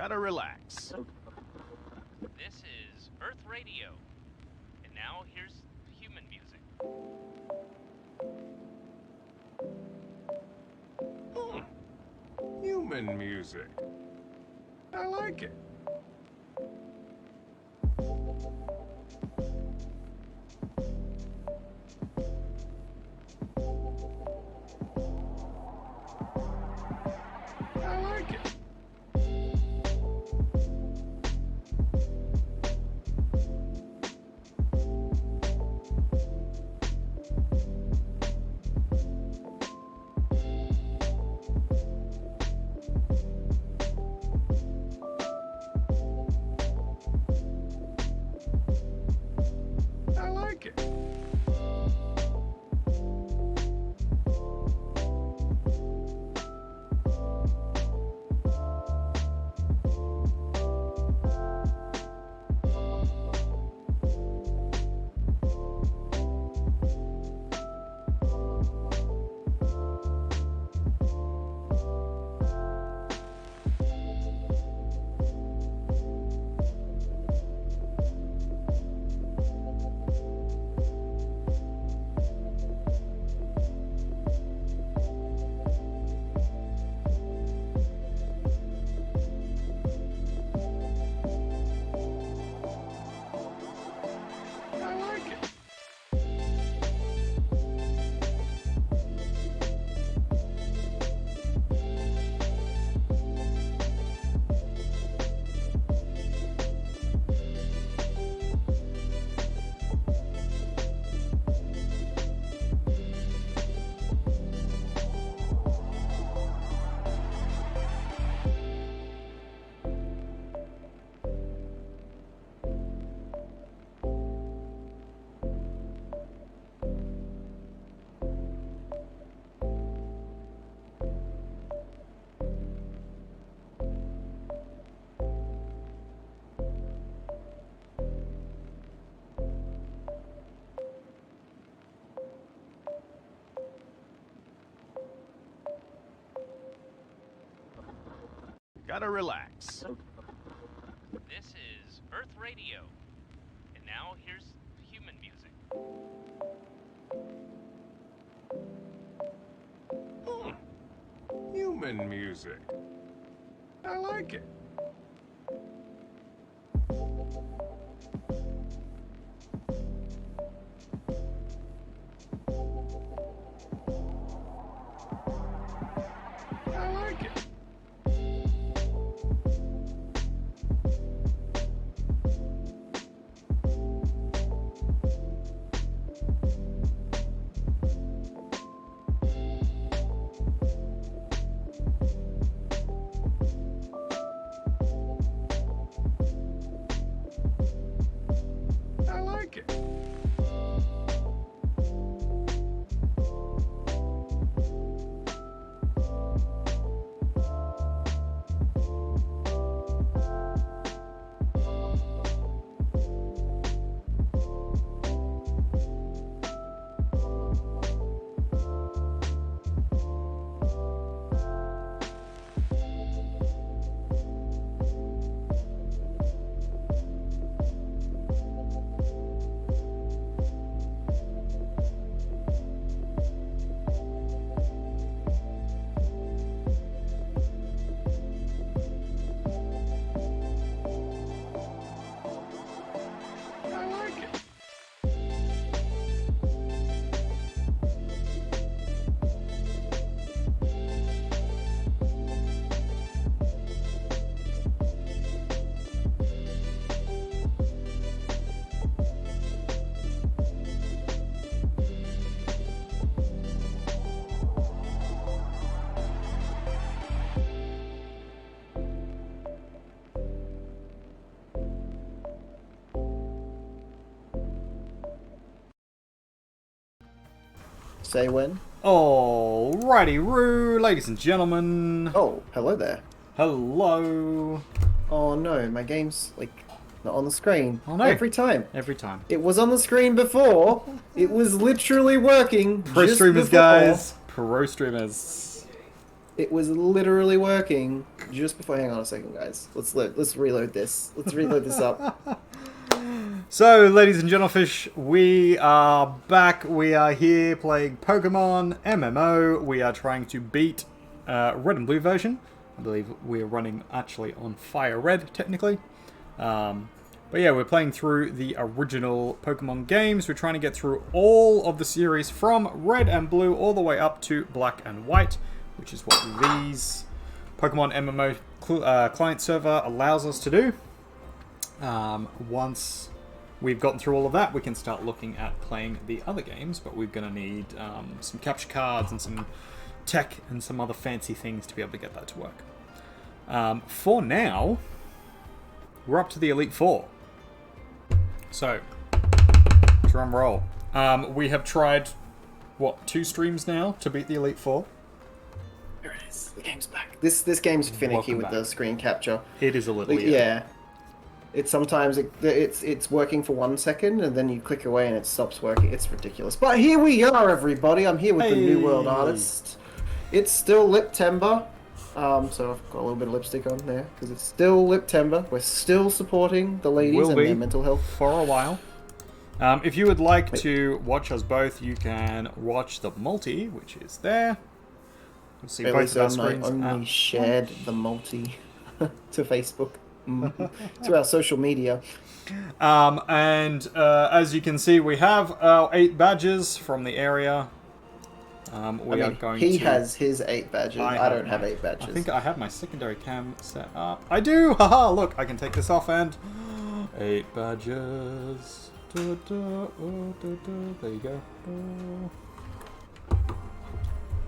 Gotta relax. This is Earth Radio. And now here's human music. Human music. I like it. I like it. I like it. I like it. Gotta relax. This is Earth Radio. And now here's human music. Human music. I like it. I like it. I like it. I like it. Say when? Alrighty, Roo, ladies and gentlemen. Oh, hello there. Hello. Oh no, my game's like not on the screen. Oh no. Every time. Every time. It was on the screen before. It was literally working. Pro just streamers, before. guys. Pro streamers. It was literally working just before. Hang on a second, guys. Let's reload this. Let's reload this up. So, ladies and gentlefish, we are back. We are here playing Pokemon MMO. We are trying to beat Red and Blue version. I believe we're running actually on Fire Red, technically. But yeah, we're playing through the original Pokemon games. We're trying to get through all of the series from Red and Blue all the way up to Black and White, which is what these Pokemon MMO client server allows us to do. Once we've gotten through all of that, we can start looking at playing the other games, but we're going to need some capture cards and some tech and some other fancy things to be able to get that to work. For now, we're up to the Elite Four. So, drum roll. We have tried, what, 2 streams now to beat the Elite Four? There it is. The game's back. This game's finicky Welcome with back. the screen capture. It is a little, yeah. It's sometimes it's working for 1 second and then you click away and it stops working. It's ridiculous. But here we are, everybody. I'm here with the New World Artist. It's still Liptember. So I've got a little bit of lipstick on there because it's still Liptember. We're still supporting the ladies and their mental health for a while. If you would like to watch us both, you can watch the multi, which is there. You'll see both of our screens. I only shared the multi to Facebook, to our social media. And as you can see, we have our 8 badges from the area. He has his 8 badges. I don't have 8 badges. I think I have my secondary cam set up. I do! Haha! Look, I can take this off and 8 badges. There you go.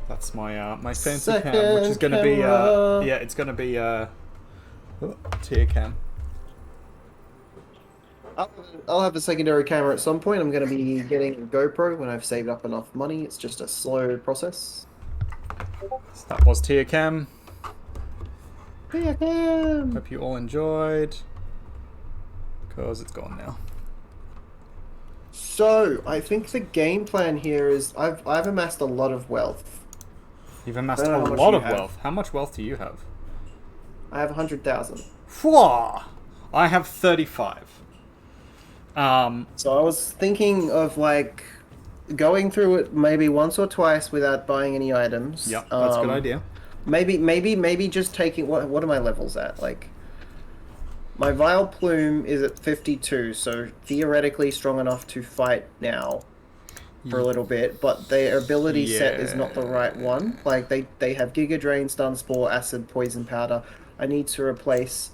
That's my my fancy cam, which is going to be it's going to be tier cam. I'll have a secondary camera at some point. I'm going to be getting a GoPro when I've saved up enough money. It's just a slow process. So that was tier cam. Tier cam! Hope you all enjoyed. Because it's gone now. So, I think the game plan here is I've amassed a lot of wealth. You've amassed a lot of wealth. How much wealth do you have? I have 100,000. Fwah! I have 35. So I was thinking of like going through it maybe once or twice without buying any items. Yep, that's a good idea. Maybe just taking what are my levels at? Like my Vileplume is at 52, so theoretically strong enough to fight now for a little bit, but their ability set is not the right one. Like they have Giga Drain, Stun Spore, Acid, Poison Powder. I need to replace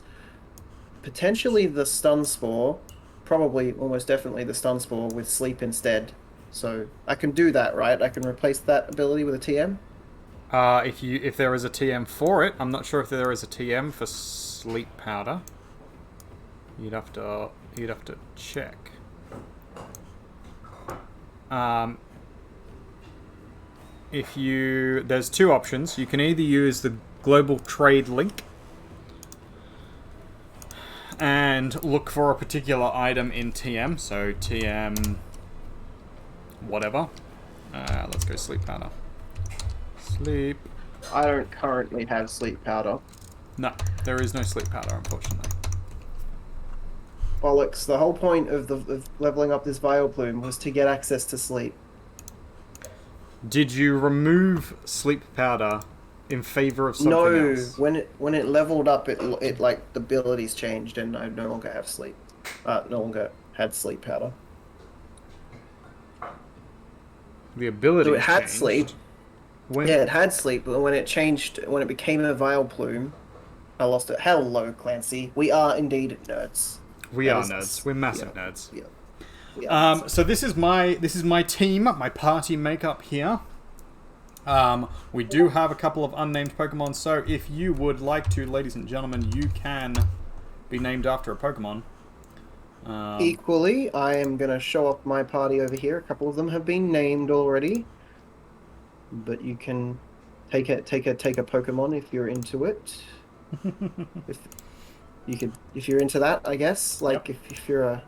potentially the Stun Spore. Probably, almost definitely, the Stun Spore with Sleep instead. So I can do that, right? I can replace that ability with a TM. If there is a TM for it, I'm not sure if there is a TM for Sleep Powder. You'd have to check. There's 2 options. You can either use the Global Trade link and look for a particular item in TM. So TM whatever. Let's go Sleep Powder. Sleep. I don't currently have Sleep Powder. No, there is no Sleep Powder, unfortunately. Bollocks. The whole point of leveling up this Vileplume was to get access to sleep. Did you remove Sleep Powder in favor of something else? No, when it leveled up, it like the abilities changed, and I no longer have sleep. No longer had Sleep Powder. The ability. So it had changed. sleep. When... Yeah, it had sleep, but when it became a Vileplume, I lost it. Hello, Clancy. We are indeed nerds. We are nerds. We're massive nerds. Yeah. So this is my team, my party makeup here. We do have a couple of unnamed Pokemon, so if you would like to, ladies and gentlemen, you can be named after a Pokemon. Equally, I am going to show off my party over here. A couple of them have been named already, but you can take a Pokemon if you're into it. If you're into that, I guess. Like if you're a.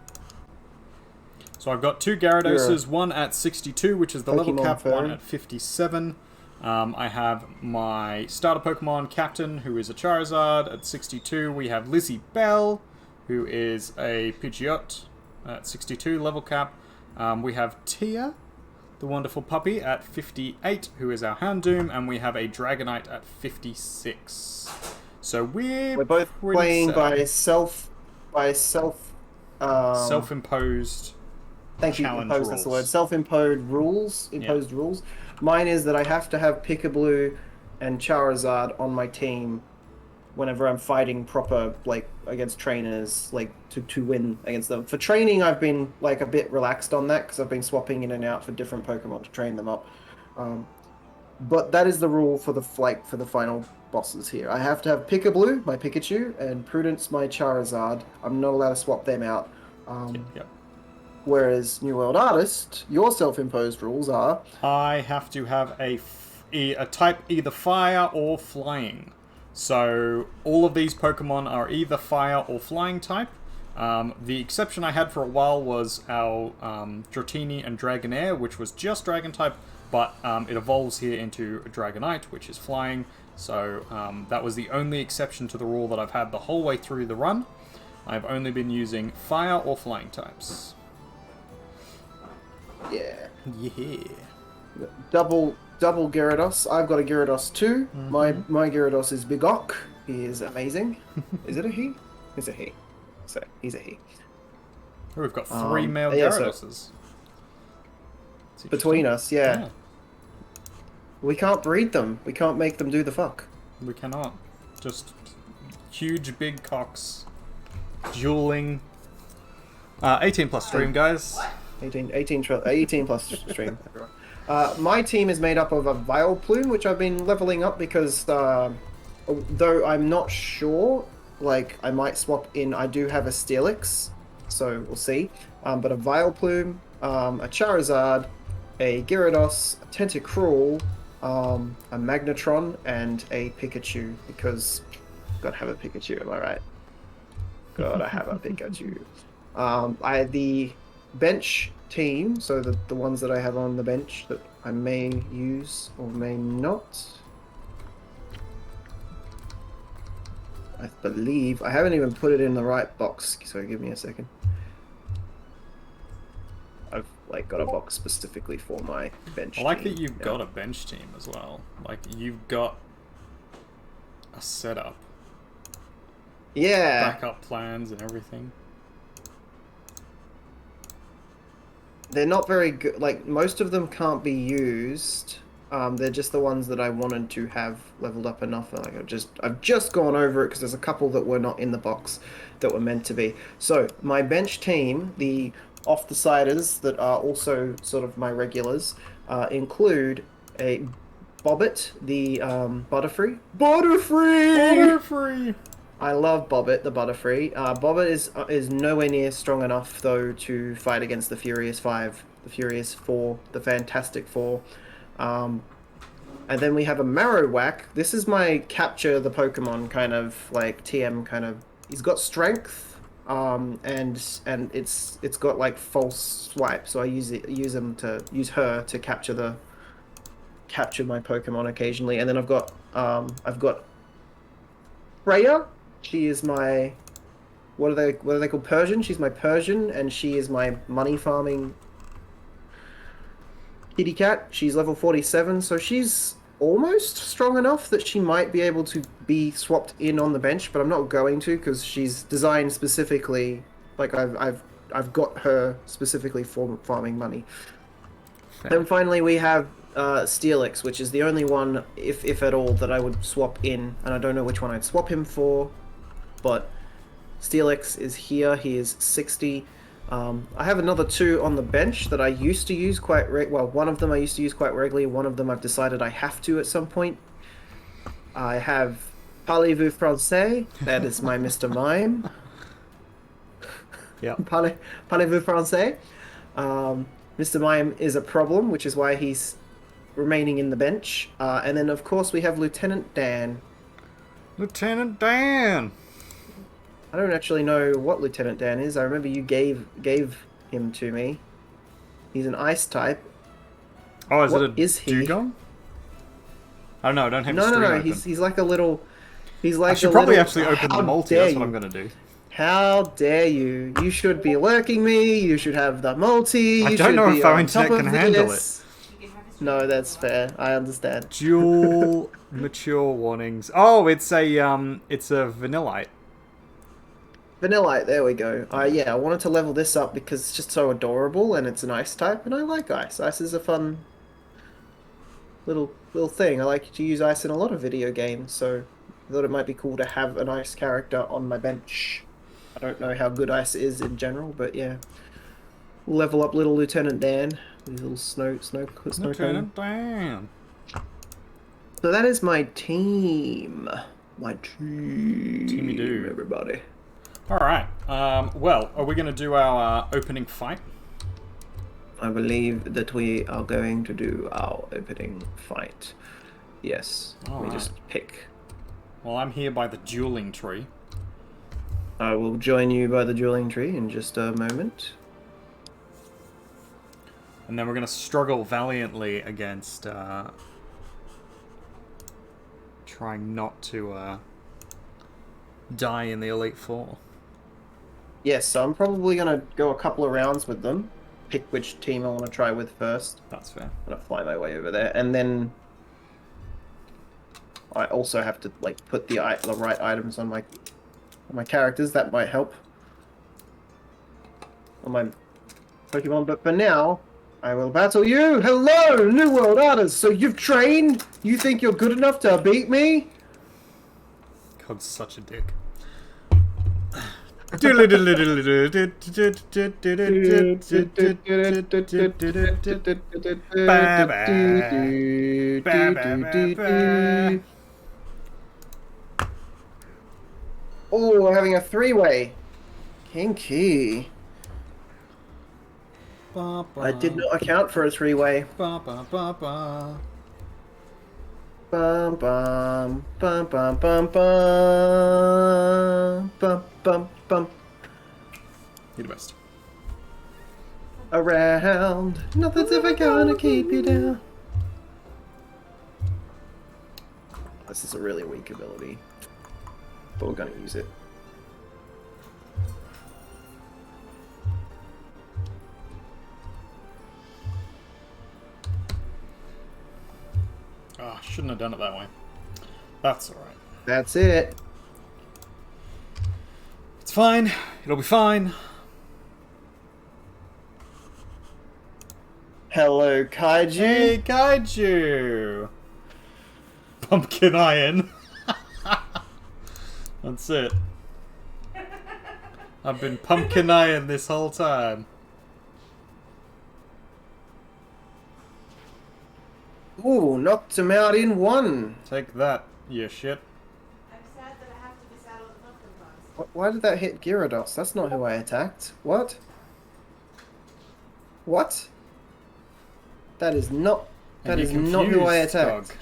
So I've got 2 Gyaradoses, one at 62, which is the level Pokemon cap, phone. one at 57. I have my starter Pokemon Captain, who is a Charizard at 62. We have Lizzie Bell, who is a Pidgeot at 62 level cap. We have Tia, the wonderful puppy, at 58, who is our Houndoom, and we have a Dragonite at 56. So we're both playing by self-imposed. Thank you. Challenge Imposed, that's the rules. word. Self-imposed rules. Imposed rules. Mine is that I have to have Pikablue and Charizard on my team whenever I'm fighting proper, like, against trainers, like, to win against them. For training, I've been, like, a bit relaxed on that, because I've been swapping in and out for different Pokemon to train them up. But that is the rule for the final bosses here. I have to have Pikablue, my Pikachu, and Prudence, my Charizard. I'm not allowed to swap them out. Yep. Whereas New World Artist, your self-imposed rules are... I have to have a type either fire or flying. So all of these Pokemon are either fire or flying type. The exception I had for a while was our Dratini and Dragonair, which was just Dragon type, but it evolves here into a Dragonite, which is flying. So that was the only exception to the rule that I've had the whole way through the run. I've only been using fire or flying types. Yeah. Yeah. Double Gyarados. I've got a Gyarados too. Mm-hmm. My Gyarados is Bigok. He is amazing. Is it a he? It's a he. So he's a he. Oh, we've got 3 male yeah, Gyaradoses. Between us, yeah. We can't breed them. We can't make them do the fuck. We cannot. Just huge big cocks. Dueling. 18 plus stream, guys. 18 plus stream. My team is made up of a Vileplume, which I've been leveling up because, though I'm not sure, like, I might swap in, I do have a Steelix, so we'll see. But a Vileplume, a Charizard, a Gyarados, a Tentacruel, a Magnetron, and a Pikachu, because gotta have a Pikachu, am I right? Gotta have a Pikachu. The bench team, so the ones that I have on the bench that I may use or may not. I believe I haven't even put it in the right box, so give me a second. I've like got a box specifically for my bench. I like team. that you've got a bench team as well. Like you've got a setup. Yeah. Backup plans and everything. They're not very good. Like, most of them can't be used. They're just the ones that I wanted to have leveled up enough. Like, I've just gone over it because there's a couple that were not in the box that were meant to be. So, my bench team, the off-the-siders that are also sort of my regulars, include a Bobbit, the Butterfree. Butterfree! I love Bobbit, the Butterfree. Bobbit is nowhere near strong enough, though, to fight against the Furious 5, the Furious 4, the Fantastic 4. And then we have a Marowak. This is my capture the Pokemon kind of, like, TM kind of... He's got strength, and it's got, like, false swipe, so I use her to capture my Pokemon occasionally. And then I've got Freya. She is my, what are they called? Persian. She's my Persian, and she is my money farming kitty cat. She's level 47, so she's almost strong enough that she might be able to be swapped in on the bench, but I'm not going to because she's designed specifically. Like I've got her specifically for farming money. Fair. Then finally we have Steelix, which is the only one, if at all, that I would swap in, and I don't know which one I'd swap him for. But Steelix is here. He is 60. I have another 2 on the bench that I used to use quite one of them I used to use quite regularly. One of them I've decided I have to at some point. I have Parlez-vous français? That is my Mr. Mime. Yeah. Parlez-vous français? Mr. Mime is a problem, which is why he's remaining in the bench. And then, of course, we have Lieutenant Dan. Lieutenant Dan! I don't actually know what Lieutenant Dan is. I remember you gave him to me. He's an ice type. Oh, is What it a is he? Dugong? I don't know. I don't have No, a no, stream no. open. He's like a little. He's like. I should a probably little, actually open the how multi. dare That's what you. I'm gonna do. How dare you? You should be lurking me. You should have the multi. I You don't should know be if our on internet top can of handle this. No, that's fair. I understand. Dual mature warnings. Oh, it's a vanillite. Vanillite, there we go. Yeah, I wanted to level this up because it's just so adorable and it's an ice type, and I like ice. Ice is a fun little thing. I like to use ice in a lot of video games, so I thought it might be cool to have an ice character on my bench. I don't know how good ice is in general, but yeah. Level up little Lieutenant Dan. His little snow cone. Lieutenant Dan. So that is my team. My team. Teamy do. Everybody. All right. Well, are we going to do our opening fight? I believe that we are going to do our opening fight. Yes. All we right. just pick. Well, I'm here by the dueling tree. I will join you by the dueling tree in just a moment. And then we're going to struggle valiantly against trying not to die in the Elite Four. Yes, so I'm probably going to go a couple of rounds with them. Pick which team I want to try with first. That's fair. I'm going to fly my way over there. And then I also have to like put the right items on my characters. That might help. On my Pokemon. But for now, I will battle you. Hello, New World Artist. So you've trained? You think you're good enough to beat me? God's such a dick. Oh, we're having a three-way. Kinky. I did not account for a three-way. Bum bum bum bum bum bum bum bum bum. You're the best. Around, nothing's ever gonna keep you down. This is a really weak ability, but we're gonna use it. Oh, shouldn't have done it that way. That's alright. That's it. It's fine. It'll be fine. Hello, Kaiju. Hey, Kaiju! Pumpkin Iron. That's it. I've been Pumpkin Iron this whole time. Ooh, knocked him out in one. Take that, you shit. I'm sad that I have to be saddled with pumpkin box. Why did that hit Gyarados? That's not who I attacked. What? What? That is not. That is not who I attacked. Dog.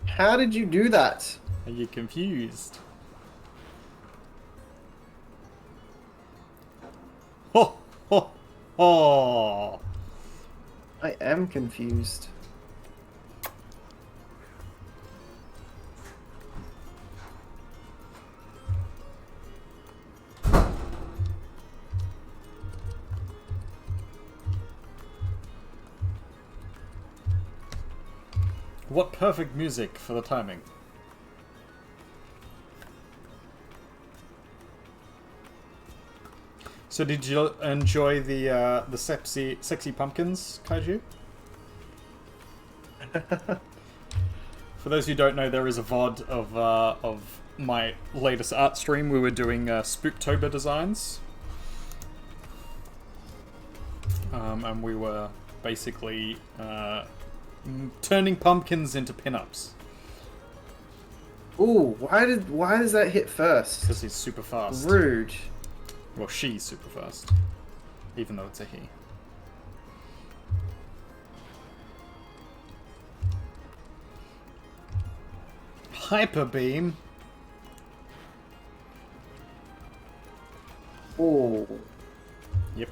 How did you do that? Are you confused? Ho ho ho! I am confused. What perfect music for the timing. So did you enjoy the sexy pumpkins, Kaiju? For those who don't know, there is a VOD of my latest art stream. We were doing Spooktober designs. And we were basically turning pumpkins into pinups. Ooh, why does that hit first? Because he's super fast. Rude. Well, she's super fast. Even though it's a he. Hyper Beam. Ooh. Yep.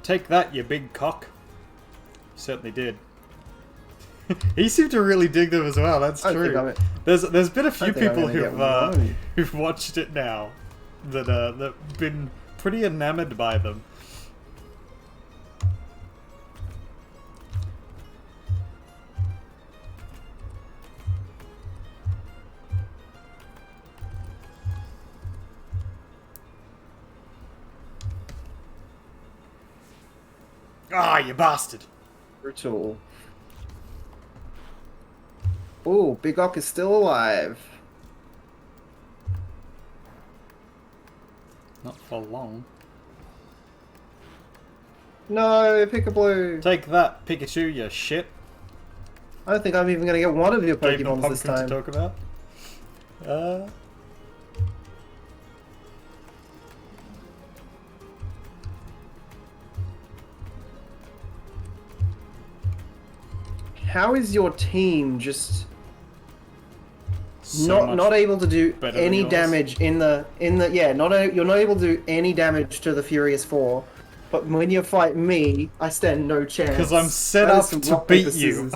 Take that, you big cock. You certainly did. He seemed to really dig them as well. That's I think true. I'm- There's been a few I think I'm people gonna get one. who've watched it now that've been pretty enamored by them. Ah, you bastard! Brutal. Oh, Big Ock is still alive. Not for long. No, Pick-a-Blue. Take that, Pikachu, you shit. I don't think I'm even gonna get one of your Gave them Pokemons this pumpkin time. to talk about. How is your team just So much not able to do better than any yours. damage in the yeah, you're not able to do any damage to the Furious 4, but when you fight me, I stand no chance. Because I'm set That up is some to rock, beat paper, you. scissors.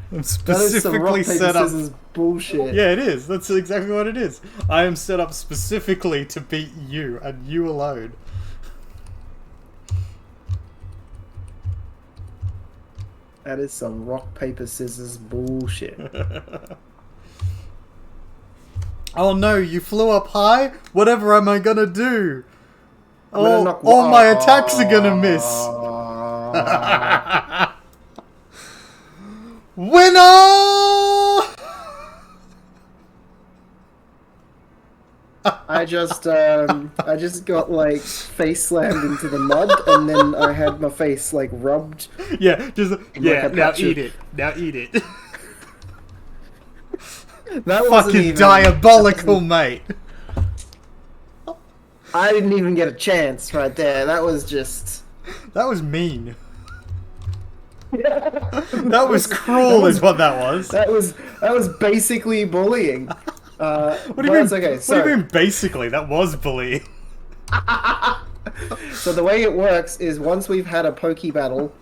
I'm That is some rock, specifically paper, set up. scissors bullshit. Yeah, it is. That's exactly what it is. I am set up specifically to beat you and you alone. That is some rock, paper, scissors bullshit. Oh no, you flew up high? Whatever am I gonna do? gonna Oh, knock- all my attacks are gonna miss. Winner! I just got like face slammed into the mud, and then I had my face like rubbed. Yeah, just yeah. a Now patch of- eat it. Now eat it. That wasn't Fucking even- diabolical, mate. I didn't even get a chance right there. That was just. That was mean. That was cruel, is what that was. That was basically bullying. What do you mean? Okay, What do you mean? Basically, that was bullying. So the way it works is once we've had a Poke battle,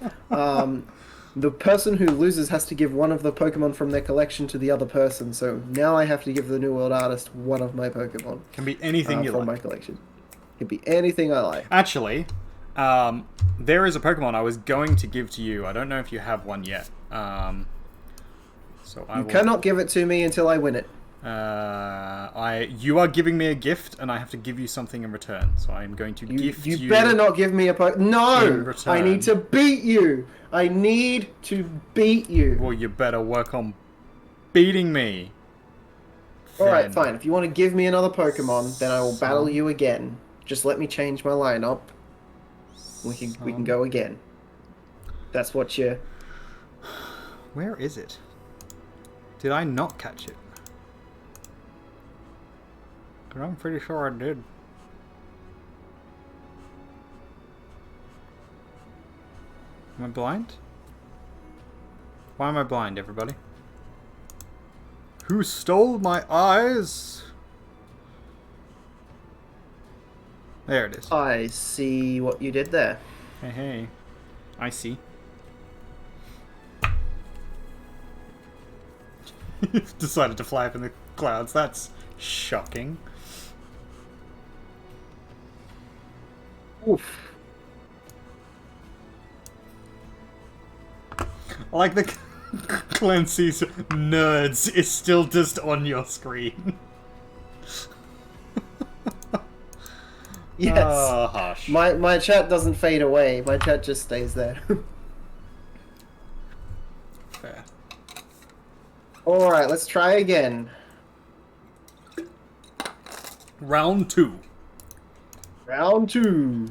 the person who loses has to give one of the Pokemon from their collection to the other person. So now I have to give the New World Artist one of my Pokemon Can be anything you from like. my collection. Could be anything I like. Actually, there is a Pokemon I was going to give to you. I don't know if you have one yet. So I You will, cannot give it to me until I win it. you are giving me a gift, and I have to give you something in return. So I am going to gift you. You better not give me a No! in return. I need to beat you! I need to beat you! Well, you better work on beating me. Alright, Then. fine. If you want to give me another Pokemon, then I will battle you again. Just let me change my lineup. We can go again. That's what you... Where is it? Did I not catch it? 'Cause I'm pretty sure I did. Am I blind? Why am I blind, everybody? Who stole my eyes? There it is. I see what you did there. Hey, hey. I see. Decided to fly up in the clouds. That's shocking. Oof. I like the Clancy's nerds is still just on your screen. Yes. Oh, hush. My chat doesn't fade away. My chat just stays there. Fair. Alright, let's try again. Round 2. Round 2.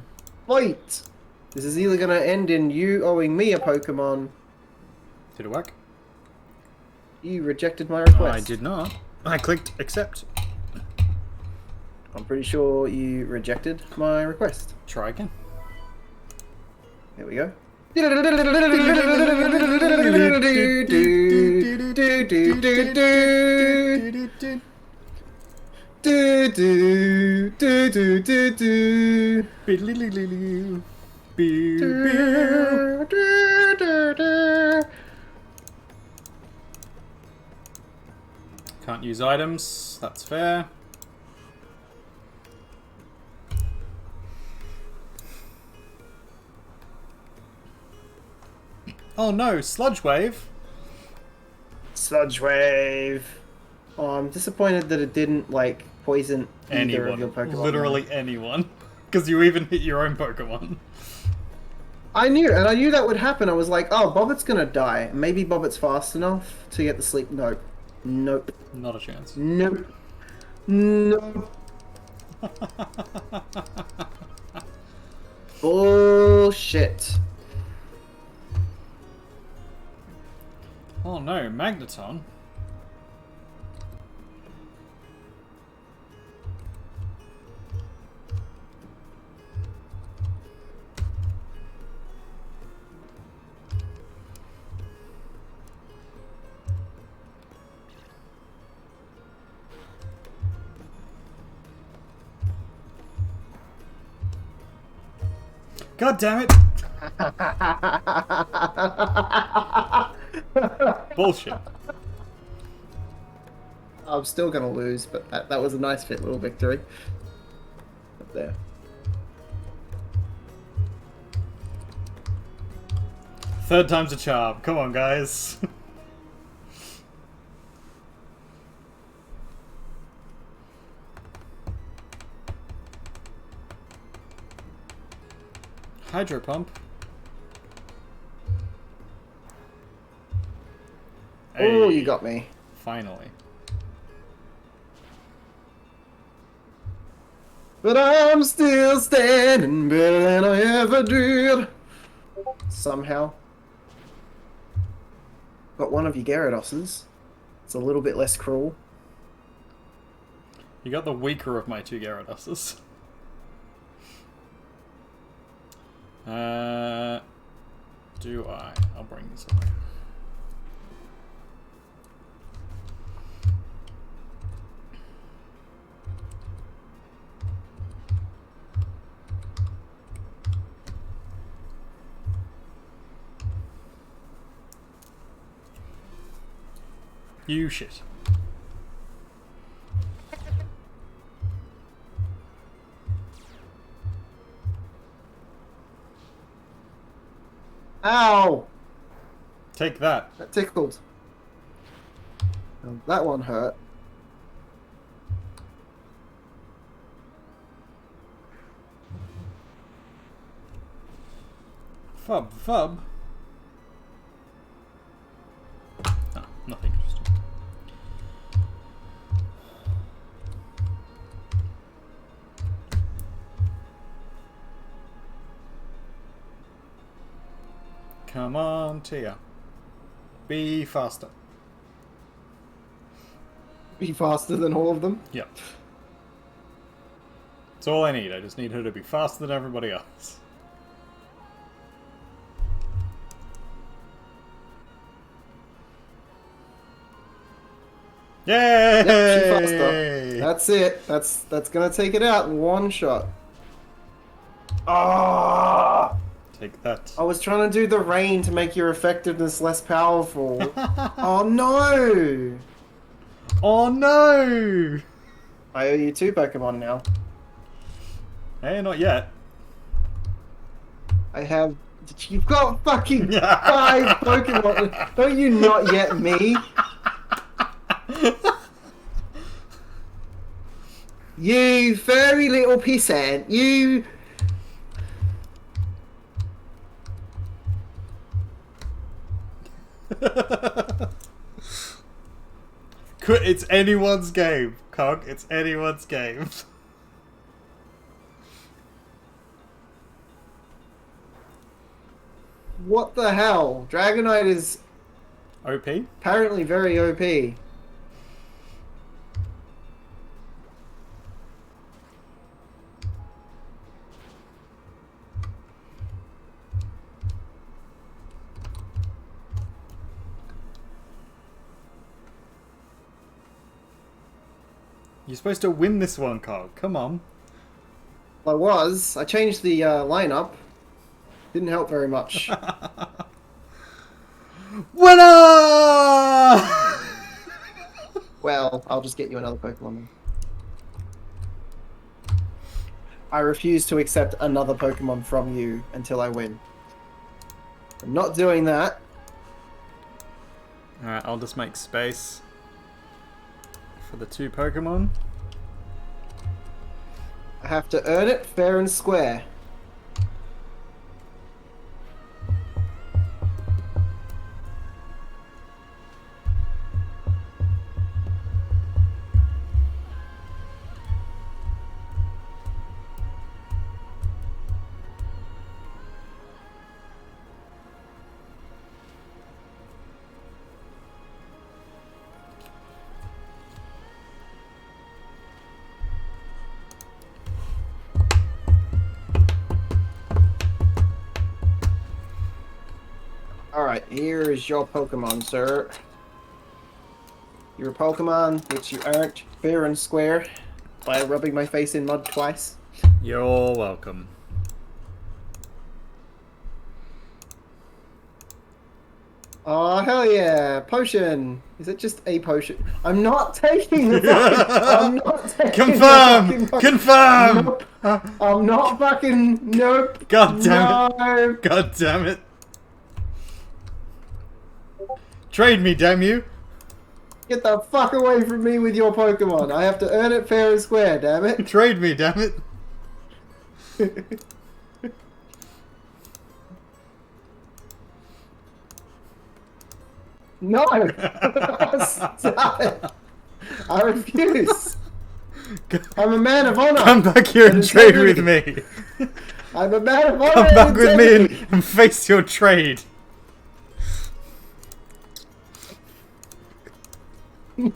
Fight! This is either gonna end in you owing me a Pokemon. Did it work? You rejected my request. I did not. I clicked accept. I'm pretty sure you rejected my request. Try again. Here we go. Can't use items. That's fair. Oh no, Sludge Wave. Sludge Wave. Oh, I'm disappointed that it didn't, like, poison either of your Anyone. Pokemon. Literally anyone. Because you even hit your own Pokemon. I knew that would happen. I was like, oh, Bobbit's gonna die. Maybe Bobbit's fast enough to get the sleep. Nope. Nope. Not a chance. Nope. Nope. Bullshit. Oh no, Magneton. God damn it! Bullshit. I'm still gonna lose, but that was a nice fit little victory. Up there. Third time's a charm. Come on, guys. Hydro Pump. Oh, Hey, you got me. finally. But I'm still standing better than I ever did. Somehow. Got one of your Gyarados. It's a little bit less cruel. You got the weaker of my two Gyarados. Do I? I'll bring this away. You shit. Ow! Take that. That tickled. That one hurt. Fub, fub. Oh, nothing interesting. Come on, Tia. Be faster. Be faster than all of them. Yep. That's all I need. I just need her to be faster than everybody else. Yay! Yep, she faster. That's it. That's gonna take it out in one shot. Ah! Take that. I was trying to do the rain to make your effectiveness less powerful. Oh no! Oh no! I owe you 2 Pokemon now. Hey, not yet. I have. You've got fucking 5 Pokemon. Don't you not yet me? You furry little pissant. You. It's anyone's game, Cog. It's anyone's game. What the hell? Dragonite is OP? apparently very OP. You're supposed to win this one, Cog. Come on. I changed the lineup. Didn't help very much. Winner! Well, I'll just get you another Pokemon then. I refuse to accept another Pokemon from you until I win. I'm not doing that. Alright, I'll just make space for the 2 Pokemon. I have to earn it fair and square. Alright, here is your Pokemon, sir. Your Pokemon, which you earned fair and square by rubbing my face in mud twice. You're welcome. Oh, hell yeah! Potion! Is it just a potion? I'm not taking the fucking... I'm not taking Confirm! the fucking... Confirm! Nope. I'm not fucking... Nope. God damn it. No. God damn it. Trade me, damn you. Get the fuck away from me with your Pokemon. I have to earn it fair and square, damn it. Trade me, damn it. No! Stop it! I refuse! I'm a man of honor! Come back here and trade with me. I'm a man of honor! Come back with me and face your trade. No!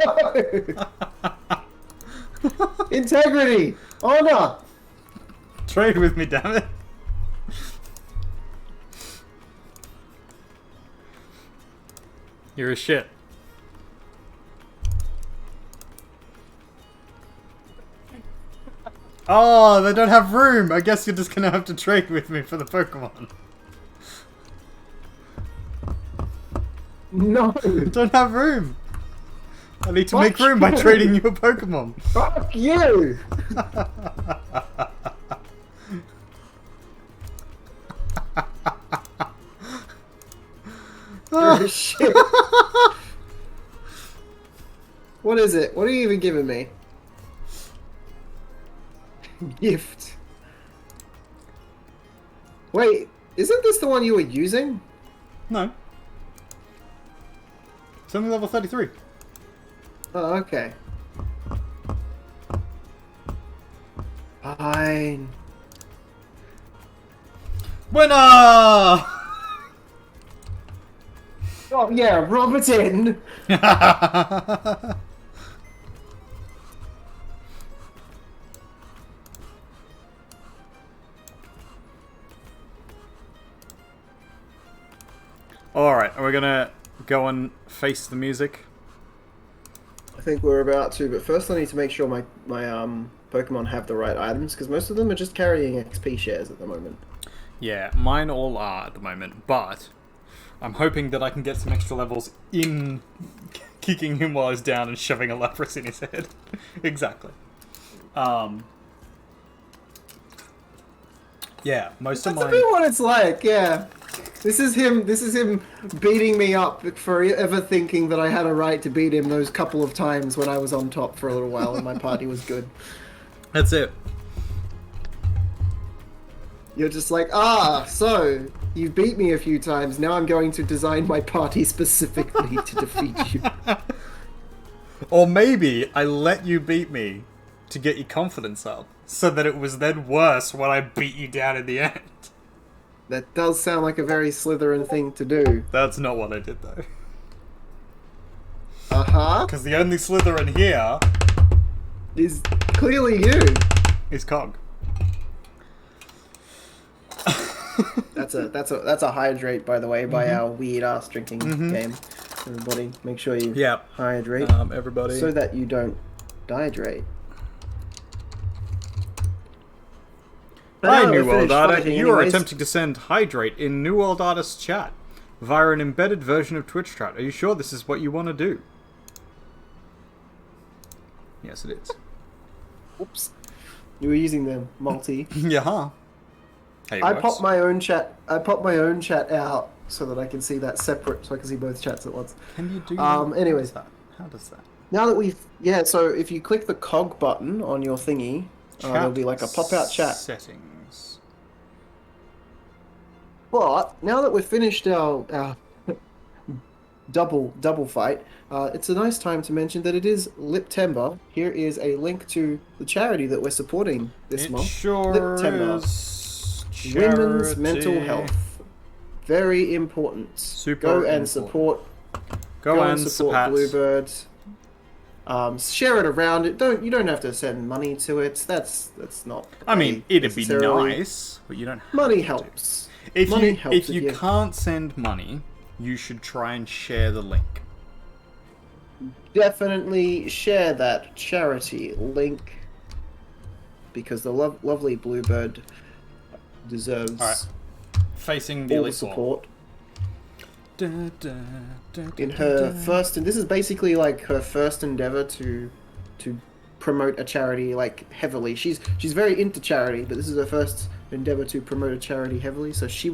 Integrity! Honor! Trade with me, damn it. You're a shit. Oh, they don't have room. I guess you're just gonna have to trade with me for the Pokemon. No! Don't have room. I need to make room by trading you a Pokemon. Fuck you! You're a shit. What is it? What are you even giving me? Gift. Wait, isn't this the one you were using? No. It's only level 33. Oh, okay. Fine. Winner! Oh yeah, rub it in! Alright, are we gonna go and face the music? I think we're about to, but first I need to make sure my Pokemon have the right items, because most of them are just carrying XP shares at the moment. Yeah, mine all are at the moment, but I'm hoping that I can get some extra levels in kicking him while he's down and shoving a Lapras in his head. Exactly. Yeah, most of That's mine... a bit what it's like, yeah. This is him beating me up for ever thinking that I had a right to beat him those couple of times when I was on top for a little while and my party was good. That's it. You're just like, so, you beat me a few times, now I'm going to design my party specifically to defeat you. Or maybe I let you beat me to get your confidence up, so that it was then worse when I beat you down in the end. That does sound like a very Slytherin thing to do. That's not what I did, though. Uh-huh. Because the only Slytherin here Is clearly you. is Cog. That's a hydrate, by the way, by our weird ass drinking game. Everybody, make sure you hydrate Everybody. so that you don't dehydrate. But Hi, now that New we're World finished Artist. fighting You are anyways- attempting to send Hydrate in New World Artist chat via an embedded version of Twitch chat. Are you sure this is what you want to do? Yes, it is. Oops. You were using the multi. Yeah. Huh? Hey, it I works. popped my own chat. I popped my own chat out so that I can see that separate, so I can see both chats at once. Can you do? Anyways, How does that? now that so if you click the cog button on your thingy, there'll be like a pop-out chat. Settings. But now that we've finished our double fight, it's a nice time to mention that it is Liptember. Here is a link to the charity that we're supporting this month. Sure Liptember. is Women's charity. mental health. Very important. Super Go and important. support. Go and support Bluebird. Share it around. You don't have to send money to it. That's not. I mean, it'd be necessarily. nice, but you don't. Have Money to. helps. If Money you helps can't send money, you should try and share the link. Definitely share that charity link because the lovely Bluebird deserves All right. Facing the all the elite four. support. In her first, and this is basically like her first endeavor to promote a charity like heavily. She's very into charity, but this is her first endeavor to promote a charity heavily. So she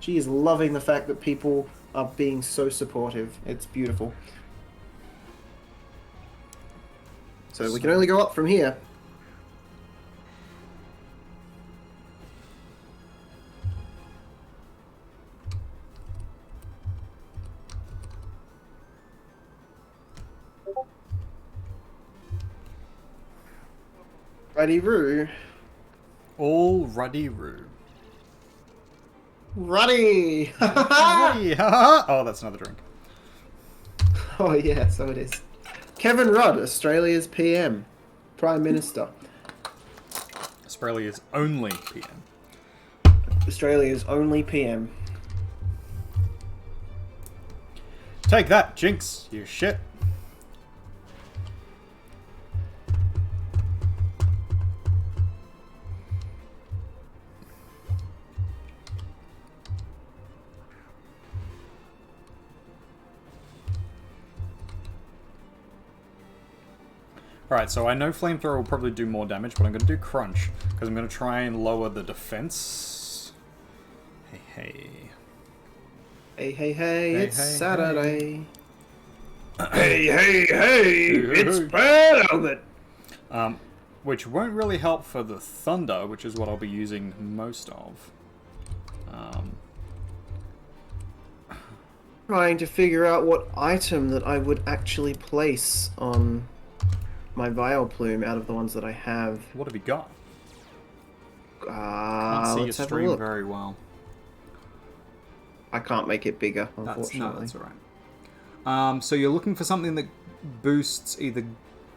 is loving the fact that people are being so supportive. It's beautiful. So we can only go up from here. Ruddy-roo. All ruddy-roo. Ruddy! Ruddy! Oh, that's another drink. Oh yeah, so it is. Kevin Rudd, Australia's PM. Prime Minister. Australia's only PM. Australia's only PM. Take that, Jinx, you shit. Alright, so I know Flamethrower will probably do more damage, but I'm going to do Crunch, because I'm going to try and lower the defense. Hey. Hey, it's Saturday. Hey, it's bad Albert. Which won't really help for the Thunder, which is what I'll be using most of. Trying to figure out what item that I would actually place on my Vial Plume out of the ones that I have. What have you got? Can't see your Let's have a stream look. very well. I can't make it bigger, No, unfortunately. that's alright. So you're looking for something that boosts either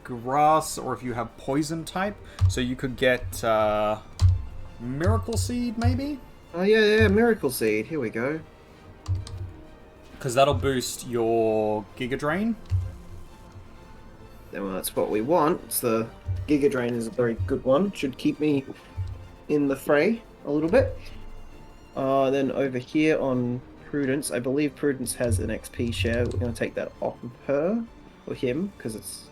grass or if you have poison type. So you could get Miracle Seed, maybe? Oh yeah, Miracle Seed. Here we go. Because that'll boost your Giga Drain. Well, that's what we want. The Giga Drain is a very good one. Should keep me in the fray a little bit. Then over here on Prudence, I believe Prudence has an XP share. We're going to take that off of her, or him, because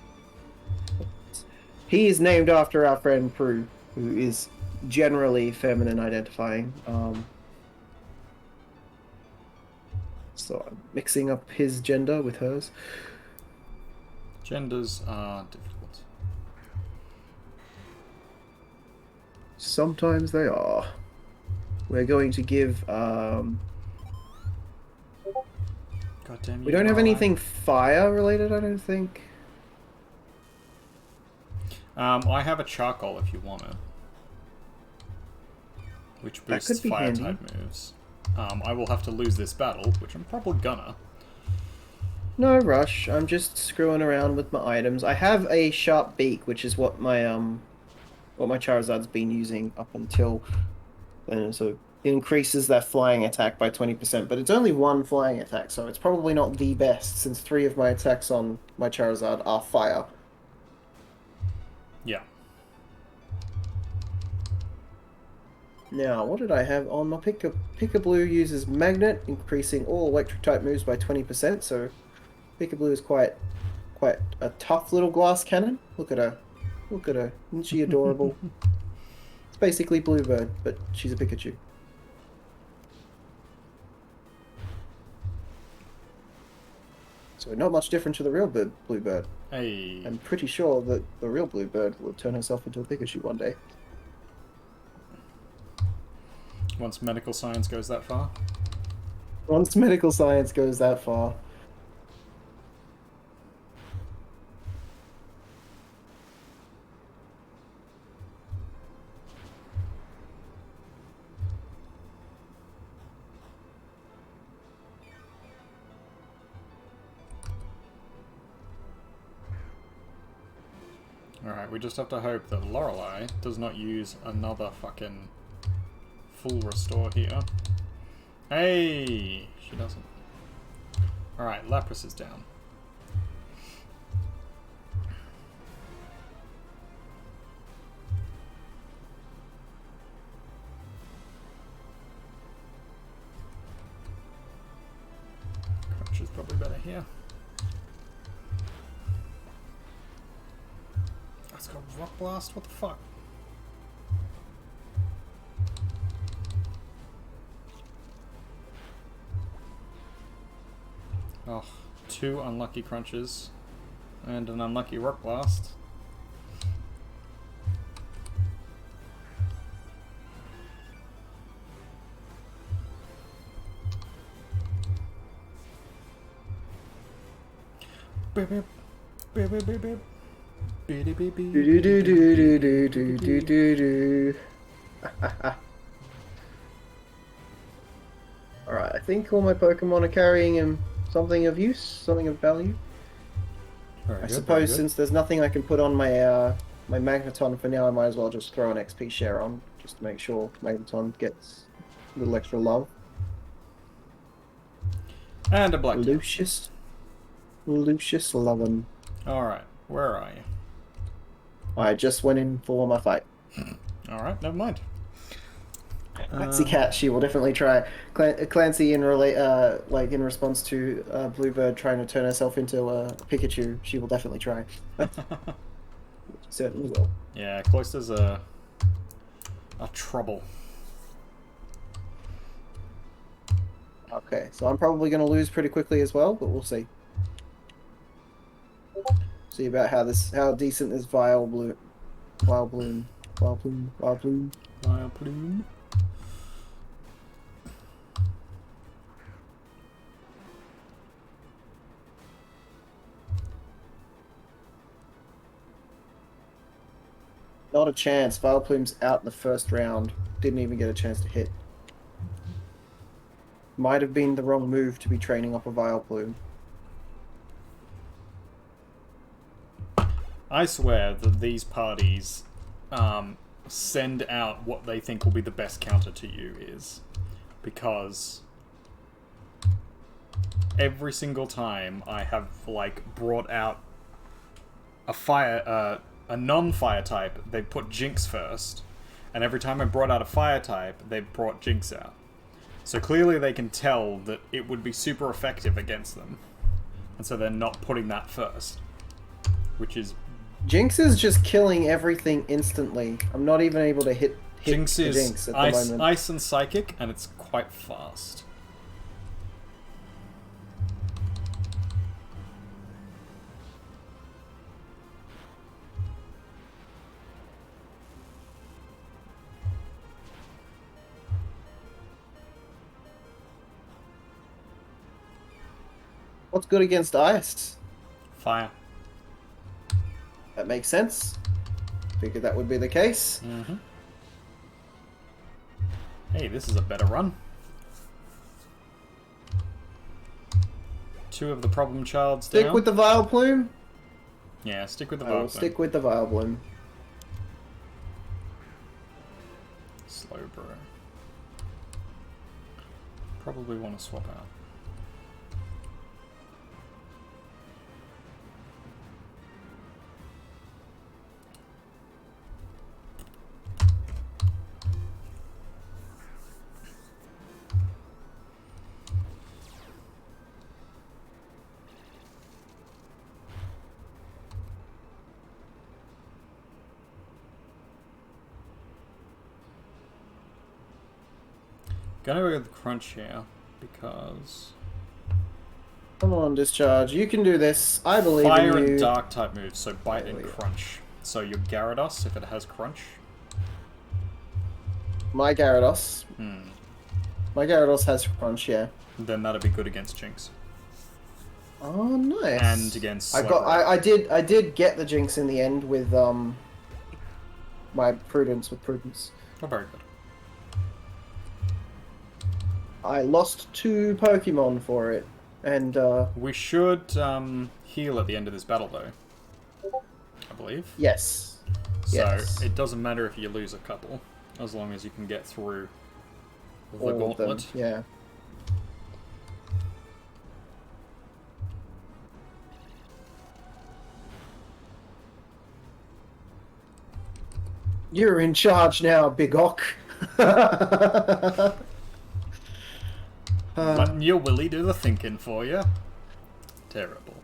he is named after our friend Prue, who is generally feminine identifying. So I'm mixing up his gender with hers. Genders are difficult. Sometimes they are. We're going to give, Goddamn, we don't have anything fire related, I don't think. I have a charcoal if you want it. Which That boosts could be fire handy. type moves. I will have to lose this battle, which I'm probably gonna. No rush, I'm just screwing around with my items. I have a sharp beak, which is what my Charizard's been using up until then, so it increases their flying attack by 20%, but it's only one flying attack, so it's probably not the best, since 3 of my attacks on my Charizard are fire. Yeah. Now, what did I have on my Pika-Blue uses Magnet, increasing all electric type moves by 20%, so Pika-Blue is quite quite a tough little glass cannon. Look at her. Look at her. Isn't she adorable? It's basically Bluebird, but she's a Pikachu. So not much different to the real Bluebird. Hey. I'm pretty sure that the real Bluebird will turn herself into a Pikachu one day. Once medical science goes that far. Once medical science goes that far. Alright, we just have to hope that Lorelei does not use another fucking full restore here. Hey! She doesn't. Alright, Lapras is down. Crunch is probably better here. It's got Rock Blast? What the fuck? Oh, 2 unlucky crunches and an unlucky Rock Blast. Beep, beep. Beep, beep, beep, beep. Beep, beep, beep. Do do do do do do do do do. Alright, I think all my Pokemon are carrying something of use, something of value. Very I good, suppose very good. since there's nothing I can put on my my Magneton for now, I might as well just throw an XP share on, just to make sure Magneton gets a little extra love. And a black. Lucius Lovin. Alright, where are you? I just went in for my fight. Alright, never mind. Clancy Cat, she will definitely try. Clancy in like in response to Bluebird trying to turn herself into a Pikachu, she will definitely try. Certainly will. Yeah, Cloister's a trouble. Okay, so I'm probably going to lose pretty quickly as well, but we'll see. See about how decent this Wild Bloom. Wild Plume. Not a chance. Vileplume's out in the first round. Didn't even get a chance to hit. Might have been the wrong move to be training up a Vileplume. I swear that these parties send out what they think will be the best counter to you is. Because every single time I have, like, brought out a non-fire type, they put Jinx first. And every time I brought out a fire type, they brought Jinx out. So clearly they can tell that it would be super effective against them. And so they're not putting that first. Which is... Jinx is just killing everything instantly. I'm not even able to hit Jinx the is Jinx at the moment. ice and psychic, and it's quite fast. What's good against ice? Fire. That makes sense. Figured that would be the case. Mm-hmm. Hey, this is a better run. 2 of the problem childs down. Stick with the Vileplume. Yeah, stick with the I will Vileplume. stick with the Vileplume. Slowbro. Probably want to swap out. Gonna go with Crunch here, because... Come on, Discharge. You can do this. I believe Fire in you. and Dark type moves, so Bite and There we go. Crunch. So your Gyarados, if it has Crunch. My Gyarados. My Gyarados has Crunch, yeah. Then that'd be good against Jinx. Oh, nice. And against I did get the Jinx in the end with my Prudence Oh, very good. I lost 2 Pokemon for it, and We should heal at the end of this battle, though. I believe. yes. So Yes. it doesn't matter if you lose a couple, as long as you can get through the All of them, gauntlet. yeah. You're in charge now, Big Ock. Letting your Willy do the thinking for you. Terrible.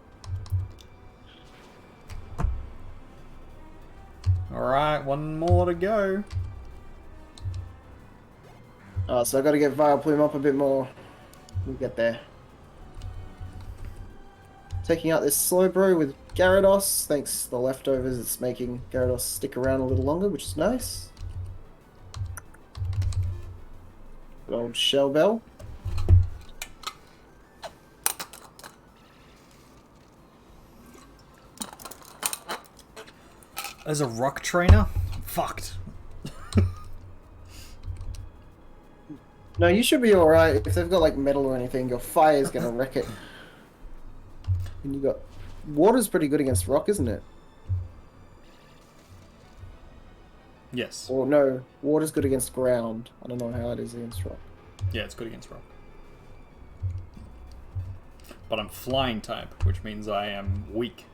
Alright, one more to go. So I gotta get Vileplume up a bit more. We'll get there. Taking out this Slowbro with Gyarados. Thanks to the leftovers, it's making Gyarados stick around a little longer, which is nice. Good old Shell Bell. As a rock trainer? Fucked. No, you should be alright. If they've got like metal or anything, your fire's gonna wreck it. And you got... Water's pretty good against rock, isn't it? Yes. Or no, water's good against ground. I don't know how it is against rock. Yeah, it's good against rock. But I'm flying type, which means I am weak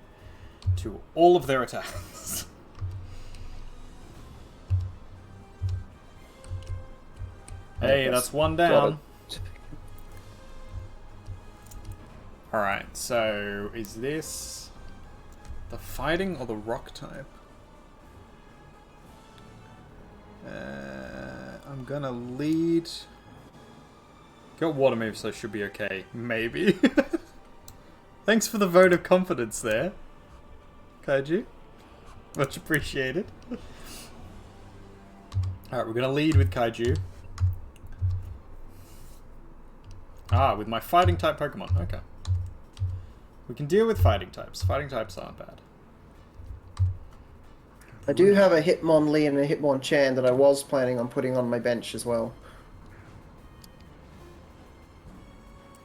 to all of their attacks. Hey, that's one down. Alright, so is this the fighting or the rock type? I'm gonna lead. Got water move, so should be okay. Maybe. Thanks for the vote of confidence there, Kaiju. Much appreciated. Alright, we're gonna lead with Kaiju. Ah, with my fighting type Pokemon. Okay. We can deal with fighting types. Fighting types aren't bad. I do have a Hitmonlee and a Hitmonchan that I was planning on putting on my bench as well.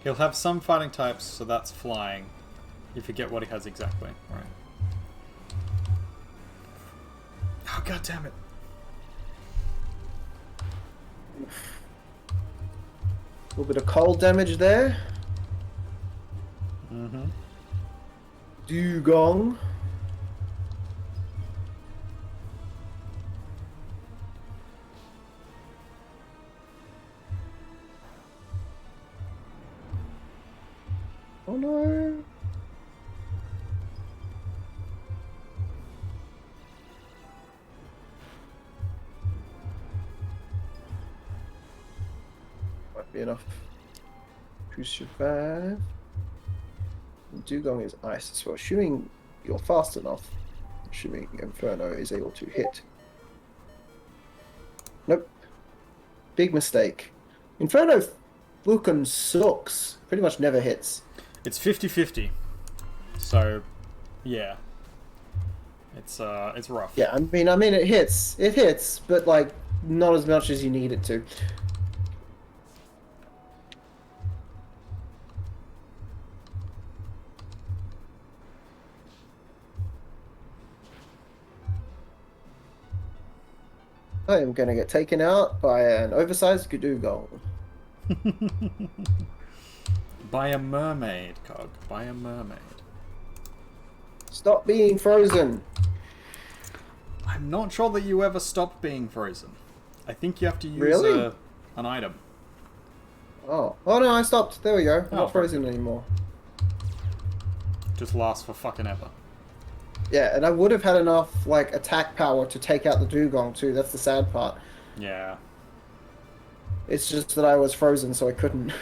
He'll have some fighting types, so that's flying. You forget what he has exactly. Alright. Oh, god damn it. A little bit of cold damage there. Mm-hmm. Dugong. Oh no. Might be enough to survive. Dugong is ice as well. Assuming you're fast enough, assuming Inferno is able to hit. Nope. Big mistake. Inferno fucking sucks. Pretty much never hits. It's 50-50. So, yeah. It's rough. Yeah, I mean it hits. It hits, but like not as much as you need it to. I am gonna get taken out by an oversized Dugong. By a mermaid, Cog. By a mermaid. Stop being frozen. I'm not sure that you ever stop being frozen. I think you have to use Really? An item. Oh no, I stopped. There we go. I'm Oh, not frozen anymore. Just lasts for fucking ever. Yeah, and I would have had enough like attack power to take out the Dugong too. That's the sad part. Yeah. It's just that I was frozen, so I couldn't.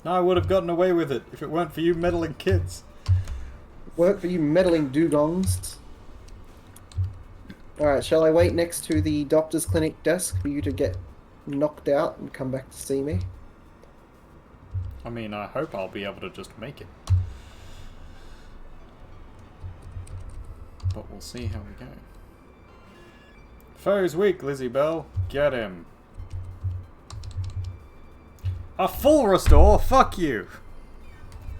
I would have gotten away with it if it weren't for you meddling kids. Work for you meddling dugongs. Alright, shall I wait next to the doctor's clinic desk for you to get knocked out and come back to see me? I mean, I hope I'll be able to just make it. But we'll see how we go. Foe's weak, Lizzie Bell. Get him. A full restore? Fuck you!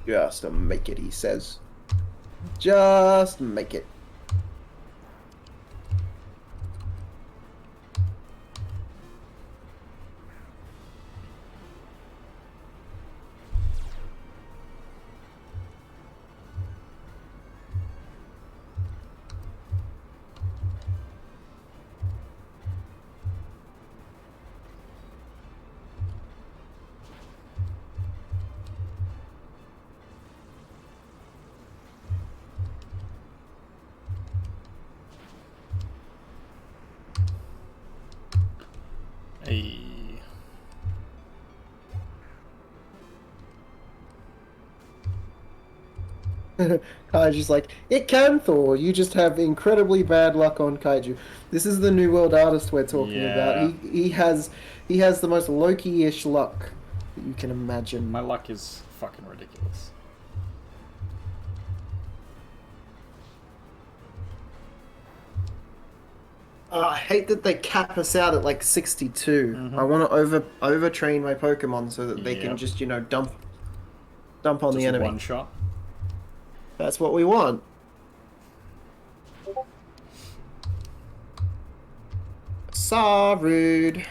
Just make it, he says. Just make it. Hey. Kaiju's like, it can Thor, you just have incredibly bad luck on Kaiju. This is the New World Artist we're talking about. He has the most Loki-ish luck that you can imagine. My luck is fucking ridiculous. I hate that they cap us out at like 62. Mhm. I want to overtrain my Pokemon so that they can Yep. just, dump on Just the enemy. one shot. That's what we want. So rude.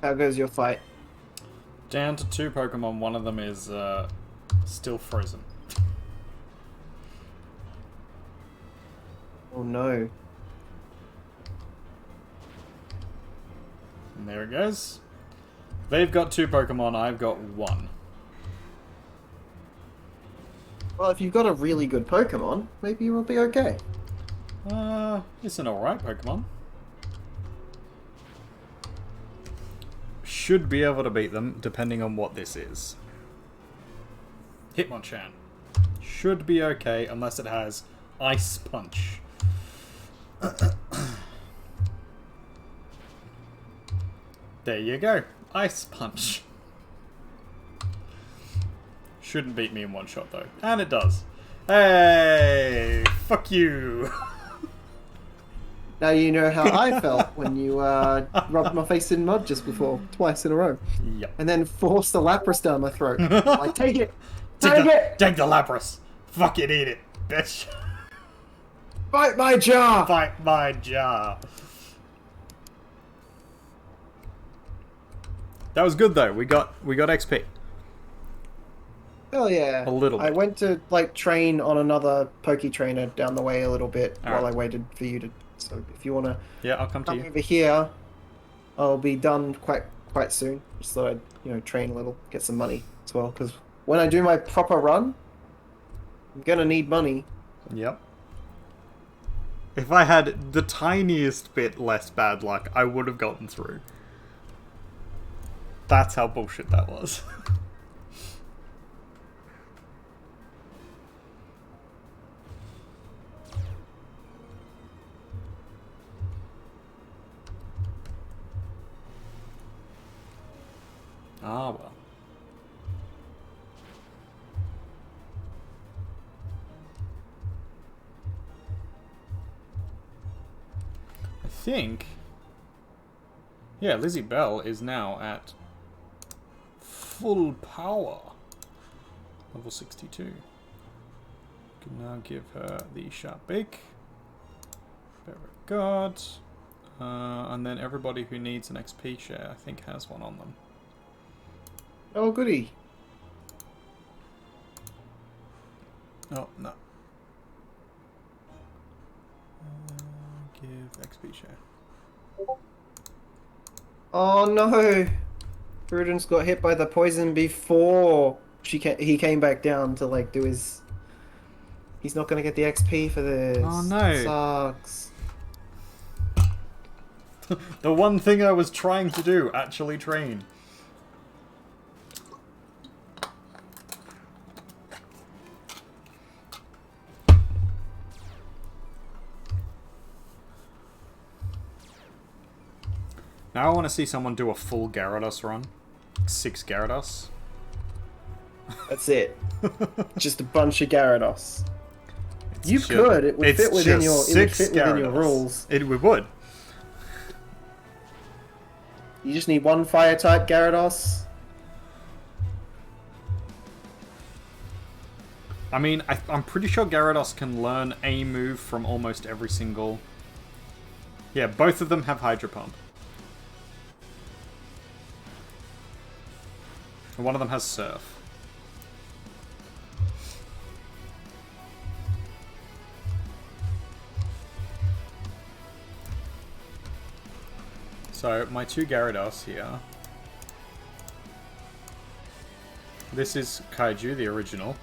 How goes your fight? Down to 2 Pokemon, one of them is still frozen. Oh no. And there it goes. They've got 2 Pokemon, I've got 1. Well, if you've got a really good Pokemon, maybe you will be okay. It's an alright Pokemon. Should be able to beat them, depending on what this is. Hitmonchan. Should be okay, unless it has Ice Punch. There you go. Ice Punch. Shouldn't beat me in one shot, though. And it does. Hey! Fuck you! Now you know how I felt when you rubbed my face in mud just before, twice in a row. Yep. And then forced the Lapras down my throat. Like, take it! Take it! Take the Lapras! Fuck it, eat it, bitch! Bite my jaw! Fight my jaw! That was good though. We got XP. Hell yeah. A little I bit. went to, like, train on another Poke Trainer down the way a little bit while Alright. I waited for you to... So if you want to Yeah, I'll come to come you. over here, I'll be done quite soon. Just thought I'd, train a little, get some money as well. Because when I do my proper run, I'm going to need money. Yep. If I had the tiniest bit less bad luck, I would have gotten through. That's how bullshit that was. Ah, well. I think... Yeah, Lizzie Bell is now at full power. Level 62. Can now give her the Sharp Beak. Very good. And then everybody who needs an XP share, I think, has one on them. Oh, goody. Oh, no. Give XP share. Oh no! Prudence got hit by the poison before he came back down to like do his. He's not gonna get the XP for this. Oh no! Sucks. The one thing I was trying to do, actually train. Now I want to see someone do a full Gyarados run. 6 Gyarados. That's it. Just a bunch of Gyarados. It's You just- could. It would it's fit within just your. It would 6 fit within your Gyarados. rules. It would. You just need one fire type Gyarados. I mean, I'm pretty sure Gyarados can learn a move from almost every single... Yeah, both of them have Hydro Pump. And one of them has Surf. So, my 2 Gyarados here. This is Kaiju, the original.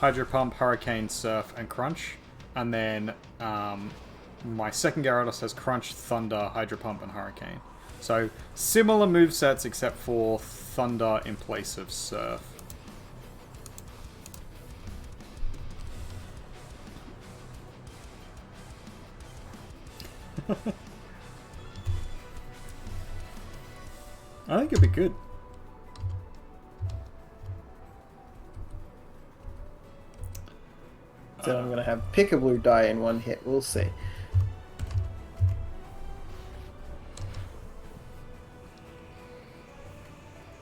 Hydro Pump, Hurricane, Surf, and Crunch. And then my second Gyarados has Crunch, Thunder, Hydro Pump, and Hurricane. So similar movesets except for Thunder in place of Surf. I think it'd be good. So I'm gonna have Pickaboo die in one hit. We'll see.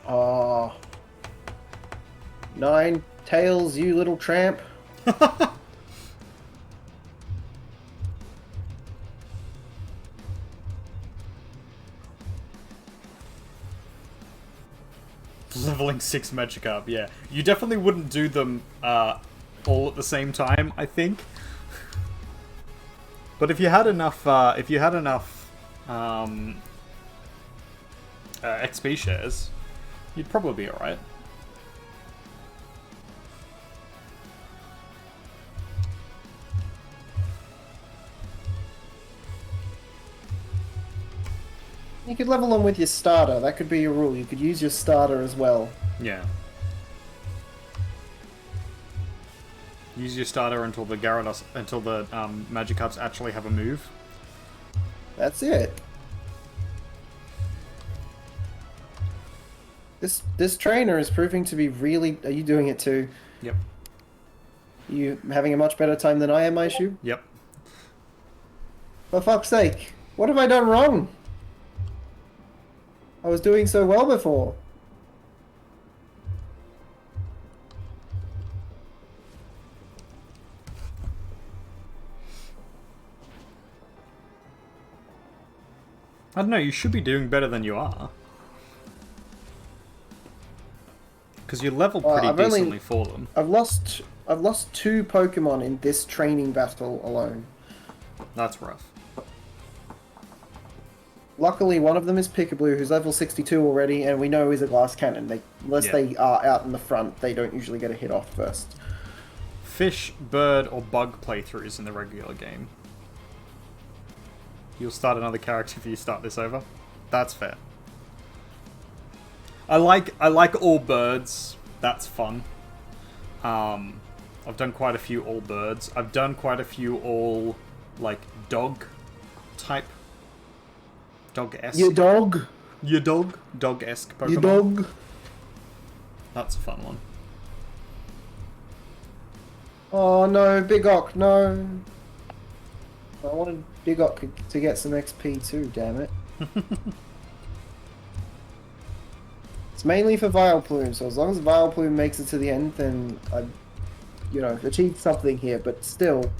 Oh. 9 tails, you little tramp. Leveling 6 Magikarp, yeah. You definitely wouldn't do them all at the same time, I think. But if you had enough, XP shares, you'd probably be alright. You could level them with your starter. That could be your rule. You could use your starter as well. Yeah. Use your starter until the Gyarados, until the Magikarps actually have a move. That's it. This trainer is proving to be really... Are you doing it too? Yep. You having a much better time than I am, I assume? Yep. For fuck's sake. What have I done wrong? I was doing so well before. I don't know, you should be doing better than you are. Because you level pretty I've only- decently for them. I've lost 2 Pokemon in this training battle alone. That's rough. Luckily, one of them is Pickaboo, who's level 62 already, and we know is a glass cannon. Unless they are out in the front, they don't usually get a hit off first. Fish, bird, or bug playthroughs in the regular game. You'll start another character if you start this over. That's fair. I like all birds. That's fun. I've done quite a few all birds. I've done quite a few all like dog type. Dog-esque. Your dog? Your dog? Dog-esque Pokemon. Your dog? That's a fun one. Oh no, Big Ock, no. I wanted Big Ock to get some XP too, damn it. It's mainly for Vileplume, so as long as Vileplume makes it to the end, then I've, achieved something here, but still.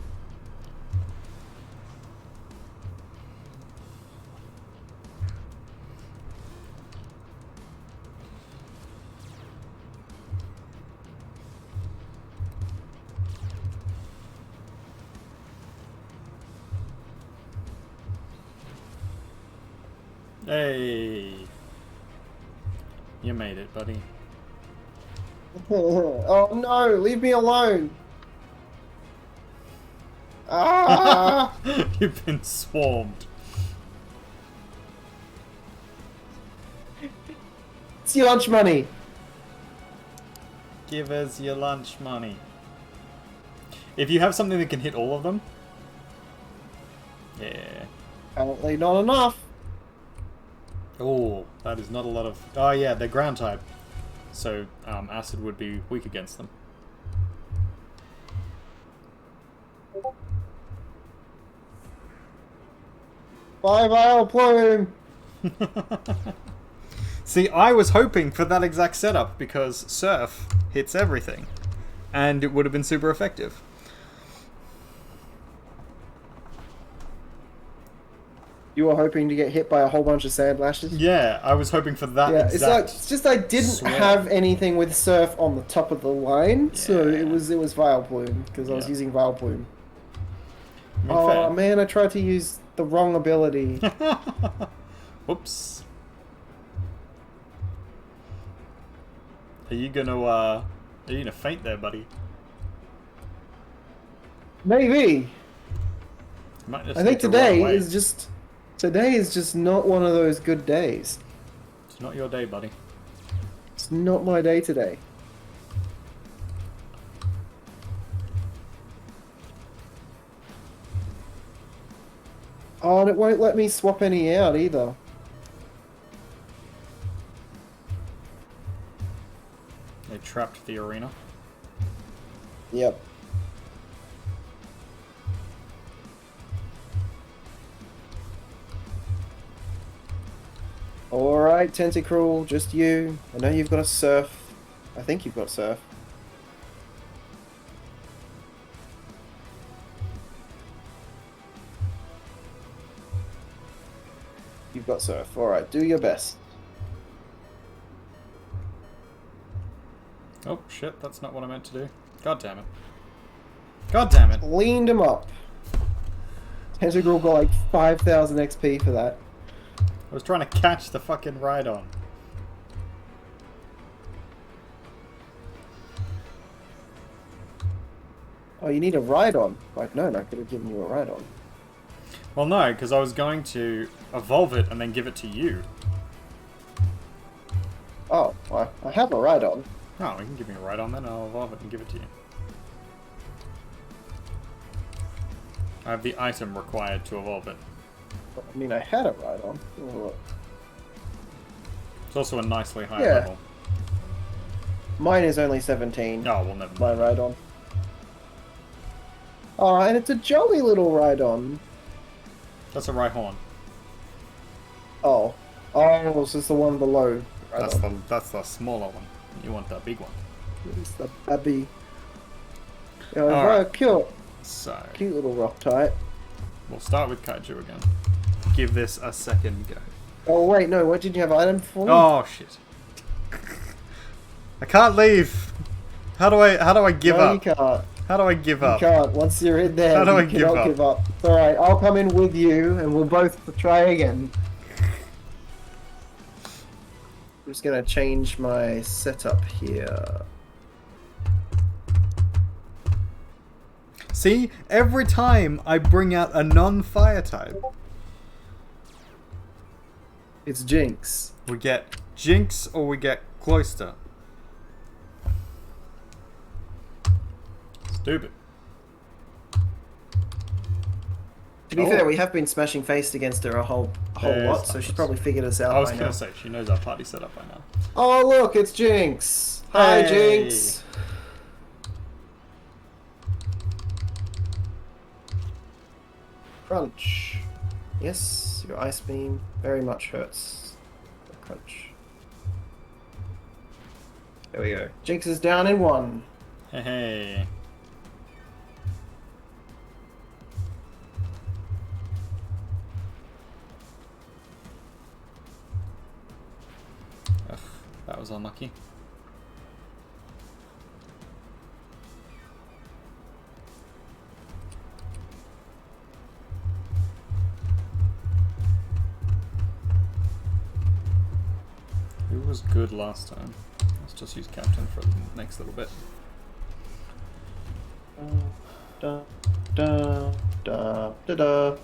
Hey. You made it, buddy. Oh no, leave me alone! Ah! You've been swarmed. It's your lunch money! Give us your lunch money. If you have something that can hit all of them... Yeah. Apparently not enough. Oh, that is not a lot of... Oh yeah, they're ground type. So, acid would be weak against them. Bye, Vile Plume! See, I was hoping for that exact setup because Surf hits everything. And it would have been super effective. You were hoping to get hit by a whole bunch of sand lashes? Yeah, I was hoping for that Yeah, exact... it's just I didn't sweat. have anything with Surf on the top of the line, so Yeah. it was Vile Plume, because I was Yeah. using Vile Plume. I mean, Oh fair. man, I tried to use the wrong ability. Whoops. Are you gonna faint there, buddy? Maybe. You might just I think need to run away. today is just not one of those good days. It's not your day, buddy. It's not my day today. Oh, and it won't let me swap any out either. They trapped the arena. Yep. Alright, Tentacruel, just you. I know you've got a Surf. I think you've got Surf. You've got Surf. Alright, do your best. Oh, shit, that's not what I meant to do. God damn it. God damn it. Cleaned him up. Tentacruel got like 5,000 XP for that. I was trying to catch the fucking ride-on. Oh, you need a ride-on. Like, no, I could have given you a ride-on. Well, no, because I was going to evolve it and then give it to you. Oh, well, I have a ride-on. Oh, you can give me a ride-on then, I'll evolve it and give it to you. I have the item required to evolve it. I mean, I had a ride-on. Oh, It's also a nicely high Yeah. level. mine is only 17. Oh, well, never My mind. ride-on. Oh, and it's a jolly little ride-on. That's a Rhyhorn. Oh. Oh, so it's the one below. Ride-on. That's the smaller one. You want the big one. It's the baby. Yeah, Alright. cute. So, Cute little rock type. we'll start with Kaiju again. Give this a second go. Oh, wait, no, what did you have item for? Oh, shit. I can't leave. How do I give no, up? you can't. How do I give You up? can't. Once you're in there, How do you I give cannot up? give up. It's alright, I'll come in with you and we'll both try again. I'm just gonna change my setup here. See, every time I bring out a non-fire type, It's Jinx. we get Jinx or we get Cloyster. Stupid. To be Oh. fair, we have been smashing face against her a whole There's lot, so she's numbers. probably figured us out I was by gonna now. say, she knows our party setup by now. Oh look, it's Jinx! Hi Hey. Jinx! Crunch. Yes, your ice beam very much hurts. Crunch. There we go. Jinx is down in one. Hey, hey. Ugh, that was unlucky. was good last time. Let's just use Captain for the next little bit. Da da da da da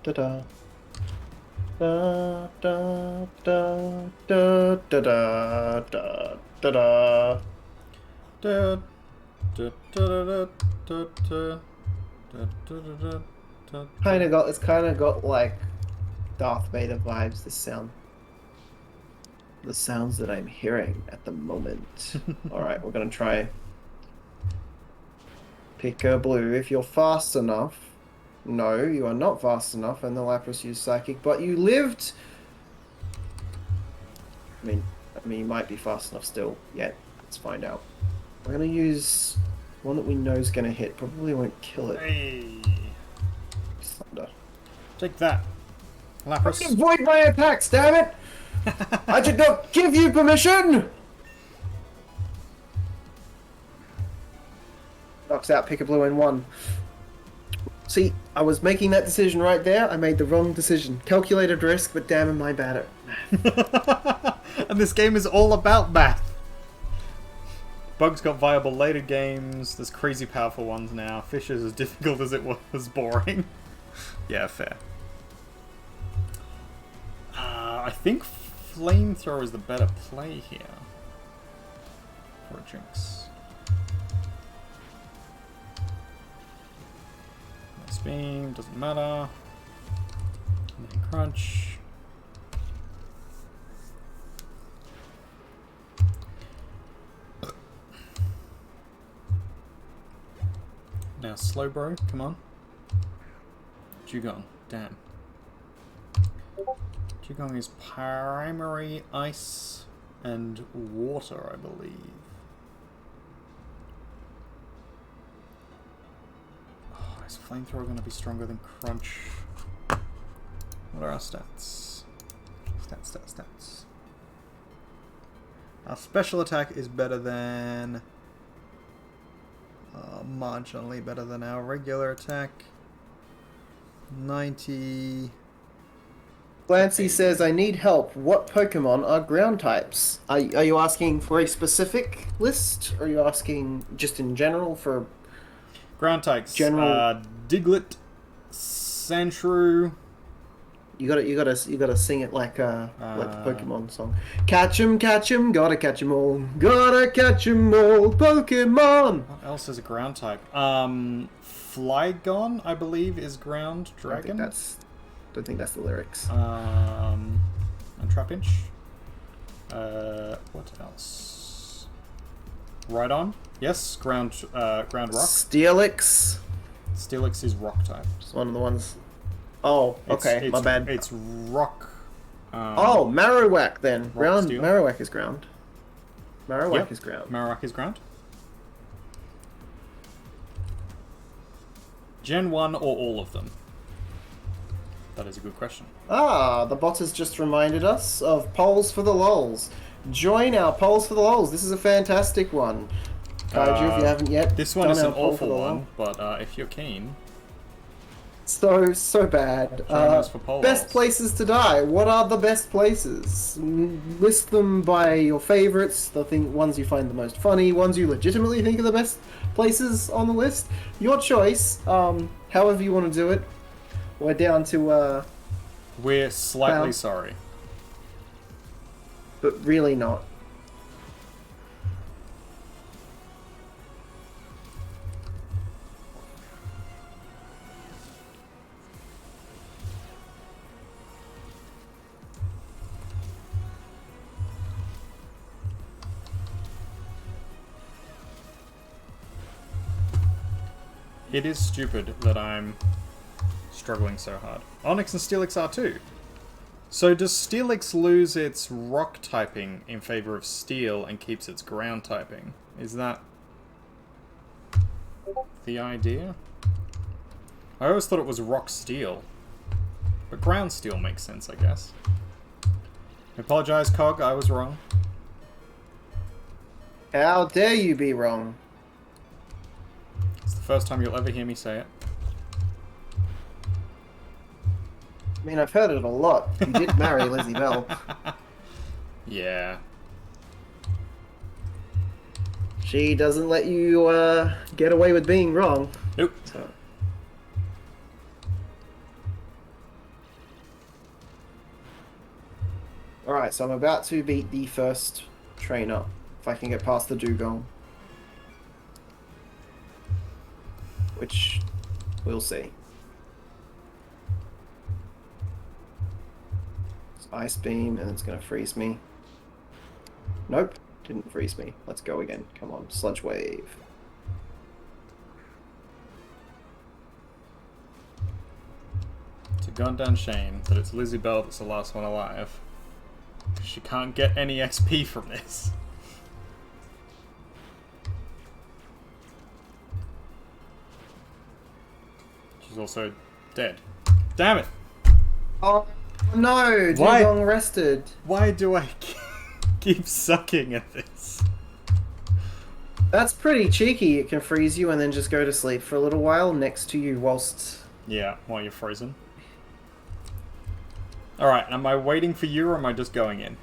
da da. Da da da da da da da da da. Da, da, da, da, da, da, da, da, da, da. It's kind of got like Darth Vader vibes. This sound, the sounds that I'm hearing at the moment. All right, we're gonna try. Pick a blue if you're fast enough. No, you are not fast enough, and the Lapras used Psychic, but you lived. I mean, you might be fast enough still. Yet, let's find out. We're gonna use one that we know is gonna hit. Probably won't kill it. Hey. Thunder. Take that. Lapras. Avoid my attacks, damn it! I did not give you permission. Knocks out, pick a blue and 1. See, I was making that decision right there. I made the wrong decision. Calculated risk, but damn am I bad at math. And this game is all about math. Bug's got viable later games. There's crazy powerful ones now. Fish is as difficult as it was boring. Yeah, fair. I think Flamethrower is the better play here. For a Jinx. Beam, doesn't matter. And then crunch. Now Slowbro, come on. Dugong, damn. Dugong is primary ice and water, I believe. Is Flamethrower going to be stronger than Crunch? What are our stats? Stats. Our special attack is better than... marginally better than our regular attack. 90... Glancy says, I need help. What Pokemon are ground types? Are you asking for a specific list? Or are you asking just in general for... Ground types. General... Diglett, Sandshrew. You gotta sing it like the Pokemon song. Catch 'em, gotta catch 'em all, Pokemon. What else is a ground type? Flygon, I believe, is ground. Dragon. Don't think that's the lyrics. And Trapinch. What else? Rhydon. Yes, ground rock. Steelix. Steelix is rock type. It's one of the ones. Oh, okay, my bad. It's rock. Oh, Marowak then. Ground. Steel. Marowak is ground. Marowak is ground. Marowak is ground. Gen 1 or all of them? That is a good question. Ah, the bot has just reminded us of Polls for the Lols. Join our Polls for the Lols. This is a fantastic one. Kaiju, if you haven't yet. This one done is an our poll for awful the one, lol. but if you're keen... So bad. Join us for poll Best lols. places to die. What are the best places? List them by your favorites, the ones you find the most funny, ones you legitimately think are the best places on the list. Your choice. However you want to do it. We're down to We're slightly Pound. sorry. but really not. It is stupid that I'm struggling so hard. Onyx and Steelix are too. So does Steelix lose its rock typing in favor of steel and keeps its ground typing? Is that the idea? I always thought it was rock steel. But ground steel makes sense, I guess. I apologize, Cog, I was wrong. How dare you be wrong? It's the first time you'll ever hear me say it. I mean, I've heard it a lot. You did marry Lizzie Bell. Yeah. She doesn't let you get away with being wrong. Nope. So. Alright, so I'm about to beat the first trainer. If I can get past the dugong. Which we'll see. It's ice beam and it's going to freeze me. Nope, didn't freeze me. Let's go again. Come on, sludge wave. It's a goddamn shame that it's Lizzie Bell that's the last one alive. She can't get any XP from this. She's also dead. Damn it! Oh no, Why? dugong rested. Why do I keep sucking at this? That's pretty cheeky. It can freeze you and then just go to sleep for a little while next to you whilst... Yeah, while you're frozen. Alright, am I waiting for you or am I just going in?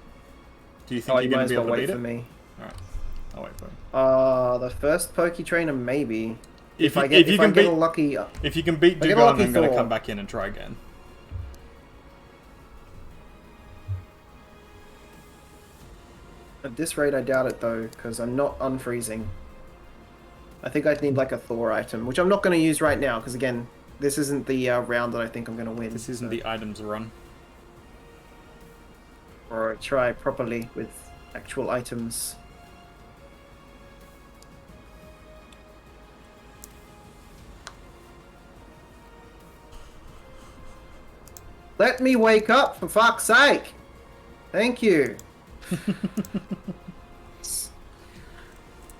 Do you think Oh, you're you going might to as be well able to wait beat for it? me. Alright, I'll wait for you. The first pokey trainer, maybe. If I you get can a lucky... If you can beat If I get a Dugon, lucky I'm going to Thor. come back in and try again. At this rate, I doubt it, though, because I'm not unfreezing. I think I'd need, like, a Thor item, which I'm not going to use right now, because, again, this isn't the round that I think I'm going to win. This isn't the items run. Or try properly with actual items. Let me wake up, for fuck's sake! Thank you.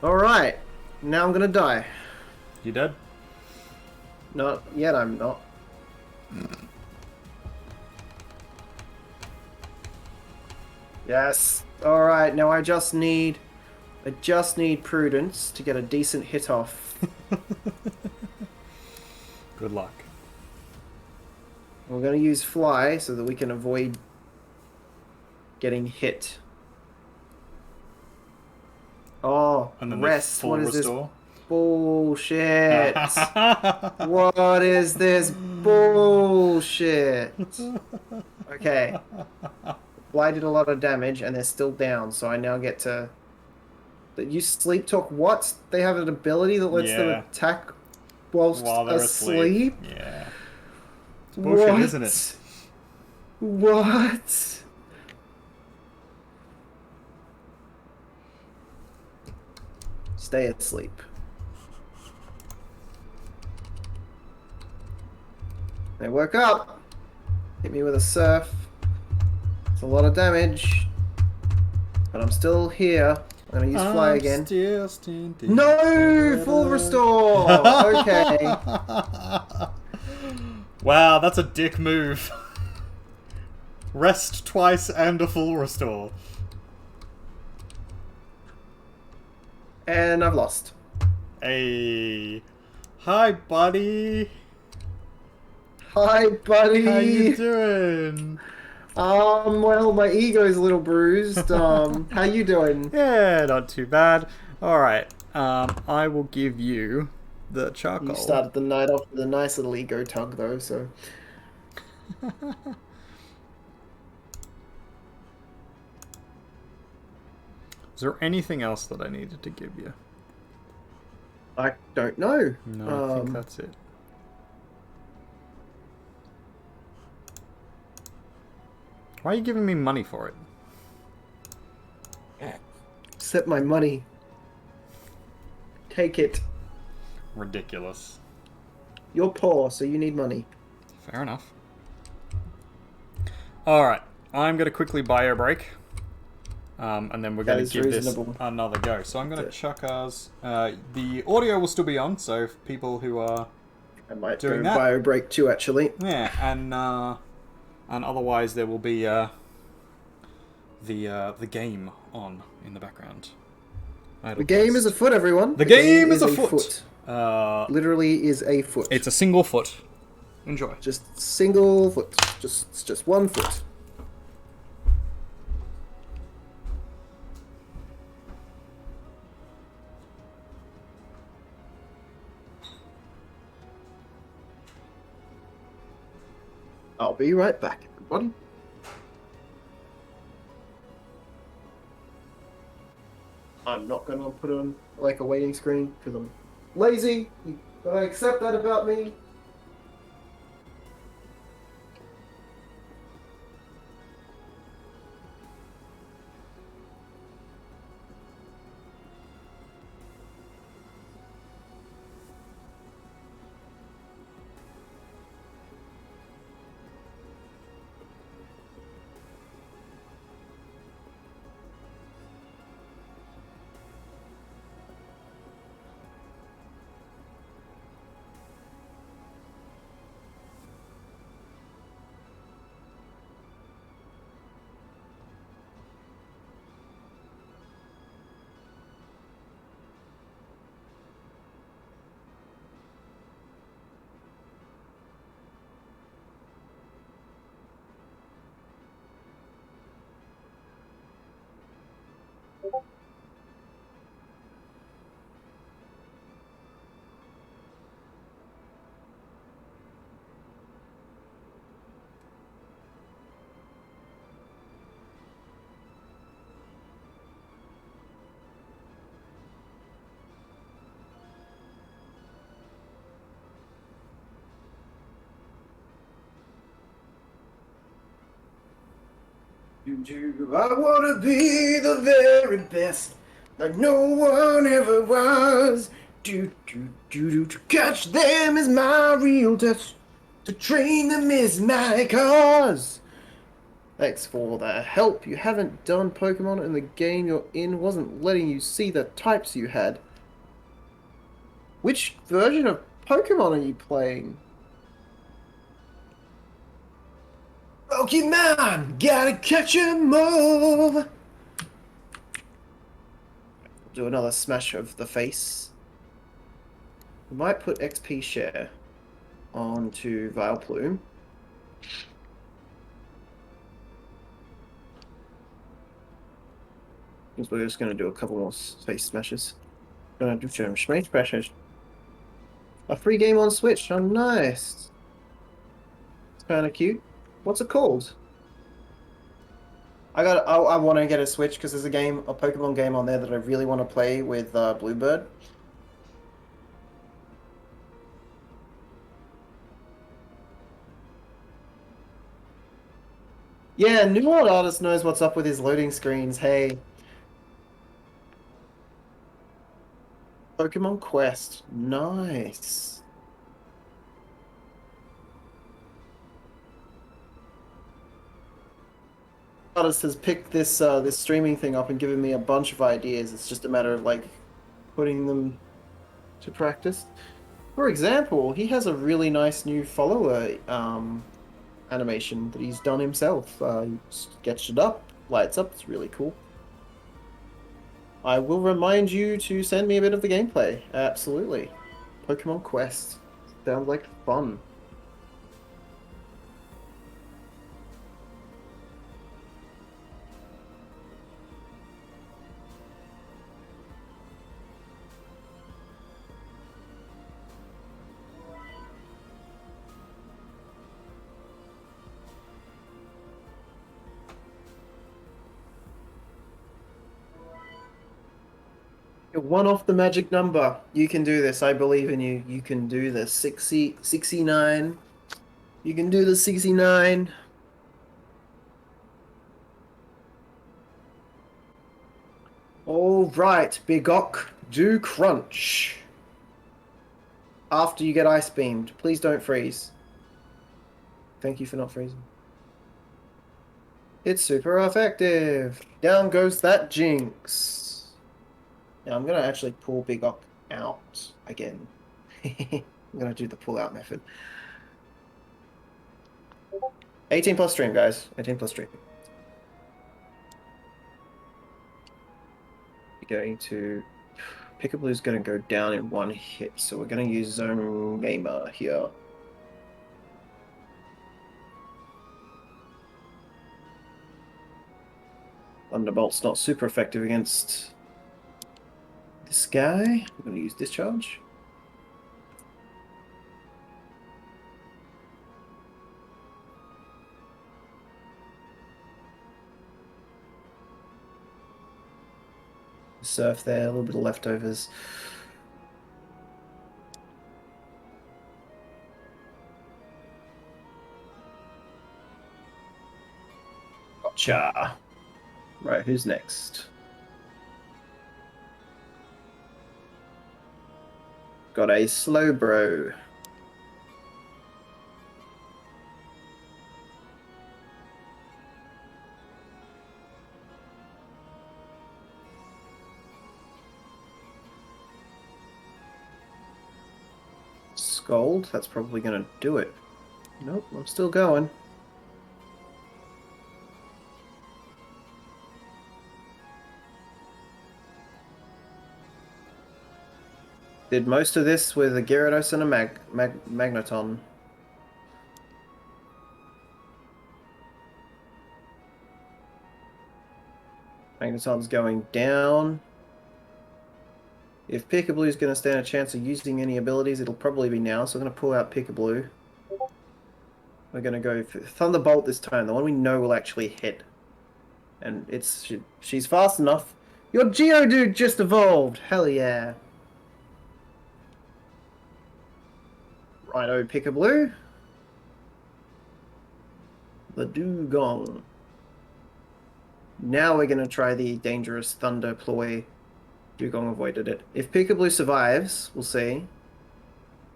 Alright, now I'm gonna die. You dead? Not yet, I'm not. Yes. Alright, now I just need prudence to get a decent hit off. Good luck. We're gonna use fly so that we can avoid getting hit. Oh, And then rest. full What is restore. this bullshit? What is this bullshit? Okay. Fly did a lot of damage and they're still down, so I now get to... You sleep talk what? They have an ability that lets them Yeah. attack whilst While they're asleep? Yeah. It's bullshit, What? isn't it? What? Stay asleep. They woke up. Hit me with a surf. It's a lot of damage. But I'm still here. I'm gonna use fly again. No! Full restore! Okay. Wow, that's a dick move. Rest twice and a full restore. And I've lost. Hey. Hi, buddy. Hi, buddy. How you doing? Well, my ego's a little bruised. How you doing? Yeah, not too bad. Alright, I will give you the charcoal. You started the night off with a nice little ego tug, though, so... Is there anything else that I needed to give you? I don't know. No, I think that's it. Why are you giving me money for it? Accept my money. Take it. Ridiculous. You're poor, so you need money. Fair enough. Alright, I'm going to quickly bio break. And then we're going to give reasonable. this another go. So I'm going to chuck ours. The audio will still be on, so if people who are I might doing do that. bio break too, actually. Yeah, and otherwise there will be the game on in the background. The game is afoot, everyone. The game is afoot. Literally is a foot. It's a single foot. Enjoy. Just single foot. Just one foot. I'll be right back, everybody. I'm not gonna put on like a waiting screen because I'm lazy. But I accept that about me. I wanna be the very best, like no one ever was. To catch them is my real test. To train them is my cause. Thanks for the help. You haven't done Pokemon and the game you're in wasn't letting you see the types you had. Which version of Pokemon are you playing? Pokemon, gotta catch 'em all. Do another smash of the face. We might put XP share onto Vileplume. Because we're just going to do a couple more face smashes. Gonna do some smash smashes. A free game on Switch. Oh, nice. It's kind of cute. What's it called? I want to get a Switch because there's a Pokemon game on there that I really want to play with Bluebird. Yeah, NewWorldArtist knows what's up with his loading screens. Hey. Pokemon Quest. Nice. Artist has picked this this streaming thing up and given me a bunch of ideas. It's just a matter of like putting them to practice. For example, he has a really nice new follower animation that he's done himself. He sketched it up, lights up. It's really cool. I will remind you to send me a bit of the gameplay. Absolutely. Pokemon Quest. Sounds like fun. You're one off the magic number. You can do this. I believe in you. You can do this. 69. You can do the 69. All right, Bigok, do crunch. After you get ice beamed, please don't freeze. Thank you for not freezing. It's super effective. Down goes that Jinx. Now I'm gonna actually pull Bigok out again. I'm gonna do the pull out method. 18 plus stream, guys. 18 plus stream. You're going to... Pickablue's going to go down in one hit, so we're going to use Zone Gamer here. Thunderbolt's not super effective against this guy. I'm going to use Surf there, a little bit of leftovers. Gotcha. Right, who's next? Got a slow bro. Scold, that's probably gonna do it. Nope, I'm still going. Did most of this with a Gyarados and a Magneton. Magneton's going down. If Pikablu's going to stand a chance of using any abilities, it'll probably be now, so I'm going to pull out Pikablu. We're going to go for Thunderbolt this time, the one we know will actually hit. And she's fast enough. Your Geodude just evolved! Hell yeah! Righto, Pikablu. The Dugong. Now we're going to try the dangerous Thunder ploy. Dugong avoided it. If Pikablu survives, we'll see.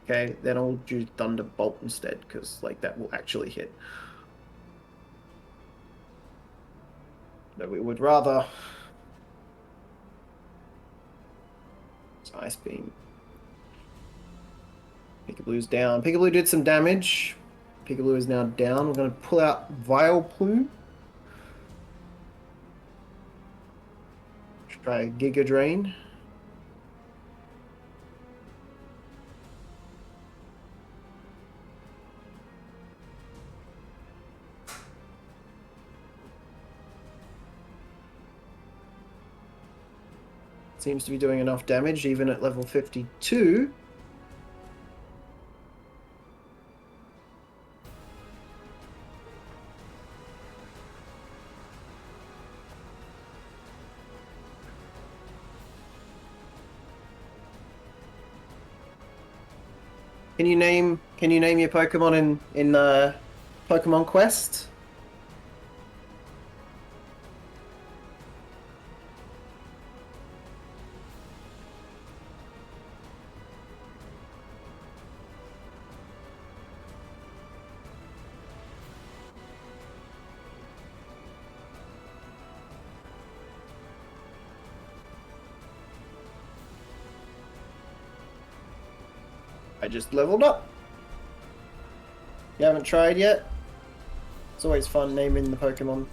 Okay, then I'll do Thunderbolt instead, because like that will actually hit. But we would rather Ice Beam. Pikablu's down. Pikablu did some damage. Pikablu is now down. We're going to pull out Vileplume. Try Giga Drain. Seems to be doing enough damage even at level 52. Can you name your Pokemon in Pokemon Quest? I just leveled up. You haven't tried yet? It's always fun naming the Pokemon.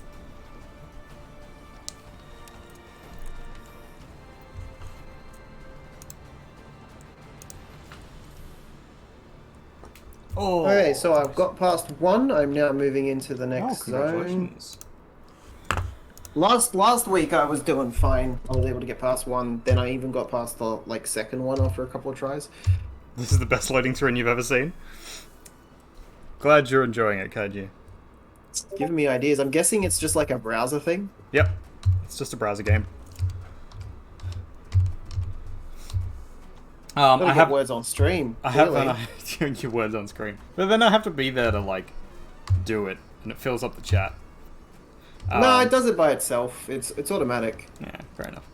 Oh. Okay, so I've got past 1. I'm now moving into the next zone. Congratulations. Last week I was doing fine. I was able to get past 1. Then I even got past the second one after a couple of tries. This is the best loading screen you've ever seen. Glad you're enjoying it, Kaiji. It's giving me ideas. I'm guessing it's just like a browser thing. Yep. It's just a browser game. I have words on stream. I have doing your words on screen. But then I have to be there to like do it, and it fills up the chat. No, it does it by itself. It's automatic. Yeah, fair enough.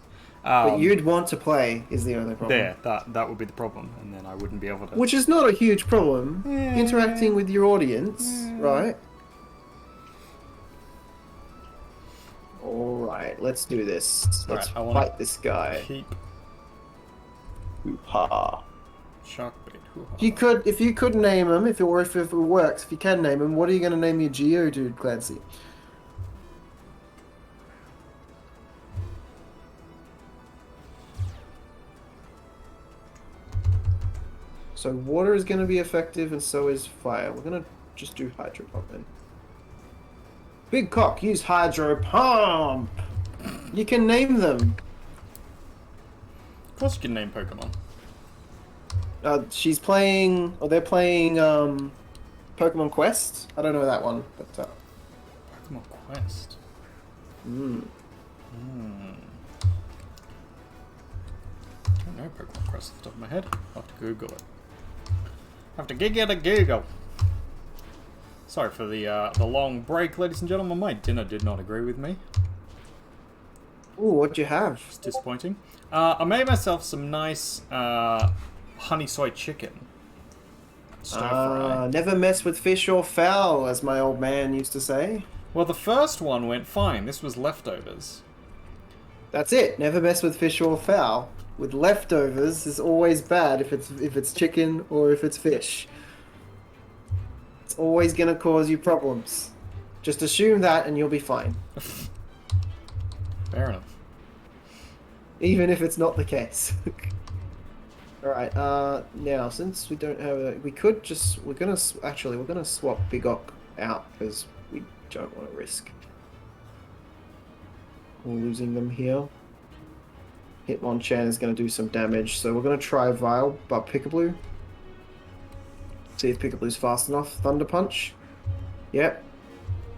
But you'd want to play is the only problem. There, that would be the problem, and then I wouldn't be able to. Which is not a huge problem. Yeah. Interacting with your audience, right? Alright, let's do this. Let's Alright, I wanna fight this guy. Keep Hoo-ha. Shockbait. If you could name him, if it works, if you can name him, what are you going to name your Geodude, Clancy? So water is going to be effective, and so is fire. We're going to just do Hydro Pump then. Big Cock, use Hydro Pump! You can name them. Of course you can name Pokemon. She's playing, or they're playing, Pokemon Quest. I don't know that one, but, Pokemon Quest. no Pokemon Crest off the top of my head. I'll have to Google it. Have to gig it a Google. Sorry for the long break, ladies and gentlemen. My dinner did not agree with me. Ooh, what'd you have? It's disappointing. I made myself some nice honey soy chicken. Stir fry. Never mess with fish or fowl, as my old man used to say. Well, the first one went fine. This was leftovers. That's it. Never mess with fish or fowl. With leftovers is always bad if it's chicken or if it's fish. It's always gonna cause you problems. Just assume that and you'll be fine. Fair enough. Even if it's not the case. Alright, now, since we don't have a... We could just... We're gonna swap Big Ok out, because we don't want to risk losing them here. Hitmonchan is going to do some damage, so we're going to try Vile, but Pikablu. See if Pikablu's fast enough. Thunder Punch. Yep.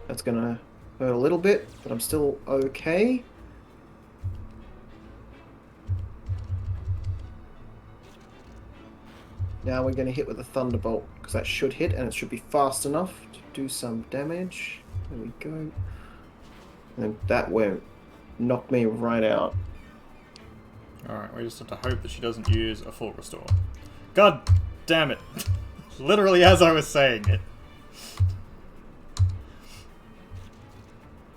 That's going to hurt a little bit, but I'm still okay. Now we're going to hit with a Thunderbolt, because that should hit, and it should be fast enough to do some damage. There we go. And that won't knock me right out. Alright, we just have to hope that she doesn't use a full restore. God damn it! Literally as I was saying it.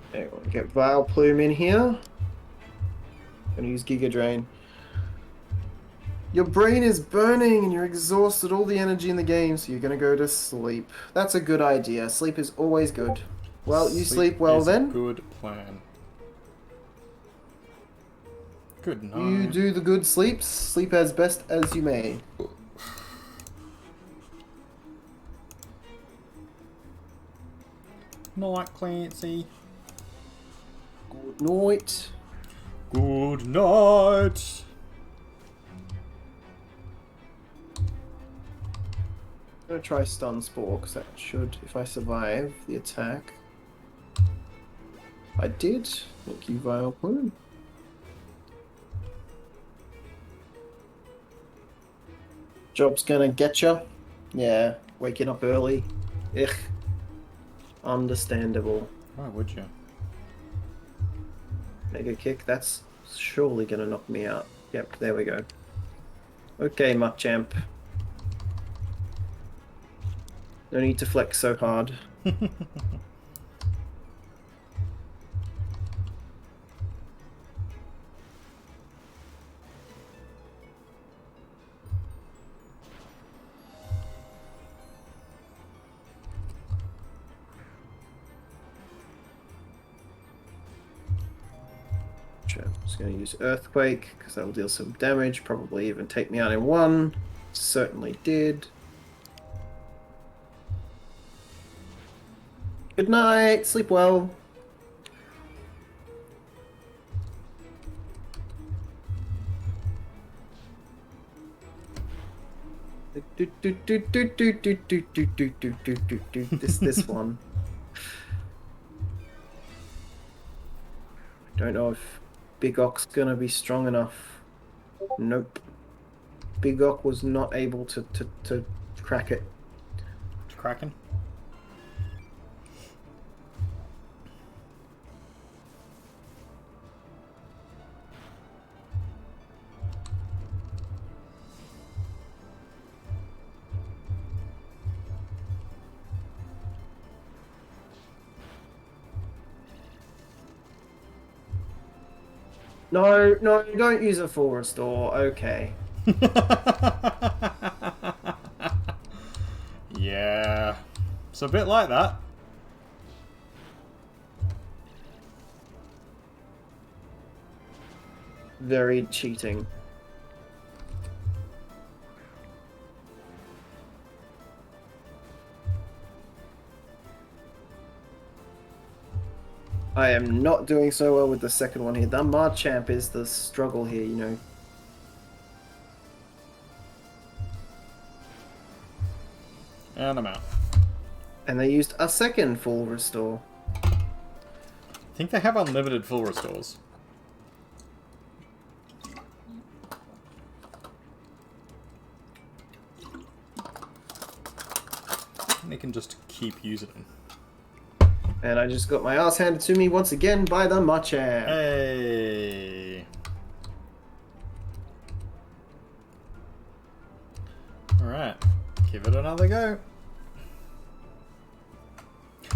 Okay, we'll get Vileplume in here. Gonna use Giga Drain. Your brain is burning and you're exhausted, all the energy in the game, so you're gonna go to sleep. That's a good idea. Sleep is always good. Well, you sleep well is then. A good plan. Good night. You do the good sleeps. Sleep as best as you may. Night, Clancy. Good night. Good night. I'm gonna try Stun Spore, because that should, if I survive the attack. I did. Thank you, Vileplume. Job's gonna get ya. Yeah, waking up early. Ugh. Understandable. Why would you? Mega Kick, that's surely gonna knock me out. Yep, there we go. Okay, Machamp. No need to flex so hard. I'm just going to use Earthquake, because that'll deal some damage, probably even take me out in one. Certainly did. Good night, sleep well. This one. Don't know if Big Ok's gonna be strong enough. Nope. Big Ok was not able to crack it. Kraken? No, no, don't use a full restore. Okay. Yeah. It's a bit like that. Very cheating. I am not doing so well with the second one here. The Machamp is the struggle here, you know. And I'm out. And they used a second full restore. I think they have unlimited full restores. certainly can just keep using them. And I just got my ass handed to me once again by the Machamp. Hey. Alright, give it another go.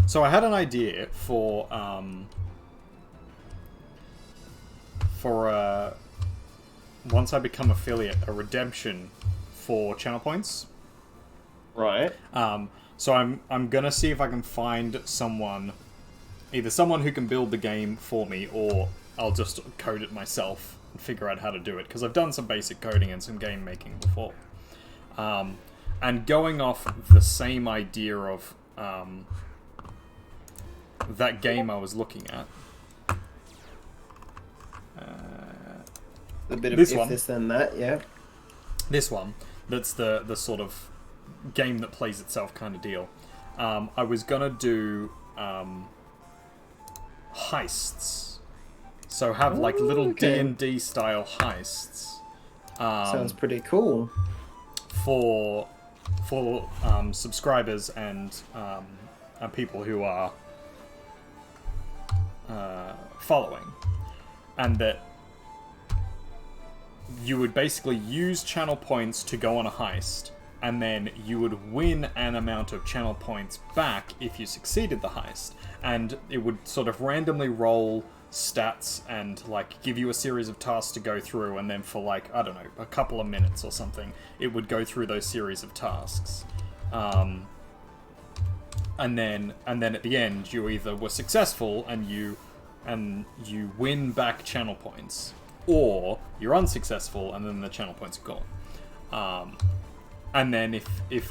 So I had an idea for once I become affiliate, a redemption for channel points. Right. So I'm gonna see if I can find someone, either someone who can build the game for me, or I'll just code it myself and figure out how to do it, because I've done some basic coding and some game making before. And going off the same idea of that game I was looking at. A bit of This if one. this then that, yeah. This one, that's the sort of game that plays itself kind of deal. I was gonna do heists, so have like little okay. D&D style heists. Sounds pretty cool. For subscribers and people who are following, and that you would basically use channel points to go on a heist, and then you would win an amount of channel points back if you succeeded the heist, and it would sort of randomly roll stats and like give you a series of tasks to go through, and then for like, I don't know, a couple of minutes or something, it would go through those series of tasks. And then at the end you either were successful and you win back channel points, or you're unsuccessful and then the channel points are gone. And then if you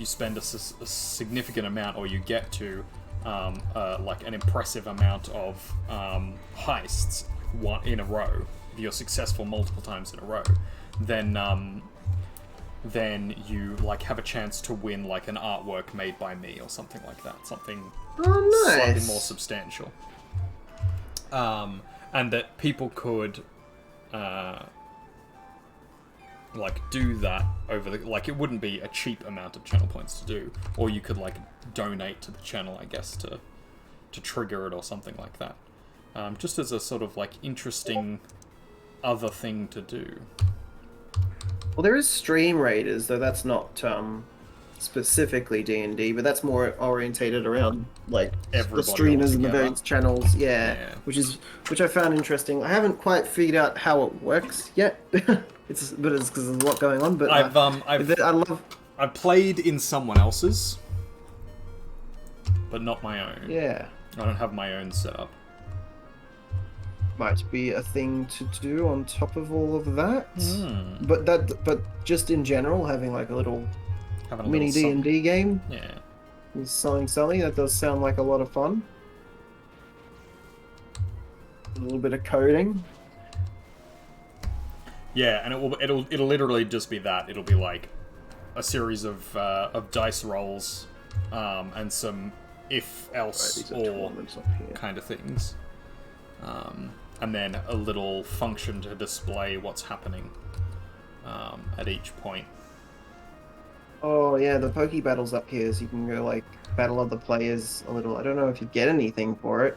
spend a significant amount, or you get to like an impressive amount of heists in a row, if you're successful multiple times in a row, then you like have a chance to win like an artwork made by me or something like that, something slightly more substantial. And that people could like do that over the, like, it wouldn't be a cheap amount of channel points to do, or you could like donate to the channel, I guess, to trigger it or something like that, just as a sort of like interesting other thing to do. Well, there is Stream Raiders, though that's not specifically D&D, but that's more orientated around like Everybody the streamers and the altogether. various channels. Yeah, which I found interesting. I haven't quite figured out how it works yet. It's because there's a lot going on. But I've played in someone else's, but not my own. Yeah, I don't have my own setup. might be a thing to do on top of all of that. Mm. But just in general, having like a little Having a mini little D&D game. Yeah. And selling something that does sound like a lot of fun. A little bit of coding. Yeah, and it'll literally just be that. It'll be like a series of dice rolls, and some if else or kind of things, and then a little function to display what's happening at each point. Oh yeah, the Poke Battle's up here, so you can go like battle other players a little. I don't know if you get anything for it.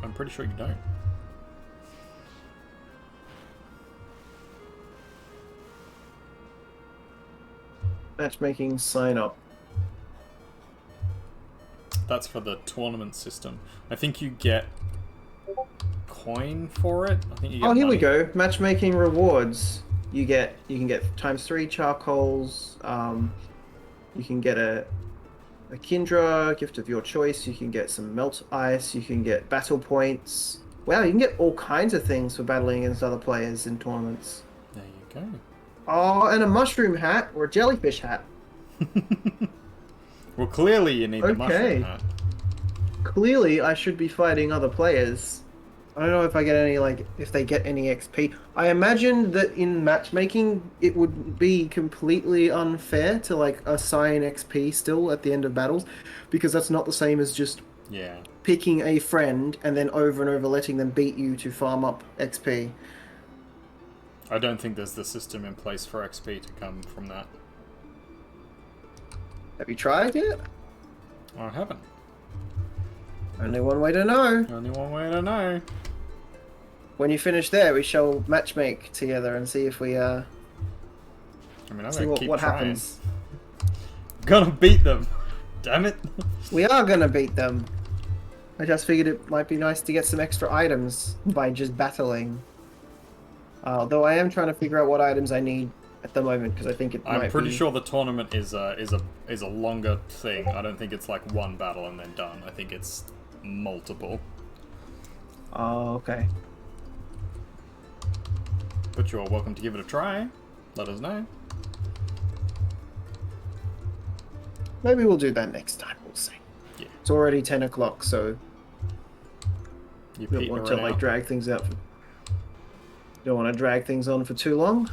I'm pretty sure you don't. Matchmaking sign up. That's for the tournament system. I think you get coin for it. I think you get Oh, here we money. go. Matchmaking rewards. You can get ×3 charcoals. You can get a Kindra gift of your choice. You can get some melt ice. You can get battle points. Wow, you can get all kinds of things for battling against other players in tournaments. There you go. Oh, and a mushroom hat or a jellyfish hat. Well, clearly you need the mushroom hat. Clearly, I should be fighting other players. I don't know if I get any, like, if they get any XP. I imagine that in matchmaking, it would be completely unfair to, like, assign XP still at the end of battles, because that's not the same as just picking a friend and then over and over letting them beat you to farm up XP. I don't think there's the system in place for XP to come from that. Have you tried yet? I haven't. Only one way to know. Only one way to know. When you finish there, we shall matchmake together and see if we I mean, I'm see gonna what, keep what trying. happens. Gonna beat them. Damn it. We are gonna beat them. I just figured it might be nice to get some extra items by just battling. Though I am trying to figure out what items I need at the moment because I think it might I'm pretty be... sure the tournament is a longer thing. I don't think it's like one battle and then done. I think it's multiple. Oh, okay. But you're welcome to give it a try. Let us know. Maybe we'll do that next time. We'll see. Yeah. It's already 10 o'clock, so You don't want to like drag things out. Don't want to drag things on for too long.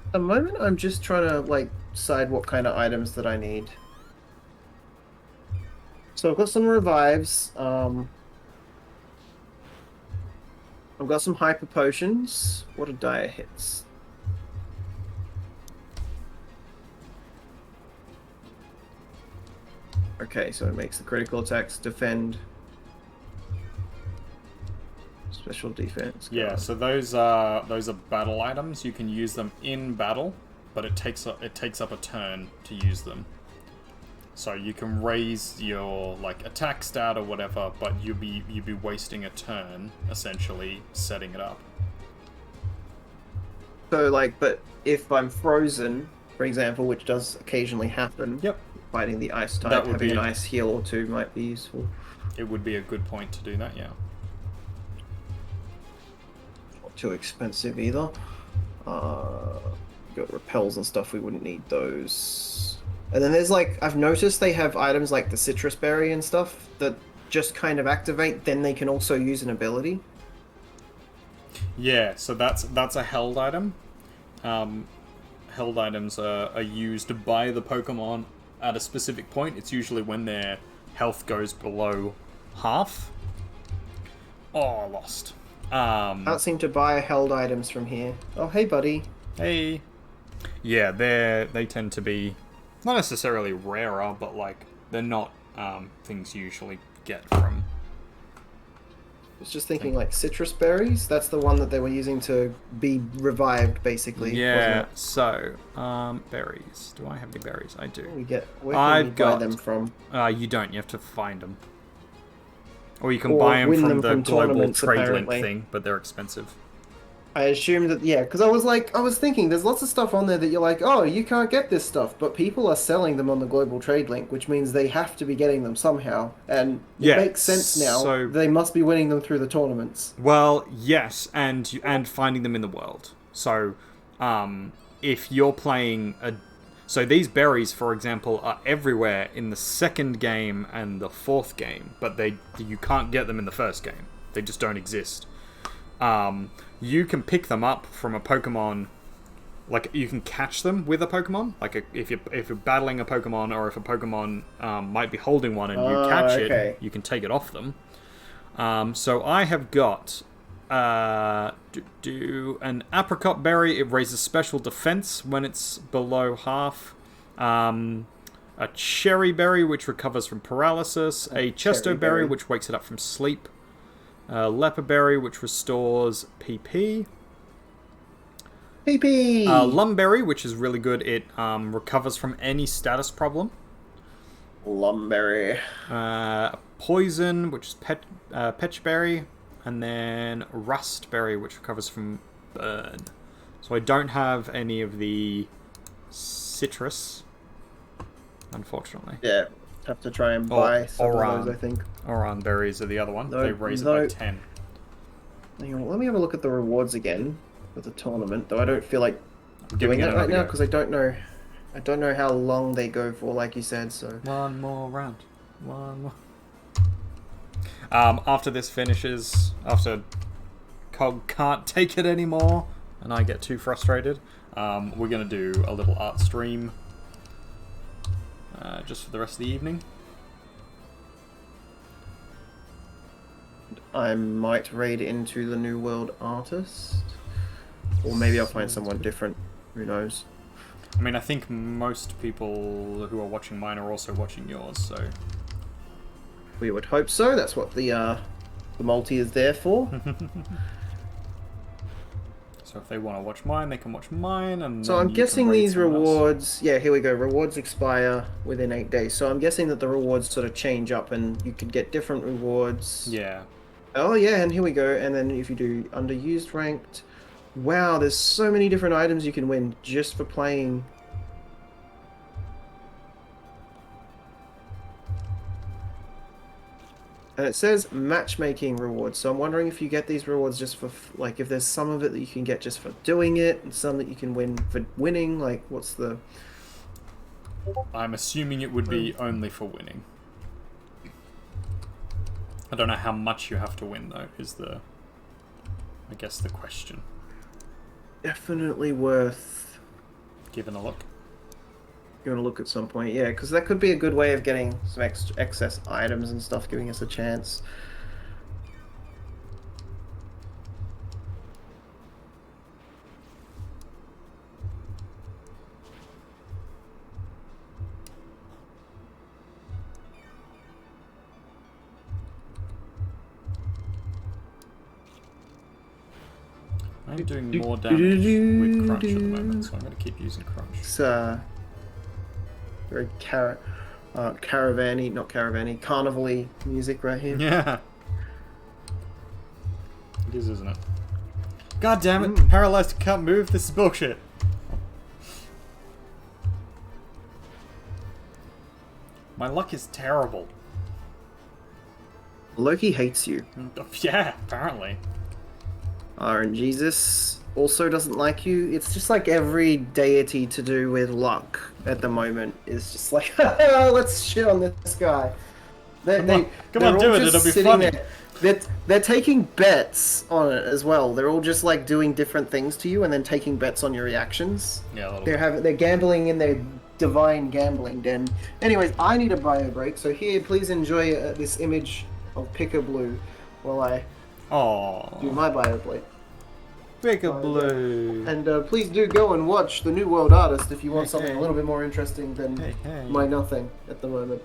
At the moment, I'm just trying to like decide what kind of items that I need. So I've got some revives. I've got some hyper potions. What are dire hits? Okay, so it makes the critical attacks defend. Special defense. Yeah, so those are battle items. You can use them in battle, but it takes up a turn to use them. So you can raise your like attack stat or whatever, but you'd be wasting a turn essentially setting it up. So like, but if I'm frozen, for example, which does occasionally happen. Yep. Fighting the ice type, That would having be an a- ice heal or two might be useful. It would be a good point to do that, yeah. Not too expensive either. Got repels and stuff, we wouldn't need those. And then there's like, I've noticed they have items like the citrus berry and stuff that just kind of activate, then they can also use an ability. Yeah, so that's a held item. Held items are used by the Pokemon at a specific point. It's usually when their health goes below half. Oh, I lost. Can't seem to buy held items from here. Oh, hey, buddy. Hey. Yeah, they tend to be not necessarily rarer, but like they're not things you usually get from. I was just thinking like citrus berries. That's the one that they were using to be revived, basically. Yeah. Wasn't So, berries. Do I have any berries? I do. it? Where can we buy them from? You don't. You have to find them. Or you can Or buy them win from them the from global tournaments, trade apparently. link thing, but they're expensive. I assume that, yeah, because I was thinking, there's lots of stuff on there that you're like, oh, you can't get this stuff, but people are selling them on the global trade link, which means they have to be getting them somehow, and it Yeah, makes sense now. so- They must be winning them through the tournaments. Well, yes, and finding them in the world. So, if you're playing so these berries, for example, are everywhere in the second game and the fourth game, but you can't get them in the first game. They just don't exist. You can pick them up from a Pokemon. Like, you can catch them with a Pokemon. Like, if you're battling a Pokemon, or if a Pokemon might be holding one and you catch okay. it, you can take it off them. So I have got an apricot berry. It raises special defense when it's below half. A cherry berry, which recovers from paralysis. A chesto berry, which wakes it up from sleep. Leper berry, which restores PP. PP! Lumberry, which is really good. It recovers from any status problem. Lumberry. Poison, which is Petchberry. And then Rustberry, which recovers from burn. So I don't have any of the citrus, unfortunately. Yeah, have to try and buy some of those, I think. Oran berries are the other one. No, They raise it no. by 10. Hang on, let me have a look at the rewards again for the tournament, though I don't feel like I'm doing giving it that right another now, go. because I don't know how long they go for, like you said, so... One more round. One more. After this finishes, after Cog can't take it anymore, and I get too frustrated, we're going to do a little art stream just for the rest of the evening. I might raid into the New World Artist. Or maybe I'll find someone different. Who knows? I mean, I think most people who are watching mine are also watching yours, so... We would hope so. That's what the multi is there for. So if they want to watch mine, they can watch mine, and So then I'm you guessing can raid these someone else. rewards... Yeah, here we go. Rewards expire within 8 days. So I'm guessing that the rewards sort of change up and you could get different rewards. Yeah. Oh yeah, and here we go. And then if you do underused ranked... Wow, there's so many different items you can win just for playing... And it says matchmaking rewards, so I'm wondering if you get these rewards just for, like, if there's some of it that you can get just for doing it, and some that you can win for winning, like, what's the... I'm assuming it would be only for winning. I don't know how much you have to win, though, is the... I guess the question. Definitely worth Giving a look. giving a look at some point, yeah, because that could be a good way of getting some excess items and stuff, giving us a chance. I'm doing more damage with Crunch at the moment, so I'm going to keep using Crunch. It's very caravan-y, not caravan-y, carnival-y music right here. Yeah. It is, isn't it? God damn it! Paralyzed, can't move. This is bullshit. My luck is terrible. Loki hates you. Yeah, apparently. And Jesus also doesn't like you. It's just like every deity to do with luck at the moment is just like, let's shit on this guy. Come on, do it. It'll be funny. They're taking bets on it as well. They're all just like doing different things to you and then taking bets on your reactions. Yeah, a little bit. They're gambling in their divine gambling den. Anyways, I need a bio break, so here, please enjoy this image of Picker Blue while I do Aww. my bio break. Pick a blue. And please do go and watch The New World Artist if you want something a little bit more interesting than Hey. my nothing at the moment.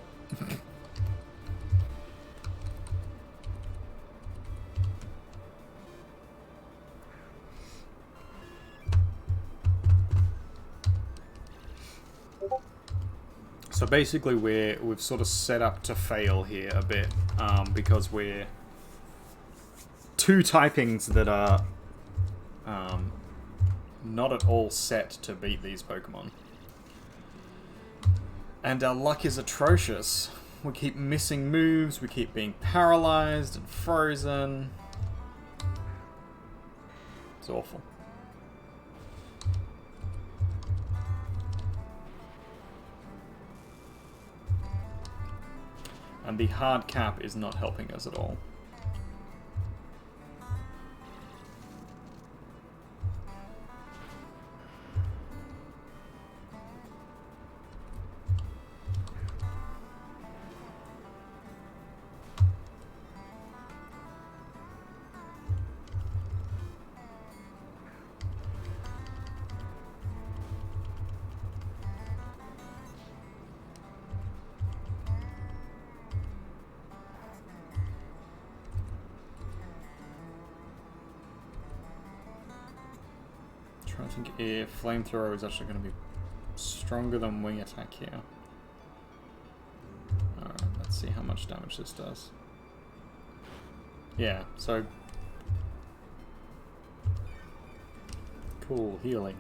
So basically we've sort of set up to fail here a bit, because we're two typings that are not at all set to beat these Pokemon. And our luck is atrocious. We keep missing moves, we keep being paralyzed and frozen. It's awful. And the hard cap is not helping us at all. Trying to think if Flamethrower is actually going to be stronger than Wing Attack here. Alright, let's see how much damage this does. Yeah, so... Cool, healing.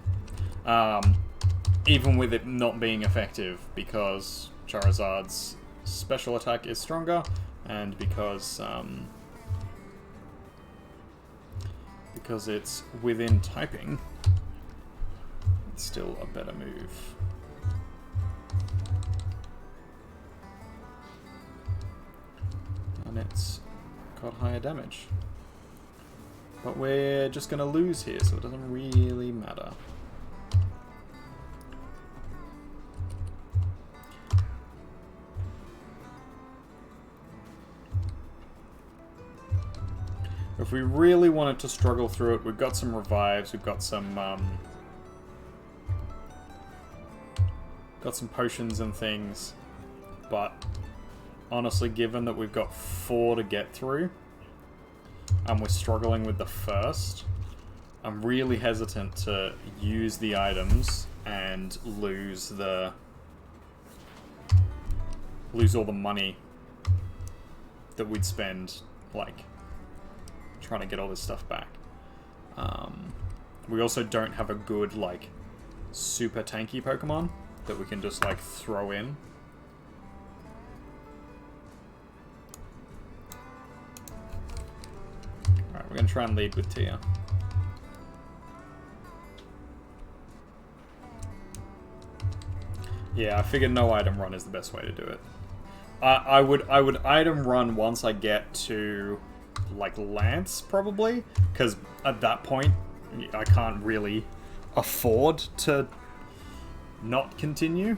Even with it not being effective, because Charizard's special attack is stronger, and because it's within typing, it's still a better move. And it's got higher damage. But we're just going to lose here, so it doesn't really matter. If we really wanted to struggle through it, we've got some revives, we've got some potions and things, but honestly, given that we've got 4 to get through, and we're struggling with the first, I'm really hesitant to use the items and lose all the money that we'd spend, like, trying to get all this stuff back. We also don't have a good, like, super tanky Pokemon that we can just, like, throw in. Alright, we're gonna try and lead with Tia. Yeah, I figured no item run is the best way to do it. I would item run once I get to, like, Lance, probably, because at that point I can't really afford to not continue.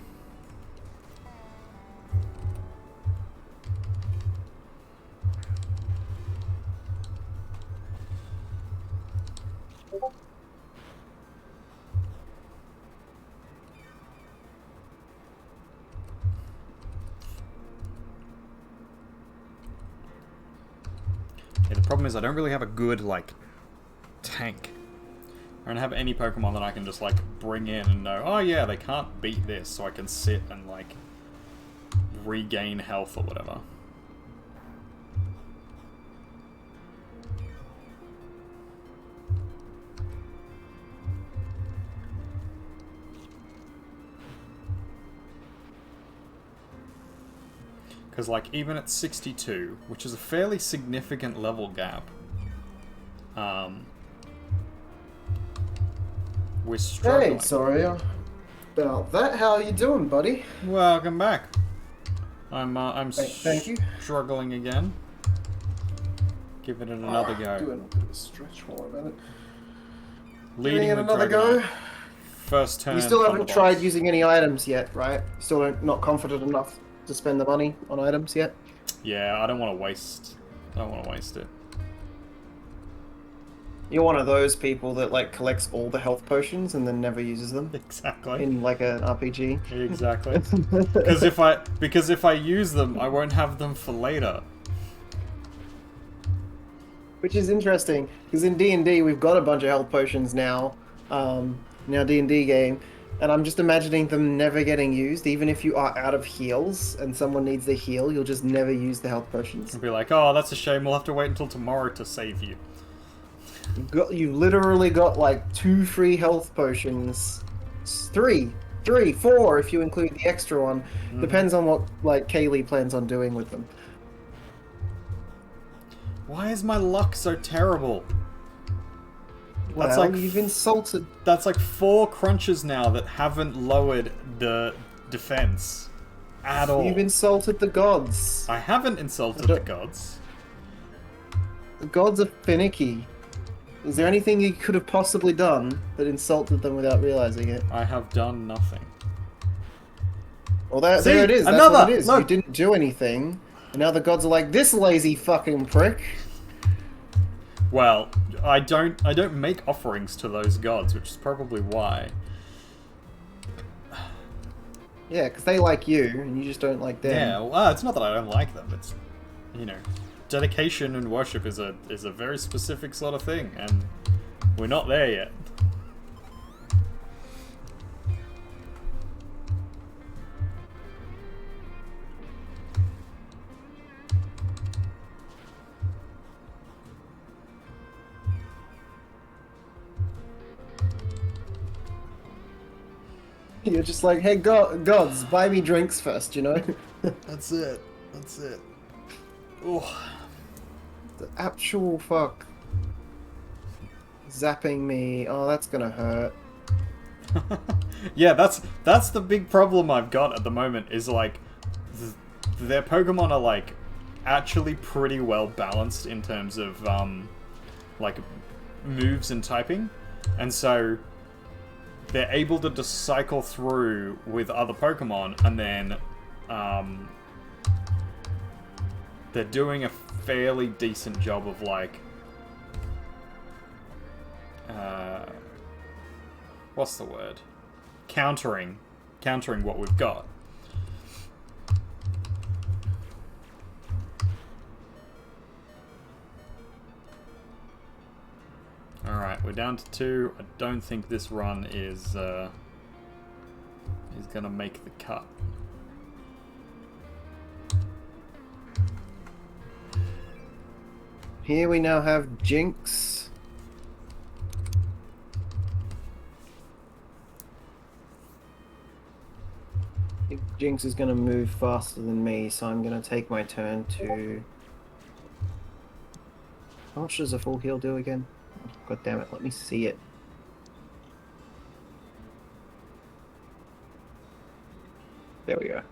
Yeah, the problem is I don't really have a good, like, tank. I don't have any Pokemon that I can just, like, bring in and know, oh yeah, they can't beat this, so I can sit and, like, regain health or whatever. Because, like, even at 62, which is a fairly significant level gap, we're struggling. Hey, sorry about that. How are you doing, buddy? Welcome back. I'm Thank you. struggling again. Giving it another go. Doing a bit of a stretch while I'm at it. Leading Giving it with another Dragonite. go. First turn. You still haven't Thunderbolts. tried using any items yet, right? Still not confident enough to spend the money on items yet? Yeah, I don't want to waste. I don't want to waste it. You're one of those people that, like, collects all the health potions and then never uses them Exactly. in, like, an RPG. Exactly. Because if I use them, I won't have them for later. Which is interesting, because in D&D we've got a bunch of health potions now, in our D&D game, and I'm just imagining them never getting used. Even if you are out of heals and someone needs the heal, you'll just never use the health potions. I'll be like, oh, that's a shame. We'll have to wait until tomorrow to save you. You literally got like 2 free health potions. 3, 4 if you include the extra one. Mm-hmm. Depends on what like Kaylee plans on doing with them. Why is my luck so terrible? Well, like you've insulted. That's like 4 crunches now that haven't lowered the defense at all. You've insulted the gods. I haven't insulted the gods. The gods are finicky. Is there anything you could have possibly done that insulted them without realizing it? I have done nothing. Well, there See? it is. That's Another! what it is. Look. You didn't do anything, and now the gods are like, this lazy fucking prick. Well, I don't make offerings to those gods, which is probably why. Yeah, because they like you, and you just don't like them. Yeah, well, it's not that I don't like them. It's, you know, dedication and worship is a very specific sort of thing, and we're not there yet. You're just like, hey, gods, buy me drinks first, you know? That's it. That's it. Oh. The actual fuck. Zapping me. Oh, that's gonna hurt. Yeah, that's the big problem I've got at the moment, is like their Pokemon are like actually pretty well balanced in terms of like moves and typing, and so they're able to just cycle through with other Pokemon, and then they're doing a fairly decent job of like what's the word? Countering what we've got. Alright, we're down to 2. I don't think this run is gonna make the cut. Here we now have Jinx. I think Jinx is going to move faster than me, so I'm going to take my turn to... How much does a full heal do again? God damn it, let me see it. There we go.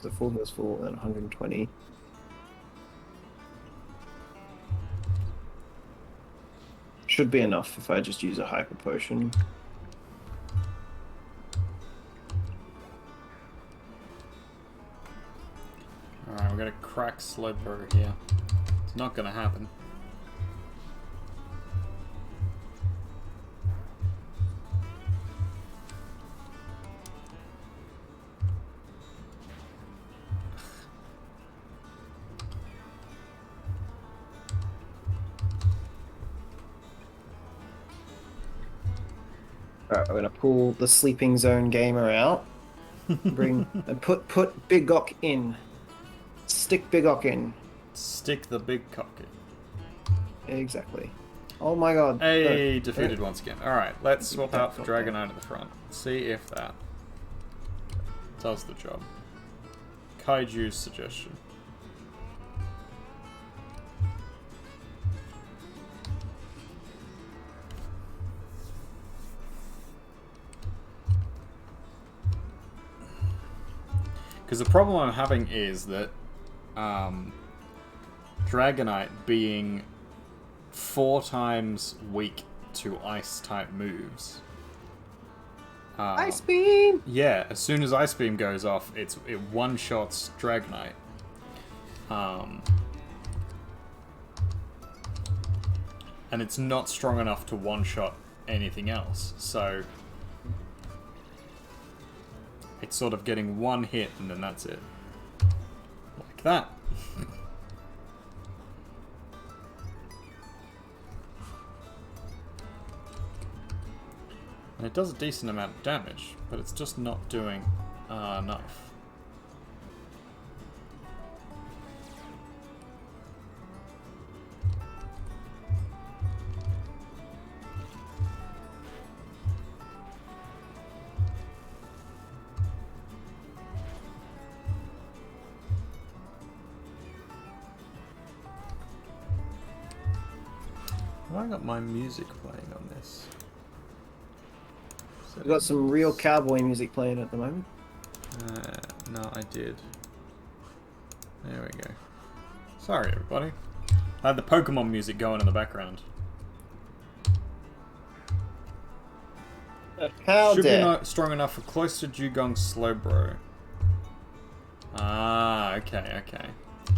The full heal's full, then 120. Should be enough if I just use a hyper potion. Alright, we're gonna crack Slowbro here. It's not gonna happen. Alright, we're gonna pull the Sleeping Zone gamer out. Bring and put Big Gok in. Stick Big Gok in. Stick the big cock in. Exactly. Oh my god. Hey, Look. defeated once again. Alright, let's swap out for Dragonite at the front. See if that does the job. Kaiju's suggestion. Because the problem I'm having is that Dragonite being 4 times weak to ice-type moves. Ice Beam! Yeah, as soon as Ice Beam goes off, it one-shots Dragonite. And it's not strong enough to one-shot anything else, so... It's sort of getting one hit and then that's it. Like that. And it does a decent amount of damage, but it's just not doing enough. Have I got my music playing on this? We've got some real cowboy music playing at the moment. No, I did. There we go. Sorry, everybody. I had the Pokemon music going in the background. How Should be dare. not strong enough for close to Dugong's Slowbro. Ah, okay, okay.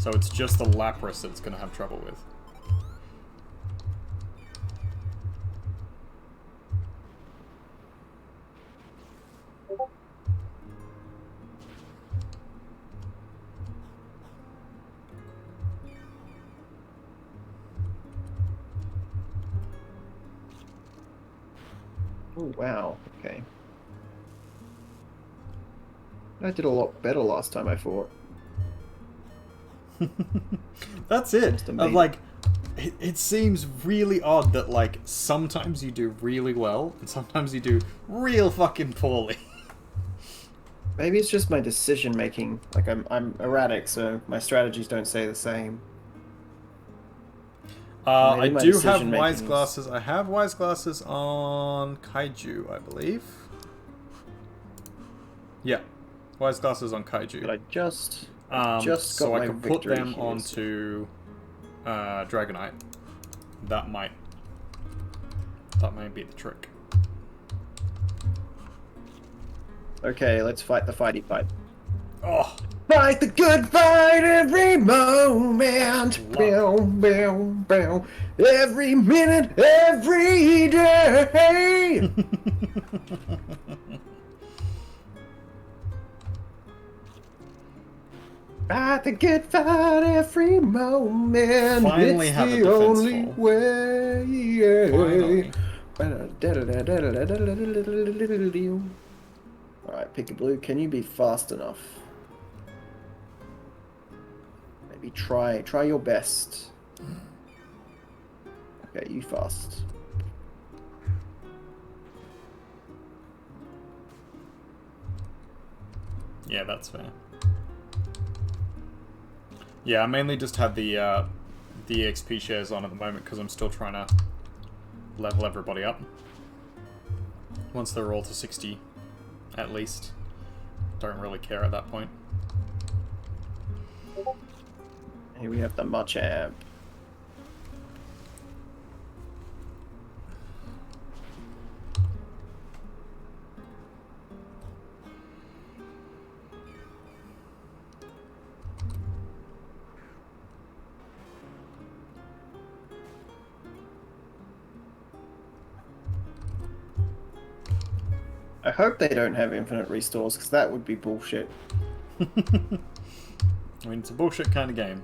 So it's just the Lapras that it's going to have trouble with. Oh, wow. Okay. I did a lot better last time, I thought. That's it. Must have Of made- like, it seems really odd that like sometimes you do really well and sometimes you do real fucking poorly. Maybe it's just my decision making. Like I'm erratic, so my strategies don't stay the same. I Maybe my do have decision-making wise is- glasses. I have wise glasses on Kaiju, I believe. Yeah, wise glasses on Kaiju. But I just So got I my can put victory them here, onto Dragonite. That might be the trick. Okay, let's fight the fighty fight. Oh, Fight the good fight every moment. Bow, bow, bow. Every minute, every day. Fight the good fight every moment. Finally it's have a the defense only fall. way. Finally. Alright, pick a blue. Can you be fast enough? Maybe try your best. Okay, you fast. Yeah, that's fair. Yeah, I mainly just had the XP shares on at the moment because I'm still trying to level everybody up. Once they're all to 60, at least. Don't really care at that point. Here we have the Machamp. I hope they don't have infinite restores, because that would be bullshit. I mean, it's a bullshit kind of game.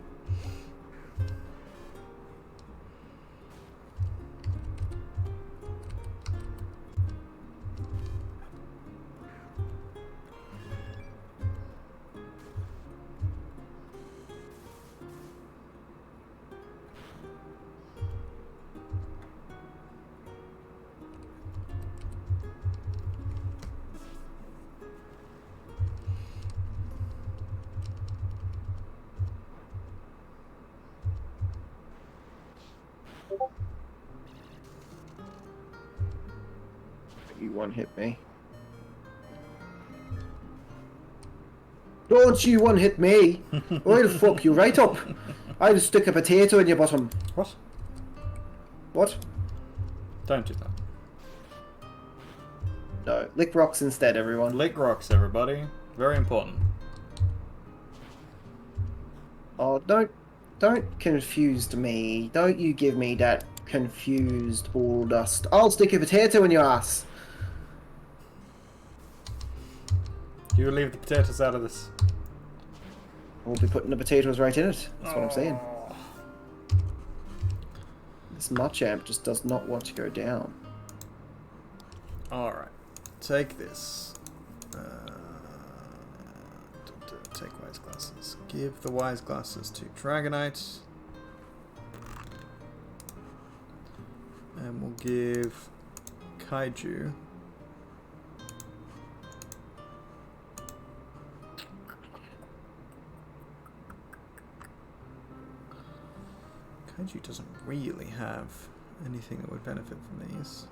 You one-hit me. Don't you one-hit me! I'll fuck you right up! I'll stick a potato in your bottom. What? What? Don't do that. No, lick rocks instead, everyone. Lick rocks, everybody. Very important. Oh, don't confuse me. Don't you give me that confused ball dust. I'll stick a potato in your ass. You leave the potatoes out of this. We'll be putting the potatoes right in it. That's what I'm saying. This Machamp just does not want to go down. Alright. Take this. Take wise glasses. Give the wise glasses to Dragonite. And we'll give Kaiju. Kaiju doesn't really have anything that would benefit from these.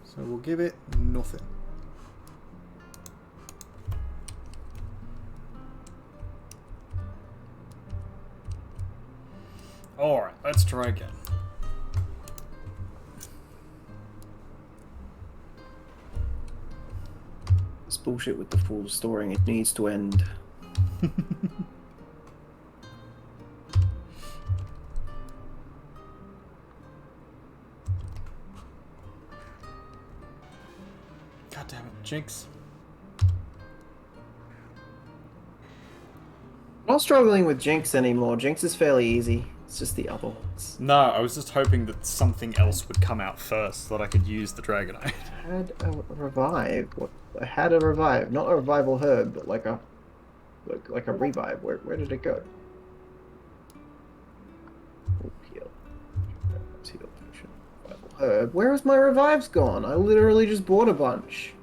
So we'll give it nothing. Alright, let's try again. This bullshit with the full storing, it needs to end. God damn it, Jinx. I'm not struggling with Jinx anymore. Jinx is fairly easy. It's just the other ones. No, I was just hoping that something else would come out first so that I could use the Dragonite. I had a revive. What? I had a revive, not a revival herb, but like a revive. Where did it go? Oh, heal. Heal potion. Revival herb. Where has my revives gone? I literally just bought a bunch.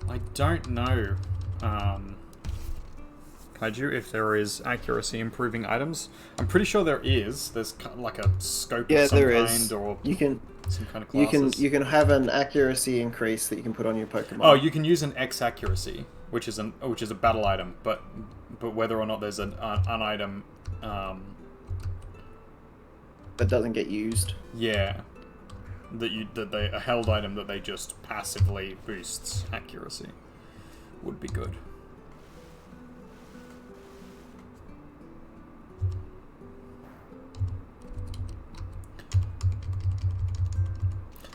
I don't know, Kaiju, if there is accuracy improving items. I'm pretty sure there is. There's like a scope of some there kind is. or You can some kind of classes. you can have an accuracy increase that you can put on your Pokemon. Oh, you can use an X accuracy, which is a battle item, but whether or not there's an item that doesn't get used. Yeah. A held item that they just passively boosts accuracy would be good.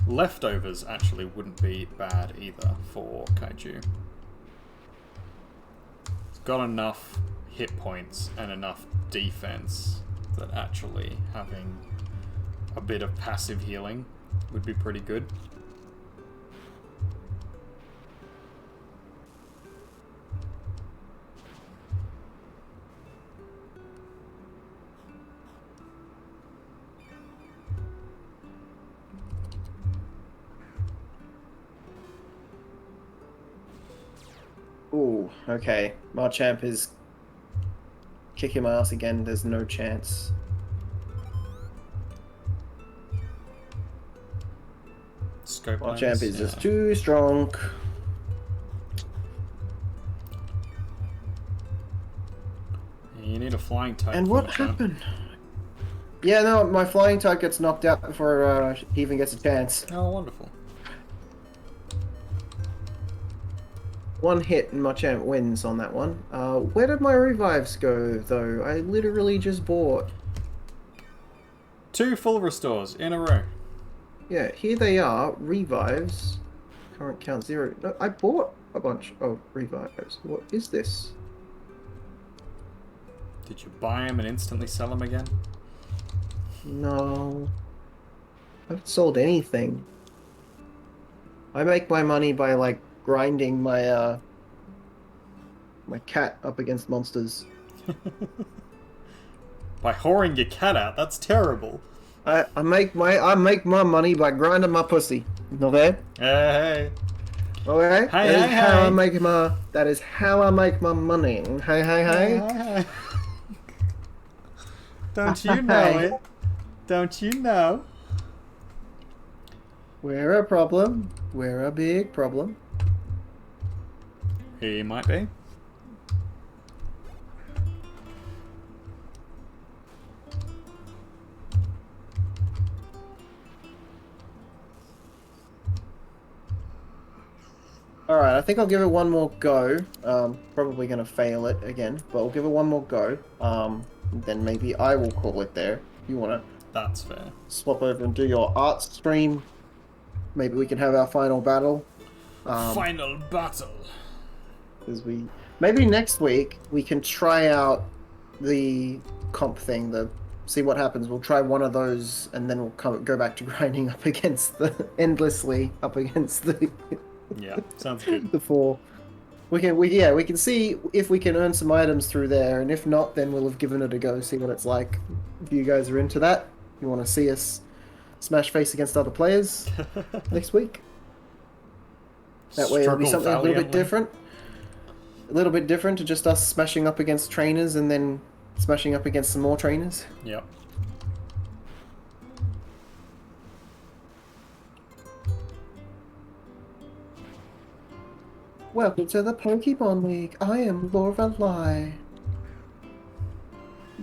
Leftovers actually wouldn't be bad either for Kaiju. It's got enough hit points and enough defense that actually having a bit of passive healing would be pretty good. Ooh, okay. Marchamp is kicking my ass again. There's no chance. Scope Marchamp is yeah. just too strong. You need a flying type. And for what Machamp. happened? Yeah, no, my flying type gets knocked out before he even gets a chance. Oh, wonderful. One hit and Machamp wins on that one. Where did my revives go, though? I literally just bought. 2 full restores in a row. Yeah, here they are. Revives. Current count 0. No, I bought a bunch of revives. What is this? Did you buy them and instantly sell them again? No. I haven't sold anything. I make my money by, like, grinding my, my cat up against monsters. By whoring your cat out? That's terrible. I make my money by grinding my pussy. Okay? Hey, Okay? Hey, That is hey, how hey. I make my that is how I make my money. Hey, hey, hey. hey. Don't you know Hey. it? Don't you know? We're a problem. We're a big problem. He might be. Alright, I think I'll give it one more go. Probably gonna fail it again, but I'll give it one more go. Then maybe I will call it there. You wanna That's fair. swap over and do your art stream? Maybe we can have our final battle. Final battle. Because maybe next week we can try out the comp thing, see what happens. We'll try one of those and then we'll go back to grinding up against endlessly up against the Yeah, sounds good. the 4. We can see if we can earn some items through there, and if not, then we'll have given it a go, see what it's like. If you guys are into that, you want to see us smash face against other players next week. That way it'll be Struggle something a little bit valiantly. different. A little bit different to just us smashing up against trainers and then smashing up against some more trainers. Yep. Welcome to the Pokemon League. I am Lorelei.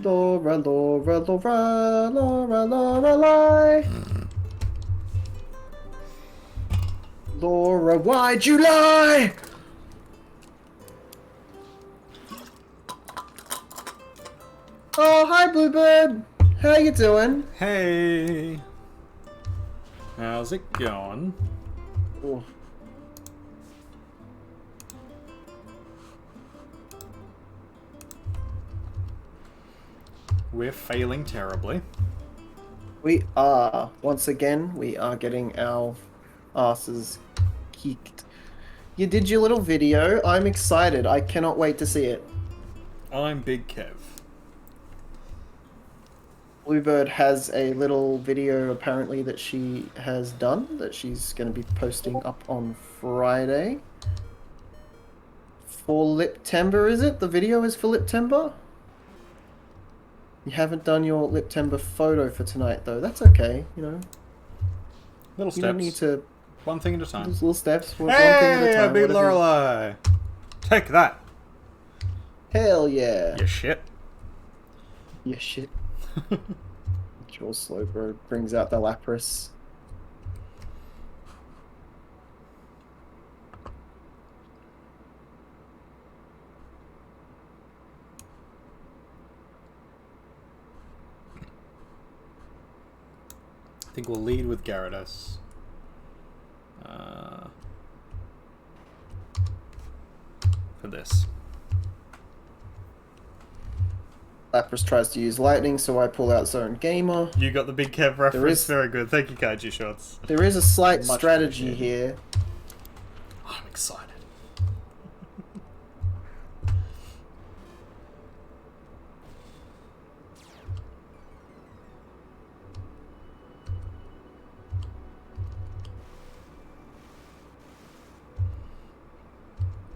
Laura, Laura, Laura, Laura, Lorelei. Laura, why'd you lie? Oh, hi, Bluebird. How you doing? Hey. How's it going? Oh. We're failing terribly. We are, once again, we are getting our asses kicked. You did your little video. I'm excited. I cannot wait to see it. I'm Big Kev. Bluebird has a little video apparently that she has done that she's going to be posting up on Friday. For Liptember, is it? The video is for Liptember? You haven't done your Liptember photo for tonight though. That's okay, you know. Little You don't need steps. to... One thing at a time. Just little steps. One thing at a Hey, time. I beat whatever. Lorelei. Take that, Hell yeah. you shit. Yeah, shit. Jaw Sloper brings out the Lapras. I think we'll lead with Gyarados. For this. Lapras tries to use Lightning, so I pull out Zone Gamer. You got the Big Kev reference. is- Very good. Thank you, Kaiju Shots. There is a slight Much strategy appreciated. here. I'm excited.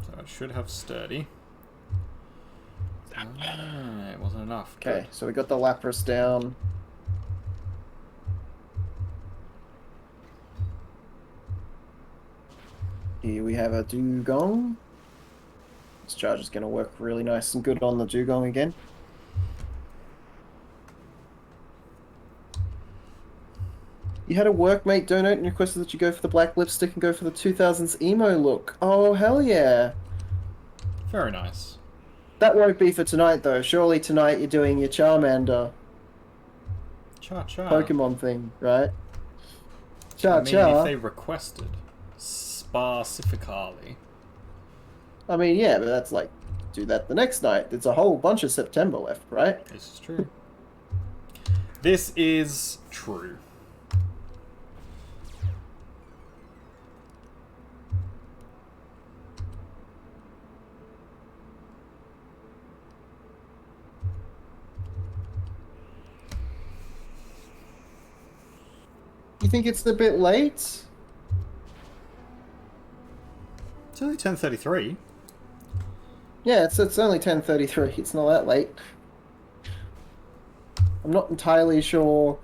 So I should have Sturdy. Ah, it wasn't enough. Okay, so we got the Lapras down. Here we have a Dugong. This charge is going to work really nice and good on the Dugong again. You had a workmate donate and requested that you go for the black lipstick and go for the 2000s emo look. Oh, hell yeah. Very nice. That won't be for tonight, though. Surely tonight you're doing your Charmander Cha-cha. Pokemon thing, right? I mean, Cha-cha. if they requested specifically. I mean, yeah, but that's like, do that the next night. There's a whole bunch of September left, right? This is true. This is true. You think it's a bit late? It's only 10:33. Yeah, it's only 10:33. It's not that late. I'm not entirely sure.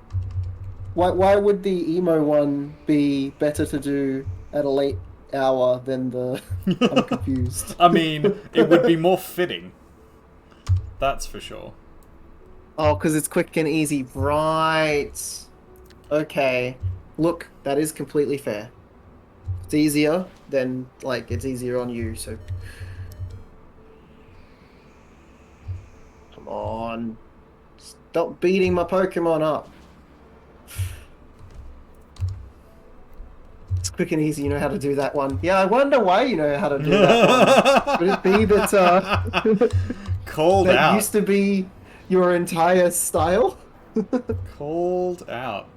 Why would the emo one be better to do at a late hour than the... I'm confused. I mean, it would be more fitting. That's for sure. Oh, because it's quick and easy. Right. Okay. Look, that is completely fair. It's easier, then, like, it's easier on you, so... Come on. Stop beating my Pokemon up. It's quick and easy, you know how to do that one. Yeah, I wonder why you know how to do that one. Would it be that, Called that out. used to be your entire style? Called out.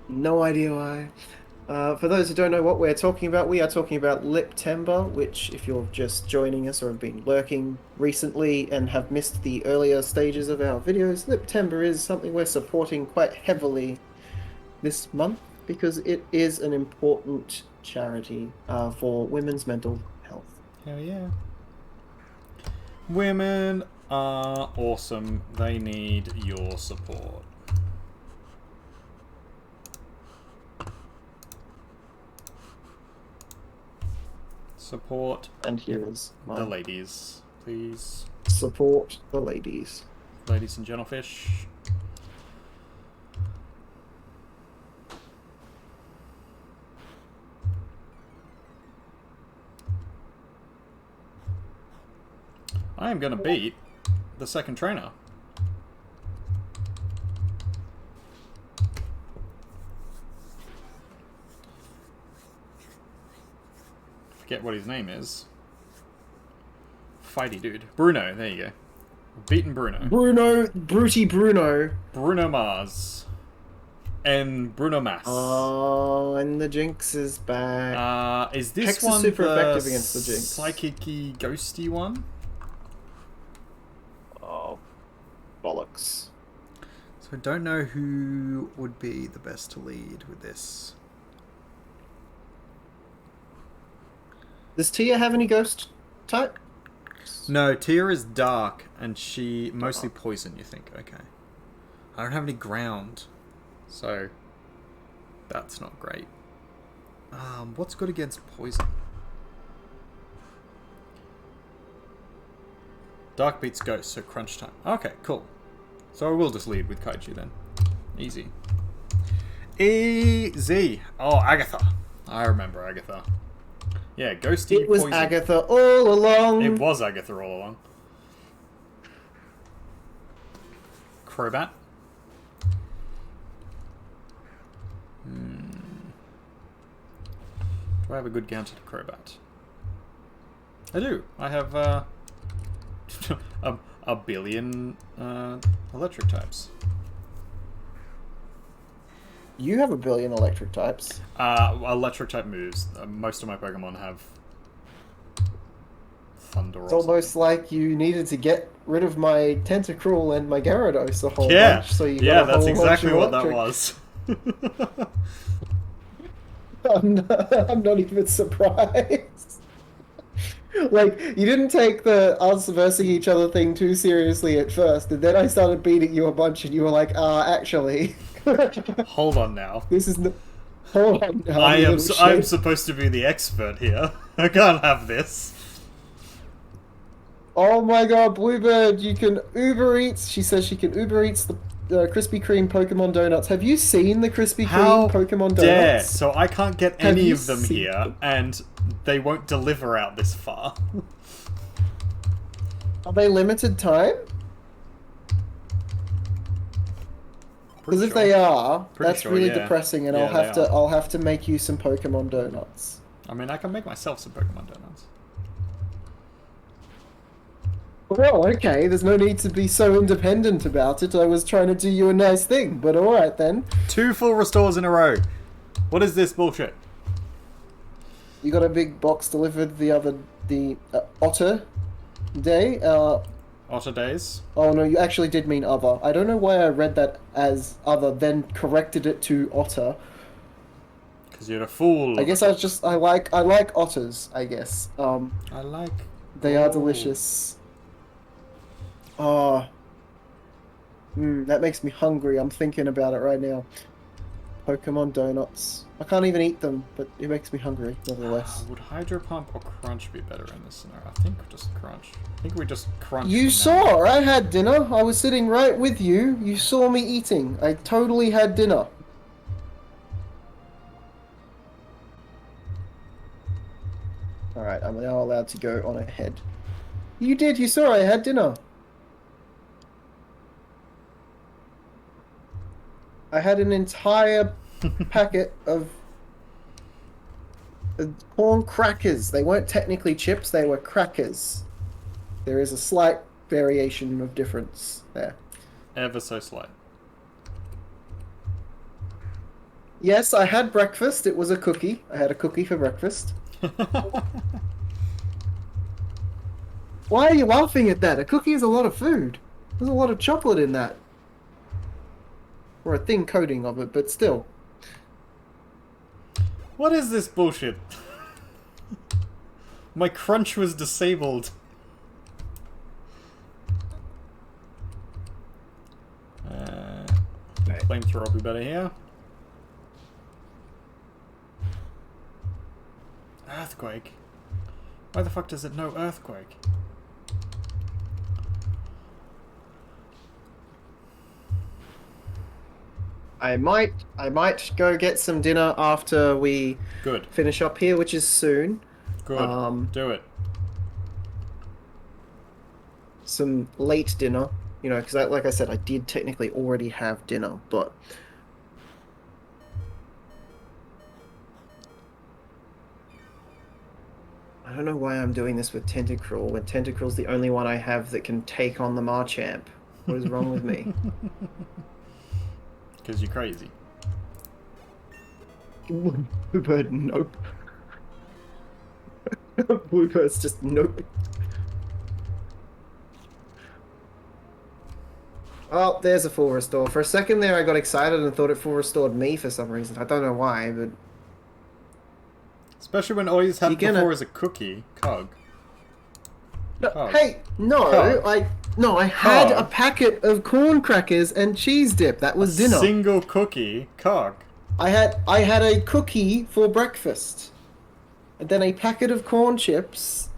No idea why. For those who don't know what we're talking about, we are talking about Liptember, which, if you're just joining us or have been lurking recently and have missed the earlier stages of our videos, Liptember is something we're supporting quite heavily this month because it is an important charity for women's mental health. Hell yeah. Women are awesome. They need your support. Support And here is the ladies, please. support the ladies. Ladies and gentlefish. I am going to beat the second trainer. Forget what his name is. Fighty dude. Bruno, there you go. Beaten Bruno. Bruno. Bruno Mars. And Bruno Mass. Oh, and the Jinx is back. Is this Hex is one super the effective against the Jinx. psychic-y, ghosty one? Oh, bollocks. So I don't know who would be the best to lead with this. Does Tia have any ghost type? No, Tia is dark, and she mostly poison, you think. Okay. I don't have any ground, so that's not great. What's good against poison? Dark beats ghost, so crunch time. Okay, cool. So I will just lead with Kaiju then. Easy. Easy. Oh, Agatha. I remember Agatha. Yeah, ghosty It was poison. Agatha all along. It was Agatha all along. Crobat. Do I have a good counter to Crobat? I do. I have a billion electric types. You have a billion electric types. Electric type moves. Most of my Pokemon have thunder. It's almost like you needed to get rid of my Tentacruel and my Gyarados a whole Yeah, bunch. So you yeah, got a that's whole exactly bunch what of that electric. was. I'm not even surprised. Like, you didn't take the us versing each other thing too seriously at first, and then I started beating you a bunch, and you were like, actually... Hold on now. This is the... Hold on now, I you am. little I'm shit. supposed to be the expert here. I can't have this. Oh my god, Bluebird, you can Uber Eats. She says she can Uber Eats the Krispy Kreme Pokemon donuts. Have you seen the Krispy Kreme How Pokemon dare! donuts? So I can't get Have any you of them seen here, them? and they won't deliver out this far. Are they limited time? Because Pretty if sure. they are, Pretty that's sure, really yeah. depressing, and Yeah, they are. I'll have to make you some Pokemon donuts. I mean, I can make myself some Pokemon donuts. Well, okay, there's no need to be so independent about it. I was trying to do you a nice thing, but alright then. 2 full restores in a row. What is this bullshit? You got a big box delivered the Otter day. Otter days. Oh no, you actually did mean other. I don't know why I read that as other, then corrected it to otter. Because you're a fool. I guess I like otters, I guess. I like. They are delicious. Oh. That makes me hungry. I'm thinking about it right now. Pokemon donuts. I can't even eat them, but it makes me hungry, nevertheless. Would Hydro Pump or Crunch be better in this scenario? I think just Crunch. I think we just Crunch. You from now on. saw, I had dinner. I was sitting right with you. You saw me eating. I totally had dinner. Alright, I'm now allowed to go on ahead. You did, you saw I had dinner. I had an entire packet of corn crackers. They weren't technically chips, they were crackers. There is a slight variation of difference there. Ever so slight. Yes, I had breakfast. It was a cookie. I had a cookie for breakfast. Why are you laughing at that? A cookie is a lot of food. There's a lot of chocolate in that. Or a thin coating of it, but still. What is this bullshit? My Crunch was disabled. Flamethrower will be better here. Earthquake? Why the fuck does it know Earthquake? I might go get some dinner after we Good. finish up here, which is soon. Good. Do it. Some late dinner, you know, because like I said, I did technically already have dinner, but I don't know why I'm doing this with Tentacruel, when Tentacruel's the only one I have that can take on the Marchamp. What is wrong with me? Because you're crazy. Bluebird, nope. Bluebird's just nope. Oh, there's a full restore. For a second there I got excited and thought it full restored me for some reason. I don't know why, but... Especially when all you had You're gonna- before is a cookie. Cog. No, Cog. hey, no, Cog. I had Cog. a packet of corn crackers and cheese dip. That was dinner. Single cookie. Cog. I had a cookie for breakfast. And then a packet of corn chips.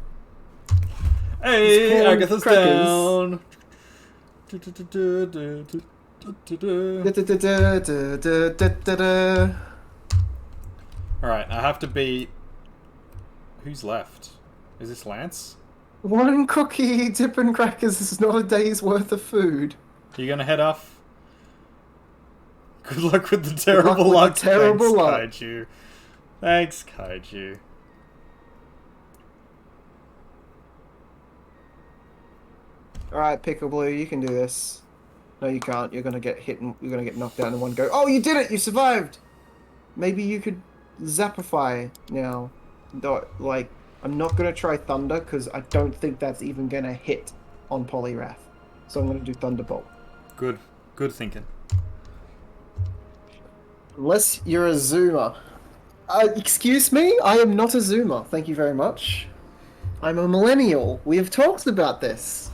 Hey, corn Agatha's crackers. down. Alright, I have to beat... Who's left? Is this Lance? One cookie, dip and crackers is not a day's worth of food. Are you gonna head off? Good luck with the terrible with luck. the terrible Thanks, luck. Kaiju. Thanks, Kaiju. Alright, Pickle Blue, you can do this. No, you can't. You're gonna get hit and you're gonna get knocked down in one go. Oh, you did it! You survived! Maybe you could Zapify now. Like, I'm not gonna try Thunder because I don't think that's even gonna hit on Poliwrath. So I'm gonna do Thunderbolt. Good. Good thinking. Unless you're a Zoomer. Excuse me? I am not a Zoomer. Thank you very much. I'm a millennial. We have talked about this.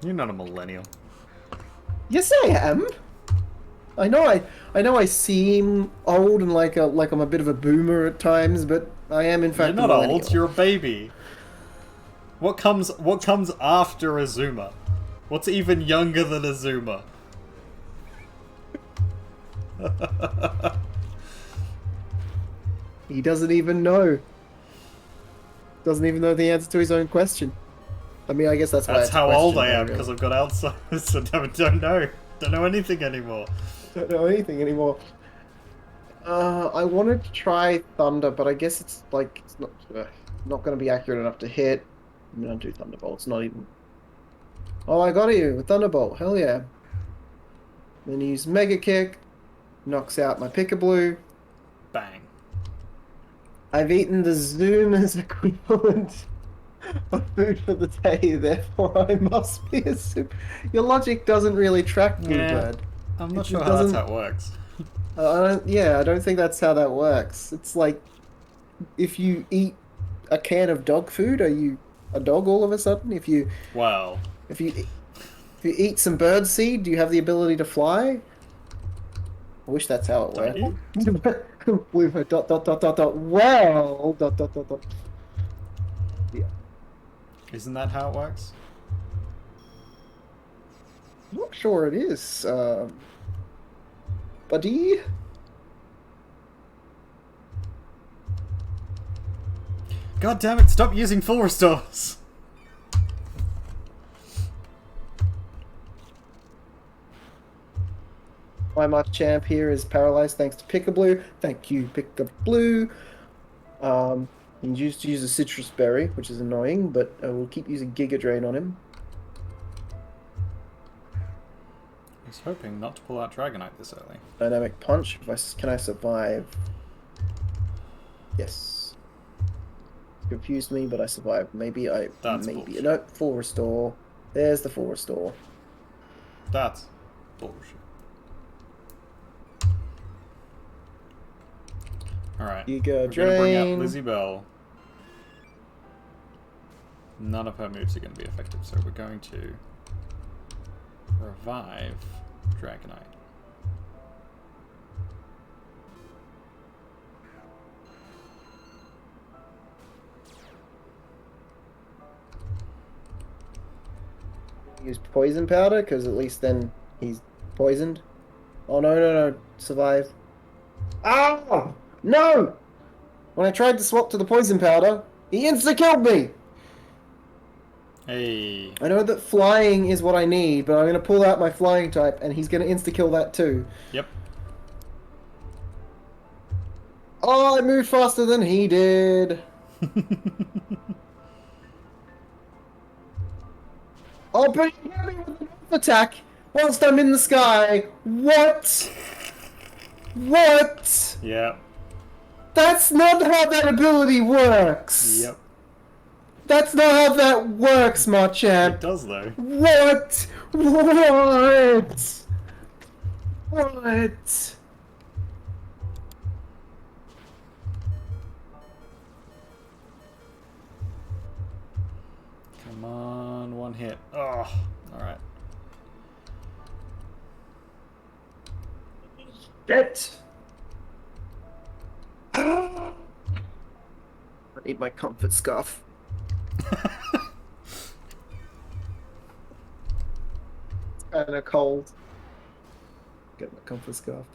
You're not a millennial. Yes, I am. I know I seem old and like I'm a bit of a boomer at times, but I am in fact You're a not millennial. old, you're a baby. What comes after a Zoomer? What's even younger than a Zoomer? He doesn't even know. Doesn't even know the answer to his own question. I mean, I guess that's why That's it's a how old I question, am, really. because I've got Alzheimer's, so don't know. Don't know anything anymore. Don't know anything anymore. I wanted to try Thunder, but I guess it's like it's not going to be accurate enough to hit. I'm gonna do Thunderbolt. It's not even. Oh, I got you with Thunderbolt. Hell yeah! Then use Mega Kick, knocks out my Pickaboo. Bang. I've eaten the Zoomer's equivalent of food for the day, therefore I must be a super. Your logic doesn't really track, Bluebird. I'm not It sure just how that's doesn't- how it works. I don't think that's how that works. It's like if you eat a can of dog food, are you a dog all of a sudden? If you Well, if you eat some bird seed, do you have the ability to fly? I wish that's how it Don't worked. Bluebird dot dot dot dot dot. Well dot dot dot dot. Yeah. isn't that how it works? I'm not sure it is, buddy. God damn it, stop using full restores! My Machamp here is paralyzed thanks to Pickaboo. Thank you, Pickaboo. He used to use a citrus berry, which is annoying, but we'll keep using Giga Drain on him. I was hoping not to pull out Dragonite this early. Dynamic Punch. Can I survive? Yes. Confused me, but I survived. Maybe That's maybe bullshit. no full restore. There's the full restore. That's bullshit. Alright. Giga We're gonna bring out Drain. Lizzie Bell. None of her moves are going to be effective, so we're going to revive Dragonite. Use poison powder, because at least then he's poisoned. Oh no, survive. Ah! No! When I tried to swap to the poison powder, he insta-killed me! Hey. I know that flying is what I need, but I'm going to pull out my flying type, and he's going to insta-kill that too. Yep. Oh, I moved faster than he did! Oh, but he hit me with an attack whilst I'm in the sky! What? What? Yep. That's not how that ability works! Yep. That's not how that works, It Machamp! does, though. What? What? What? Come on, one hit. Oh, alright. Shit! I need my comfort scarf. Kind of cold. Get my comfort scarf.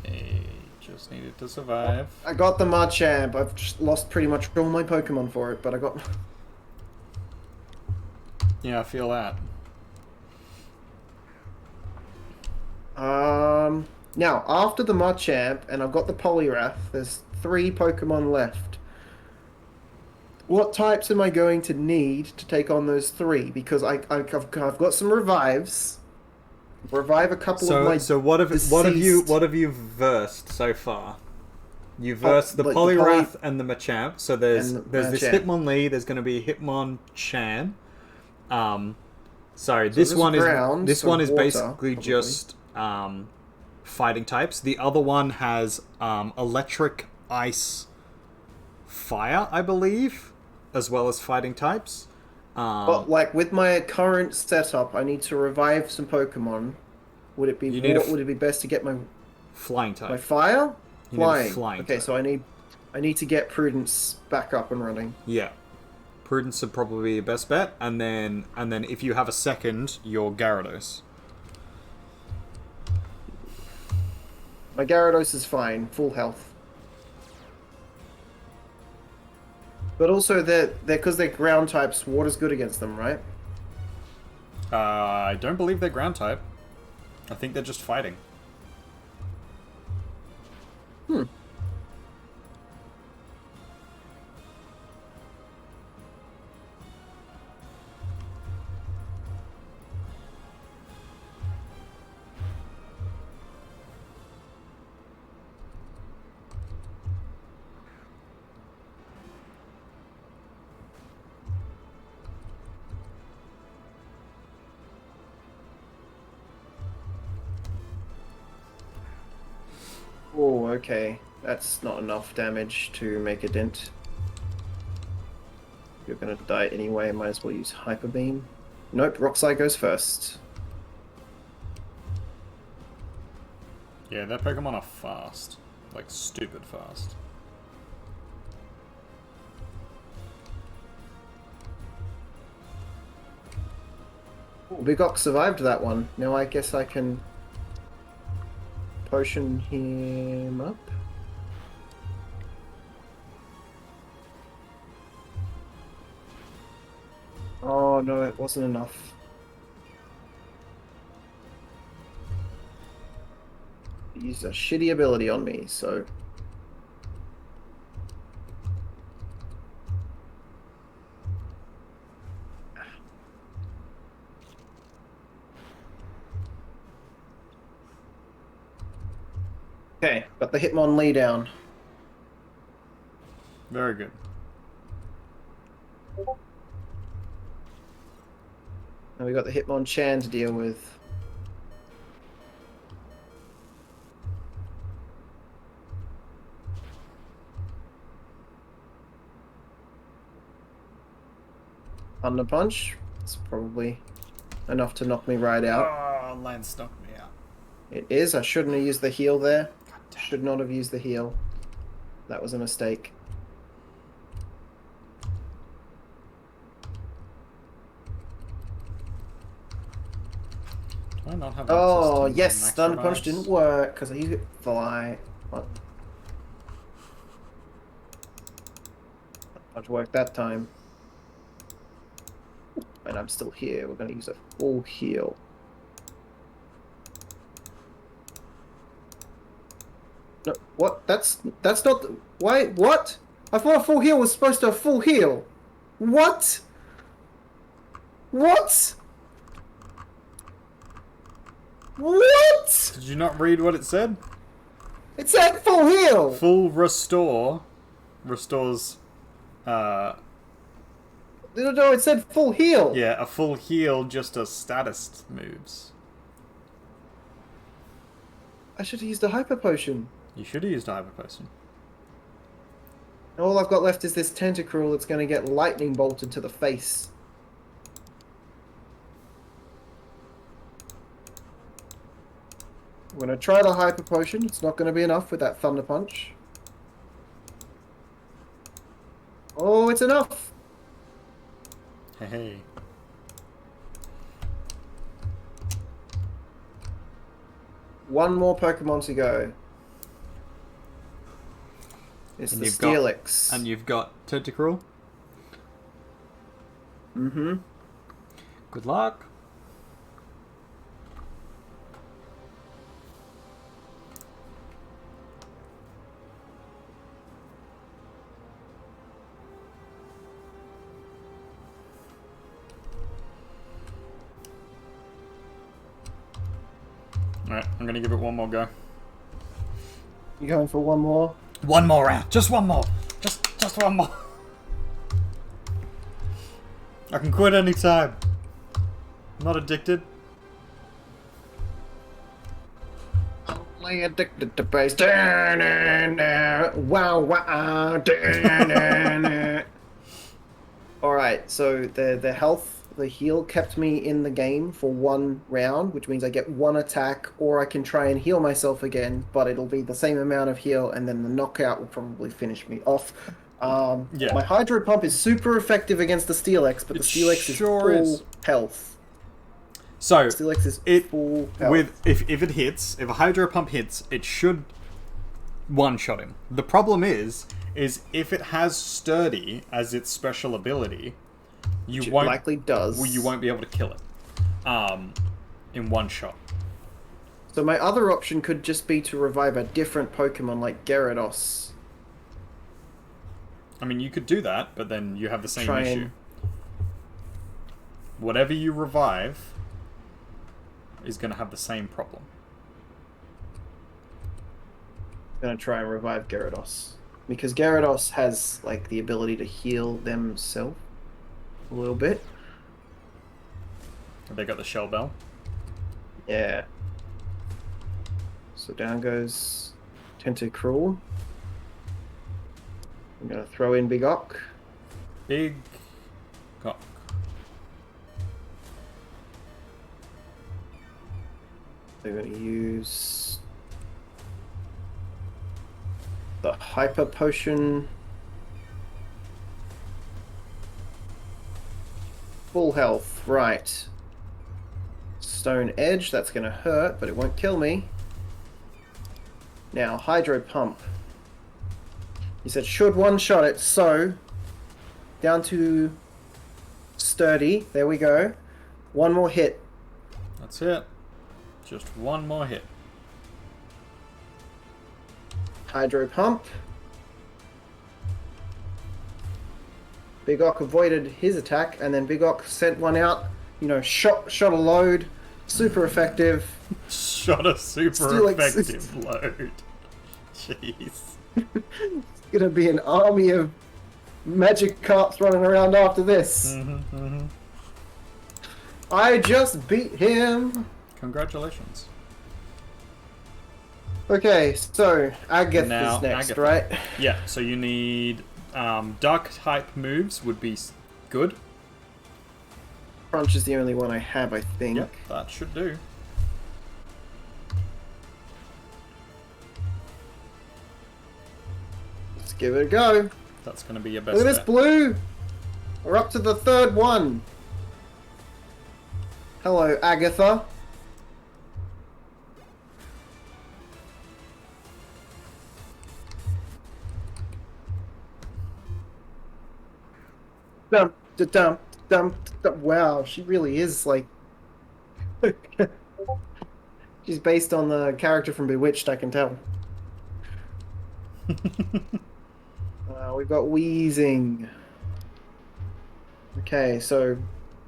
Hey, just needed to survive. I got the Machamp. I've just lost pretty much all my Pokemon for it, but I got... Yeah, I feel that. Now, after the Machamp, and I've got the Poliwrath, there's 3 Pokemon left. What types am I going to need to take on those 3? Because I've got some revives. Revive a couple of my So what have you versed so far? You versed the Poliwrath and the Machamp. So there's this Hitmonlee. There's going to be a Hitmonchan. This one is water, basically probably. just fighting types. The other one has electric, ice, fire, I believe, as well as fighting types. But like with my current setup, I need to revive some Pokemon. Would it be would it be best to get my flying type? My fire? You need a flying Okay, type. so I need to get Prudence back up and running. Yeah. Prudence would probably be your best bet, and then if you have a second, your Gyarados. My Gyarados is fine, full health. But also because they're ground types, water's good against them, right? I don't believe they're ground type. I think they're just fighting. Oh, okay. That's not enough damage to make a dent. You're gonna die anyway, might as well use Hyper Beam. Nope, Rockslide goes first. Yeah, their Pokemon are fast. Like, stupid fast. Ooh, Bigok survived that one. Now I guess I can potion him up. Oh no, it wasn't enough. He used a shitty ability on me, so... Okay, got the Hitmonlee down. Very good. Now we got the Hitmonchan to deal with. Thunder Punch. It's probably enough to knock me right out. Oh, Lance knocked me out. It is. I shouldn't have used the heal there. Should not have used the heal. That was a mistake. Do I not have Oh, access to yes, max Thunder Punch revives? didn't work because I used it Fly. What? Thunder Punch worked that time. And I'm still here. We're going to use a full heal. No, what? That's not... Why? What? I thought a full heal was supposed to have full heal. What? What? What? Did you not read what it said? It said full heal. Full restore restores No, it said full heal. yeah, a full heal just does status moves. I should have used a hyper potion. You should have used a hyper potion. All I've got left is this Tentacruel that's going to get lightning bolted to the face. I'm gonna try the hyper potion. It's not gonna be enough with that thunder punch. Oh, it's enough. Hey. One more Pokemon to go. It's And the you've got- Steelix. And you've got Tentacruel. Mm-hmm. Good luck. Alright, I'm gonna give it one more go. You going for one more? One more round. Just one more. Just one more. I can quit any time. I'm not addicted. Only addicted to bass. Wow, wow. Alright, so the health, the heal kept me in the game for one round, which means I get one attack, or I can try and heal myself again, but it'll be the same amount of heal, and then the knockout will probably finish me off. Yeah. My Hydro Pump is super effective against the Steelix, but the It Steelix sure is full is. health. So Steelix is it full health. with if it hits, if a Hydro Pump hits, it should one-shot him. The problem is if it has Sturdy as its special ability, you Which it won't likely does. well, you won't be able to kill it in one shot. So my other option could just be to revive a different Pokemon like Gyarados. I mean, you could do that, but then you have the same Try issue. and- Whatever you revive is going to have the same problem. I'm gonna try and revive Gyarados. Because Gyarados has like the ability to heal themselves a little bit. They got the Shell Bell. Yeah. So down goes Tentacruel. I'm gonna throw in Big Ock. Big cock. They're gonna use the Hyper Potion. Full health, right. Stone Edge, that's gonna hurt, but it won't kill me. Now, Hydro Pump. He said should one-shot it, so down to Sturdy. There we go. One more hit. That's it. Just one more hit. Hydro Pump. Big Ock avoided his attack, and then Big Ock sent one out. You know, shot a load. Super effective. Shot a super Still like- effective load. Jeez. It's gonna be an army of magic carps running around after this. I just beat him. Congratulations. Okay, so Agatha's Now, next, Agatha. right? Yeah, so you need dark type moves would be good. Crunch is the only one I have, I think. Yep, that should do. Let's give it a go. That's going to be your best Look at this bet. blue. We're up to the third one. Hello, Agatha. Dum, dum, dum, dum. Wow, she really is like. She's based on the character from Bewitched, I can tell. We've got Wheezing. Okay, so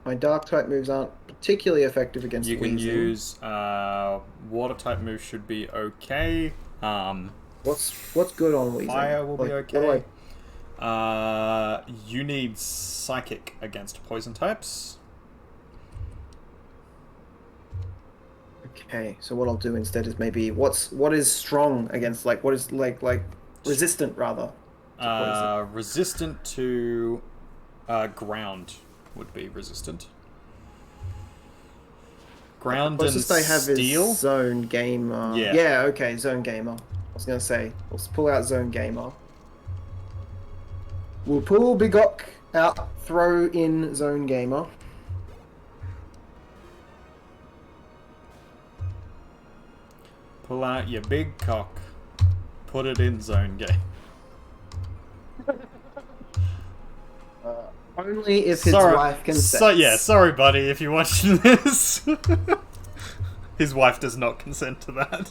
my dark type moves aren't particularly effective against You can Wheezing. use water type moves should be okay. What's good on Wheezing? Fire will be Like, what do okay. You need psychic against poison types. Okay, so what I'll do instead is maybe what is strong against what is like resistant rather. Resistant to ground would be resistant. Ground and Closest I have steel? is Zone Gamer. Yeah. Yeah, okay, Zone Gamer. I was gonna say, let's pull out Zone Gamer. We'll pull Bigok out, throw in Zone Gamer. Pull out your big cock. Put it in zone game. Only if his wife consents. Yeah, sorry buddy if you're watching this. His wife does not consent to that.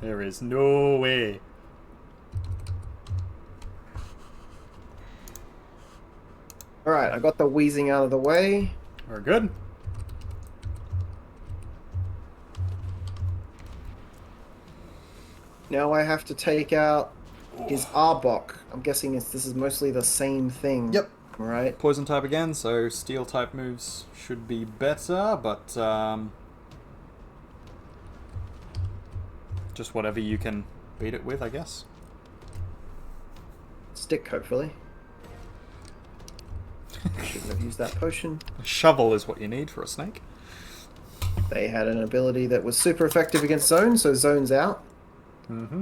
There is no way. Alright, I got the wheezing out of the way. We're good. Now I have to take out his Arbok. I'm guessing this is mostly the same thing. Yep. Right? Poison type again, so steel type moves should be better, but just whatever you can beat it with, I guess. Stick, hopefully. Shouldn't have used that potion. A shovel is what you need for a snake. They had an ability that was super effective against Zone, so Zone's out. Mm-hmm.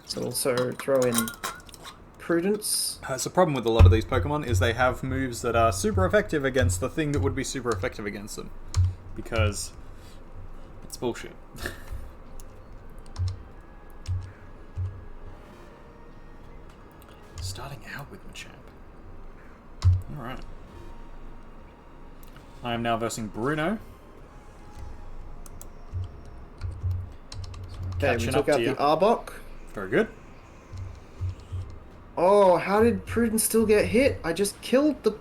So also throw in Prudence. It's a problem with a lot of these Pokemon is they have moves that are super effective against the thing that would be super effective against them. Because it's bullshit. Starting out with Machamp. Alright. I am now versing Bruno. So Okay, we took out the Arbok. Very good. Oh, how did Prudence still get hit? I just killed the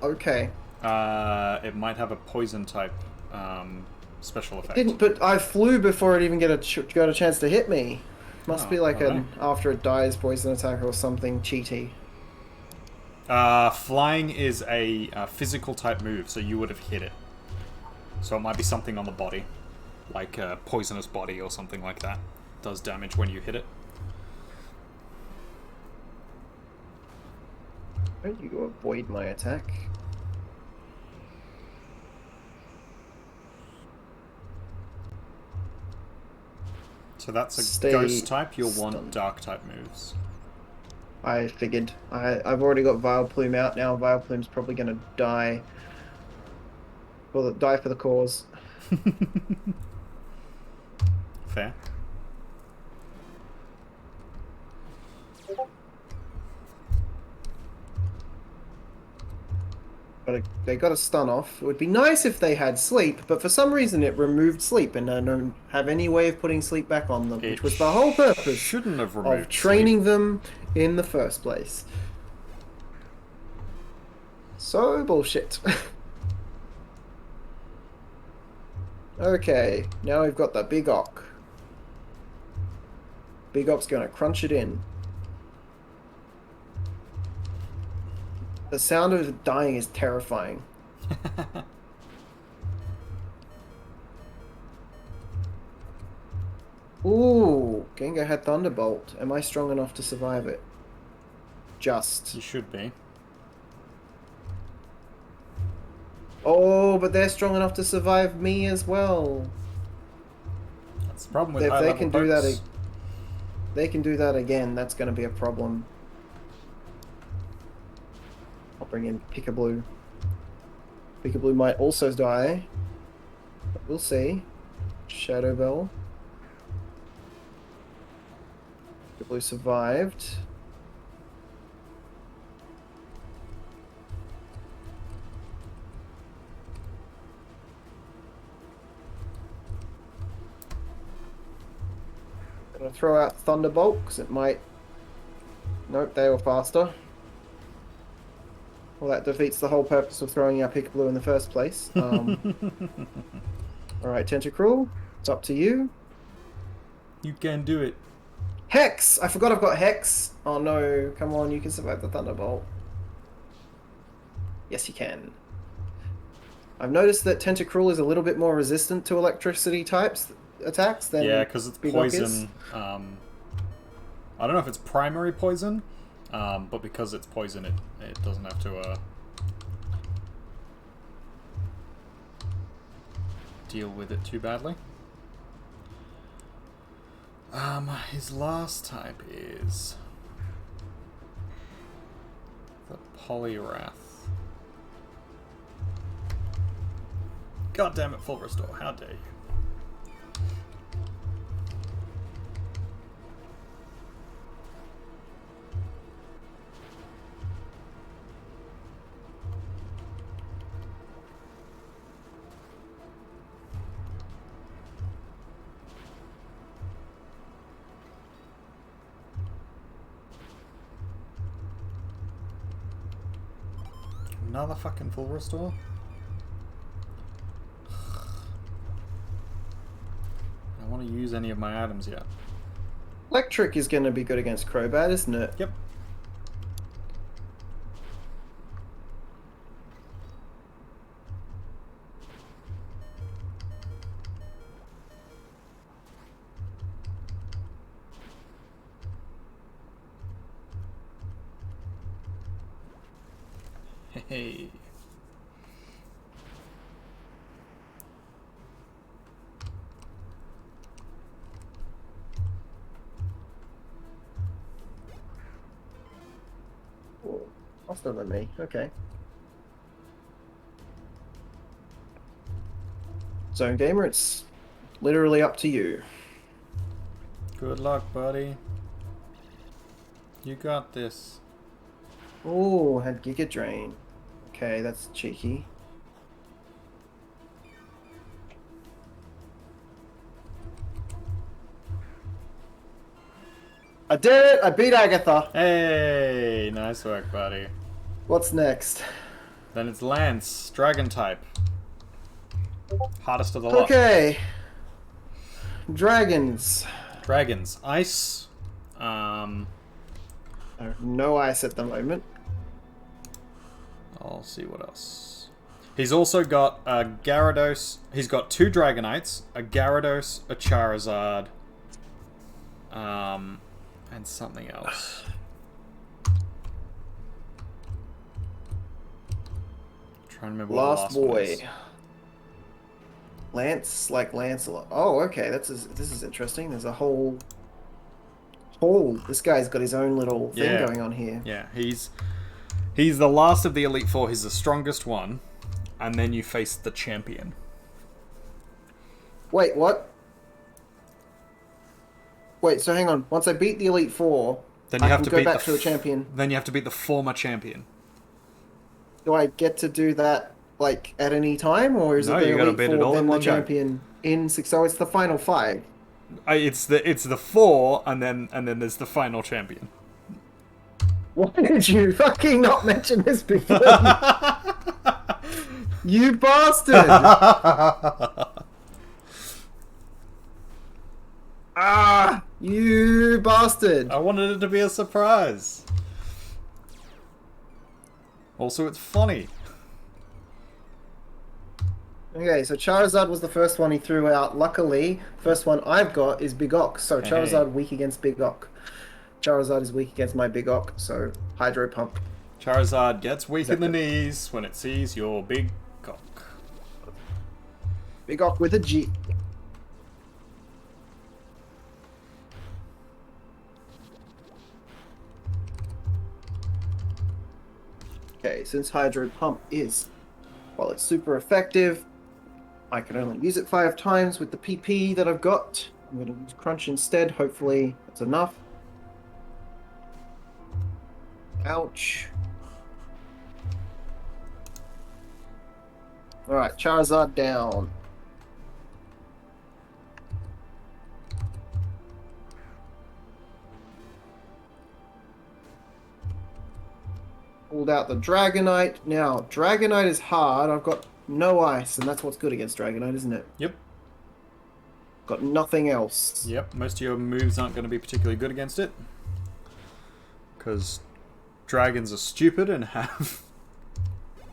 Okay. It might have a poison type special effect. Didn't, but I flew before it even got a chance to hit me. Must be like an after it dies poison attack or something cheaty. Flying is a physical type move, so you would have hit it. So it might be something on the body, like a poisonous body or something like that. It does damage when you hit it. Don't you avoid my attack? So that's a Stay ghost type. You'll stunned. want dark type moves. I figured. I've already got Vileplume out now. Vileplume's probably going to die. Well, die for the cause. Fair. But they got a stun off. It would be nice if they had sleep, but for some reason it removed sleep, and I don't have any way of putting sleep back on them, which was the whole purpose Shouldn't have removed of training them in the first place. So bullshit. Okay, now we've got the Big Ock. Big Ock's gonna crunch it in. The sound of it dying is terrifying. Ooh, Gengar had Thunderbolt. Am I strong enough to survive it? Just. You should be. Oh, but they're strong enough to survive me as well. That's the problem with If high they level can do that, pokes. they can do that again. That's going to be a problem. I'll bring in Pikablu. Pikablu might also die. But we'll see. Shadow Bell. Pikablu survived. Gonna throw out Thunderbolt because it might. Nope, they were faster. Well, that defeats the whole purpose of throwing out Pikablu in the first place. Alright, Tentacruel, it's up to you. You can do it. Hex! I forgot I've got Hex. Oh no, come on, you can survive the Thunderbolt. Yes, you can. I've noticed that Tentacruel is a little bit more resistant to electricity types attacks than Yeah, because it's Big Ock is. poison. I don't know if it's primary poison, but because it's poison, it doesn't have to. deal with it too badly. His last type is the Polyrath. God damn it, full restore, how dare you. Another fucking full restore? I don't want to use any of my items yet. Electric is going to be good against Crobat, isn't it? Yep. Hey. Oh, faster than me. Okay. Zone Gamer, it's literally up to you. Good luck, buddy. You got this. Oh, had Giga Drain. Okay, that's cheeky. I did it! I beat Agatha! Hey, nice work, buddy. What's next? Then it's Lance, Dragon type. Hardest of the lot. Okay. Dragons. Dragons, Ice. I have no ice at the moment. I'll see what else. He's also got a Gyarados. He's got 2 Dragonites, a Gyarados, a Charizard, and something else. Trying to remember what Last the last one boy. is. Lance, like Lancelot. Oh, okay. This is interesting. There's a whole. This guy's got his own little thing Yeah. going on here. Yeah, he's the last of the Elite Four. He's the strongest one, and then you face the champion. Wait, what? Wait, so hang on. Once I beat the Elite Four, Then you I have can to go beat back to the champion. Then you have to beat the former champion. Do I get to do that like at any time, or is No, it the you gotta Elite beat it Four all in then the one go. champion in six? So it's the final 5. It's the 4, and then there's the final champion. Why did you fucking not mention this before? You bastard! Ah, you bastard! I wanted it to be a surprise. Also, it's funny. Okay, so Charizard was the first one he threw out. Luckily, first one I've got is Big Ock. So Hey. Charizard weak against Big Ock. Charizard is weak against my Big Ock, so Hydro Pump. Charizard gets weak in the Exactly. knees when it sees your big cock. Big Ock with a G. Okay, since Hydro Pump is, well, it's super effective, I can only use it 5 times with the PP that I've got. I'm going to use Crunch instead. Hopefully that's enough. Ouch. Alright, Charizard down. Pulled out the Dragonite. Now, Dragonite is hard. I've got no ice, and that's what's good against Dragonite, isn't it? Yep. Got nothing else. Yep, most of your moves aren't going to be particularly good against it. Because dragons are stupid and have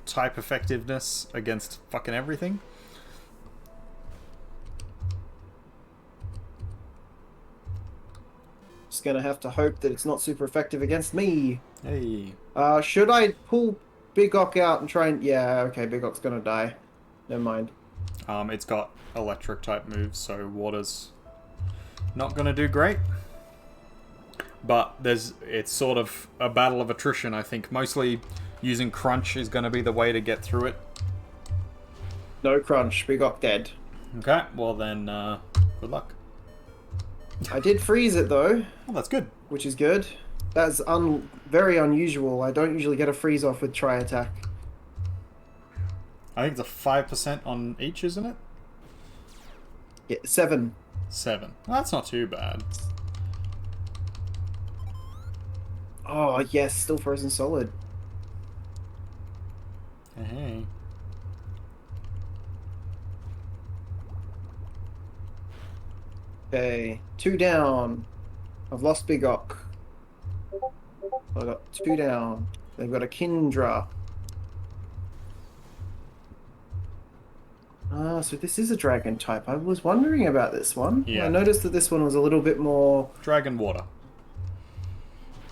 type effectiveness against fucking everything. Just gonna have to hope that it's not super effective against me. Hey. Should I pull Big Ock out and try and... Yeah, okay, Big Ock's gonna die. Never mind. It's got electric type moves, so water's not going to do great. But it's sort of a battle of attrition, I think. Mostly using crunch is going to be the way to get through it. No crunch. We got dead. Okay, well then, good luck. I did freeze it though. Oh, that's good. Which is good. That's very unusual. I don't usually get a freeze off with tri-attack. I think it's a 5% on each, isn't it? Yeah, 7. 7. Well, that's not too bad. Oh, yes, still frozen solid. Hey. Okay, 2 down. I've lost Big Ock. I got 2 down. They've got a Kindra. Ah, so this is a dragon type. I was wondering about this one. Yeah. I noticed that this one was a little bit more... Dragon water.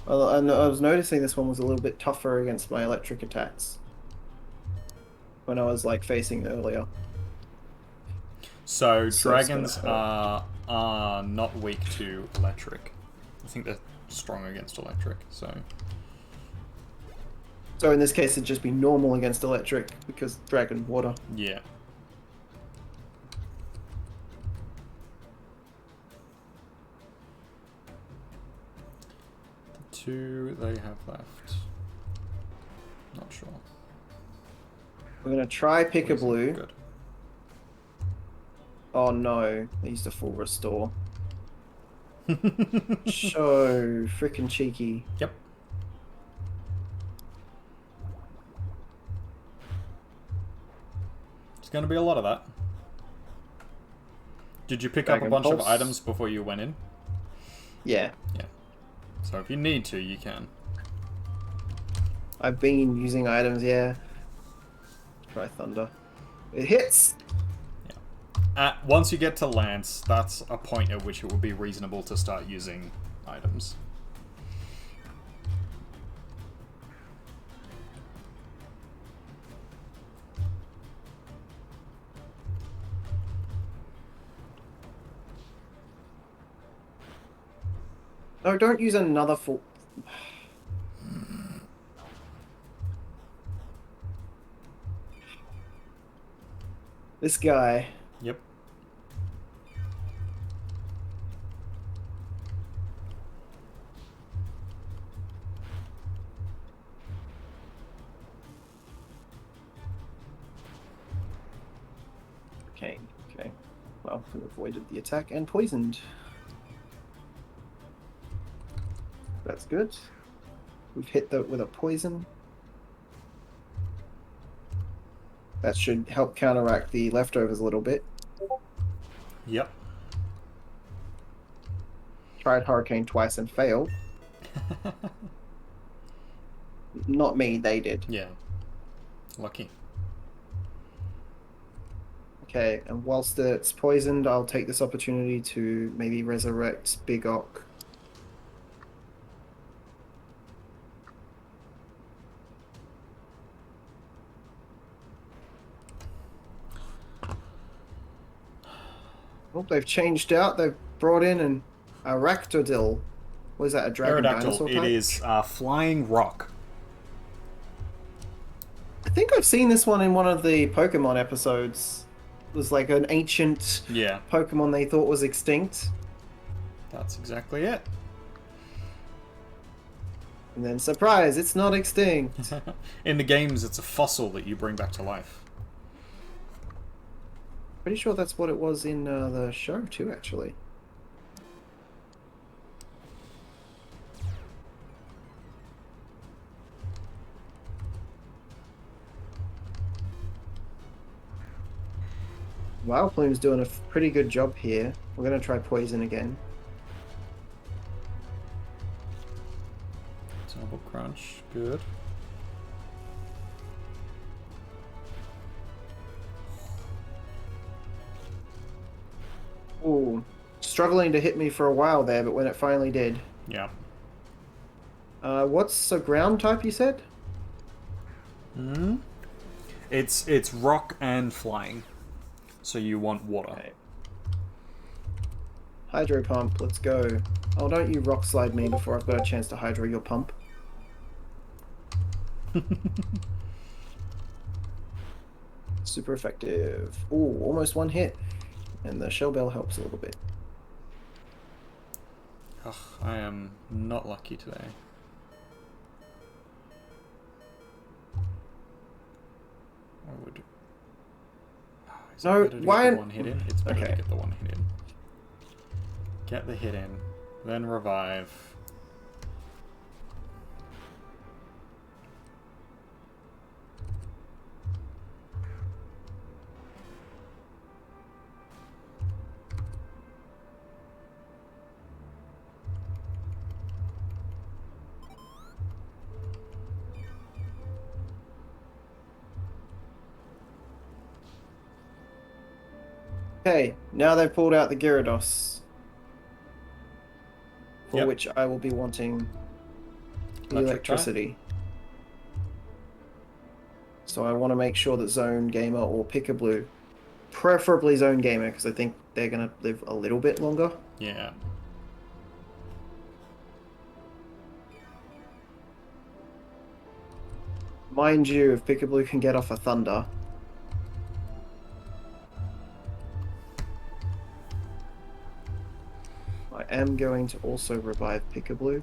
And I was noticing this one was a little bit tougher against my electric attacks. When I was, like, facing earlier. So So dragons are not weak to electric. I think they're strong against electric, so... So in this case, it'd just be normal against electric, because dragon water. Yeah. The 2 they have left. Not sure. We're going to try Pick-a-Blue. Good. Oh no, they used a full restore. So freaking cheeky. Yep. It's going to be a lot of that. Did you pick up a Dragon bunch of Pulse. items before you went in? Yeah, Yeah. So if you need to, you can. I've been using items, yeah. Try Thunder. It hits! Once you get to Lance, that's a point at which it would be reasonable to start using items. No, don't use another full... This guy. Yep. Okay, okay. Well, we avoided the attack and poisoned. That's good. We've hit with a poison. That should help counteract the leftovers a little bit. Yep. Tried Hurricane twice and failed. Not me, they did. Yeah. Lucky. Okay, and whilst it's poisoned, I'll take this opportunity to maybe resurrect Big Ock. Oh, they've changed out. They've brought in an Aractodil. What is that, a dragon dinosaur Aerodactyl. type? It is flying rock. I think I've seen this one in one of the Pokemon episodes. It was like an ancient Yeah. Pokemon they thought was extinct. That's exactly it. And then, surprise, it's not extinct. In the games, it's a fossil that you bring back to life. Pretty sure that's what it was in the show too, actually. Vileplume's doing a pretty good job here. We're going to try poison again. Double crunch. Good. Ooh, struggling to hit me for a while there, but when it finally did. Yeah. What's a ground type you said? Hmm. It's rock and flying. So you want water. Okay. Hydro pump, let's go. Oh, don't you rock slide me before I've got a chance to hydro your pump. Super effective. Ooh, almost one hit. And the shell bell helps a little bit. Ugh, I am not lucky today. I would... Oh, is it No, better to why- get the one hit in? It's better Okay. to get the one hit in. Get the hit in, then revive. Okay, now they've pulled out the Gyarados. For Yep. which I will be wanting the Electric type. electricity. So I want to make sure that Zone Gamer or Pickablu, preferably Zone Gamer, because I think they're going to live a little bit longer. Yeah. Mind you, if Pickablu can get off a Thunder. I am going to also revive Pickablu.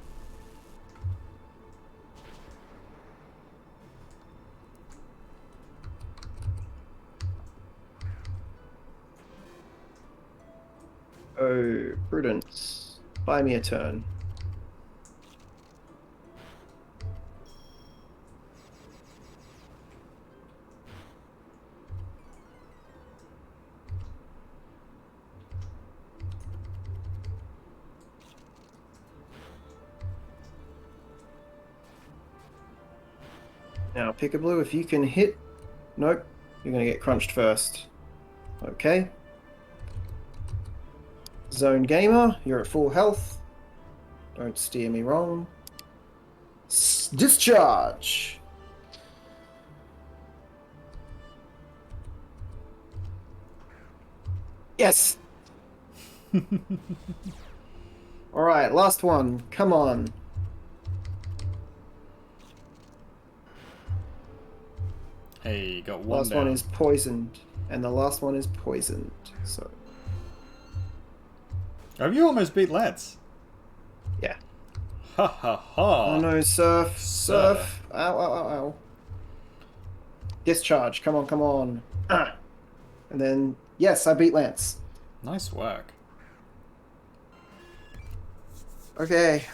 Oh, Prudence. Buy me a turn. Now, Pickablu, if you can hit... Nope, you're going to get crunched first. Okay. Zone Gamer, you're at full health. Don't steer me wrong. Discharge! Yes! Alright, last one. Come on. Hey, got one Last down. one is poisoned. And the last one is poisoned. So, Have you almost beat Let's? yeah. Ha ha ha. Oh no, Surf. Surf. Surf. Ow, ow, ow, ow. Discharge. Come on, come on. Ah. And then, yes, I beat Lance. Nice work. Okay.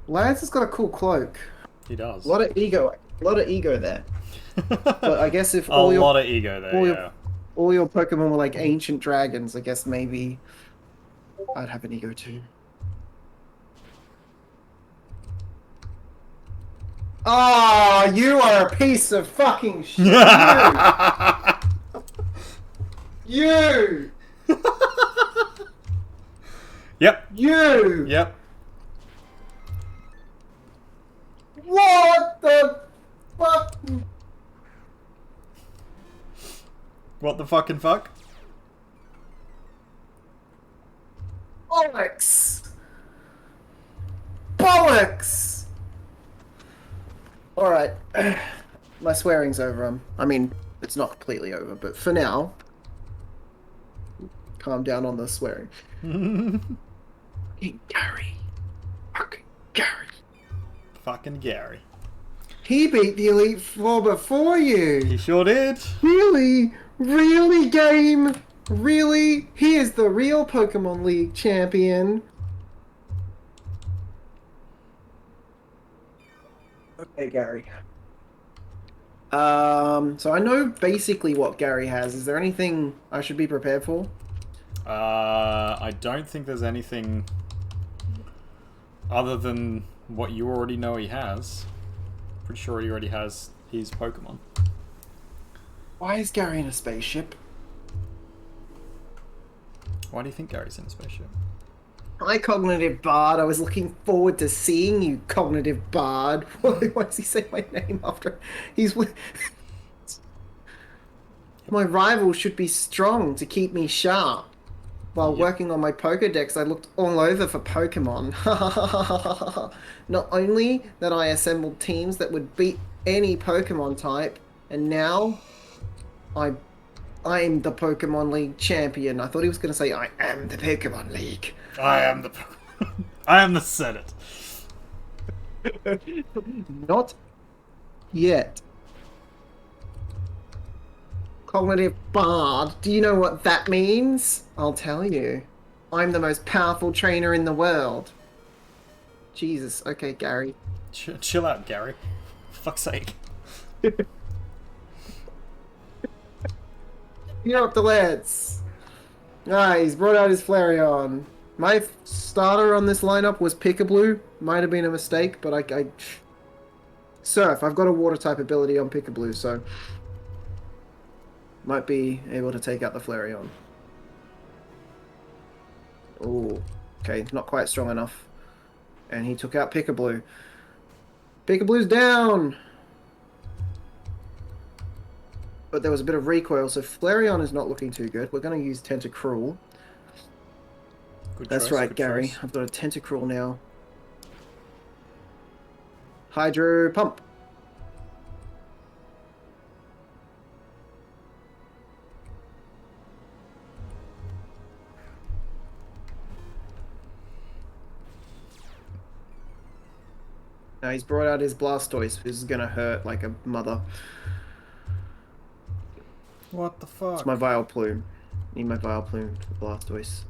Lance has got a cool cloak. He does. A lot of ego. A lot of ego there. But I guess if A all your lot of ego there, all yeah. your- all your Pokemon were like ancient dragons, I guess maybe I'd have an ego too. Oh, you are a piece of fucking shit. You! Yep. You! Yep. What the fuck? What the fucking fuck? Bollocks! Bollocks! Alright. My swearing's over. I mean, it's not completely over, but for now, calm down on the swearing. Fucking Gary. Fucking Gary. Fucking Gary. He beat the Elite Four before you! He sure did. Really? Really, game? Really? He is the real Pokemon League champion. Okay, Gary. So I know basically what Gary has. Is there anything I should be prepared for? I don't think there's anything other than what you already know he has. Pretty sure he already has his Pokemon. Why is Gary in a spaceship? Why do you think Gary's in a spaceship? Hi, Cognitive Bard. I was looking forward to seeing you, Cognitive Bard. Why does he say my name after? He's with. My rival should be strong to keep me sharp. While working on my Pokedex, I looked all over for Pokemon. Not only that I assembled teams that would beat any Pokemon type, and now I'm the Pokemon League champion. I thought he was going to say, I am the Pokemon League. I am the I am the Senate. Not yet. Cognitive Bard. Do you know what that means? I'll tell you. I'm the most powerful trainer in the world. Jesus. Okay, Gary. Chill out, Gary. For fuck's sake. You're up the lads. Alright, he's brought out his Flareon. My starter on this lineup was Pickablue. Might have been a mistake, but I Surf. I've got a water type ability on Pickablue, so might be able to take out the Flareon. Ooh. Okay, not quite strong enough. And he took out Pickablue. Pickablue's down! But there was a bit of recoil, so Flareon is not looking too good. We're going to use Tentacruel. That's right, Gary. I've got a Tentacruel now. Hydro Pump. Now he's brought out his Blastoise. This is going to hurt like a mother. What the fuck? It's my Vileplume. Need my Vileplume for the Blastoise.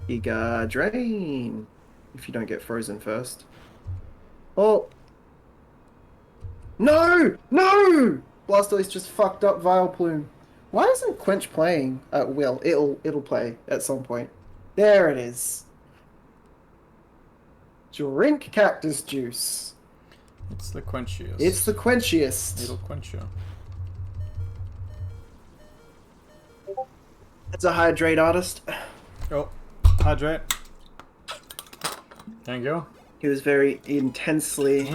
Giga Drain. If you don't get frozen first. Oh! No! No! Blastoise just fucked up Vileplume. Why isn't Quench playing at will? It'll play at some point. There it is. Drink cactus juice. It's the quenchiest. It's the quenchiest. It'll quench you. It's a hydrate artist. Oh, hydrate. Thank you. He was very intensely...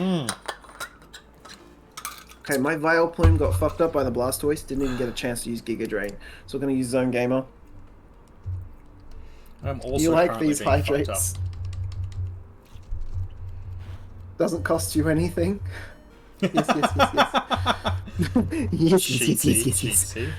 Okay, my Vileplume got fucked up by the Blastoise. Didn't even get a chance to use Giga Drain. So we're going to use Zone Gamer. I'm also You like currently these being hydrates? fucked up. Doesn't cost you anything. Yes, yes, yes, yes. yes. Cheatsy.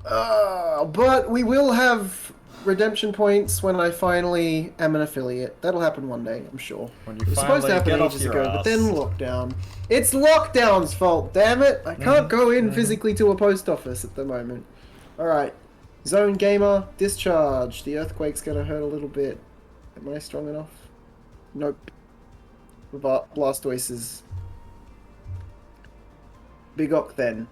But we will have redemption points when I finally am an affiliate. That'll happen one day, I'm sure. When It you was supposed to finally happen get off ages your ago, but ass. then lockdown. It's lockdown's fault, damn it! I can't go in physically to a post office at the moment. Alright. Zone Gamer, discharge. The earthquake's gonna hurt a little bit. Am I strong enough? Nope. Blastoise is... Big Ock then.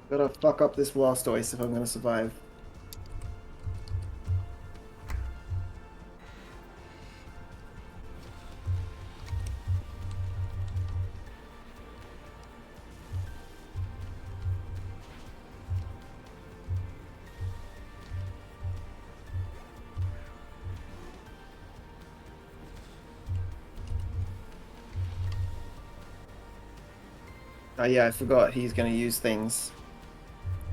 Gotta fuck up this Blastoise if I'm gonna survive. Oh yeah, I forgot he's gonna use things.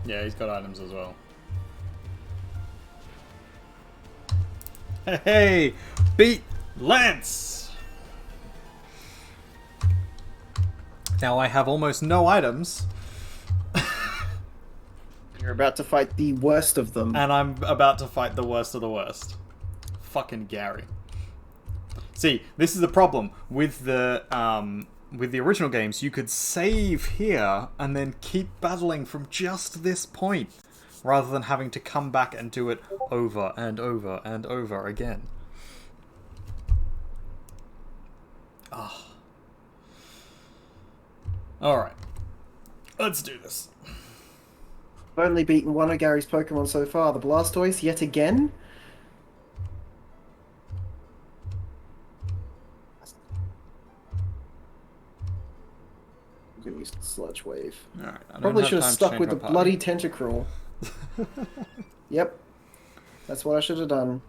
Yeah, he's got items as well. Hey! Beat Lance! Now I have almost no items, You're about to fight the worst of them. and I'm about to fight the worst of the worst. Fucking Gary. See, this is the problem with the original games. You could save here and then keep battling from just this point, rather than having to come back and do it over and over and over again. Ah. Alright. Let's do this. I've only beaten one of Gary's Pokemon so far, the Blastoise, yet again. I'm gonna use the Sludge Wave. Alright. Probably should have stuck with the bloody Tentacruel. Yep. That's what I should have done.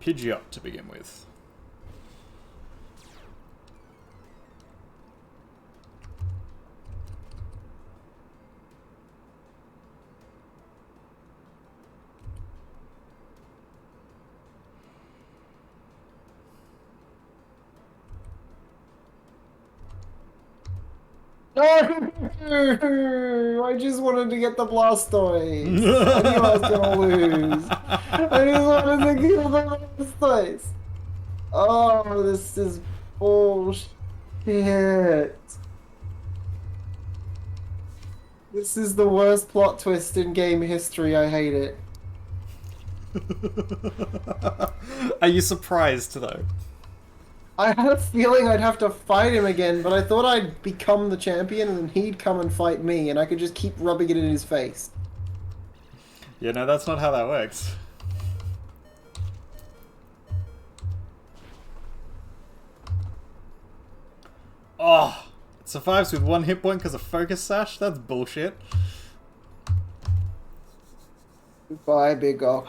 Pidgeot to begin with. No! I just wanted to get the Blastoise. I knew I was gonna lose. I just wanted to get the Blastoise. Oh, this is bullshit. This is the worst plot twist in game history. I hate it. Are you surprised, though? I had a feeling I'd have to fight him again, but I thought I'd become the champion and then he'd come and fight me and I could just keep rubbing it in his face. Yeah, no, that's not how that works. Oh, it survives with 1 hit point because of Focus Sash? That's bullshit. Goodbye, Big Ock.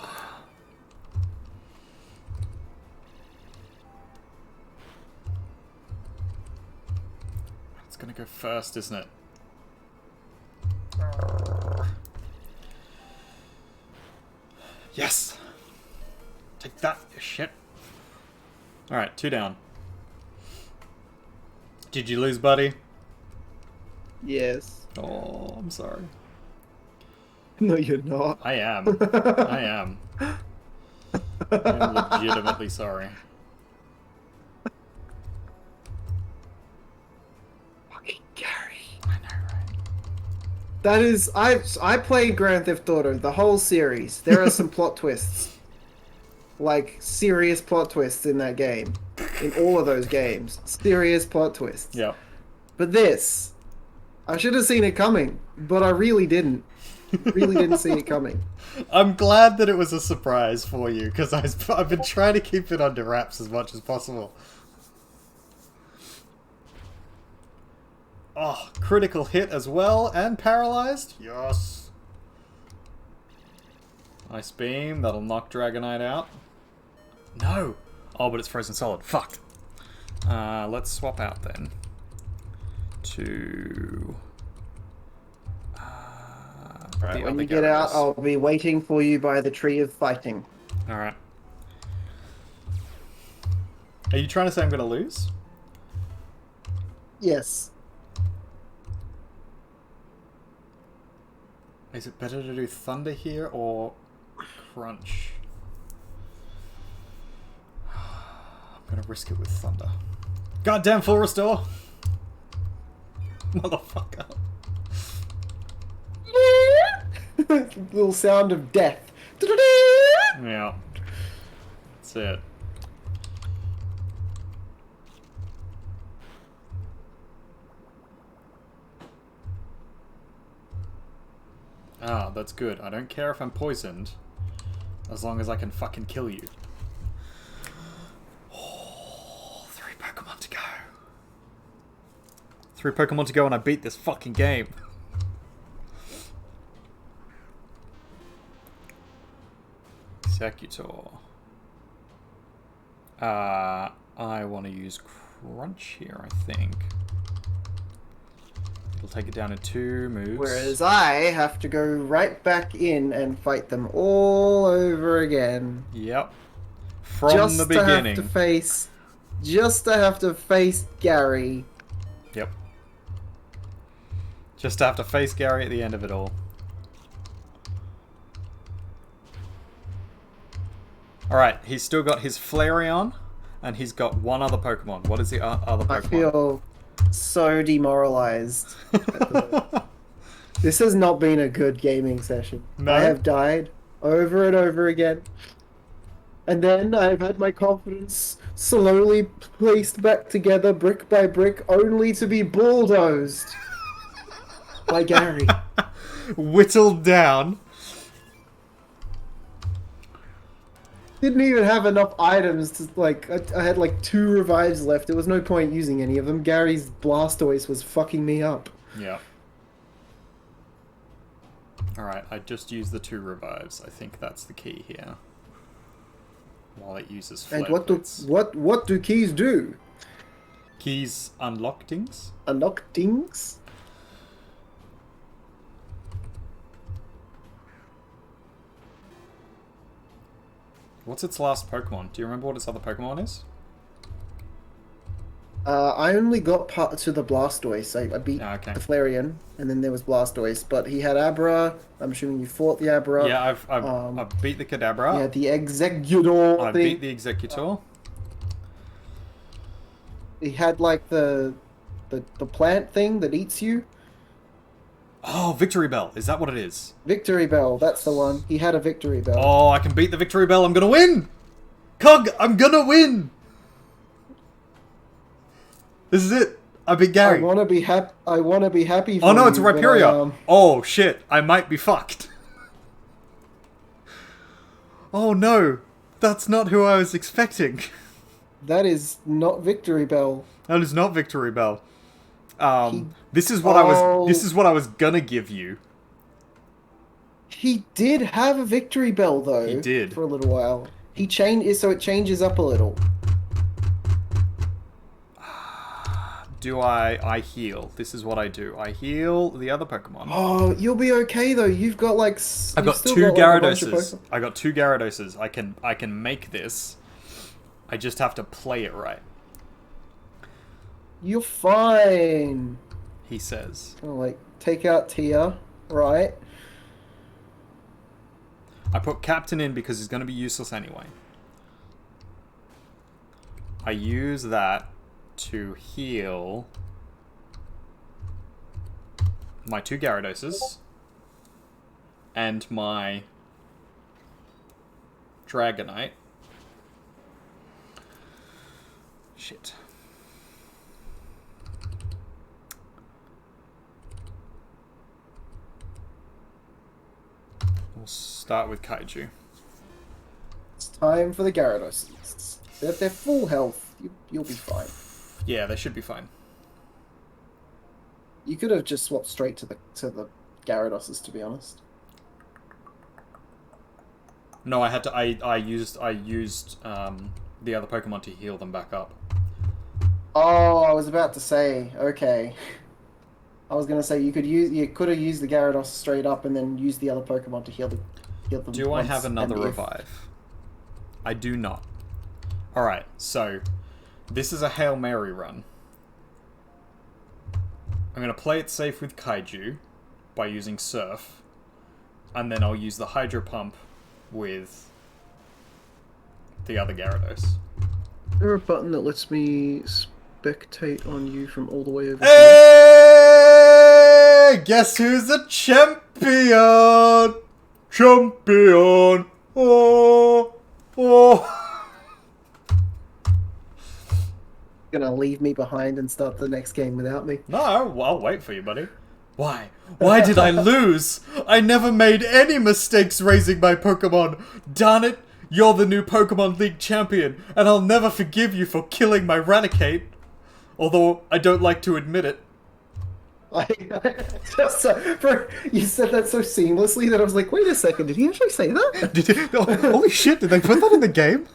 It's gonna go first, isn't it? Yes! Take that, you shit. Alright, 2 down. Did you lose, buddy? Yes. Oh, I'm sorry. No, you're not. I am. I am. I'm legitimately sorry. Fucking Gary. I know, right? That is, I played Grand Theft Auto, the whole series. There are some plot twists. Like, serious plot twists in that game. In all of those games. Serious plot twists. Yeah. But this, I should have seen it coming, but I really didn't. Really didn't see it coming. I'm glad that it was a surprise for you, because I've been trying to keep it under wraps as much as possible. Oh, critical hit as well, and paralyzed? Yes. Ice Beam, that'll knock Dragonite out. No! Oh, but it's frozen solid. Fuck. Let's swap out then. To... Right, when you get out, I'll be waiting for you by the Tree of Fighting. Alright. Are you trying to say I'm going to lose? Yes. Is it better to do Thunder here or Crunch? I'm going to risk it with Thunder. Goddamn full restore! Motherfucker. Little sound of death. Yeah. That's it. Ah, that's good. I don't care if I'm poisoned, as long as I can fucking kill you. Oh, 3 Pokemon to go. 3 Pokemon to go and I beat this fucking game. Executor. I want to use Crunch here, I think. It'll take it down in 2 moves. Whereas I have to go right back in and fight them all over again. Yep. From the beginning. Just to have to face Gary. Yep. Just to have to face Gary at the end of it all. Alright, he's still got his Flareon, and he's got 1 other Pokemon. What is the other Pokemon? I feel so demoralized. This has not been a good gaming session. No? I have died over and over again. And then I've had my confidence slowly placed back together brick by brick, only to be bulldozed by Gary. Whittled down. Didn't even have enough items to, like, I had like 2 revives left. There was no point using any of them. Gary's Blastoise was fucking me up. Yeah. Alright, I just used the 2 revives. I think that's the key here. While it uses flare And plates. what do keys do? Keys unlock things? Unlock things? What's its last Pokemon? Do you remember what its other Pokemon is? I only got part to the Blastoise. I beat Okay. the Flareon, and then there was Blastoise. But he had Abra. I'm assuming you fought the Abra. Yeah, I've beat the Kadabra. Yeah, the Executor I thing. beat the Executor. He had like the plant thing that eats you. Oh, Victory Bell. Is that what it is? Victory Bell, that's the one. He had a Victory Bell. Oh, I can beat the Victory Bell. I'm gonna win! Cog, I'm gonna win! This is it. I beat Gary. I wanna be happy. For Oh no, it's you, but Rhyperior. Oh shit, I might be fucked. Oh no, that's not who I was expecting. that is not Victory Bell. That is not Victory Bell. This is what I was gonna give you. He did have a Victory Bell though. He did. For a little while. He changed, so it changes up a little. Do I heal? This is what I do. I heal the other Pokemon. Oh, you'll be okay though. You've got like. I've got 2 Gyaradoses. I got 2 Gyaradoses. I can make this. I just have to play it right. You're fine. He says. Oh, like take out Tia, right? I put Captain in because he's going to be useless anyway. I use that to heal my 2 Gyaradoses and my Dragonite. Shit. We'll start with Kaiju. It's time for the Gyarados. They're full health. You'll be fine. Yeah, they should be fine. You could have just swapped straight to the Gyaradoses, to be honest. No, I had to. I used the other Pokemon to heal them back up. Oh, I was about to say. Okay, I was gonna say you could have used the Gyarados straight up and then use the other Pokemon to heal them. Do I have another and revive? I do not. All right, so this is a Hail Mary run. I'm gonna play it safe with Kaiju by using Surf, and then I'll use the Hydro Pump with the other Gyarados. Is there a button that lets me spectate on you from all the way over Hey! Guess who's the champion? Champion! Oh! Oh! Gonna leave me behind and start the next game without me? No, I'll wait for you, buddy. Why? Why did I lose? I never made any mistakes raising my Pokemon. Darn it! You're the new Pokemon League champion, and I'll never forgive you for killing my Raticate. Although I don't like to admit it. You said that so seamlessly that I was like, wait a second, did he actually say that? Holy shit, did they put that in the game?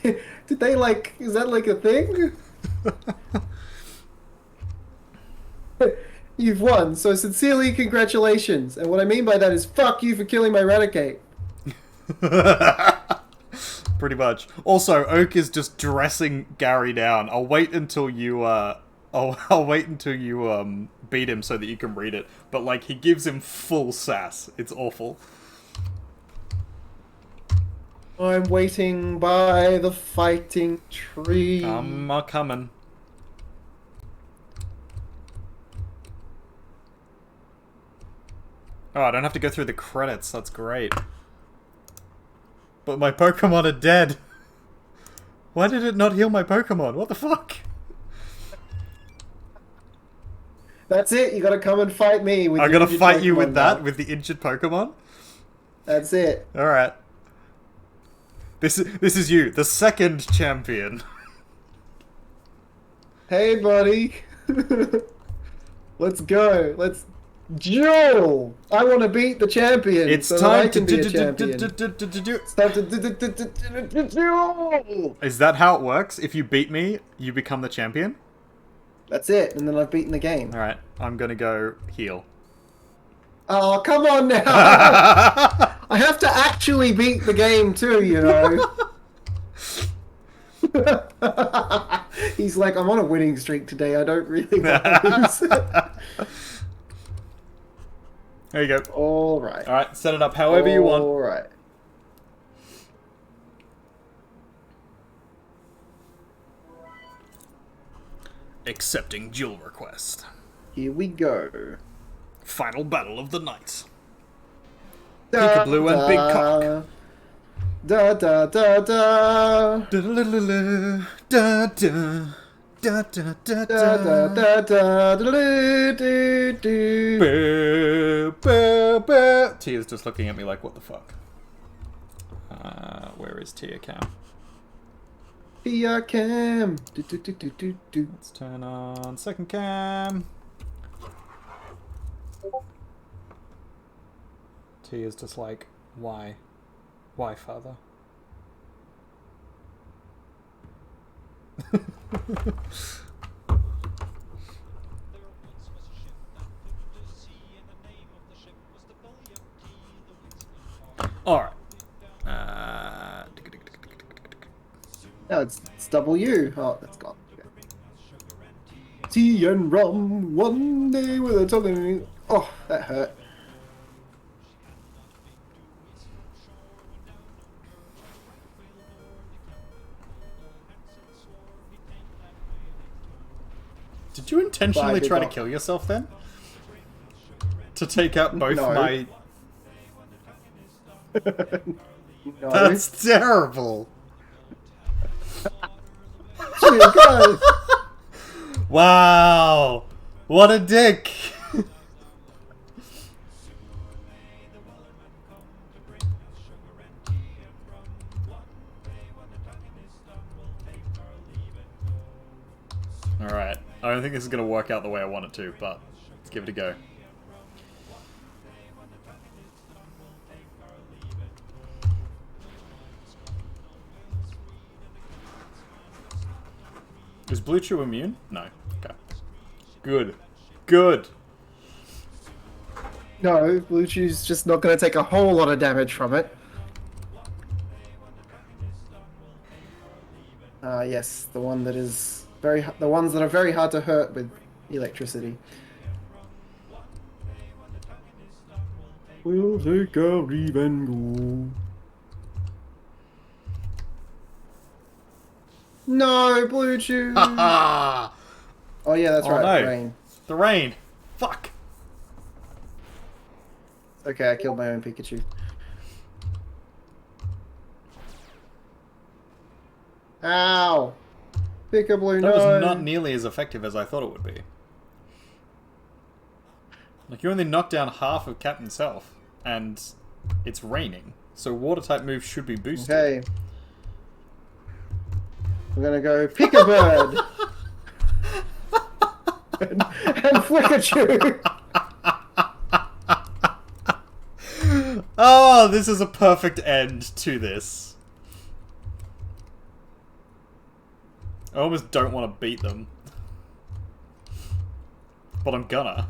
Did they like, is that like a thing? You've won, so sincerely congratulations. And what I mean by that is fuck you for killing my Raticate. Pretty much. Also, Oak is just dressing Gary down. I'll wait until you I'll wait until you beat him so that you can read it. But like he gives him full sass. It's awful. I'm waiting by the fighting tree. I'm coming. Oh, I don't have to go through the credits. That's great. But my Pokemon are dead. Why did it not heal my Pokemon? What the fuck? That's it. You gotta come and fight me. With I'm your gonna injured fight you Pokemon with that, now. with the injured Pokemon? That's it. Alright. This is you, the second champion. Hey, buddy. Let's go. Joel, I want to beat the champion. It's so that I time can be a to champion. It's time to Joel. Is that how it works? If you beat me, you become the champion? That's it, and then I've beaten the game. Alright, I'm gonna go heal. Oh, come on now! I have to actually beat the game too, you know. He's like, I'm on a winning streak today. I don't really want to lose. There you go. All right. Alright, set it up however you want. All right. Accepting duel request. Here we go. Final battle of the night. Peekaboo and Big Cock. Da da da da. Da da da da da da Da da da da do do. Boo, boo, boo. Tia's just looking at me like, what the fuck? Where is Tia Cam? Tia Cam. Do do do do do do. Let's turn on second cam. Tia's just like, why? Why, father? Alright. No, it's W. Oh, that's gone. Okay. Tea and rum, one day with a talking. Oh, that hurt. Did you intentionally But I did try to not. kill yourself then? To take out both No. my... No. That's terrible! Dear God. Wow! What a dick! Alright, I don't think this is going to work out the way I want it to, but let's give it a go. Is Blue Chew immune? No. Okay. Good. Good. No, Blue Chew's just not going to take a whole lot of damage from it. Yes, the one that is the ones that are very hard to hurt with electricity. We'll take our even go. No, Blue Chew. Ah! Oh yeah, that's Oh, right. no. Rain. The rain! Fuck! Okay, I killed my own Pikachu. Ow! Pikachu, That no! was not nearly as effective as I thought it would be. Like, you only knocked down half of Captain's health, and it's raining, so water-type moves should be boosted. Okay. I'm gonna go pick a bird! and Pikachu! Oh, this is a perfect end to this. I almost don't want to beat them. But I'm gonna.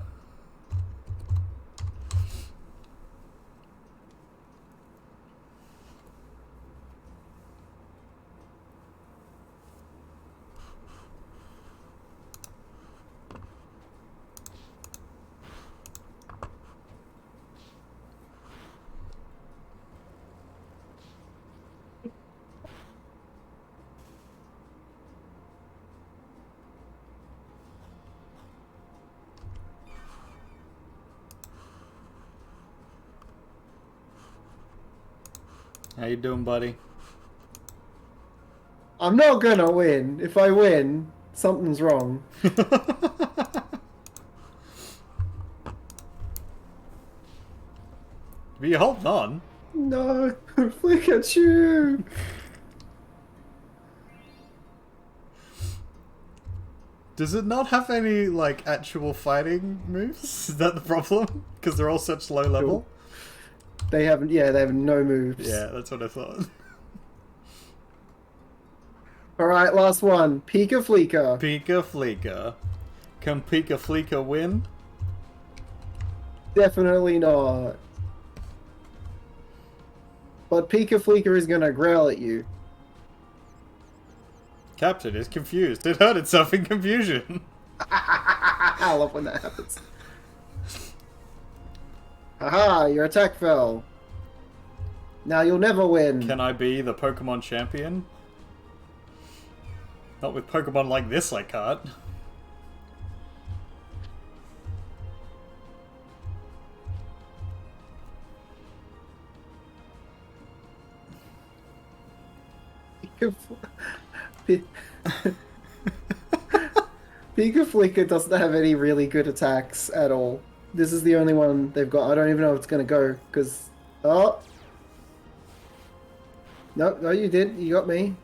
How you doing, buddy? I'm not gonna win. If I win, something's wrong. But you holding on. No, Pikachu! Does it not have any, like, actual fighting moves? Is that the problem? Because they're all such low level? They have no moves. Yeah, that's what I thought. Alright, last one. Pika Fleeka. Pika Fleeka. Can Pika Fleeka win? Definitely not. But Pika Fleeka is gonna growl at you. Captain is confused. It hurt itself in confusion. I love when that happens. Haha, your attack fell. Now you'll never win. Can I be the Pokemon champion? Not with Pokemon like this, I can't. Pika Fleeka doesn't have any really good attacks at all. This is the only one they've got. I don't even know if it's gonna go, because... Oh! No, you did. You got me.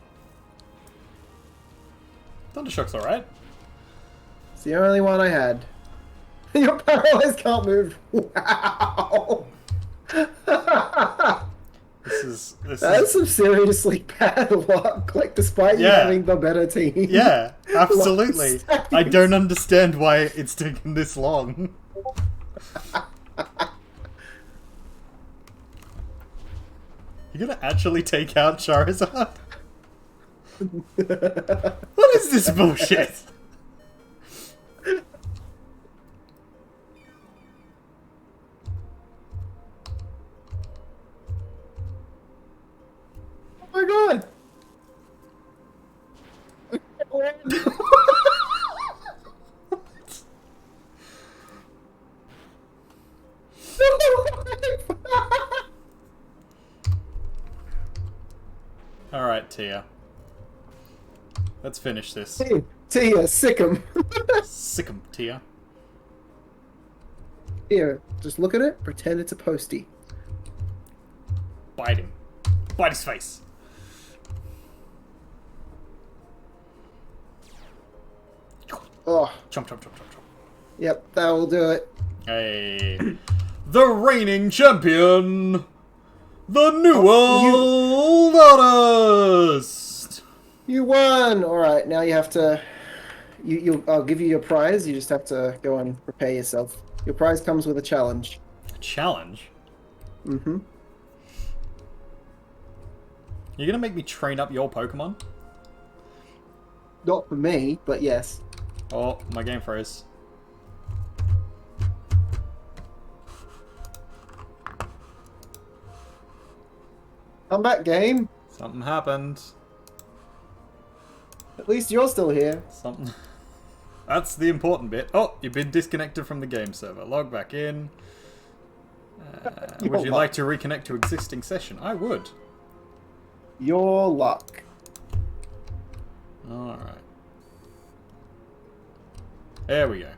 Thundershock's alright. It's the only one I had. Your paralyzed can't move. Wow! That's some seriously bad luck. Like, despite you having the better team. Yeah, absolutely. I don't understand why it's taken this long. You're gonna actually take out Charizard? What is this bullshit? Oh my god! Alright, Tia. Let's finish this. Tia, sick 'em. Sick 'em, Tia. Here, just look at it, pretend it's a postie. Bite him. Bite his face. Oh, Chomp, chomp, chomp, chomp, chomp. yep, that will do it. Hey. The reigning champion! The New World Artist! You won! Alright, now you have to... I'll give you your prize, you just have to go and prepare yourself. Your prize comes with a challenge. A challenge? Mm-hmm. You're gonna make me train up your Pokemon? Not for me, but yes. Oh, my game froze. Come back, game. Something happened. At least you're still here. Something. That's the important bit. Oh, you've been disconnected from the game server. Log back in. Would you like to reconnect to existing session? I would. Your luck. Alright. There we go.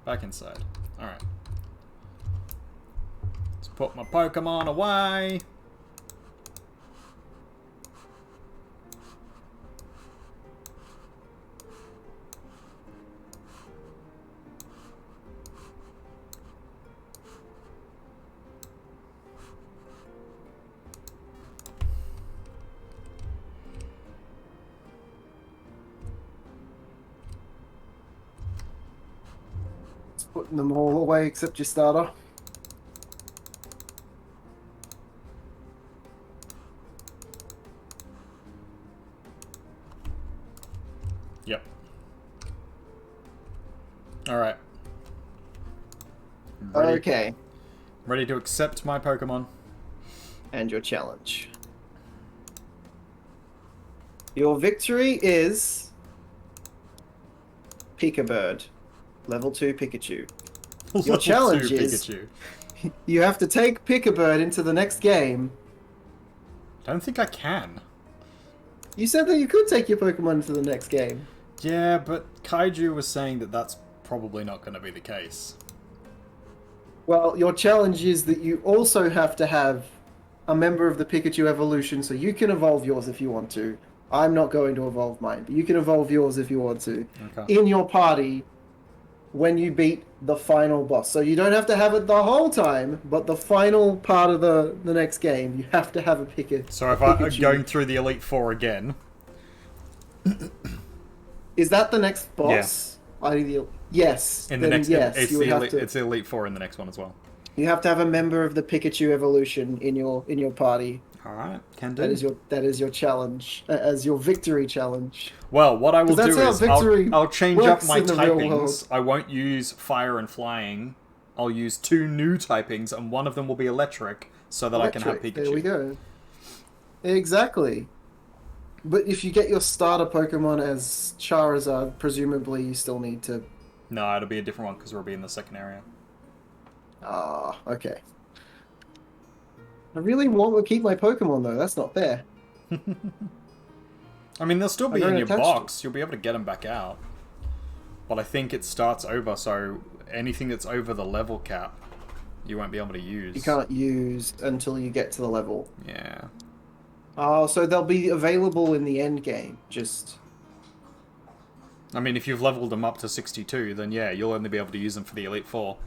Back inside. Alright. Let's put my Pokemon away. Putting them all away except your starter. Yep. Alright. Okay. Ready to accept my Pokemon. And your challenge. Your victory is... Pika-Bird. Level 2 Pikachu. Your challenge is... Pikachu. You have to take Pika-Bird into the next game. I don't think I can. You said that you could take your Pokemon into the next game. Yeah, but Kaiju was saying that that's probably not going to be the case. Well, your challenge is that you also have to have a member of the Pikachu evolution, so you can evolve yours if you want to. I'm not going to evolve mine, but you can evolve yours if you want to. Okay. In your party when you beat the final boss. So you don't have to have it the whole time, but the final part of the next game, you have to have a Pikachu. So if I'm going through the Elite Four again... Is that the next boss? Yeah. Yes. In the next, yes, it's the Elite Four in the next one as well. You have to have a member of the Pikachu evolution in your party. All right, can do. That is your challenge, as your victory challenge. Well, what I will do is I'll change up my in the real world. typings. I won't use fire and flying. I'll use 2 new typings, and one of them will be electric, so that I can have Pikachu. There we go. Exactly. But if you get your starter Pokemon as Charizard, presumably you still need to... No, it'll be a different one, because we'll be in the second area. Ah, okay. I really want to keep my Pokemon, though. That's not fair. I mean, they'll still be in your box. You'll be able to get them back out. But I think it starts over, so anything that's over the level cap, you won't be able to use. You can't use until you get to the level. Yeah. Oh, so they'll be available in the end game, just... I mean, if you've leveled them up to 62, then yeah, you'll only be able to use them for the Elite Four.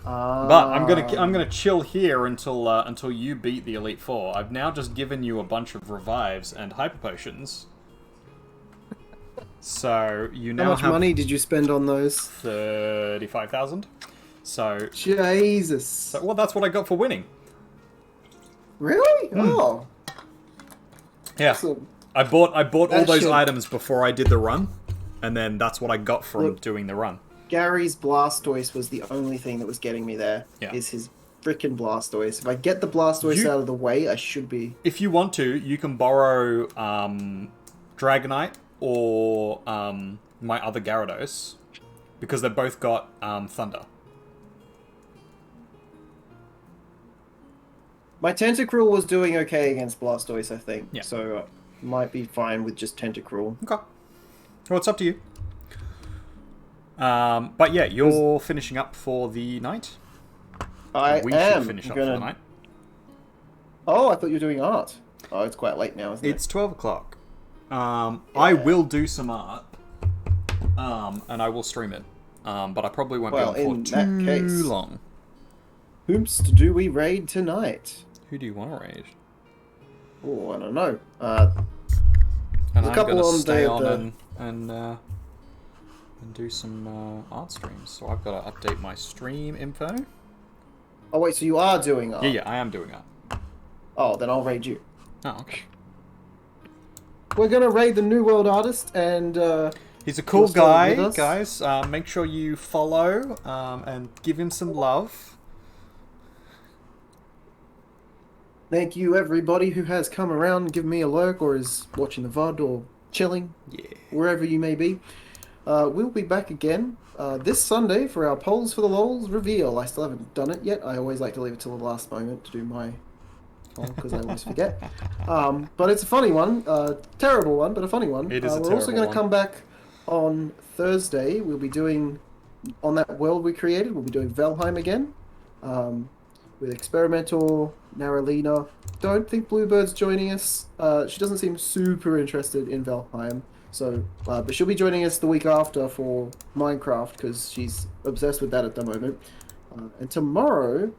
But I'm gonna chill here until you beat the Elite Four. I've now just given you a bunch of revives and hyper potions. So you now have... How much money did you spend on those? 35,000. So Jesus. So, well, that's what I got for winning. Really? Oh. Yeah. Awesome. I bought all those items before I did the run, and then that's what I got from doing the run. Gary's Blastoise was the only thing that was getting me there. Yeah. Is his freaking Blastoise. If I get the Blastoise out of the way, I should be... If you want to, you can borrow Dragonite or my other Gyarados, because they've both got Thunder. My Tentacruel was doing okay against Blastoise, I think. Yeah. So might be fine with just Tentacruel. Okay. Well, it's up to you. But yeah, you're finishing up for the night. We should finish up for the night. Oh, I thought you were doing art. Oh, it's quite late now, isn't it? It's 12 o'clock. I will do some art, and I will stream it. But I probably won't be on for too long. Whomst do we raid tonight? Who do you want to raid? Oh, I don't know. And I'm going to stay on and do some art streams. So I've got to update my stream info. Oh wait, so you are doing art? Yeah, I am doing art. Oh, then I'll raid you. Oh, okay. We're gonna raid the New World Artist, and he's a cool guy, guys. Make sure you follow and give him some love. Thank you, everybody who has come around and given me a lurk, or is watching the VOD, or chilling, wherever you may be. We'll be back again this Sunday for our Polls for the Lols reveal. I still haven't done it yet. I always like to leave it till the last moment to do my poll, because I always forget. But it's a funny one. Terrible one, but a funny one. It is a terrible one. We're also going to come back on Thursday. We'll be doing, on that world we created, we'll be doing Valheim again. With Experimental, Naralina. Don't think Bluebird's joining us. She doesn't seem super interested in Valheim. So, but she'll be joining us the week after for Minecraft, because she's obsessed with that at the moment. And tomorrow,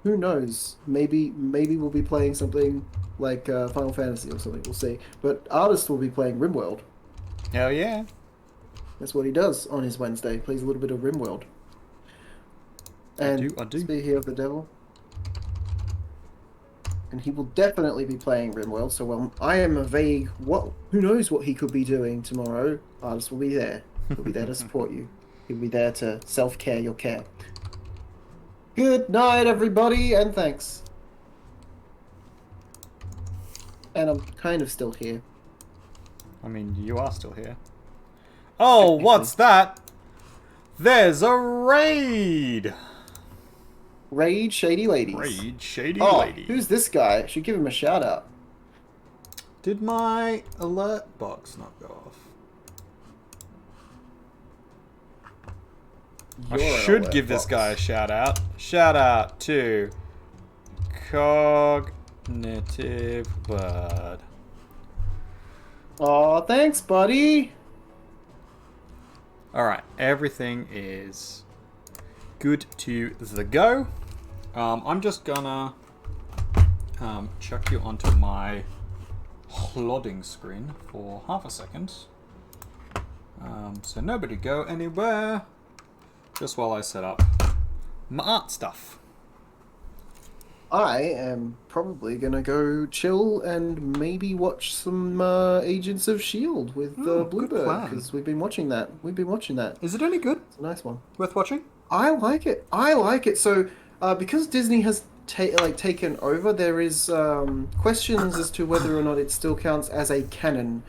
who knows? Maybe we'll be playing something like Final Fantasy or something. We'll see. But Artist will be playing RimWorld. Hell yeah! That's what he does on his Wednesday. He plays a little bit of RimWorld. And I do. Speaking of the devil. And he will definitely be playing RimWorld, so I am a vague, who knows what he could be doing tomorrow. Artist will be there. He'll be there to support you. He'll be there to self-care your care. Good night, everybody, and thanks. And I'm kind of still here. I mean, you are still here. Oh, what's that? There's a raid! Raid Shady Ladies. Raid Shady Ladies. Who's this guy? I should give him a shout out. Did my alert box not go off? I should give this guy a shout out. Shout out to C0g C0gnitivebard. Oh, thanks, buddy. Alright, everything is good to the go. I'm just gonna chuck you onto my loading screen for half a second. So nobody go anywhere. Just while I set up my art stuff. I am probably gonna go chill and maybe watch some Agents of Shield with good Bluebird plan. because we've been watching that. Is it any good? It's a nice one. Worth watching? I like it. So because Disney has taken over, there is questions as to whether or not it still counts as a canon.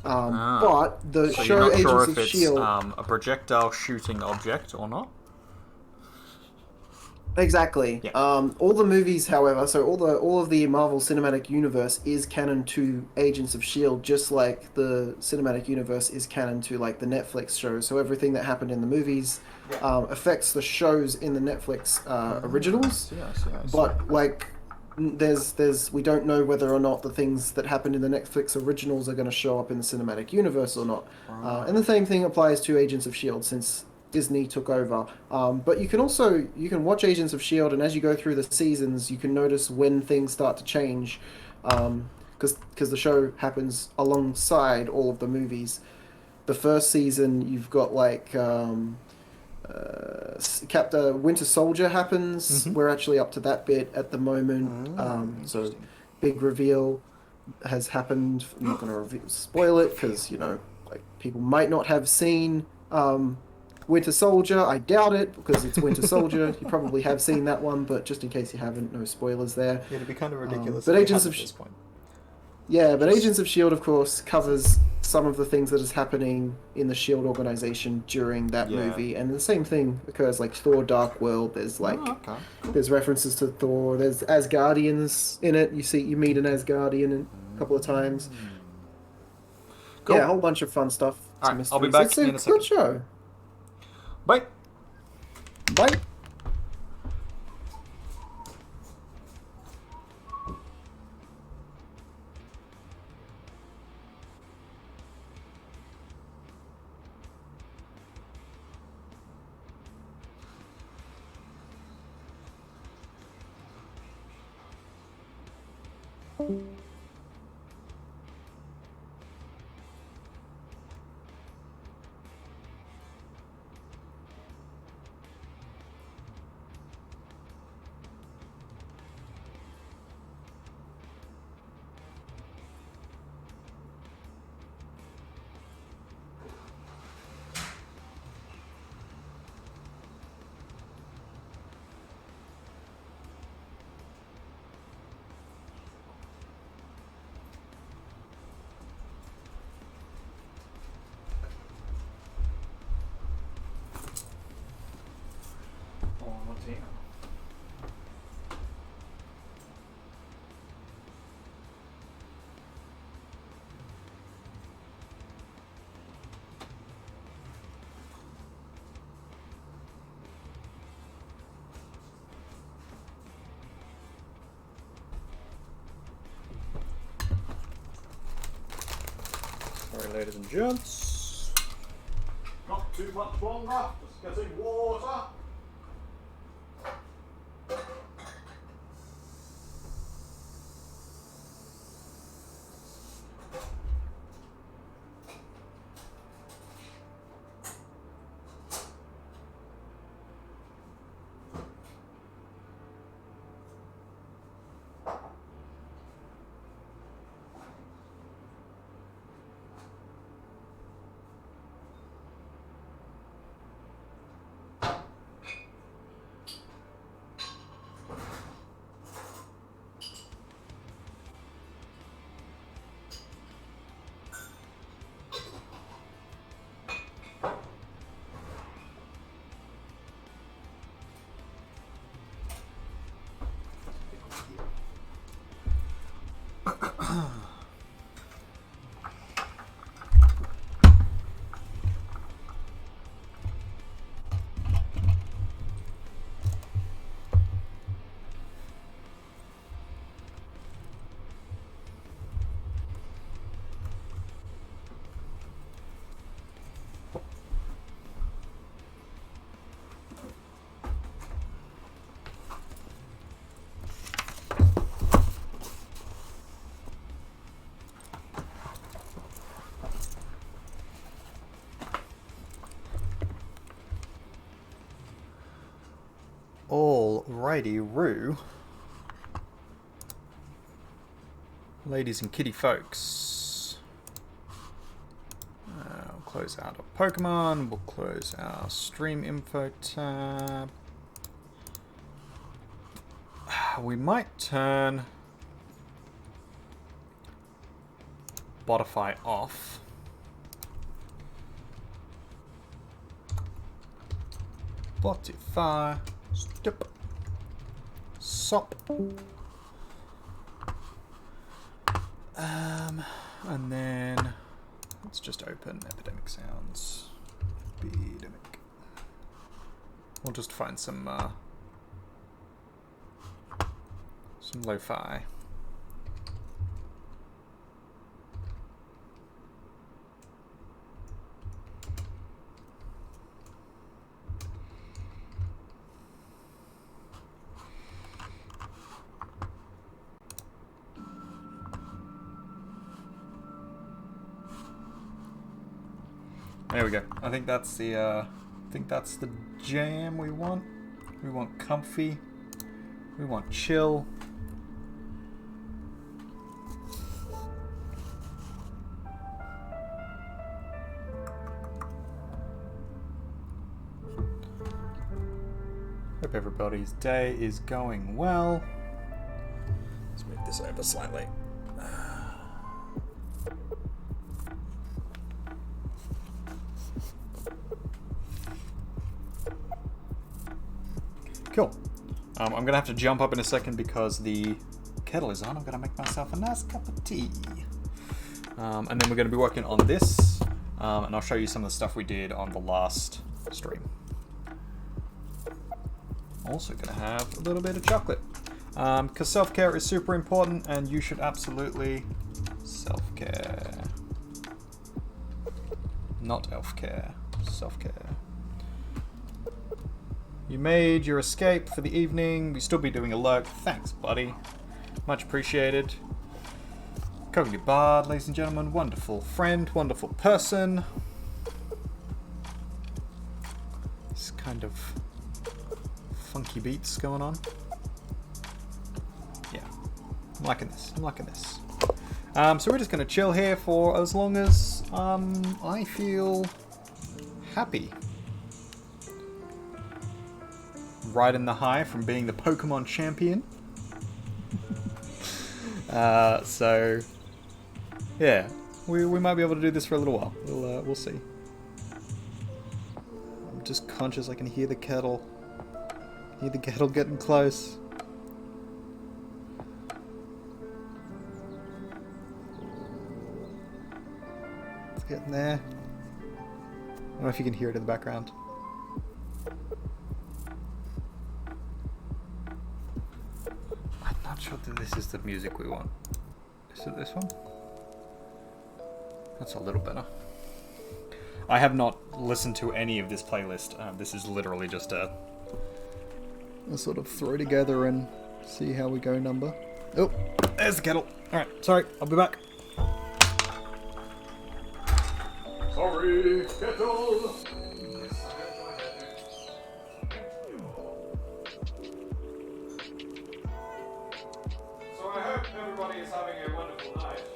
But the So show you're not Agents sure of if it's Shield. a projectile shooting object or not? Exactly. Yeah. All the movies, however, so all of the Marvel Cinematic Universe is canon to Agents of Shield, just like the Cinematic Universe is canon to like the Netflix shows. So everything that happened in the movies affects the shows in the Netflix originals. I see. But like, there's we don't know whether or not the things that happened in the Netflix originals are going to show up in the Cinematic Universe or not. And the same thing applies to Agents of Shield since Disney took over. But you can watch Agents of Shield, and as you go through the seasons, you can notice when things start to change, because the show happens alongside all of the movies. The first season, you've got like Captain Winter Soldier happens. We're actually up to that bit at the moment. So big reveal has happened. I'm not going to spoil it because like people might not have seen Winter Soldier. I doubt it because it's Winter Soldier. You probably have seen that one, but just in case you haven't, no spoilers there. Yeah, it'd be kind of ridiculous. But if you Agents hadn't of at this point. Yeah, but Agents of S.H.I.E.L.D., of course, covers some of the things that is happening in the S.H.I.E.L.D. organization during that movie. And the same thing occurs, like Thor Dark World. There's like there's references to Thor. There's Asgardians in it. You meet an Asgardian a couple of times. Cool. Yeah, a whole bunch of fun stuff. All right, I'll be mysteries. back in a It's a second. good show. Bye. Bye. Sorry, ladies and gents. Not too much longer. Just getting water. Alrighty, Roo. Ladies and kitty folks. We'll close out our Pokemon. We'll close our stream info tab. We might turn Spotify off. Spotify. Stop. Sop. And then let's just open Epidemic Sounds. Epidemic. We'll just find some lo-fi. There we go. I think that's the jam we want. We want comfy. We want chill. Hope everybody's day is going well. Let's move this over slightly. Cool. I'm going to have to jump up in a second because the kettle is on. I'm going to make myself a nice cup of tea. And then we're going to be working on this. And I'll show you some of the stuff we did on the last stream. Also going to have a little bit of chocolate. Because self-care is super important and you should absolutely self-care. Not elf-care. Self-care. You made your escape for the evening. We still be doing a lurk. Thanks, buddy. Much appreciated. C0gnitivebard, ladies and gentlemen. Wonderful friend, wonderful person. This kind of funky beats going on. Yeah, I'm liking this. I'm liking this. So we're just going to chill here for as long as I feel happy. Riding the high from being the Pokemon champion. So yeah, we might be able to do this for a little while. We'll see. I'm just conscious I can hear the kettle. Hear the kettle getting close. It's getting there. I don't know if you can hear it in the background. I'm not sure that this is the music we want. Is it this one? That's a little better. I have not listened to any of this playlist. This is literally just a sort of throw together and see how we go number. Oh, there's the kettle. Alright, sorry, I'll be back. Sorry, kettle. So I hope everybody is having a wonderful night.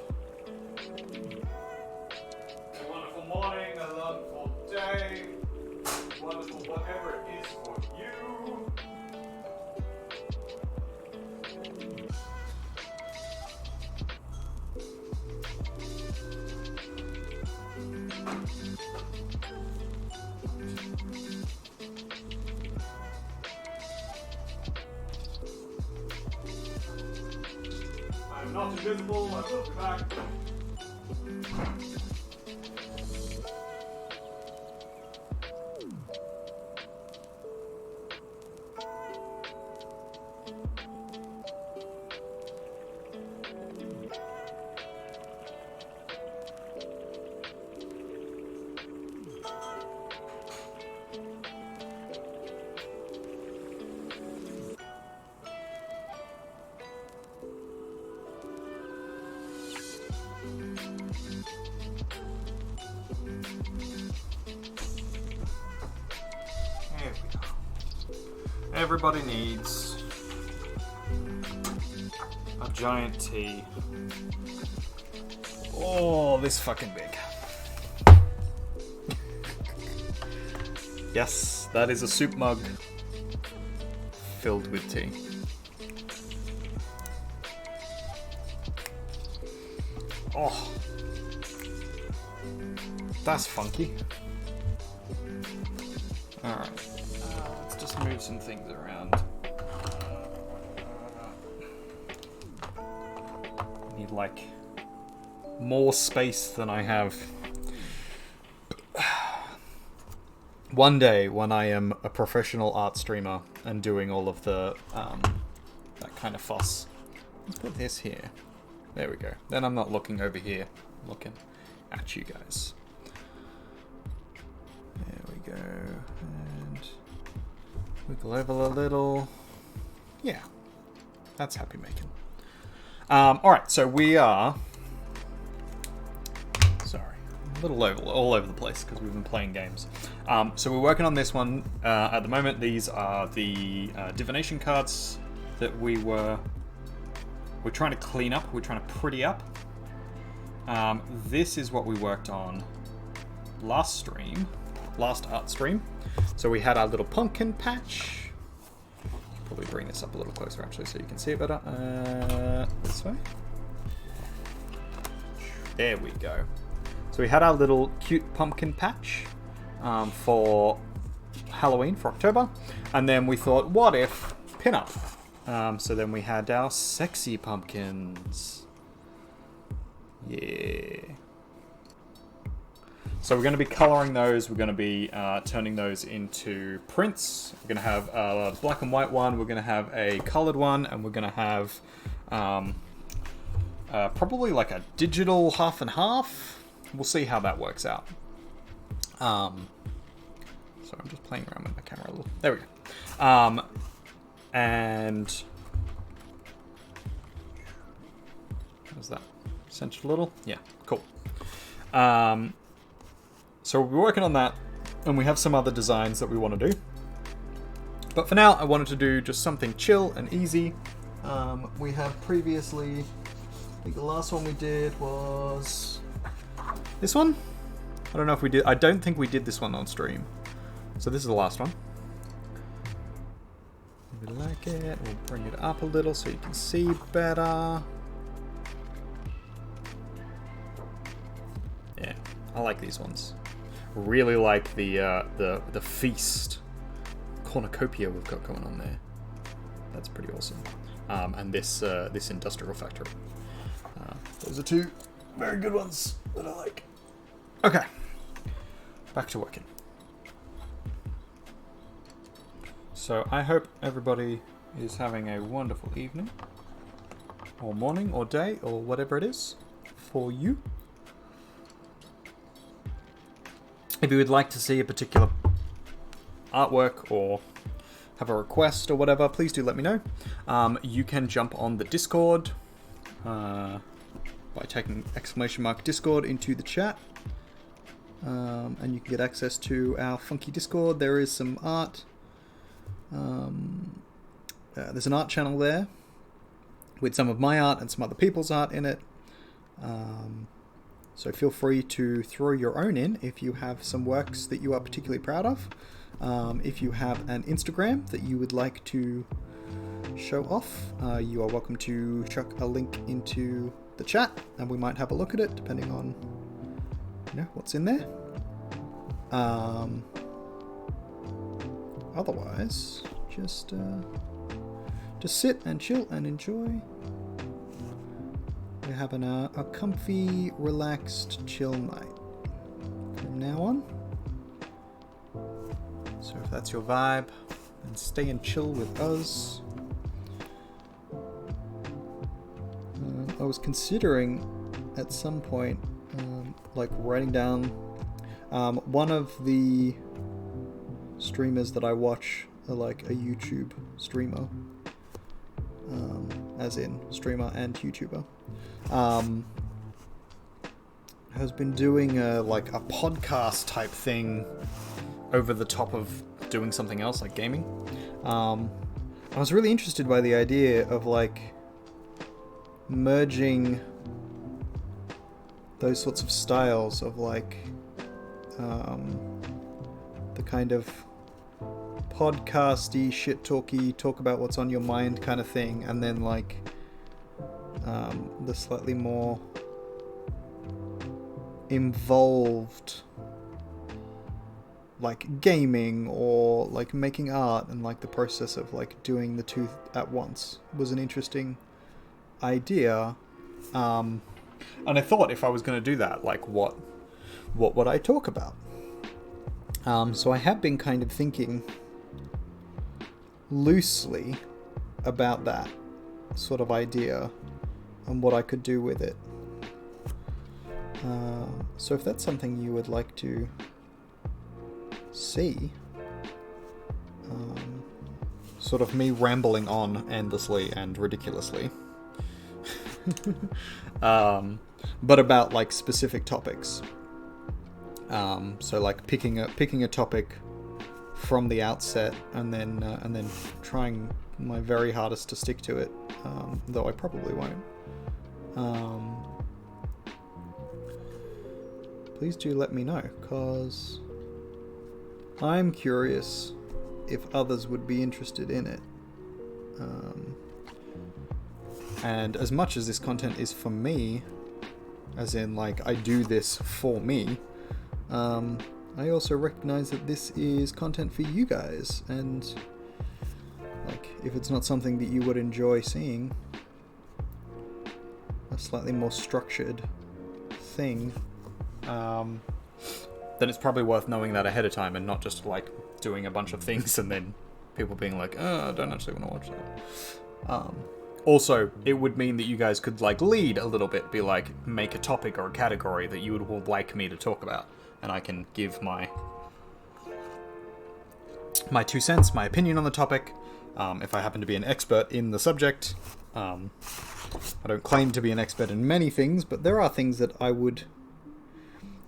A wonderful morning, a wonderful day, wonderful whatever it is for you. I'm not invisible, I will be back. There we go. Everybody needs a giant tea. Oh, this fucking big. Yes, that is a soup mug filled with tea. Oh, that's funky. Alright, let's just move some things around. Need like more space than I have. One day, when I am a professional art streamer and doing all of the that kind of fuss, let's put this here. There we go. Then I'm not looking over here, I'm looking at you guys. There we go. And wiggle over a little. Yeah, that's happy making. Alright, so we are... Sorry, a little all over the place because we've been playing games. So we're working on this one at the moment. These are the divination cards that we're trying to clean up. We're trying to pretty up. This is what we worked on last art stream. So we had our little pumpkin patch. Probably bring this up a little closer actually so you can see it better. This way. There we go. So we had our little cute pumpkin patch for Halloween, for October. And then we thought, what if pin-up? So then we had our sexy pumpkins. Yeah. So we're going to be coloring those. We're going to be turning those into prints. We're going to have a black and white one. We're going to have a colored one. And we're going to have probably like a digital half and half. We'll see how that works out. So I'm just playing around with my camera a little. There we go. And how's that? Centered a little? Yeah, cool. So we're working on that, and we have some other designs that we want to do. But for now, I wanted to do just something chill and easy. We have previously, I think the last one we did was this one. I don't know if we did. I don't think we did this one on stream. So this is the last one. If you like it, we'll bring it up a little so you can see better. Yeah, I like these ones. Really like the feast cornucopia we've got going on there. That's pretty awesome. And this industrial factory. Those are two very good ones that I like. Okay, back to working. So I hope everybody is having a wonderful evening, or morning, or day, or whatever it is for you. If you would like to see a particular artwork or have a request or whatever, please do let me know. You can jump on the Discord by typing !Discord into the chat. And you can get access to our funky Discord. There is some art. There's an art channel there with some of my art and some other people's art in it. So feel free to throw your own in if you have some works that you are particularly proud of. If you have an Instagram that you would like to show off, you are welcome to chuck a link into the chat and we might have a look at it depending on what's in there. Otherwise, just sit and chill and enjoy. We're having a comfy, relaxed, chill night from now on. So if that's your vibe, then stay and chill with us. I was considering at some point, like writing down one of the streamers that I watch, like a YouTube streamer, as in streamer and YouTuber. Has been doing a podcast type thing over the top of doing something else like gaming. I was really interested by the idea of merging those sorts of styles of like the kind of podcasty, shit talky, talk about what's on your mind kind of thing, and then like the slightly more involved like gaming or like making art, and like the process of like doing the two at once was an interesting idea. And I thought if I was going to do that, like what would I talk about? So I have been kind of thinking loosely about that sort of idea and what I could do with it. So if that's something you would like to see, sort of me rambling on endlessly and ridiculously, but about like specific topics. So like picking a topic from the outset, and then trying my very hardest to stick to it, though I probably won't. Please do let me know, cause I'm curious if others would be interested in it. And as much as this content is for me, as in like I do this for me, I also recognize that this is content for you guys, and like if it's not something that you would enjoy seeing, a slightly more structured thing, then it's probably worth knowing that ahead of time and not just like doing a bunch of things and then people being like, oh, I don't actually want to watch that. Also, it would mean that you guys could like lead a little bit, be like, make a topic or a category that you would like me to talk about, and I can give my 2 cents, my opinion on the topic, if I happen to be an expert in the subject. I don't claim to be an expert in many things, but there are things that I would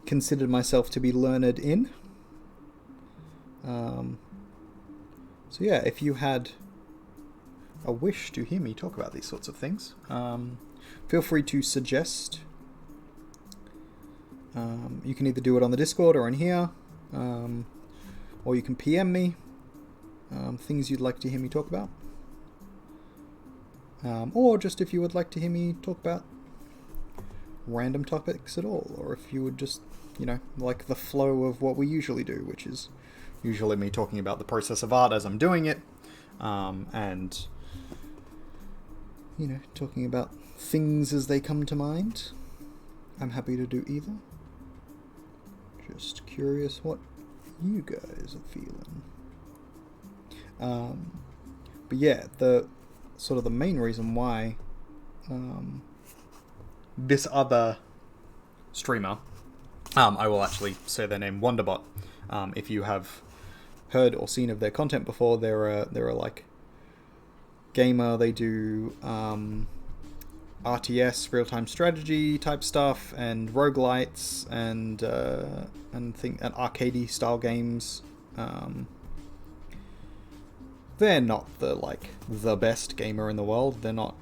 consider myself to be learned in. So yeah, if you had a wish to hear me talk about these sorts of things, feel free to suggest. You can either do it on the Discord or in here, or you can PM me things you'd like to hear me talk about, or just if you would like to hear me talk about random topics at all, or if you would just, like the flow of what we usually do, which is usually me talking about the process of art as I'm doing it, and talking about things as they come to mind. I'm happy to do either. Just curious what you guys are feeling. But yeah, the main reason why this other streamer, I will actually say their name, Wonderbot. If you have heard or seen of their content before, they're a like gamer. They do RTS, real-time strategy type stuff, and roguelites, and arcadey style games. They're not the best gamer in the world. They're not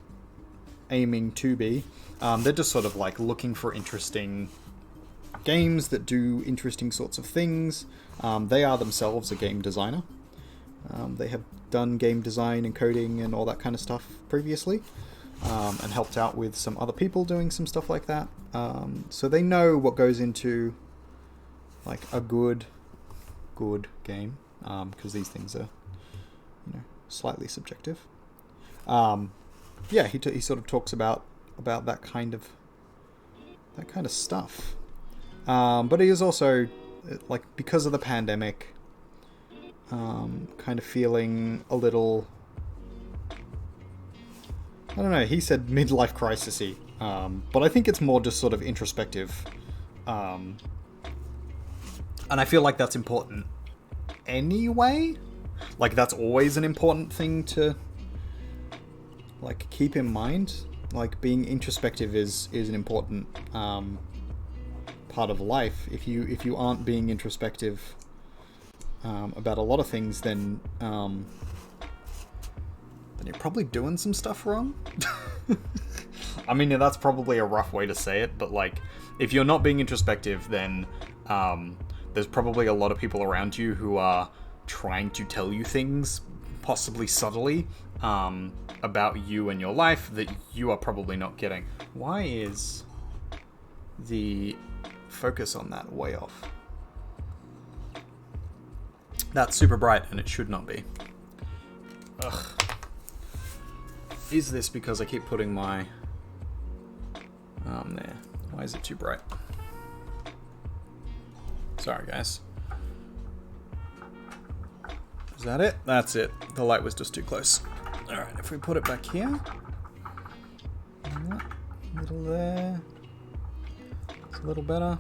aiming to be. They're just sort of like looking for interesting games that do interesting sorts of things. They are themselves a game designer. They have done game design and coding and all that kind of stuff previously, and helped out with some other people doing some stuff like that. So they know what goes into like a good game, because these things are slightly subjective. Yeah, he sort of talks about that kind of stuff. But he is also, like, because of the pandemic, kind of feeling a little, I don't know, he said midlife crisis-y, but I think it's more just sort of introspective. And I feel like that's important anyway. Like, that's always an important thing to, like, keep in mind. Like, being introspective is an important part of life. If you aren't being introspective about a lot of things, then you're probably doing some stuff wrong. I mean, yeah, that's probably a rough way to say it, but like, if you're not being introspective, then there's probably a lot of people around you who are trying to tell you things, possibly subtly, about you and your life that you are probably not getting. Why is the focus on that way off? That's super bright, and it should not be. Ugh. Is this because I keep putting my arm there? Why is it too bright? Sorry, guys. Is that it? That's it. The light was just too close. Alright, if we put it back here. Little there. It's a little better.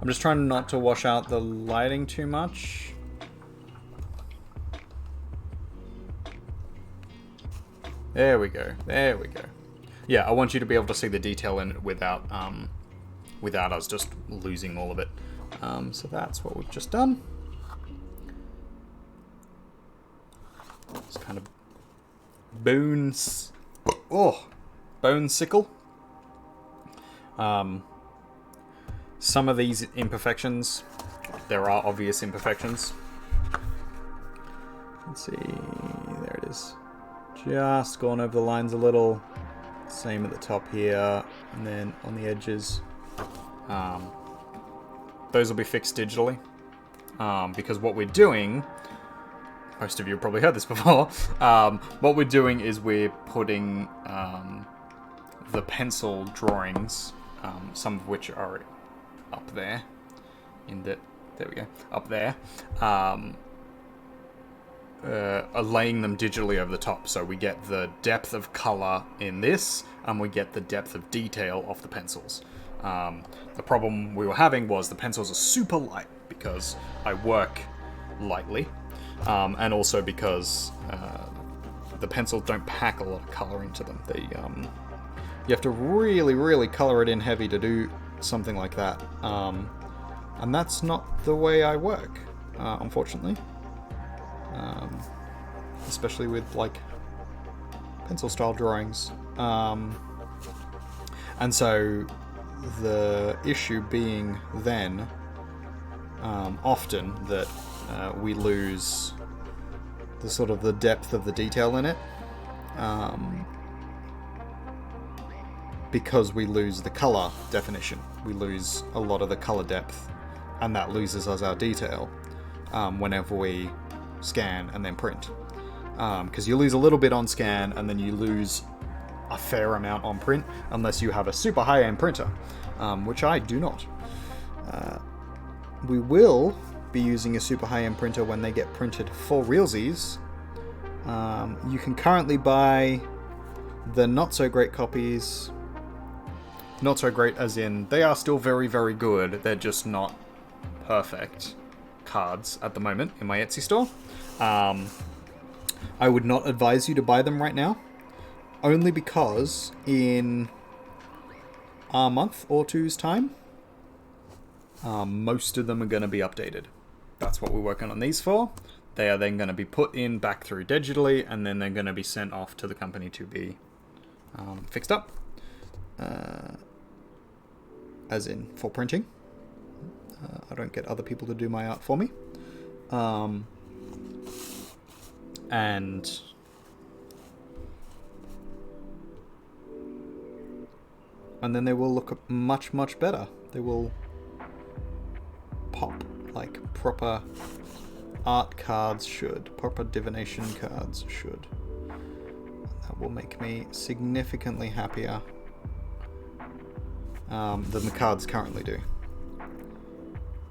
I'm just trying not to wash out the lighting too much. There we go. There we go. Yeah, I want you to be able to see the detail in it without us just losing all of it. So that's what we've just done. It's kind of bone sickle. Some of these imperfections, there are obvious imperfections. Let's see, there it is. Just gone over the lines a little. Same at the top here, and then on the edges. Those will be fixed digitally. Because what we're doing, most of you have probably heard this before, what we're doing is we're putting the pencil drawings, some of which are up there, there we go, up there, are laying them digitally over the top, so we get the depth of color in this, and we get the depth of detail off the pencils. The problem we were having was the pencils are super light, because I work lightly, and also because the pencils don't pack a lot of color into them. You have to really, really color it in heavy to do something like that, and that's not the way I work, unfortunately. Especially with like pencil style drawings, and so the issue being then often that we lose the sort of the depth of the detail in it, because we lose the color definition. We lose a lot of the color depth, and that loses us our detail whenever we scan and then print, because you lose a little bit on scan and then you lose a fair amount on print unless you have a super high-end printer, which I do not. We will be using a super high-end printer when they get printed for realsies. You can currently buy the not so great copies. Not so great as in they are still very, very good, they're just not perfect cards at the moment in my Etsy store. I would not advise you to buy them right now, only because in a month or two's time, most of them are going to be updated. That's what we're working on these for. They are then going to be put in back through digitally, and then they're going to be sent off to the company to be fixed up, as in for printing. I don't get other people to do my art for me. And then they will look much, much better. They will pop like proper art cards should, proper divination cards should. And that will make me significantly happier than the cards currently do.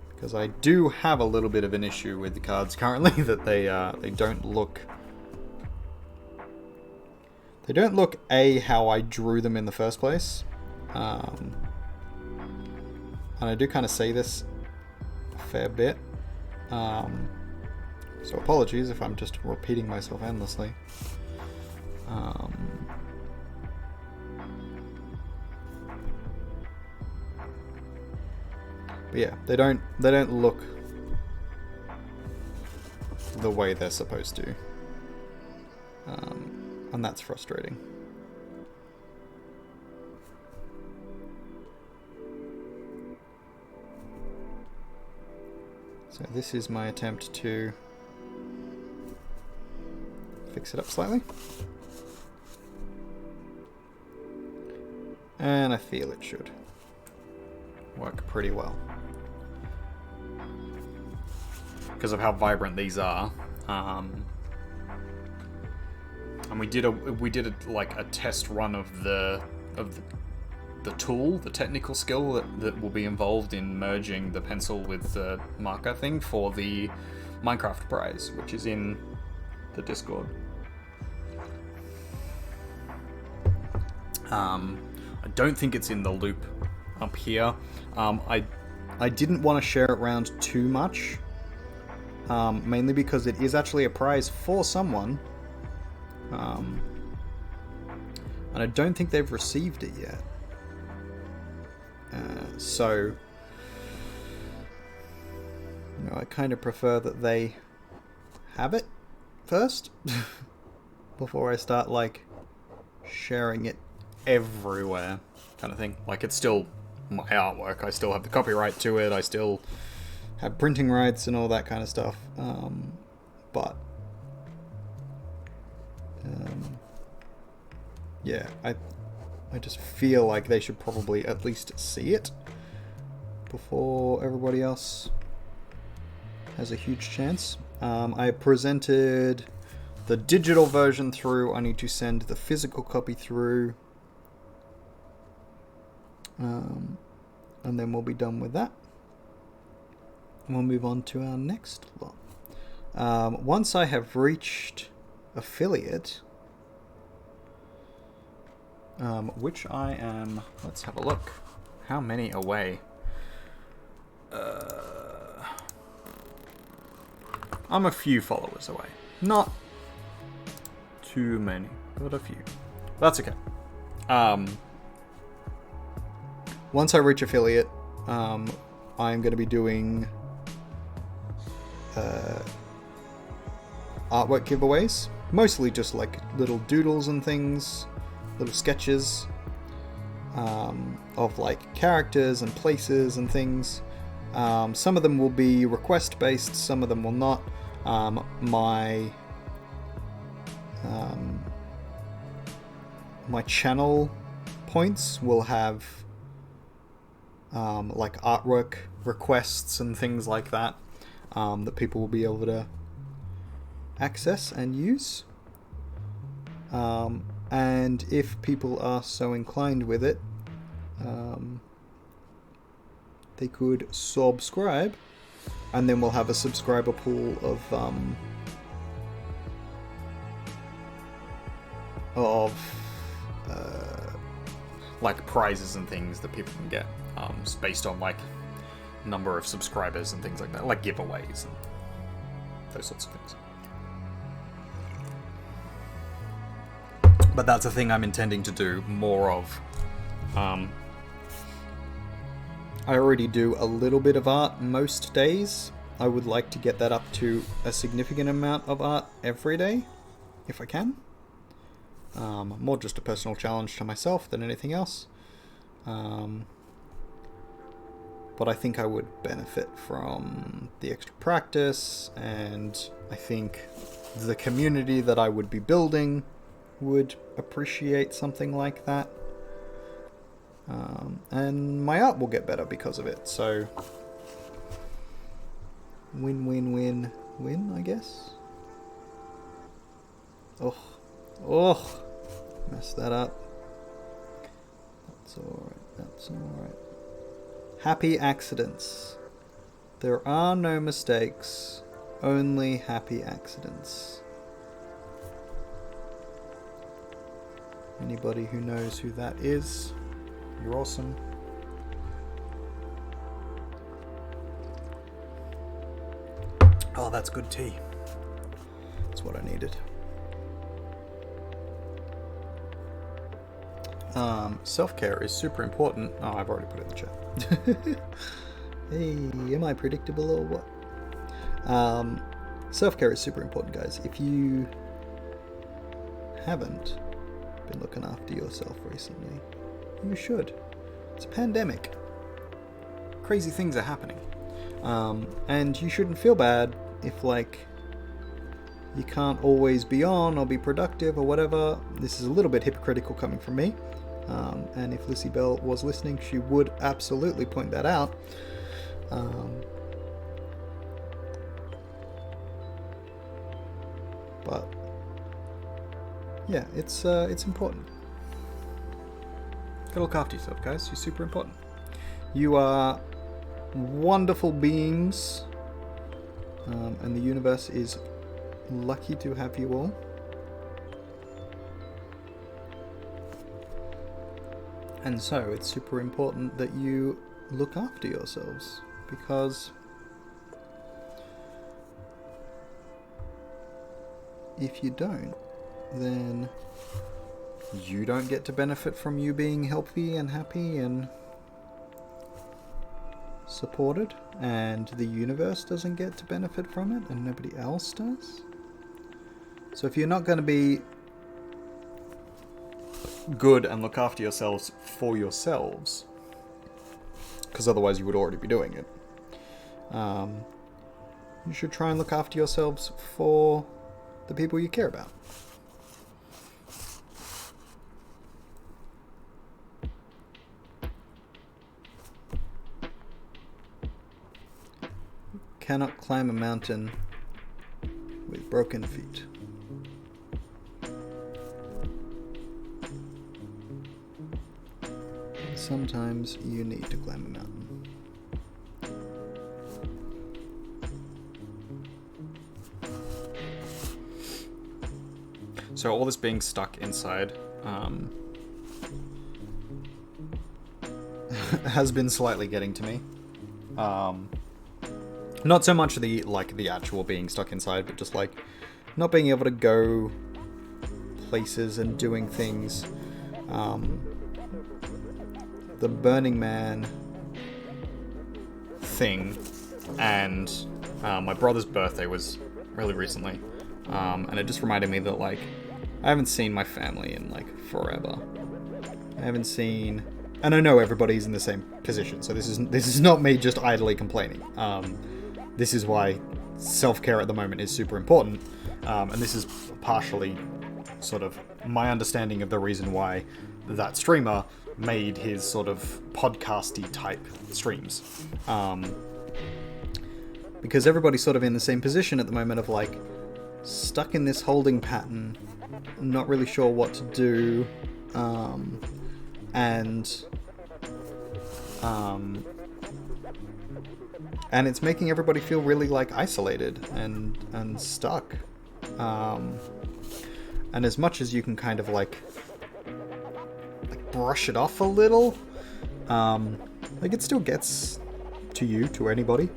Because I do have a little bit of an issue with the cards currently, that they don't look... They don't look how I drew them in the first place. And I do kind of say this a fair bit. So apologies if I'm just repeating myself endlessly. But yeah, they don't look the way they're supposed to, and that's frustrating. So this is my attempt to fix it up slightly. And I feel it should work pretty well. Because of how vibrant these are. And we did like a test run of the tool, the technical skill that will be involved in merging the pencil with the marker thing for the Minecraft prize, which is in the Discord. I don't think it's in the loop up here. I didn't want to share it around too much, mainly because it is actually a prize for someone. And I don't think they've received it yet. So, you know, I kind of prefer that they have it first before I start, like, sharing it everywhere, kind of thing. Like, it's still my artwork. I still have the copyright to it. I still have printing rights and all that kind of stuff. But yeah, I just feel like they should probably at least see it before everybody else has a huge chance. I presented the digital version through. I need to send the physical copy through. And then we'll be done with that. And we'll move on to our next lot. Once I have reached affiliate, which I am, let's have a look. How many away? I'm a few followers away. Not too many, but a few. That's okay. Once I reach affiliate, I'm going to be doing artwork giveaways. Mostly just like little doodles and things, little sketches of like characters and places and things. Some of them will be request based, some of them will not. My channel points will have like artwork requests and things like that, that people will be able to access and use. And if people are so inclined with it, they could subscribe, and then we'll have a subscriber pool of like prizes and things that people can get, based on like number of subscribers and things like that, like giveaways and those sorts of things. But that's a thing I'm intending to do more of. I already do a little bit of art most days. I would like to get that up to a significant amount of art every day, if I can. More just a personal challenge to myself than anything else. But I think I would benefit from the extra practice, and I think the community that I would be building would appreciate something like that. And my art will get better because of it, so win, win, win, win, I guess. Oh, messed that up. That's alright. Happy accidents. There are no mistakes, only happy accidents. Anybody who knows who that is, you're awesome. Oh, that's good tea. That's what I needed. Self-care is super important. Oh, I've already put it in the chat. Hey, am I predictable or what? Self-care is super important, guys. If you haven't been looking after yourself recently, you should. It's a pandemic. Crazy things are happening. And you shouldn't feel bad if, like, you can't always be on or be productive or whatever. This is a little bit hypocritical coming from me. And if Lucy Bell was listening, she would absolutely point that out. But yeah, it's important. Gotta look after yourself, guys. You're super important. You are wonderful beings, and the universe is lucky to have you all. And so it's super important that you look after yourselves, because if you don't, then you don't get to benefit from you being healthy and happy and supported, and the universe doesn't get to benefit from it, and nobody else does. So if you're not going to be good and look after yourselves for yourselves, because otherwise you would already be doing it, you should try and look after yourselves for the people you care about. Cannot climb a mountain with broken feet. Sometimes you need to climb a mountain. So all this being stuck inside has been slightly getting to me. Not so much the actual being stuck inside, but just like not being able to go places and doing things. The Burning Man thing, and my brother's birthday was really recently, and it just reminded me that, like, I haven't seen my family in, like, forever. I haven't seen, and I know everybody's in the same position, so this is not me just idly complaining. This is why self-care at the moment is super important, and this is partially sort of my understanding of the reason why that streamer made his sort of podcasty type streams. Because everybody's sort of in the same position at the moment of, like, stuck in this holding pattern, not really sure what to do, and it's making everybody feel really, like, isolated and stuck. And as much as you can kind of like brush it off a little, like, it still gets to you, to anybody.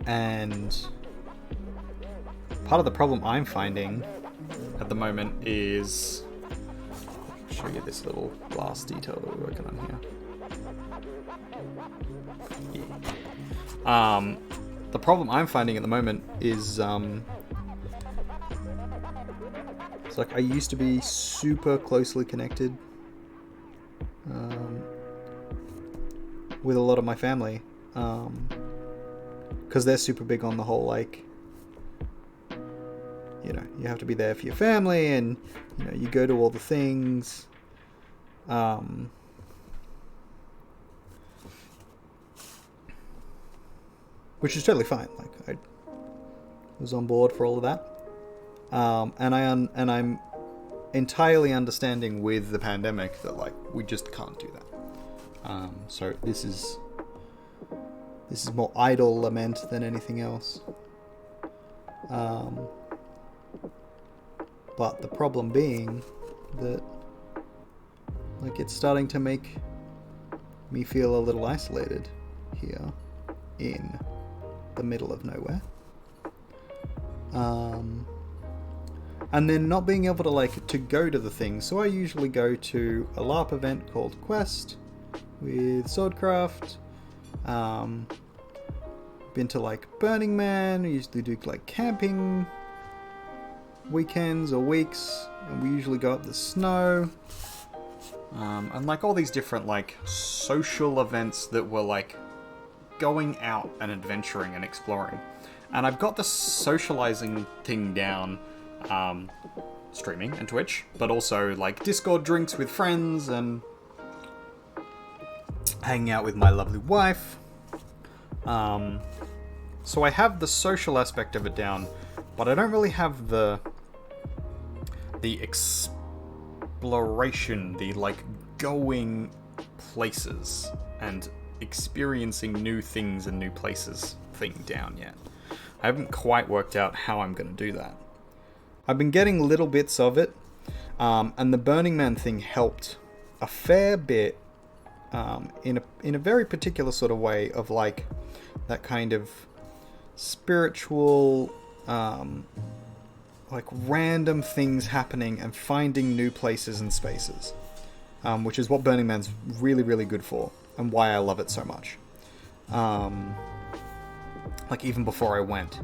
And part of the problem I'm finding at the moment is, I'll show you this little glass detail that we're working on here. Yeah. The problem I'm finding at the moment is, it's like I used to be super closely connected with a lot of my family, because they're super big on the whole, like, you know, you have to be there for your family, and, you know, you go to all the things, which is totally fine. Like, I was on board for all of that, and I'm entirely understanding with the pandemic that, like, we just can't do that. So this is more idle lament than anything else. But the problem being that, like, it's starting to make me feel a little isolated here in the middle of nowhere. And then not being able to, like, to go to the things. So I usually go to a LARP event called Quest with Swordcraft. Been to, like, Burning Man. I usually do, like, camping weekends or weeks, and we usually go up the snow. and like all these different like social events that were like going out and adventuring and exploring. And I've got the socializing thing down, streaming and Twitch, but also like Discord drinks with friends and hanging out with my lovely wife. So I have the social aspect of it down, but I don't really have the exploration, the like going places and experiencing new things and new places thing down yet. I haven't quite worked out how I'm going to do that. I've been getting little bits of it, and the Burning Man thing helped a fair bit, in a very particular sort of way of like that kind of spiritual, like random things happening and finding new places and spaces, which is what Burning Man's really, really good for, and why I love it so much. Like even before I went,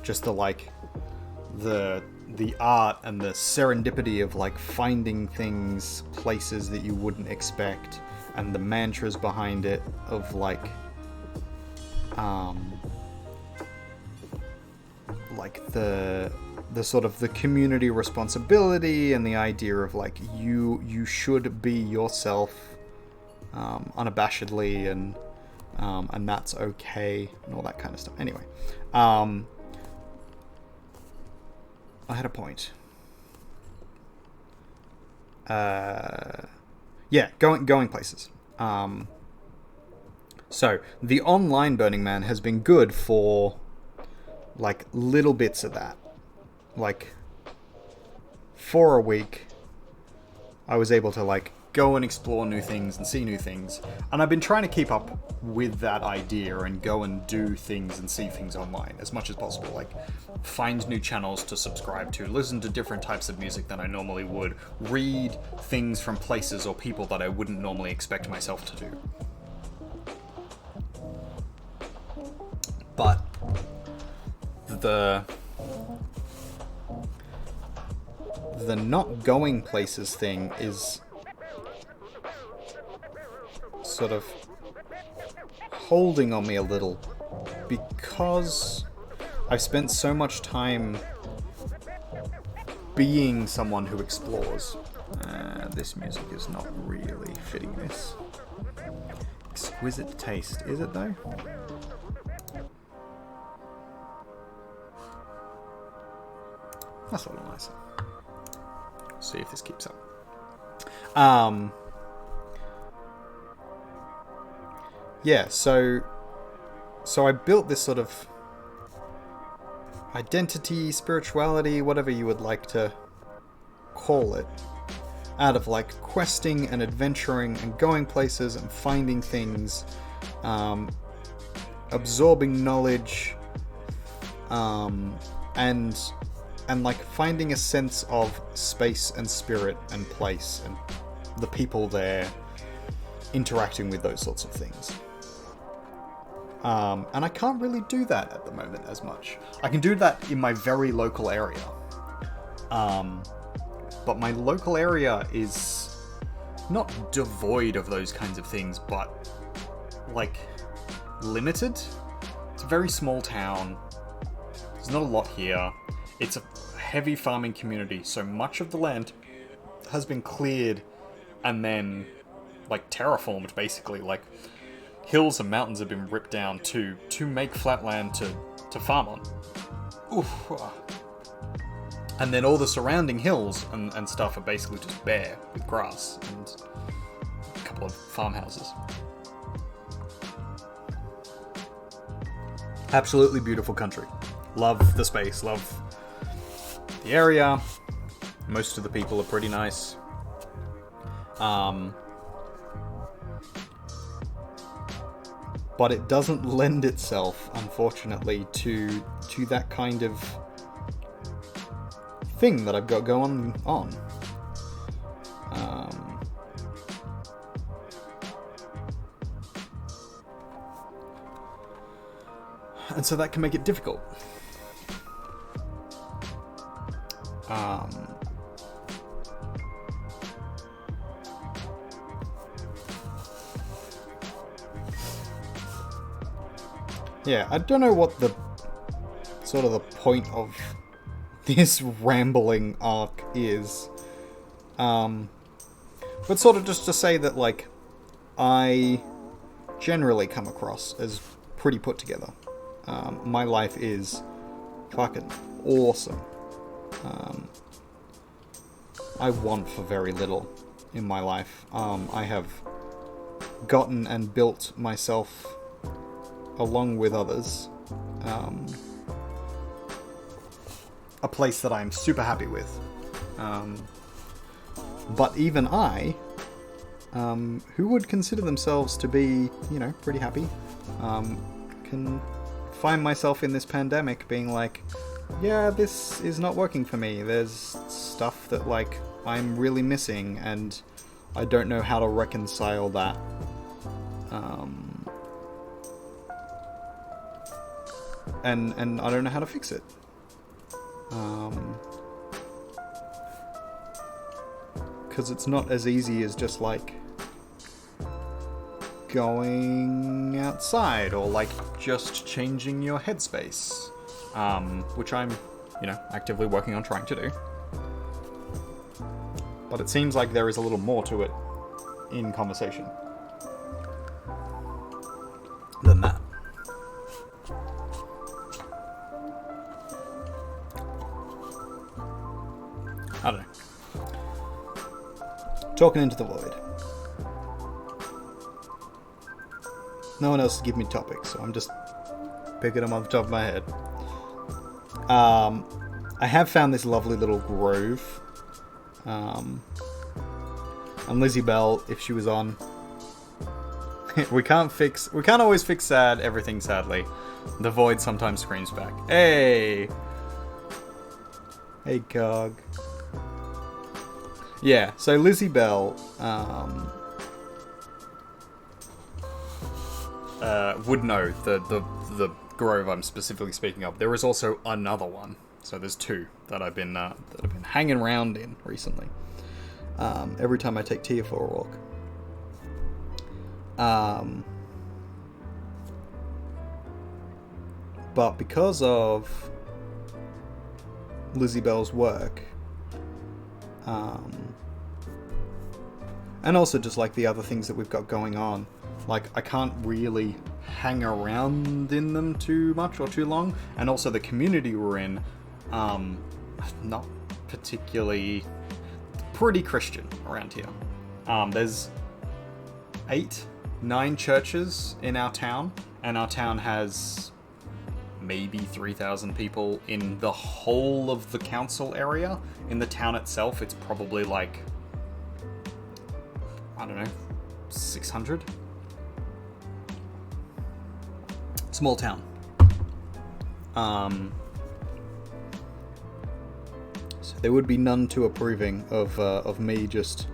just the like the art and the serendipity of like finding things, places that you wouldn't expect, and the mantras behind it of like the sort of the community responsibility and the idea of like you should be yourself unabashedly, and that's okay and all that kind of stuff. Anyway, I had a point. Yeah, going places. So the online Burning Man has been good for like little bits of that. Like for a week, I was able to like go and explore new things and see new things, and I've been trying to keep up with that idea and go and do things and see things online as much as possible. Like find new channels to subscribe to, listen to different types of music than I normally would, read things from places or people that I wouldn't normally expect myself to do. But the not going places thing is sort of holding on me a little, because I've spent so much time being someone who explores. This music is not really fitting this. Exquisite taste, is it though? That's a little nicer. See if this keeps up. Yeah, so I built this sort of identity, spirituality, whatever you would like to call it, out of like questing and adventuring and going places and finding things, absorbing knowledge, and like finding a sense of space and spirit and place and the people there, interacting with those sorts of things. And I can't really do that at the moment as much. I can do that in my very local area. But my local area is not devoid of those kinds of things, but like limited. It's a very small town. There's not a lot here. It's a heavy farming community, so much of the land has been cleared and then like terraformed, basically. Like hills and mountains have been ripped down to make flat land to farm on. Oof. And then all the surrounding hills and stuff are basically just bare with grass and a couple of farmhouses. Absolutely beautiful country. Love the space, love the area. Most of the people are pretty nice. But it doesn't lend itself, unfortunately, to that kind of thing that I've got going on. And so that can make it difficult. yeah, I don't know what the sort of the point of this rambling arc is. But sort of just to say that, like, I generally come across as pretty put together. My life is fucking awesome. I want for very little in my life. I have gotten and built myself, along with others, a place that I'm super happy with. But even I, who would consider themselves to be, you know, pretty happy, can find myself in this pandemic being like, yeah, this is not working for me. There's stuff that, like, I'm really missing, and I don't know how to reconcile that. And I don't know how to fix it. Because it's not as easy as just, like, going outside or, like, just changing your headspace. Which I'm, you know, actively working on trying to do. But it seems like there is a little more to it in conversation than that. I don't know. Talking into the void. No one else has given me topics, so I'm just picking them off the top of my head. I have found this lovely little grove. And Lizzie Bell, if she was on, we can't always fix everything sadly. The void sometimes screams back. Hey Cog. Yeah, so Lizzie Bell would know the grove I'm specifically speaking of. There is also another one, so there's two that I've been hanging around in recently. Every time I take Tia for a walk. But because of Lizzie Bell's work, and also just like the other things that we've got going on, like I can't really hang around in them too much or too long, and also the community we're in, not particularly pretty Christian around here. There's 8-9 churches in our town, and our town has maybe 3,000 people in the whole of the council area. In the town itself, it's probably like, I don't know, 600? Small town. So there would be none too approving of me just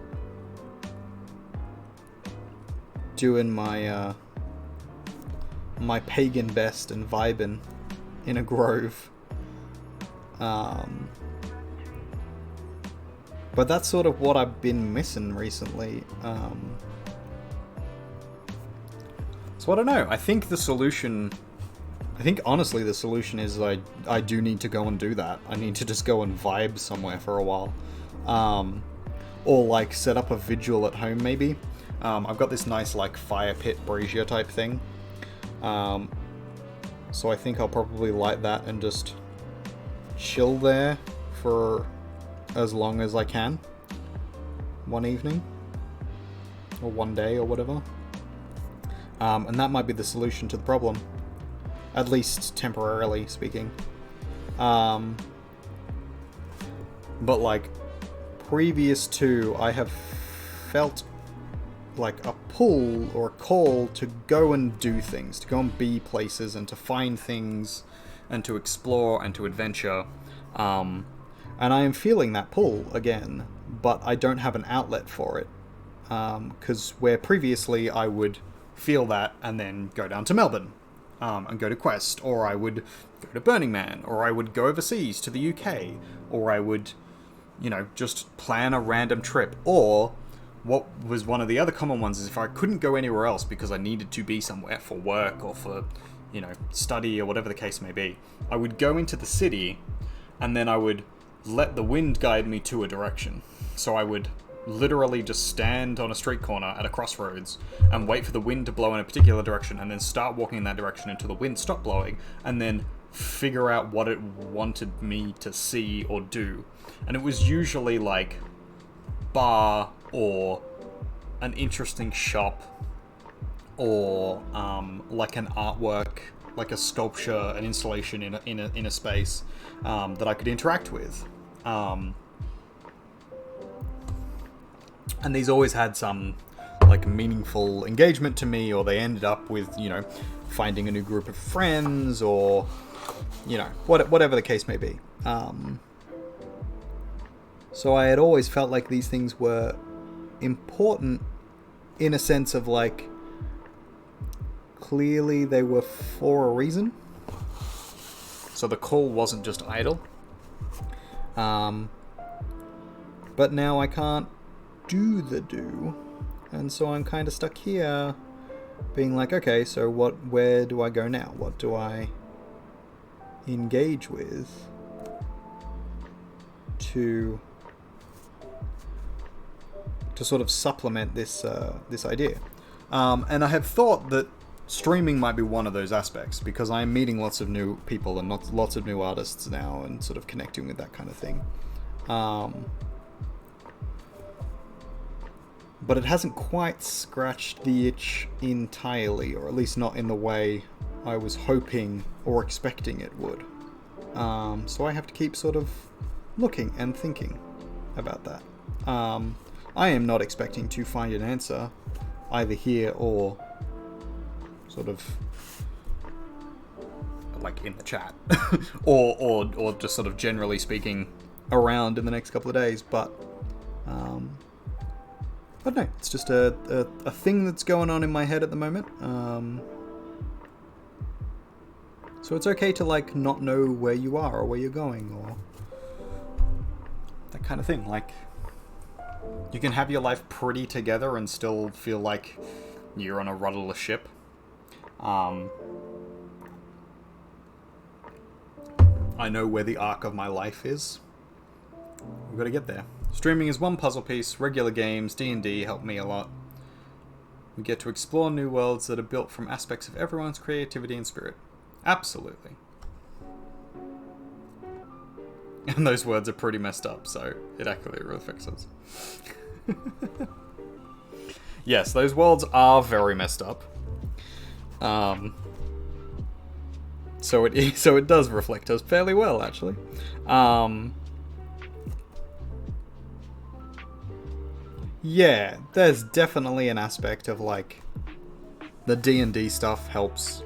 doing my my pagan best and vibing in a grove. But that's sort of what I've been missing recently. So I don't know. I think honestly the solution is I do need to go and do that. I need to just go and vibe somewhere for a while. Or like set up a vigil at home maybe. I've got this nice like fire pit brazier type thing. So I think I'll probably light that and just chill there for as long as I can. One evening. Or one day or whatever. And that might be the solution to the problem. At least temporarily speaking. But like, previous to, I have felt like a pull or a call to go and do things, to go and be places and to find things and to explore and to adventure. And I am feeling that pull again, but I don't have an outlet for it. Because where previously I would feel that and then go down to Melbourne and go to Quest, or I would go to Burning Man, or I would go overseas to the UK, or I would, you know, just plan a random trip, or what was one of the other common ones is if I couldn't go anywhere else because I needed to be somewhere for work or for, study or whatever the case may be, I would go into the city and then I would let the wind guide me to a direction. So I would literally just stand on a street corner at a crossroads and wait for the wind to blow in a particular direction and then start walking in that direction until the wind stopped blowing and then figure out what it wanted me to see or do. And it was usually like bar or an interesting shop or like an artwork, like a sculpture, an installation in a space that I could interact with. And these always had some like meaningful engagement to me, or they ended up with, finding a new group of friends, or, whatever the case may be. So I had always felt like these things were important in a sense of like, clearly they were for a reason. So the call wasn't just idle. But now I can't do the do, and so I'm kind of stuck here being like, okay, so where do I go now? What do I engage with to sort of supplement this idea? And I have thought that streaming might be one of those aspects, because I'm meeting lots of new people and lots of new artists now and sort of connecting with that kind of thing. But it hasn't quite scratched the itch entirely, or at least not in the way I was hoping or expecting it would. So I have to keep sort of looking and thinking about that. I am not expecting to find an answer either here or sort of like in the chat or just sort of generally speaking around in the next couple of days, but no, it's just a thing that's going on in my head at the moment. So it's okay to like not know where you are or where you're going or that kind of thing. Like, you can have your life pretty together and still feel like you're on a rudderless ship. I know where the arc of my life is. We've got to get there. Streaming is one puzzle piece. Regular games, D&D help me a lot. We get to explore new worlds that are built from aspects of everyone's creativity and spirit. Absolutely. And those words are pretty messed up, so it accurately reflects us. Yes, those worlds are very messed up. So it does reflect us fairly well, actually. Yeah, there's definitely an aspect of like the D&D stuff helps.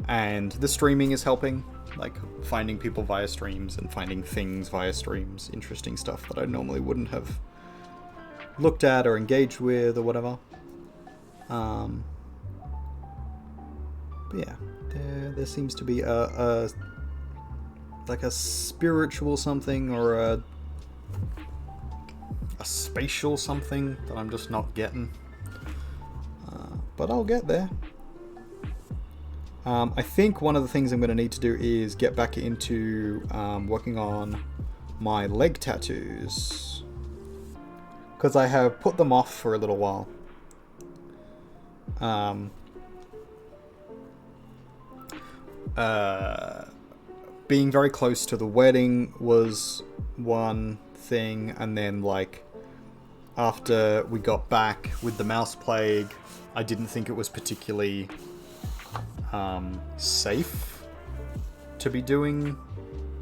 And the streaming is helping, like finding people via streams and finding things via streams, interesting stuff that I normally wouldn't have looked at or engaged with or whatever. But yeah, there seems to be a like a spiritual something or a spatial something that I'm just not getting. But I'll get there. I think one of the things I'm going to need to do is get back into working on my leg tattoos, because I have put them off for a little while. Being very close to the wedding was one thing, and then like after we got back with the mouse plague, I didn't think it was particularly safe to be doing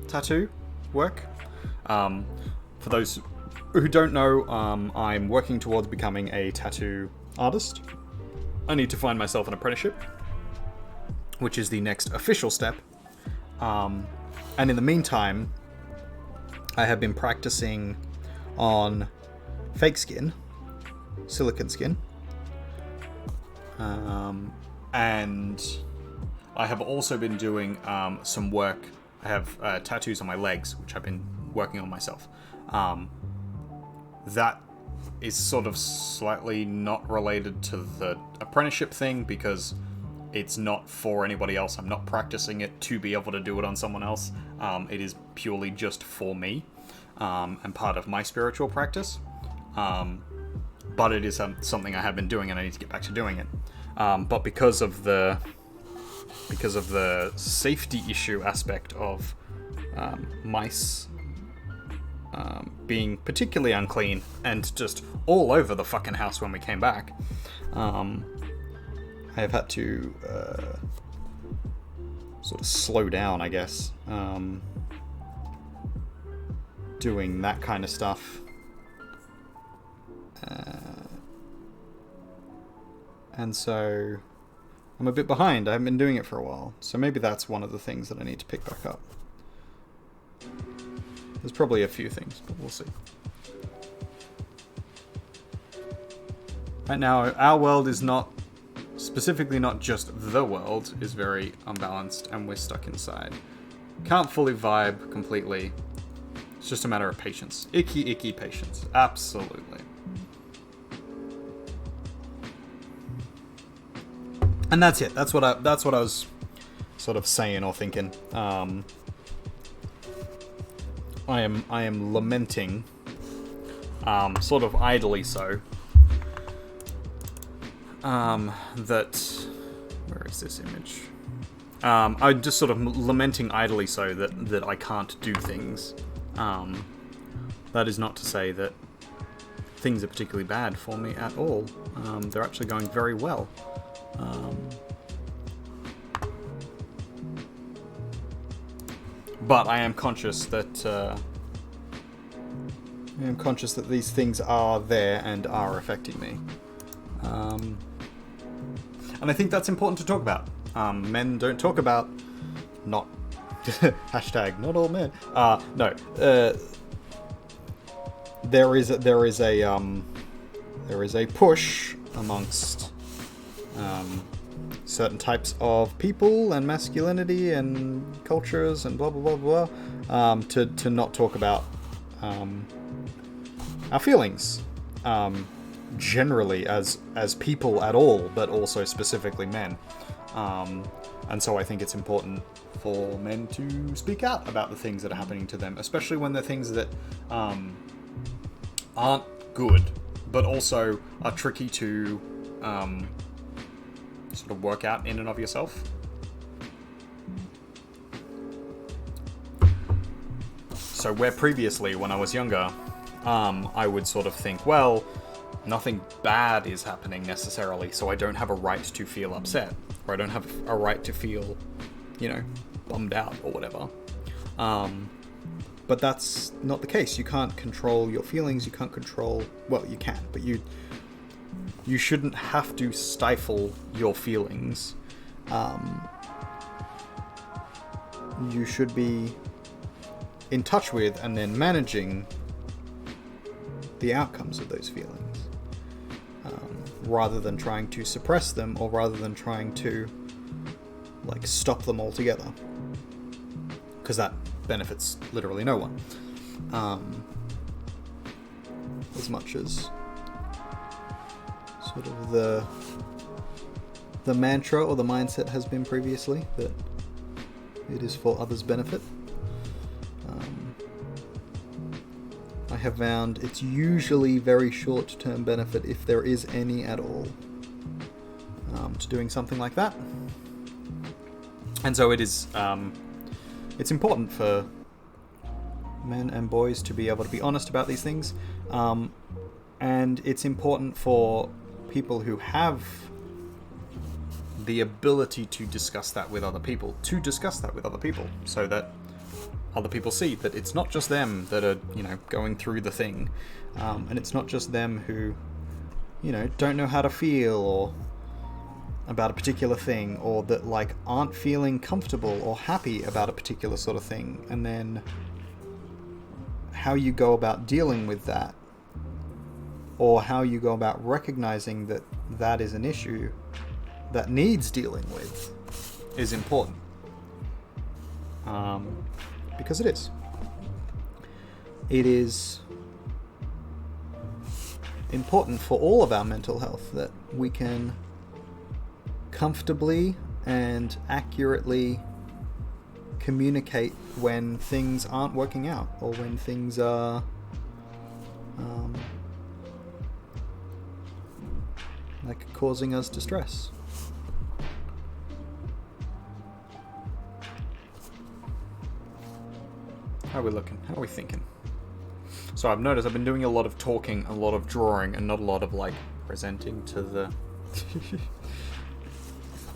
tattoo work. For those who don't know, I'm working towards becoming a tattoo artist. I need to find myself an apprenticeship, which is the next official step. And in the meantime, I have been practicing on fake skin, silicone skin, and I have also been doing some work. I have tattoos on my legs, which I've been working on myself. That is sort of slightly not related to the apprenticeship thing, because it's not for anybody else. I'm not practicing it to be able to do it on someone else. It is purely just for me, and part of my spiritual practice. But it is something I have been doing, and I need to get back to doing it. But because of the safety issue aspect of mice being particularly unclean and just all over the fucking house when we came back, I have had to sort of slow down, I guess, doing that kind of stuff. And so I'm a bit behind. I haven't been doing it for a while. So maybe that's one of the things that I need to pick back up. There's probably a few things, but we'll see. Right now, our world is not, specifically not just the world, is very unbalanced, and we're stuck inside. Can't fully vibe completely. It's just a matter of patience. Icky patience. Absolutely. And that's it. That's what I was sort of saying or thinking. I am lamenting, sort of idly so, that, where is this image? I'm just sort of lamenting idly so that I can't do things. That is not to say that things are particularly bad for me at all. They're actually going very well. But I am conscious that these things are there and are affecting me, and I think that's important to talk about. Men don't talk about, not hashtag not all men. No, there is a push amongst certain types of people and masculinity and cultures and blah blah blah blah, to not talk about our feelings generally as people at all, but also specifically men, and so I think it's important for men to speak out about the things that are happening to them, especially when they're things that aren't good but also are tricky to sort of work out in and of yourself. So where previously, when I was younger, I would sort of think, well, nothing bad is happening necessarily, so I don't have a right to feel upset, or I don't have a right to feel, bummed out or whatever. But that's not the case. You can't control your feelings. You can't control, well, you can, but you shouldn't have to stifle your feelings. You should be in touch with and then managing the outcomes of those feelings, rather than trying to suppress them, or rather than trying to stop them altogether, because that benefits literally no one, as much as sort of the mantra or the mindset has been previously, that it is for others' benefit. I have found it's usually very short-term benefit, if there is any at all, to doing something like that. And so it is, it's important for men and boys to be able to be honest about these things, and it's important for people who have the ability to discuss that with other people, so that other people see that it's not just them that are, going through the thing, and it's not just them who, don't know how to feel or about a particular thing, or that aren't feeling comfortable or happy about a particular sort of thing, and then how you go about dealing with that, or how you go about recognizing that that is an issue that needs dealing with, is important. Because it is. important for all of our mental health that we can comfortably and accurately communicate when things aren't working out or when things are like causing us distress. How are we looking? How are we thinking? So I've noticed I've been doing a lot of talking, a lot of drawing, and not a lot of like presenting to the...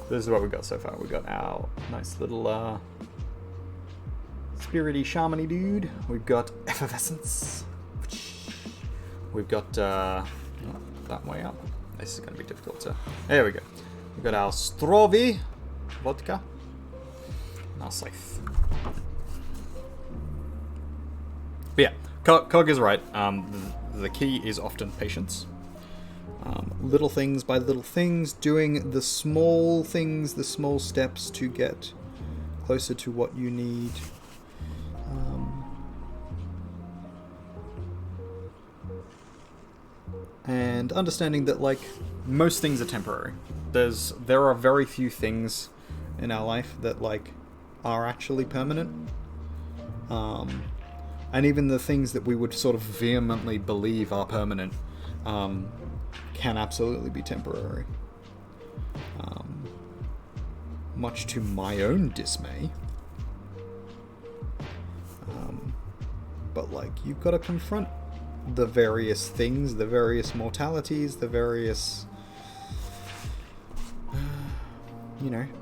This is what we got so far. We got our nice little spirity shamany dude. We've got effervescence. We've got that way up. This is going to be difficult to... There we go. We've got our Strovi vodka. Nice life. But yeah, Cog is right. The key is often patience. Little things by little things, doing the small things, the small steps to get closer to what you need. And understanding that, like, most things are temporary. There are very few things in our life that, like, are actually permanent. And even the things that we would sort of vehemently believe are permanent can absolutely be temporary. Much to my own dismay. But, like, you've got to confront the various things, the various mortalities, the various,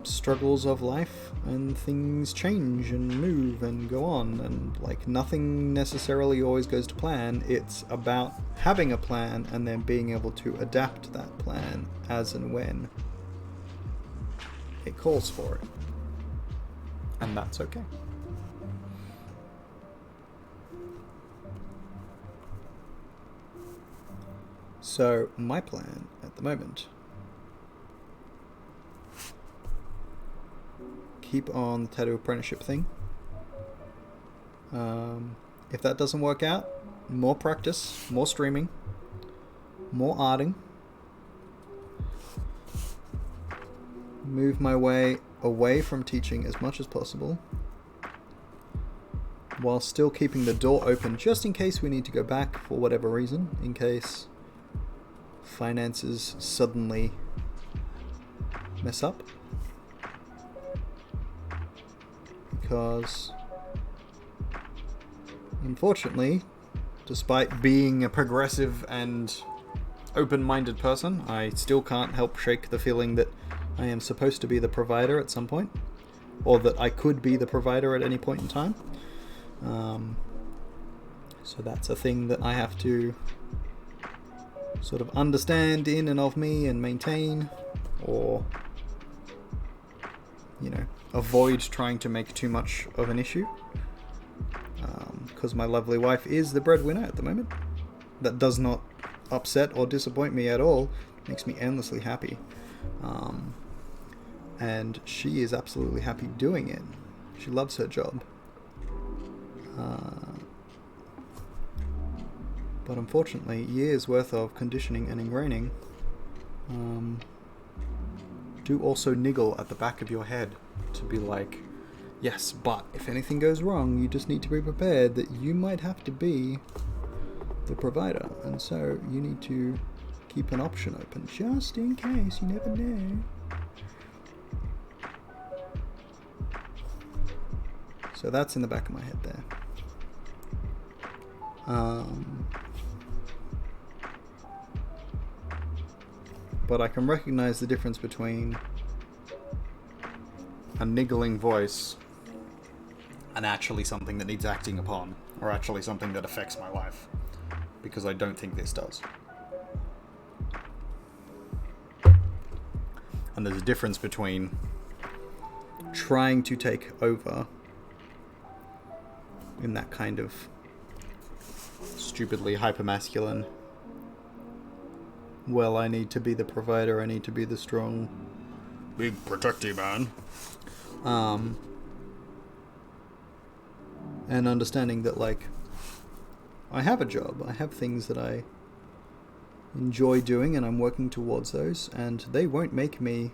struggles of life, and things change and move and go on, and like nothing necessarily always goes to plan. It's about having a plan and then being able to adapt that plan as and when it calls for it. And that's okay. So, my plan at the moment, keep on the tattoo apprenticeship thing. If that doesn't work out, more practice, more streaming, more arting. Move my way away from teaching as much as possible, while still keeping the door open just in case we need to go back for whatever reason, in case finances suddenly mess up. Because unfortunately, despite being a progressive and open-minded person, I still can't help shake the feeling that I am supposed to be the provider at some point, or that I could be the provider at any point in time. So that's a thing that I have to sort of understand in and of me and maintain, or avoid trying to make too much of an issue, because my lovely wife is the breadwinner at the moment. That does not upset or disappoint me at all. It makes me endlessly happy, and she is absolutely happy doing it. She loves her job, but unfortunately years worth of conditioning and ingraining do also niggle at the back of your head to be like, yes, but if anything goes wrong, you just need to be prepared that you might have to be the provider, and so you need to keep an option open just in case. You never know. So that's in the back of my head there. But I can recognize the difference between a niggling voice and actually something that needs acting upon, or actually something that affects my life, because I don't think this does. And there's a difference between trying to take over in that kind of stupidly hypermasculine, well, I need to be the provider, I need to be the strong, big protective man. And understanding that, like, I have a job, I have things that I enjoy doing, and I'm working towards those, and they won't make me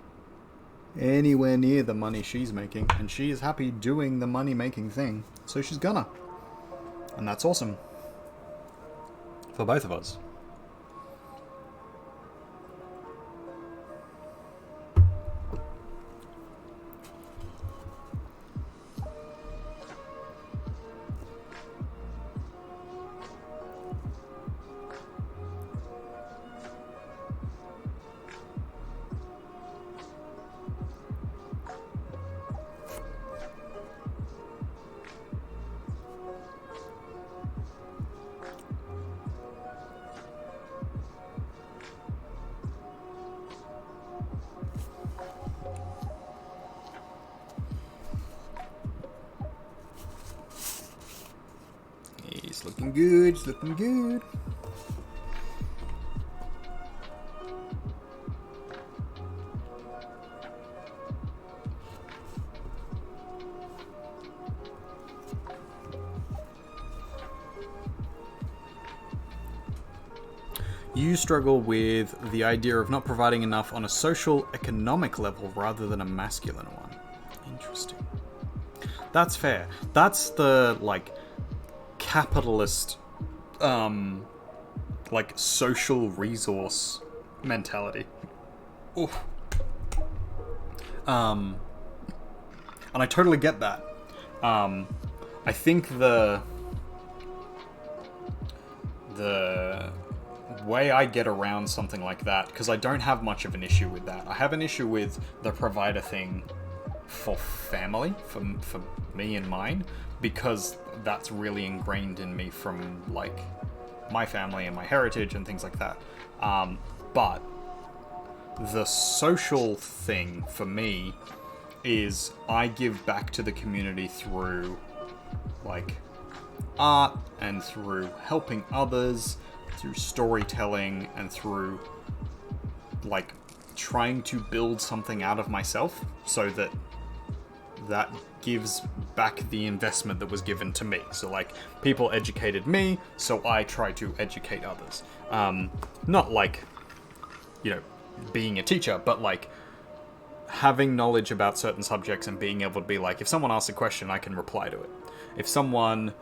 anywhere near the money she's making, and she is happy doing the money-making thing, so she's gonna. And that's awesome. For both of us. He's looking good, he's looking good. You struggle with the idea of not providing enough on a social, economic level rather than a masculine one. Interesting. That's fair. That's the, like, capitalist, like, social resource mentality. Oof. And I totally get that. I think the way I get around something like that, because I don't have much of an issue with that. I have an issue with the provider thing for family, for me and mine, because that's really ingrained in me from, like, my family and my heritage and things like that. But the social thing for me is I give back to the community through, like, art and through helping others, through storytelling, and through, like, trying to build something out of myself so that gives back the investment that was given to me. So, like, people educated me, so I try to educate others. Not like, you know, being a teacher, but like having knowledge about certain subjects and being able to be like, if someone asks a question, I can reply to it. If someone,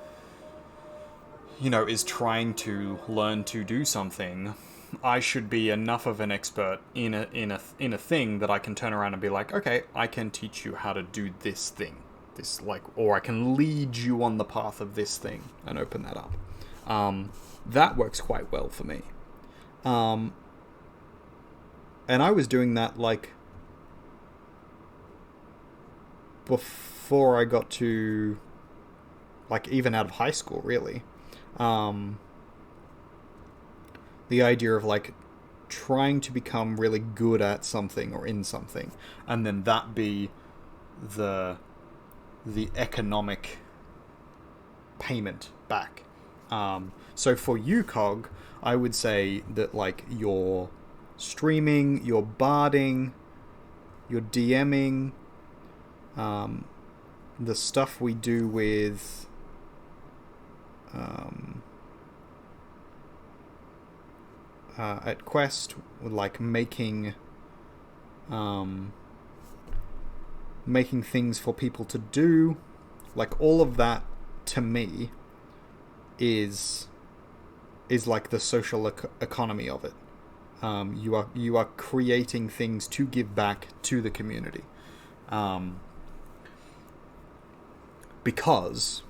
you know, is trying to learn to do something, I should be enough of an expert in a thing that I can turn around and be like, okay, I can teach you how to do this thing. This, like, or I can lead you on the path of this thing and open that up. That works quite well for me. And I was doing that, like, before I got to, like, even out of high school, really. The idea of, like, trying to become really good at something or in something, and then that be the economic payment back. So for you, Cog, I would say that, like, your streaming, your barding, your DMing, the stuff we do with at Quest, like making things for people to do, like, all of that to me is like the social economy of it. You are creating things to give back to the community, because,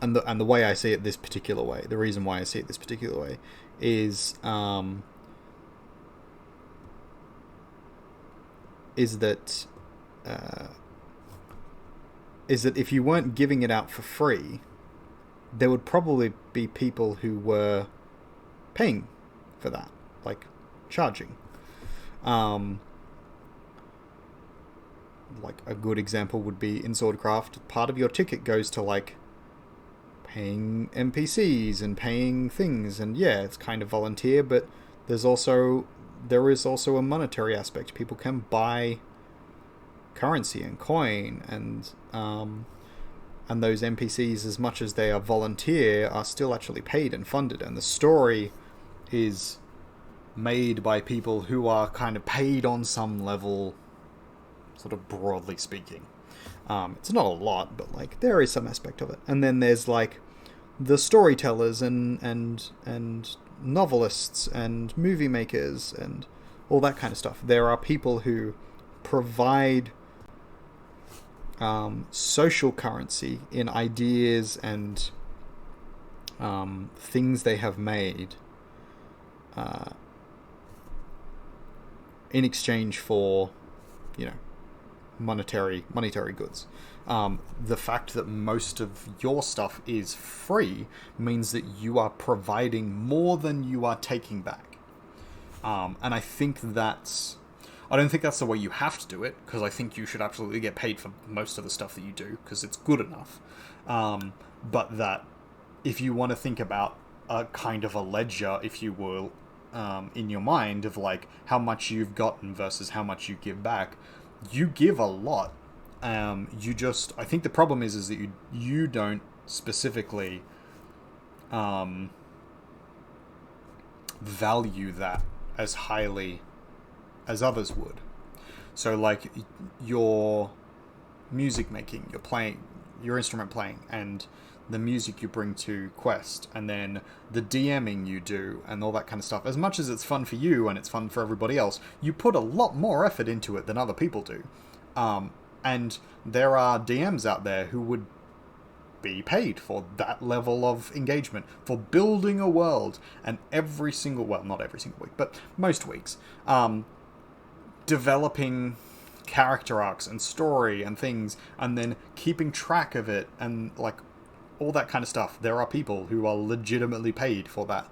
and the way I see it this particular way, the reason why I see it this particular way is that if you weren't giving it out for free, there would probably be people who were paying for that, like charging. Like, a good example would be in Swordcraft, part of your ticket goes to, like, paying NPCs and paying things, and yeah, it's kind of volunteer, but there is also a monetary aspect. People can buy currency and coin, and those NPCs, as much as they are volunteer, are still actually paid and funded, and the story is made by people who are kind of paid on some level, sort of broadly speaking. It's not a lot, but like there is some aspect of it. And then there's like the storytellers and novelists and movie makers and all that kind of stuff. There are people who provide social currency in ideas and things they have made in exchange for, monetary goods. The fact that most of your stuff is free means that you are providing more than you are taking back. And I think I don't think that's the way you have to do it, because I think you should absolutely get paid for most of the stuff that you do, because it's good enough. But that if you want to think about a kind of a ledger, if you will, in your mind of like how much you've gotten versus how much you give back, you give a lot. I think the problem is that you don't specifically value that as highly as others would. So like your music making, your playing, your instrument playing, and the music you bring to Quest, and then the DMing you do and all that kind of stuff, as much as it's fun for you and it's fun for everybody else, you put a lot more effort into it than other people do. And there are DMs out there who would be paid for that level of engagement, for building a world, and every single, well, not every single week, but most weeks, developing character arcs and story and things, and then keeping track of it and like all that kind of stuff. There are people who are legitimately paid for that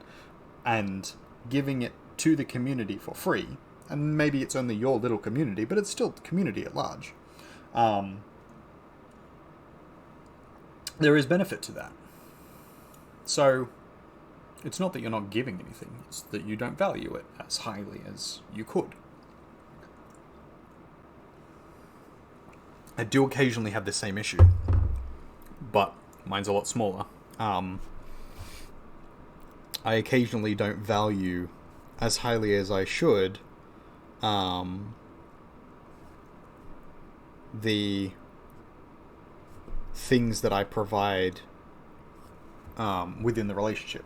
and giving it to the community for free. And maybe it's only your little community, but it's still the community at large. There is benefit to that. So it's not that you're not giving anything, it's that you don't value it as highly as you could. I do occasionally have the same issue, but mine's a lot smaller. I occasionally don't value as highly as I should the things that I provide within my relationship,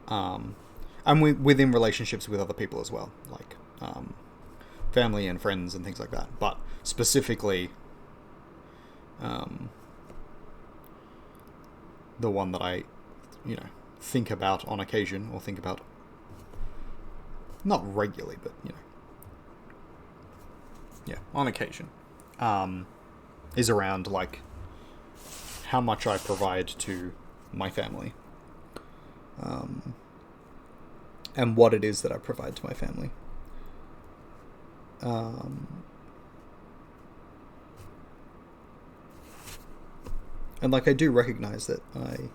and within relationships with other people as well, like family and friends and things like that. But specifically, the one that I, think about on occasion, or think about not regularly, but on occasion, is around like how much I provide to my family, and what it is that I provide to my family. And like I do recognize that I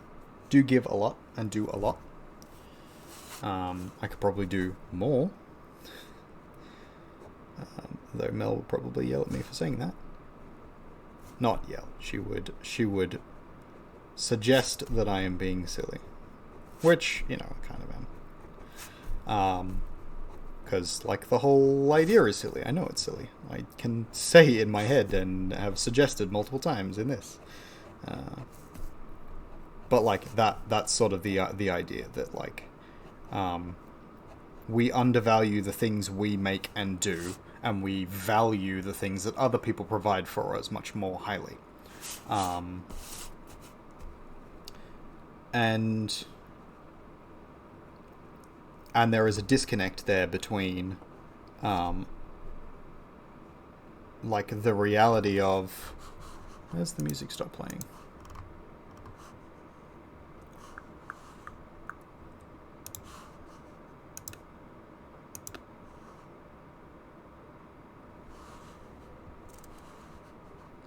do give a lot and do a lot. I could probably do more. Though Mel would probably yell at me for saying that. Not yell. She would suggest that I am being silly. Which, I kind of am. Because, like, the whole idea is silly. I know it's silly. I can say it in my head and have suggested multiple times in this. But, like, that's sort of the idea that, like, we undervalue the things we make and do, and we value the things that other people provide for us much more highly. And there is a disconnect there between, like, the reality of... Where's the music stop playing?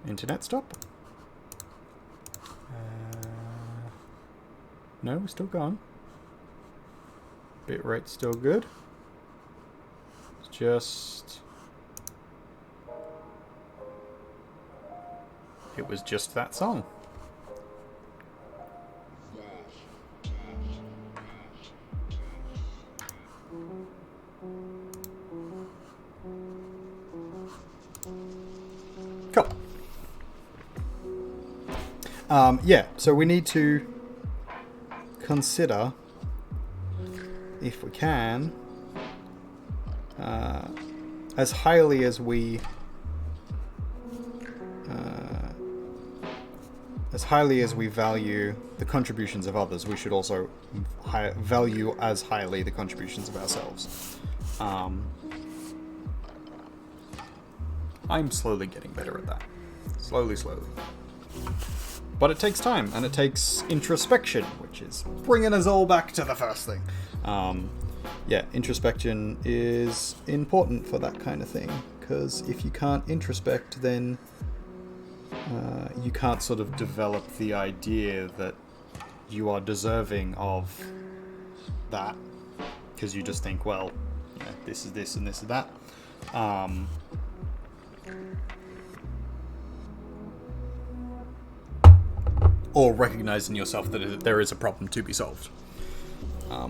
Internet stop? No, we're still gone. Bitrate's still good. It's just... It was just that song. Yeah, so we need to consider, if we can, as highly as we value the contributions of others, we should also value as highly the contributions of ourselves. I'm slowly getting better at that. Slowly. But it takes time, and it takes introspection, which is bringing us all back to the first thing. Yeah, introspection is important for that kind of thing, because if you can't introspect, then you can't sort of develop the idea that you are deserving of that, because you just think, well, you know, this is this and this is that. Or recognize in yourself that there is a problem to be solved,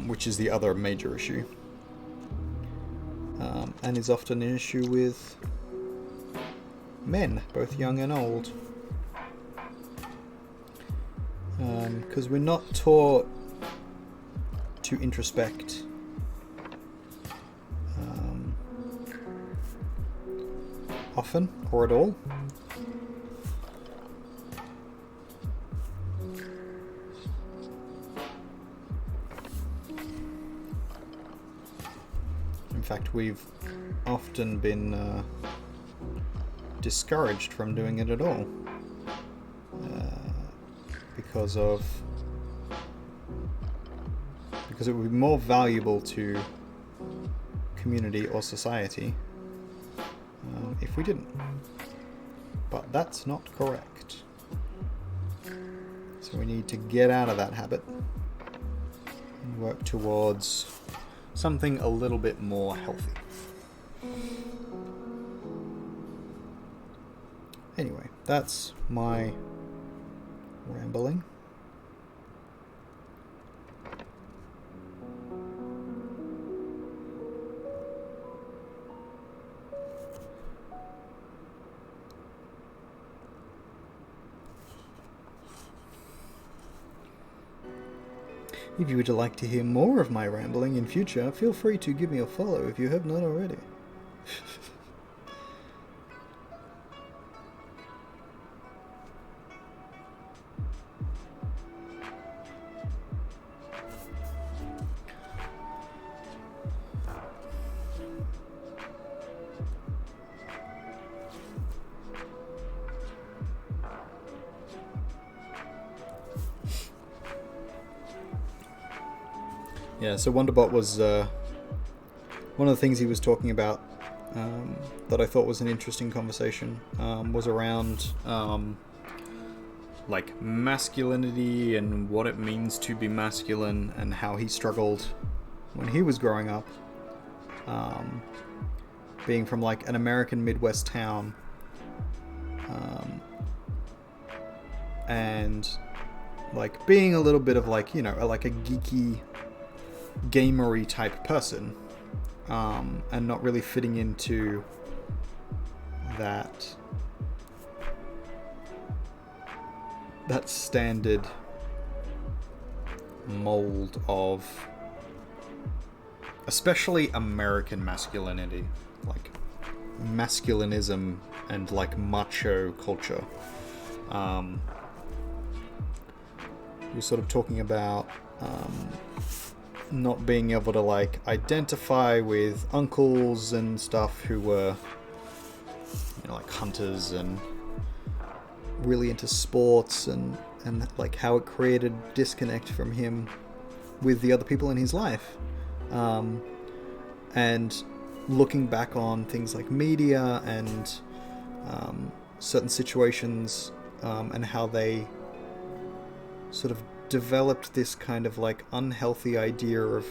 which is the other major issue, and is often an issue with men, both young and old, because we're not taught to introspect often or at all. In fact, we've often been discouraged from doing it at all, because it would be more valuable to community or society if we didn't. But that's not correct. So we need to get out of that habit and work towards something a little bit more healthy. Anyway, that's my rambling. If you would like to hear more of my rambling in future, feel free to give me a follow if you have not already. Yeah, so Wonderbot was one of the things he was talking about that I thought was an interesting conversation was around like masculinity and what it means to be masculine, and how he struggled when he was growing up, being from like an American Midwest town, and like being a little bit of like, you know, like a geeky, gamery type person, and not really fitting into that standard mold of especially American masculinity, like masculinism and like macho culture. We're sort of talking about not being able to like identify with uncles and stuff who were, you know, like hunters and really into sports, and like how it created disconnect from him with the other people in his life, and looking back on things like media and certain situations, and how they sort of developed this kind of like unhealthy idea of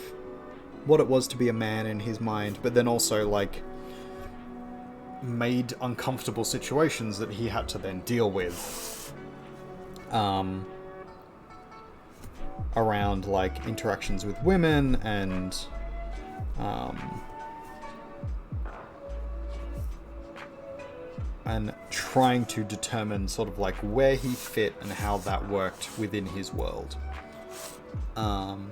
what it was to be a man in his mind, but then also like made uncomfortable situations that he had to then deal with around like interactions with women and trying to determine sort of like where he fit and how that worked within his world. And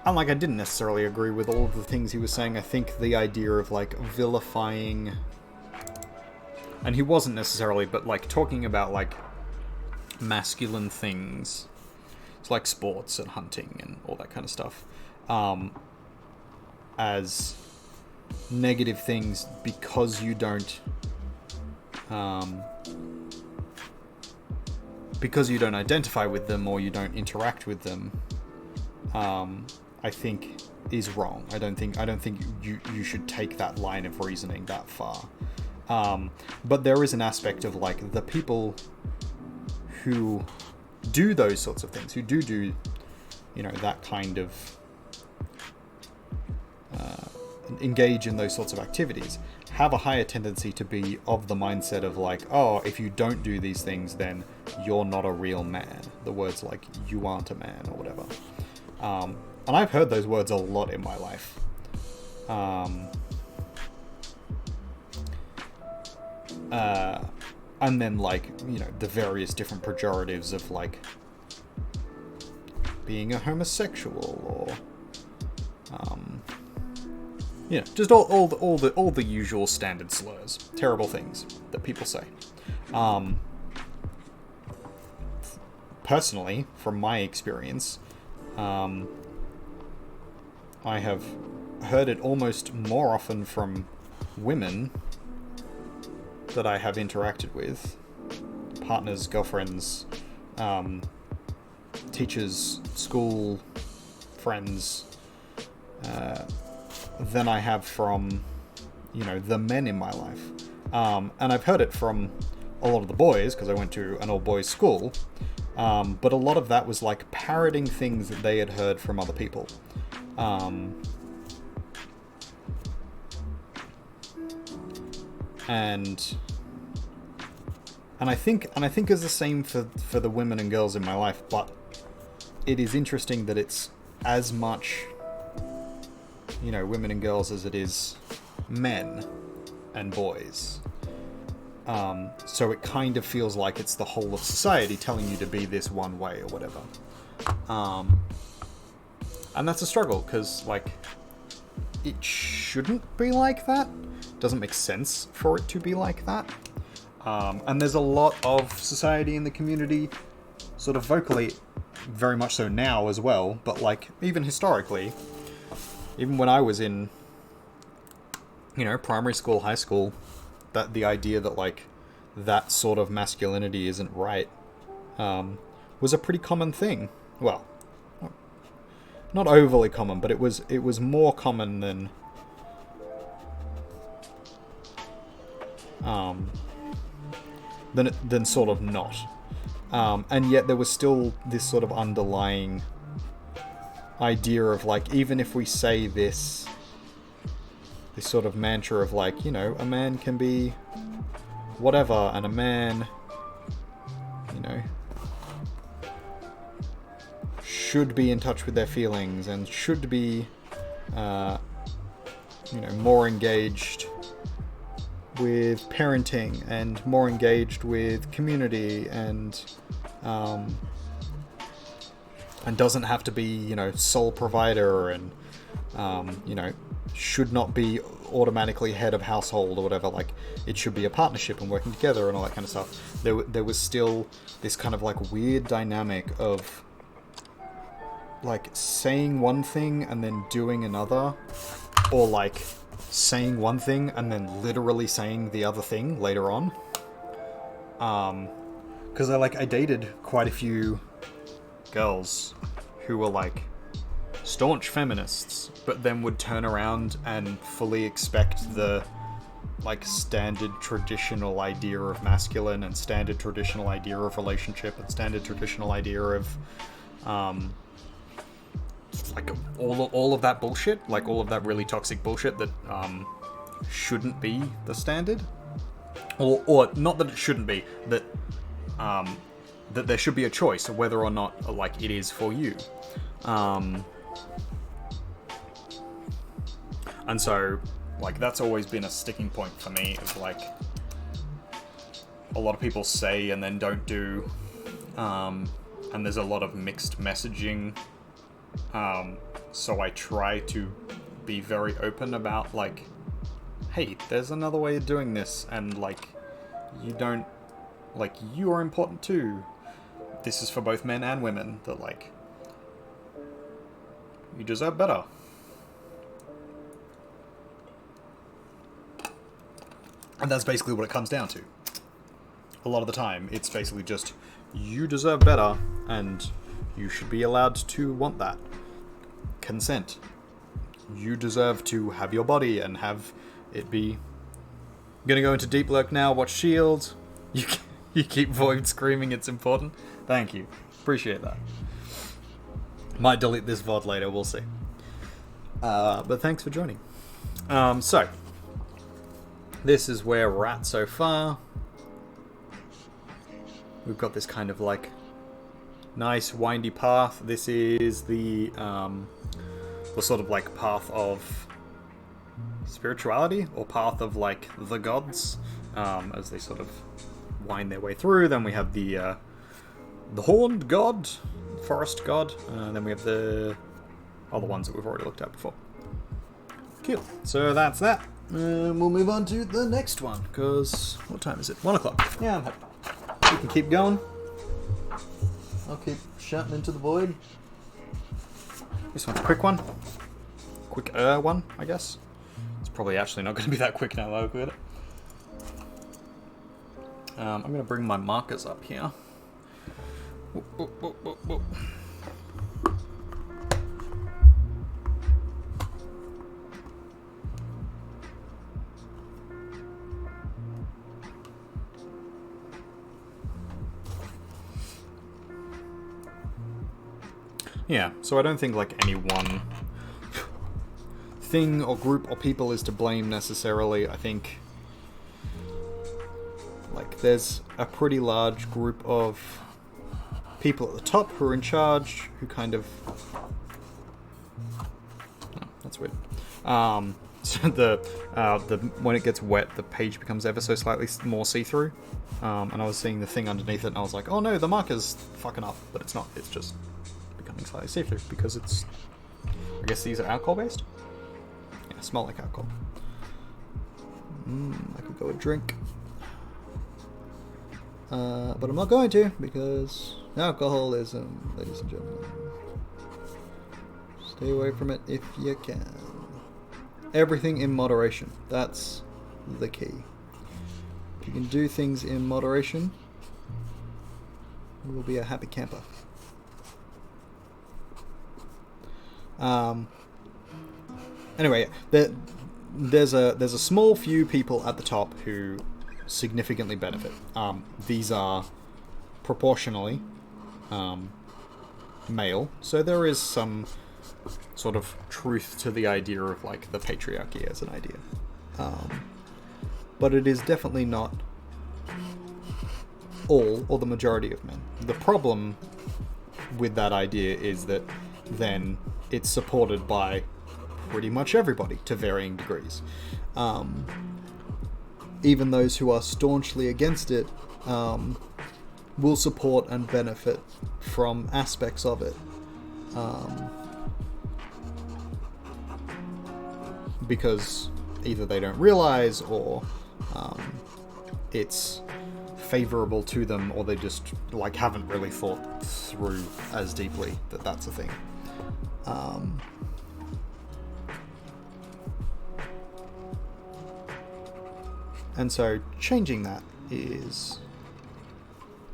like I didn't necessarily agree with all of the things he was saying. I think the idea of like vilifying, and he wasn't necessarily, but like talking about like masculine things, it's like sports and hunting and all that kind of stuff, as negative things because you don't identify with them or you don't interact with them, I think is wrong. I don't think you should take that line of reasoning that far. But there is an aspect of like the people who do those sorts of things, who do you know, that kind of engage in those sorts of activities, have a higher tendency to be of the mindset of like, oh, if you don't do these things, then you're not a real man. The words like, you aren't a man, or whatever. And I've heard those words a lot in my life. And then like, you know, the various different pejoratives of like being a homosexual, or you know, just all the usual standard slurs, terrible things that people say. Personally, from my experience, I have heard it almost more often from women that I have interacted with, partners, girlfriends, teachers, school friends, than I have from, you know, the men in my life. And I've heard it from a lot of the boys, because I went to an all-boys school, but a lot of that was like parroting things that they had heard from other people. And I think it's the same for the women and girls in my life, but it is interesting that it's as much, you know, women and girls as it is men and boys. So it kind of feels like it's the whole of society telling you to be this one way or whatever. And that's a struggle, because like it shouldn't be like that. It doesn't make sense for it to be like that. And there's a lot of society in the community sort of vocally, very much so now as well, but like even historically, even when I was in, you know, primary school, high school, that the idea that like that sort of masculinity isn't right was a pretty common thing. Well, not overly common, but it was more common than sort of not. And yet there was still this sort of underlying idea of like, even if we say this sort of mantra of like, you know, a man can be whatever, and a man, you know, should be in touch with their feelings and should be, you know, more engaged with parenting and more engaged with community, and doesn't have to be, you know, sole provider, and you know, should not be automatically head of household or whatever. Like, it should be a partnership and working together and all that kind of stuff. There was still this kind of like weird dynamic of like saying one thing and then doing another, or like saying one thing and then literally saying the other thing later on. Because I dated quite a few girls who were like staunch feminists, but then would turn around and fully expect the like standard traditional idea of masculine and standard traditional idea of relationship and standard traditional idea of like all of that bullshit, like all of that really toxic bullshit that shouldn't be the standard, or not that it shouldn't be, that that there should be a choice of whether or not like it is for you. And so like that's always been a sticking point for me, of like a lot of people say and then don't do, and there's a lot of mixed messaging. So I try to be very open about, like, hey, there's another way of doing this, and, like, you don't, like, you are important too. This is for both men and women, that, like, you deserve better. And that's basically what it comes down to. A lot of the time, it's basically just, you deserve better, and you should be allowed to want that. Consent. You deserve to have your body and have it be... I'm gonna go into deep lurk now, watch Shield. You keep Void screaming it's important. Thank you. Appreciate that. Might delete this VOD later, we'll see. But thanks for joining. So, this is where we're at so far. We've got this kind of, like, nice windy path. This is the sort of, like, path of spirituality, or path of, like, the gods, as they sort of wind their way through. Then we have the horned god, forest god, then we have the other ones that we've already looked at before. Cool. So that's that. We'll move on to the next one, because what time is it? 1 o'clock. Yeah, I'm happy. We can keep going. I'll keep shouting into the void. This one's a quick one. Quicker one, I guess. It's probably actually not going to be that quick now that I look at it. I'm going to bring my markers up here. Whoop. Yeah, so I don't think, like, any one thing or group or people is to blame necessarily. I think, like, there's a pretty large group of people at the top who are in charge, who kind of... Oh, that's weird. So the when it gets wet, the page becomes ever so slightly more see-through. And I was seeing the thing underneath it, and I was like, oh no, the marker's fucking up. But it's not, it's just becoming slightly see-through, because it's... I guess these are alcohol-based? Yeah, smell like alcohol. I could go a drink. But I'm not going to, because alcoholism, ladies and gentlemen. Stay away from it if you can. Everything in moderation. That's the key. If you can do things in moderation, you will be a happy camper. Anyway, there's a small few people at the top who significantly benefit. These are proportionally male, so there is some sort of truth to the idea of, like, the patriarchy as an idea. But it is definitely not all or the majority of men. The problem with that idea is that then it's supported by pretty much everybody to varying degrees. Even those who are staunchly against it will support and benefit from aspects of it. Because either they don't realize, or it's favorable to them, or they just, like, haven't really thought through as deeply that that's a thing. And so changing that is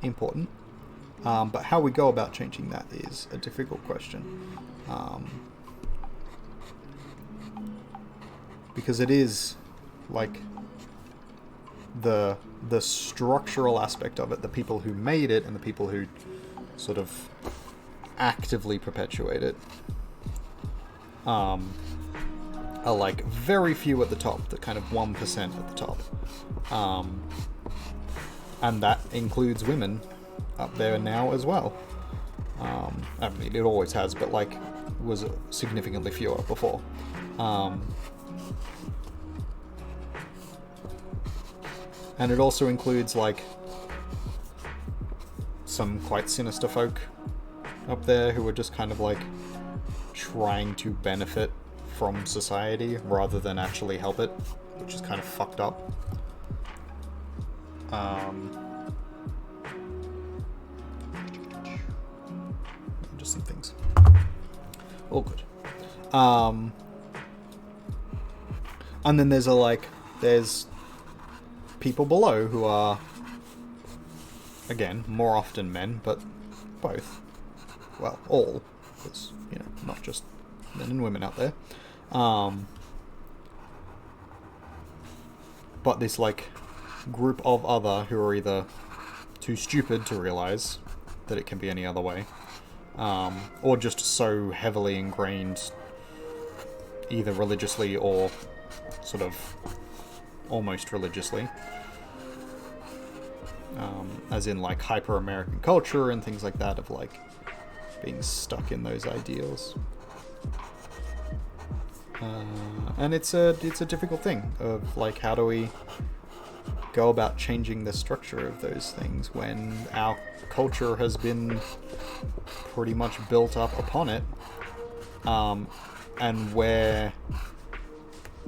important. But how we go about changing that is a difficult question. Because it is, like, the structural aspect of it, the people who made it and the people who sort of actively perpetuate it, are, like, very few at the top, the kind of 1% at the top. And that includes women up there now as well. I mean, it always has, but, like, was significantly fewer before. And it also includes, like, some quite sinister folk up there who are just kind of like trying to benefit from society rather than actually help it, which is kind of fucked up. Just some things. All good. And then there's people below who are, again, more often men, but both. Well, all. Because, you know, not just men and women out there. But this, like, group of other who are either too stupid to realize that it can be any other way, or just so heavily ingrained either religiously or sort of almost religiously, as in like hyper-American culture and things like that, of like being stuck in those ideals. And it's a difficult thing of like, how do we go about changing the structure of those things when our culture has been pretty much built up upon it, and where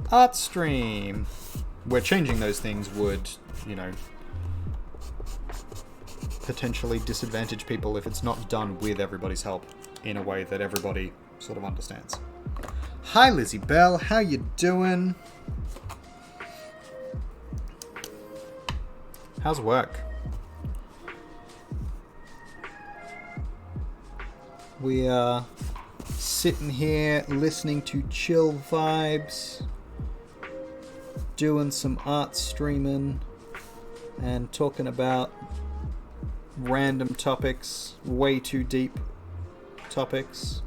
Artstream, where changing those things would, you know, potentially disadvantage people if it's not done with everybody's help in a way that everybody sort of understands. Hi Lizzie Bell, how you doing? How's work? We are sitting here listening to chill vibes, doing some art streaming, and talking about random topics, way too deep topics.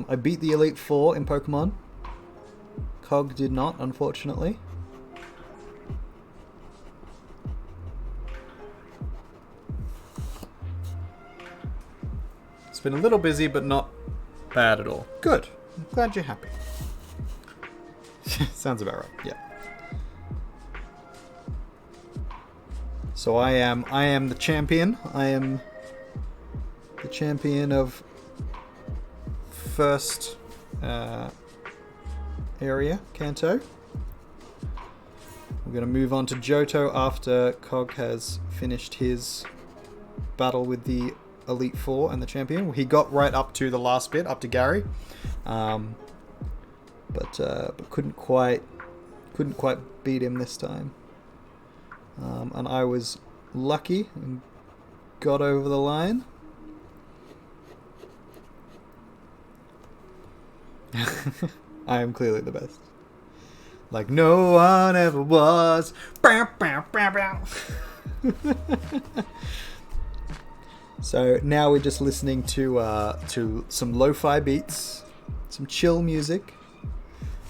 I beat the Elite Four in Pokemon. Cog did not, unfortunately. It's been a little busy, but not bad at all. Good. I'm glad you're happy. Sounds about right. Yeah. So I am the champion. I am the champion of first area, Kanto. We're going to move on to Johto after Cog has finished his battle with the Elite Four and the champion. He got right up to the last bit, up to Gary, but couldn't quite beat him this time. And I was lucky and got over the line. I am clearly the best. Like no one ever was. So now we're just listening to some lo-fi beats, some chill music.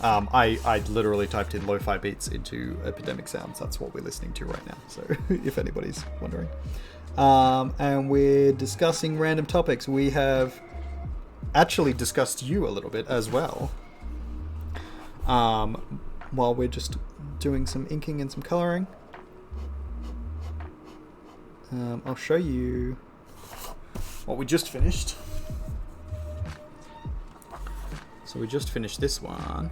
I literally typed in lo-fi beats into Epidemic Sounds. That's what we're listening to right now. So if anybody's wondering, and we're discussing random topics. We have actually discussed you a little bit as well, while we're just doing some inking and some coloring. I'll show you what we just finished. So we just finished this one.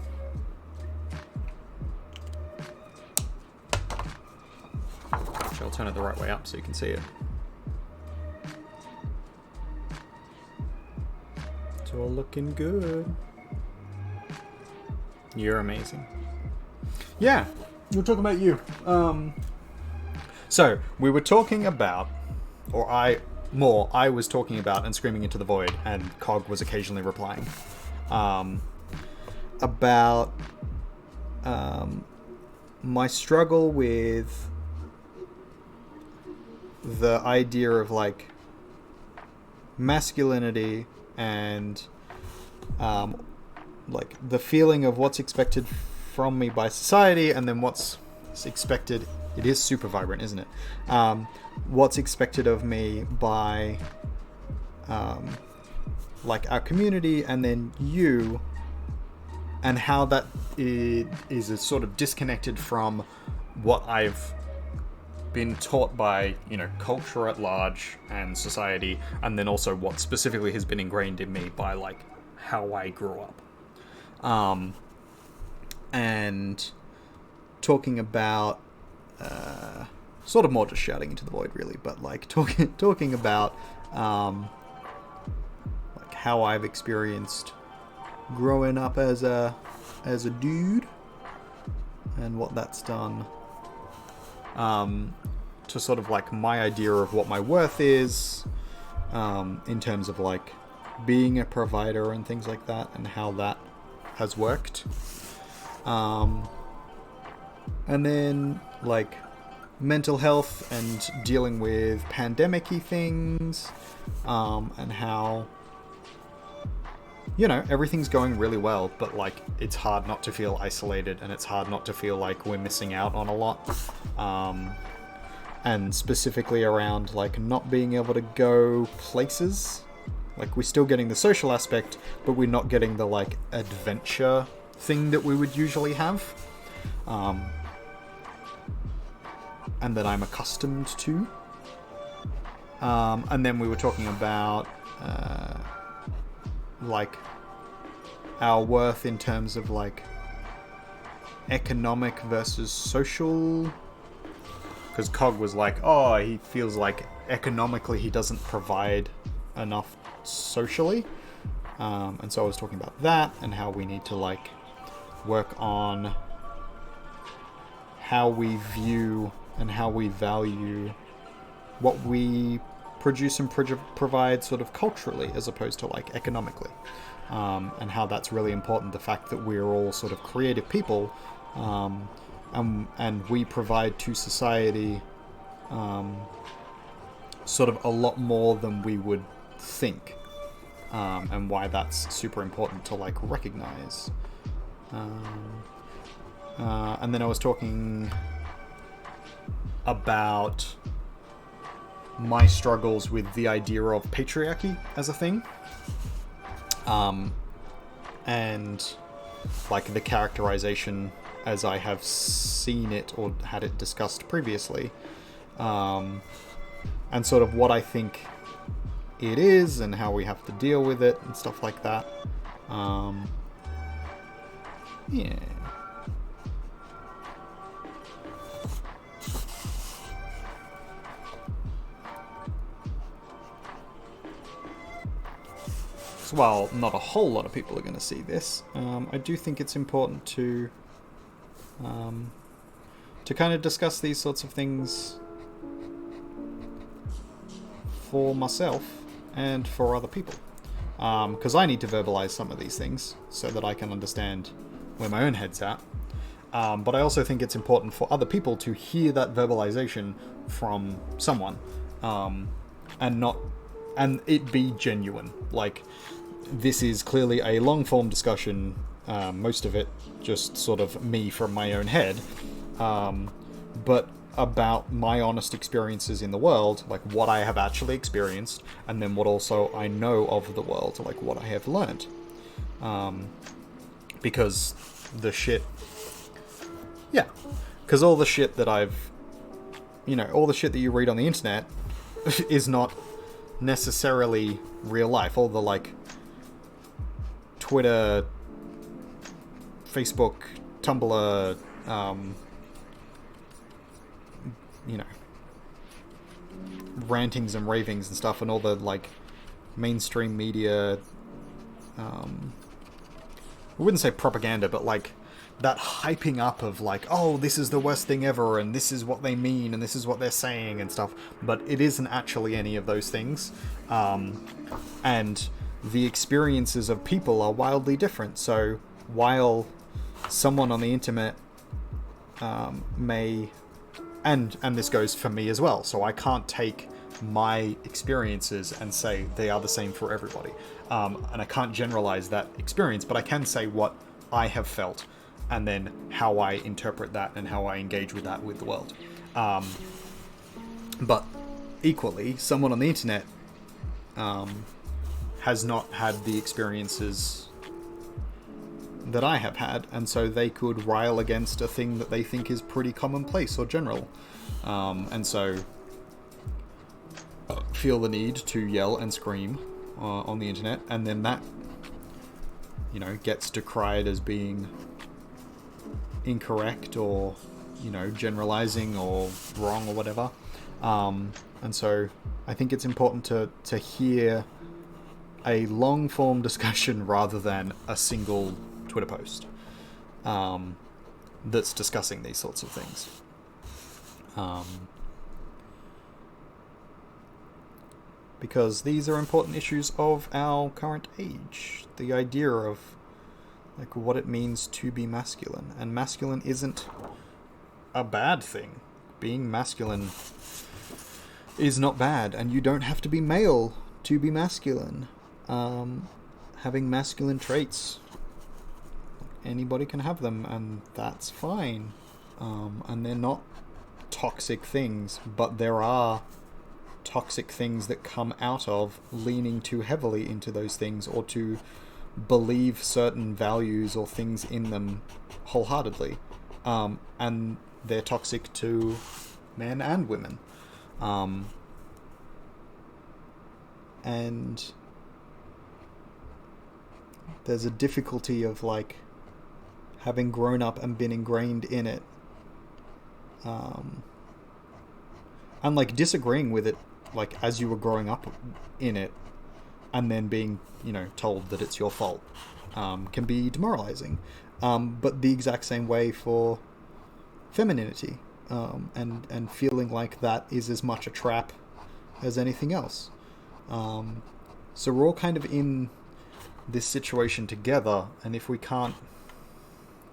Actually, I'll turn it the right way up so you can see it. It's all looking good. You're amazing. Yeah, we're talking about you. So we were talking about, I was talking about and screaming into the void, and Cog was occasionally replying, about my struggle with the idea of like masculinity and like the feeling of what's expected from me by society, and then what's expected. It is super vibrant, isn't it? What's expected of me by like our community and then you, and how that is sort of disconnected from what I've been taught by, you know, culture at large and society, and then also what specifically has been ingrained in me by like how I grew up. And talking about sort of more just shouting into the void really, but like talking about like how I've experienced growing up as a dude and what that's done to sort of like my idea of what my worth is in terms of like being a provider and things like that, and how that has worked. And then like mental health and dealing with pandemic-y things, and how, you know, everything's going really well, but like it's hard not to feel isolated, and it's hard not to feel like we're missing out on a lot. And specifically around like not being able to go places. Like we're still getting the social aspect, but we're not getting the like adventure thing that we would usually have. And that I'm accustomed to. And then we were talking about like our worth in terms of like economic versus social, because Cog was like, oh, he feels like economically he doesn't provide enough socially, and so I was talking about that and how we need to like work on how we view and how we value what we produce and provide sort of culturally as opposed to like economically, and how that's really important, the fact that we're all sort of creative people, and we provide to society sort of a lot more than we would think, and why that's super important to like recognize. And then I was talking about my struggles with the idea of patriarchy as a thing, and like the characterization as I have seen it or had it discussed previously, and sort of what I think it is and how we have to deal with it and stuff like that. Yeah. While not a whole lot of people are going to see this, I do think it's important to kind of discuss these sorts of things for myself and for other people, because I need to verbalize some of these things so that I can understand where my own head's at. But I also think it's important for other people to hear that verbalization from someone, and it be genuine. Like, this is clearly a long-form discussion, most of it just sort of me from my own head, but about my honest experiences in the world, like what I have actually experienced, and then what also I know of the world, like what I have learned. Because the shit... Yeah. Because all the shit that all the shit that you read on the internet is not necessarily real life. All the, like, Twitter, Facebook, Tumblr, rantings and ravings and stuff, and all the, like, mainstream media, I wouldn't say propaganda, but, like, that hyping up of, like, oh, this is the worst thing ever, and this is what they mean, and this is what they're saying, and stuff, but it isn't actually any of those things, and the experiences of people are wildly different. So while someone on the internet may, and this goes for me as well, so I can't take my experiences and say they are the same for everybody, and I can't generalize that experience, but I can say what I have felt, and then how I interpret that and how I engage with that with the world. But equally, someone on the internet has not had the experiences that I have had, and so they could rile against a thing that they think is pretty commonplace or general, and so feel the need to yell and scream on the internet, and then that, you know, gets decried as being incorrect or, you know, generalizing or wrong or whatever. And so I think it's important to hear a long form discussion rather than a single Twitter post that's discussing these sorts of things. Because these are important issues of our current age. The idea of like what it means to be masculine. And masculine isn't a bad thing. Being masculine is not bad, and you don't have to be male to be masculine. Having masculine traits, anybody can have them, and that's fine. And they're not toxic things, but there are toxic things that come out of leaning too heavily into those things, or to believe certain values or things in them wholeheartedly. And they're toxic to men and women. And there's a difficulty of like having grown up and been ingrained in it, and like disagreeing with it like as you were growing up in it, and then being, you know, told that it's your fault, can be demoralizing. But the exact same way for femininity, and feeling like that is as much a trap as anything else. So we're all kind of in this situation together, and if we can't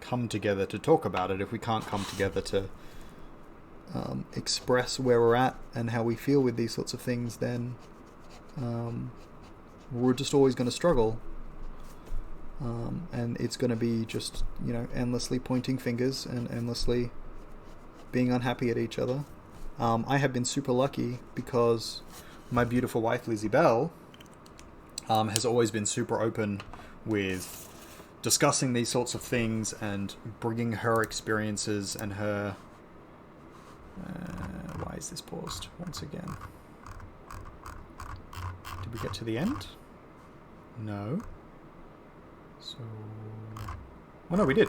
come together to talk about it, if we can't come together to express where we're at and how we feel with these sorts of things, then we're just always going to struggle. And it's going to be just, you know, endlessly pointing fingers and endlessly being unhappy at each other. I have been super lucky because my beautiful wife, Lizzie Bell, has always been super open with discussing these sorts of things and bringing her experiences and her... why is this paused once again? Did we get to the end? No. So... oh no, we did.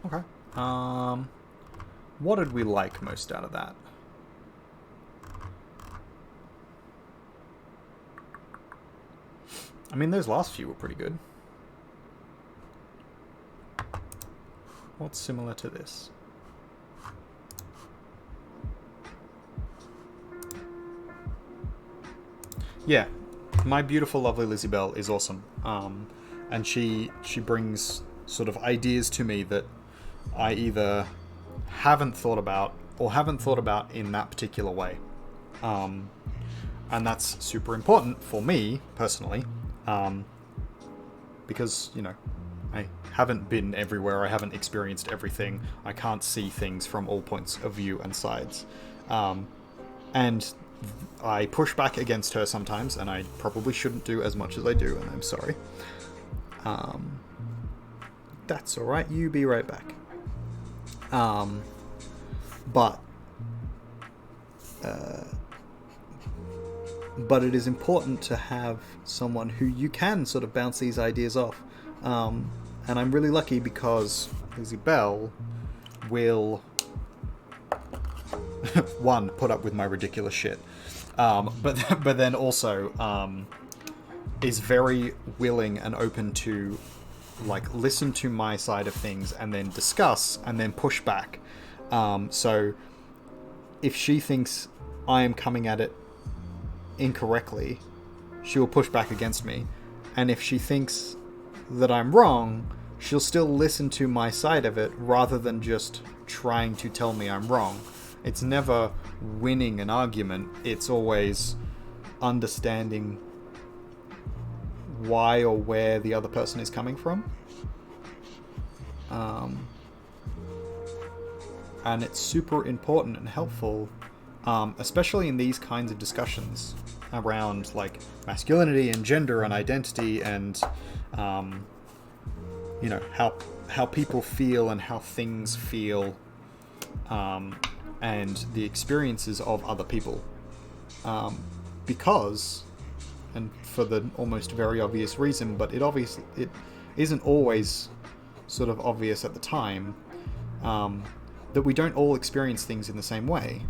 Okay. What did we like most out of that? I mean, those last few were pretty good. What's similar to this? Yeah, my beautiful, lovely Lizzie Bell is awesome. And she brings sort of ideas to me that I either haven't thought about or haven't thought about in that particular way. And that's super important for me, personally. Because, you know, I haven't been everywhere, I haven't experienced everything, I can't see things from all points of view and sides. And I push back against her sometimes, and I probably shouldn't do as much as I do, and I'm sorry. That's alright, you be right back. But it is important to have someone who you can sort of bounce these ideas off. And I'm really lucky because Lizzie Bell will one, put up with my ridiculous shit, but then also is very willing and open to like listen to my side of things and then discuss and then push back. So if she thinks I am coming at it incorrectly, she will push back against me, and if she thinks that I'm wrong, she'll still listen to my side of it rather than just trying to tell me I'm wrong. It's never winning an argument, it's always understanding why or where the other person is coming from. And it's super important and helpful, especially in these kinds of discussions, around like masculinity and gender and identity and you know, how people feel and how things feel, and the experiences of other people, because, and for the almost very obvious reason, but it isn't always sort of obvious at the time, that we don't all experience things in the same way.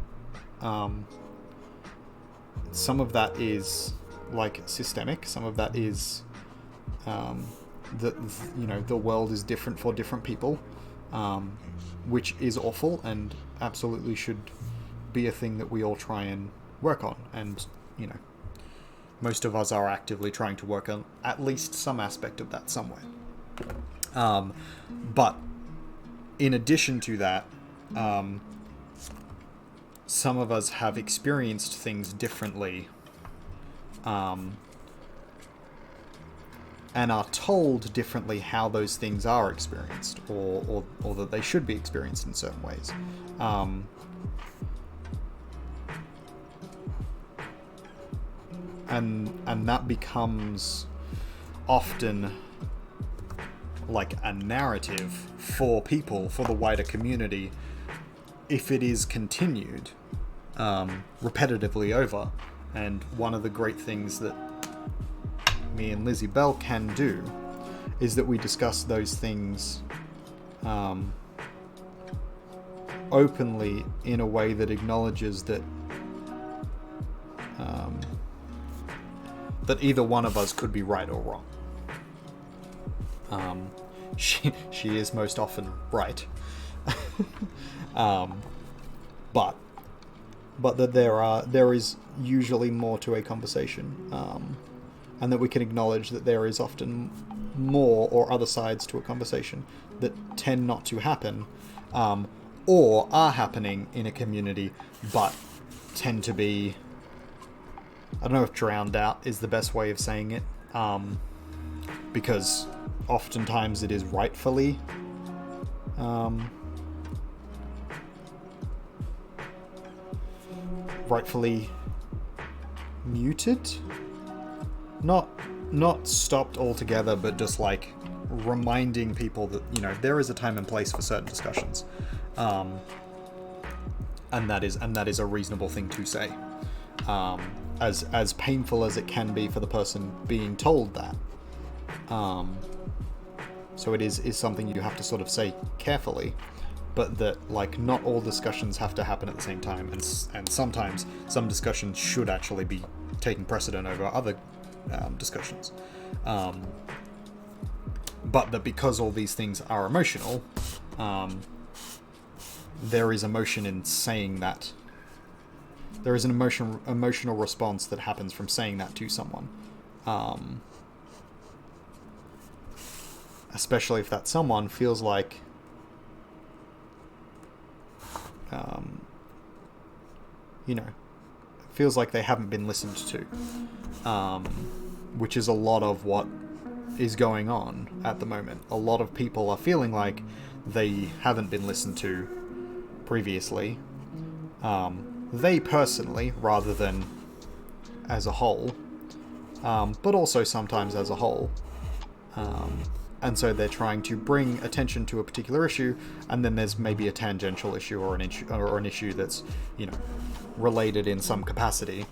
Some of that is like systemic, some of that is that, you know, the world is different for different people, which is awful and absolutely should be a thing that we all try and work on. And, you know, most of us are actively trying to work on at least some aspect of that somewhere. But in addition to that, some of us have experienced things differently, and are told differently how those things are experienced, or that they should be experienced in certain ways. And that becomes often like a narrative for people, for the wider community, if it is continued repetitively over. And one of the great things that me and Lizzie Bell can do is that we discuss those things openly in a way that acknowledges that that either one of us could be right or wrong. She is most often right, but that there is usually more to a conversation, and that we can acknowledge that there is often more or other sides to a conversation that tend not to happen, or are happening in a community, but tend to be, I don't know if drowned out is the best way of saying it, because oftentimes it is rightfully muted, not stopped altogether, but just like reminding people that, you know, there is a time and place for certain discussions, and that is a reasonable thing to say, as painful as it can be for the person being told that. So it is something you have to sort of say carefully, but that, like, not all discussions have to happen at the same time, and sometimes some discussions should actually be taking precedent over other discussions. But that because all these things are emotional, there is emotion in saying that. There is an emotional response that happens from saying that to someone. Especially if that someone feels like feels like they haven't been listened to, which is a lot of what is going on at the moment. A lot of people are feeling like they haven't been listened to previously, they personally rather than as a whole, but also sometimes as a whole. And so they're trying to bring attention to a particular issue, and then there's maybe a tangential issue or an issue that's, you know, related in some capacity,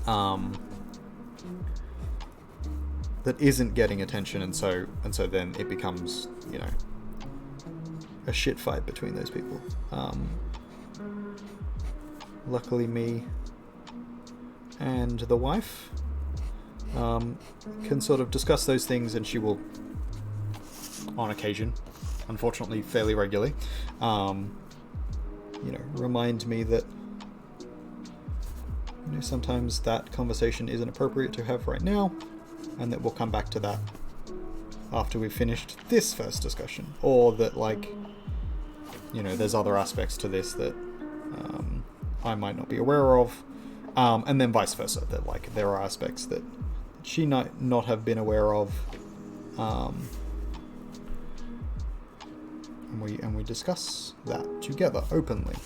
that isn't getting attention, and so then it becomes, you know, a shit fight between those people. Luckily, me and the wife can sort of discuss those things, and she will, on occasion, unfortunately fairly regularly, remind me that, you know, sometimes that conversation isn't appropriate to have right now, and that we'll come back to that after we've finished this first discussion, or that, like, you know, there's other aspects to this that I might not be aware of, and then vice versa, that, like, there are aspects that she might not have been aware of, and we discuss that together openly,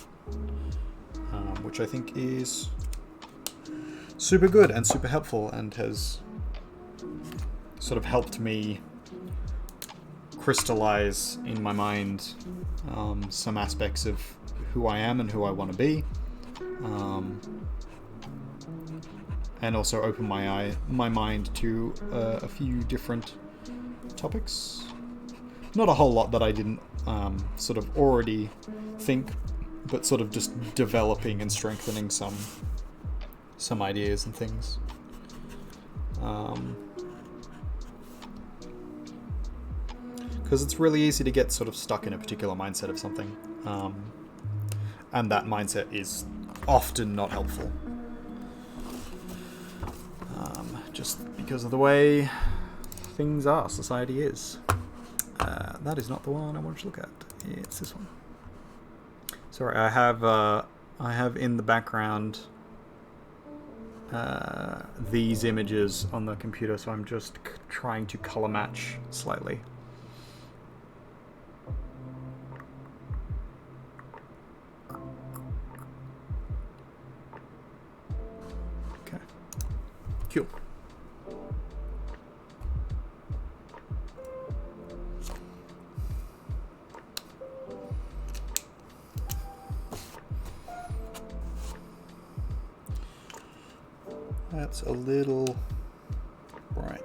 which I think is super good and super helpful, and has sort of helped me crystallize in my mind some aspects of who I am and who I want to be, and also open my mind to a few different topics. Not a whole lot that I didn't sort of already think, but sort of just developing and strengthening some ideas and things. Because it's really easy to get sort of stuck in a particular mindset of something, and that mindset is often not helpful, just because of the way things are, society is. That is not the one I wanted to look at. It's this one. Sorry, I have in the background these images on the computer, so I'm just trying to color match slightly. Okay. Cool. That's a little bright.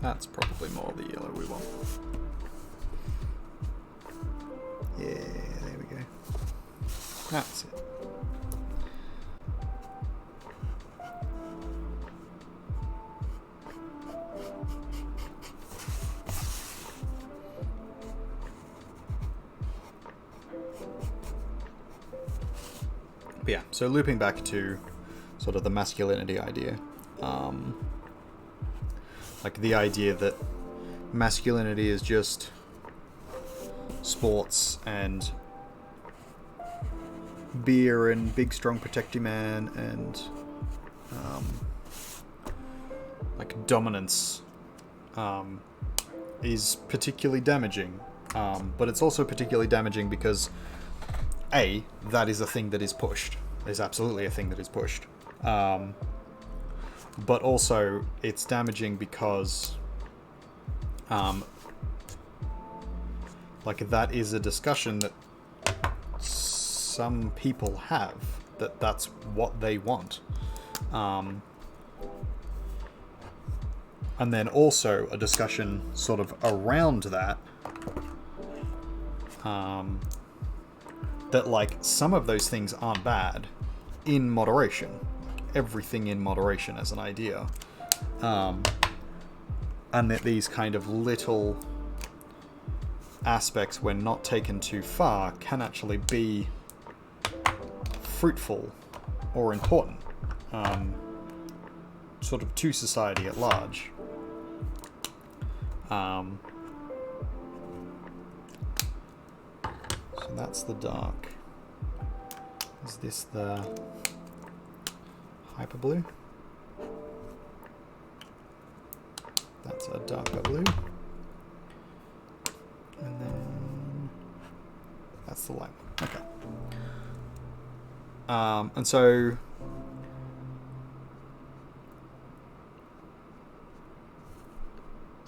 That's probably more the yellow we want. Yeah, there we go. That's it. But yeah, so looping back to sort of the masculinity idea, like the idea that masculinity is just sports and beer and big strong protective man and like dominance is particularly damaging, but it's also particularly damaging because A, that is a thing that is pushed. There's absolutely a thing that is pushed. But also, it's damaging because, like, that is a discussion that some people have, that's what they want. And then also a discussion sort of around that, that, like, some of those things aren't bad in moderation. Like, everything in moderation as an idea. And that these kind of little aspects, when not taken too far, can actually be fruitful or important, sort of to society at large. So that's the dark. Is this the hyper blue? That's a darker blue. And then that's the light one. Okay. And so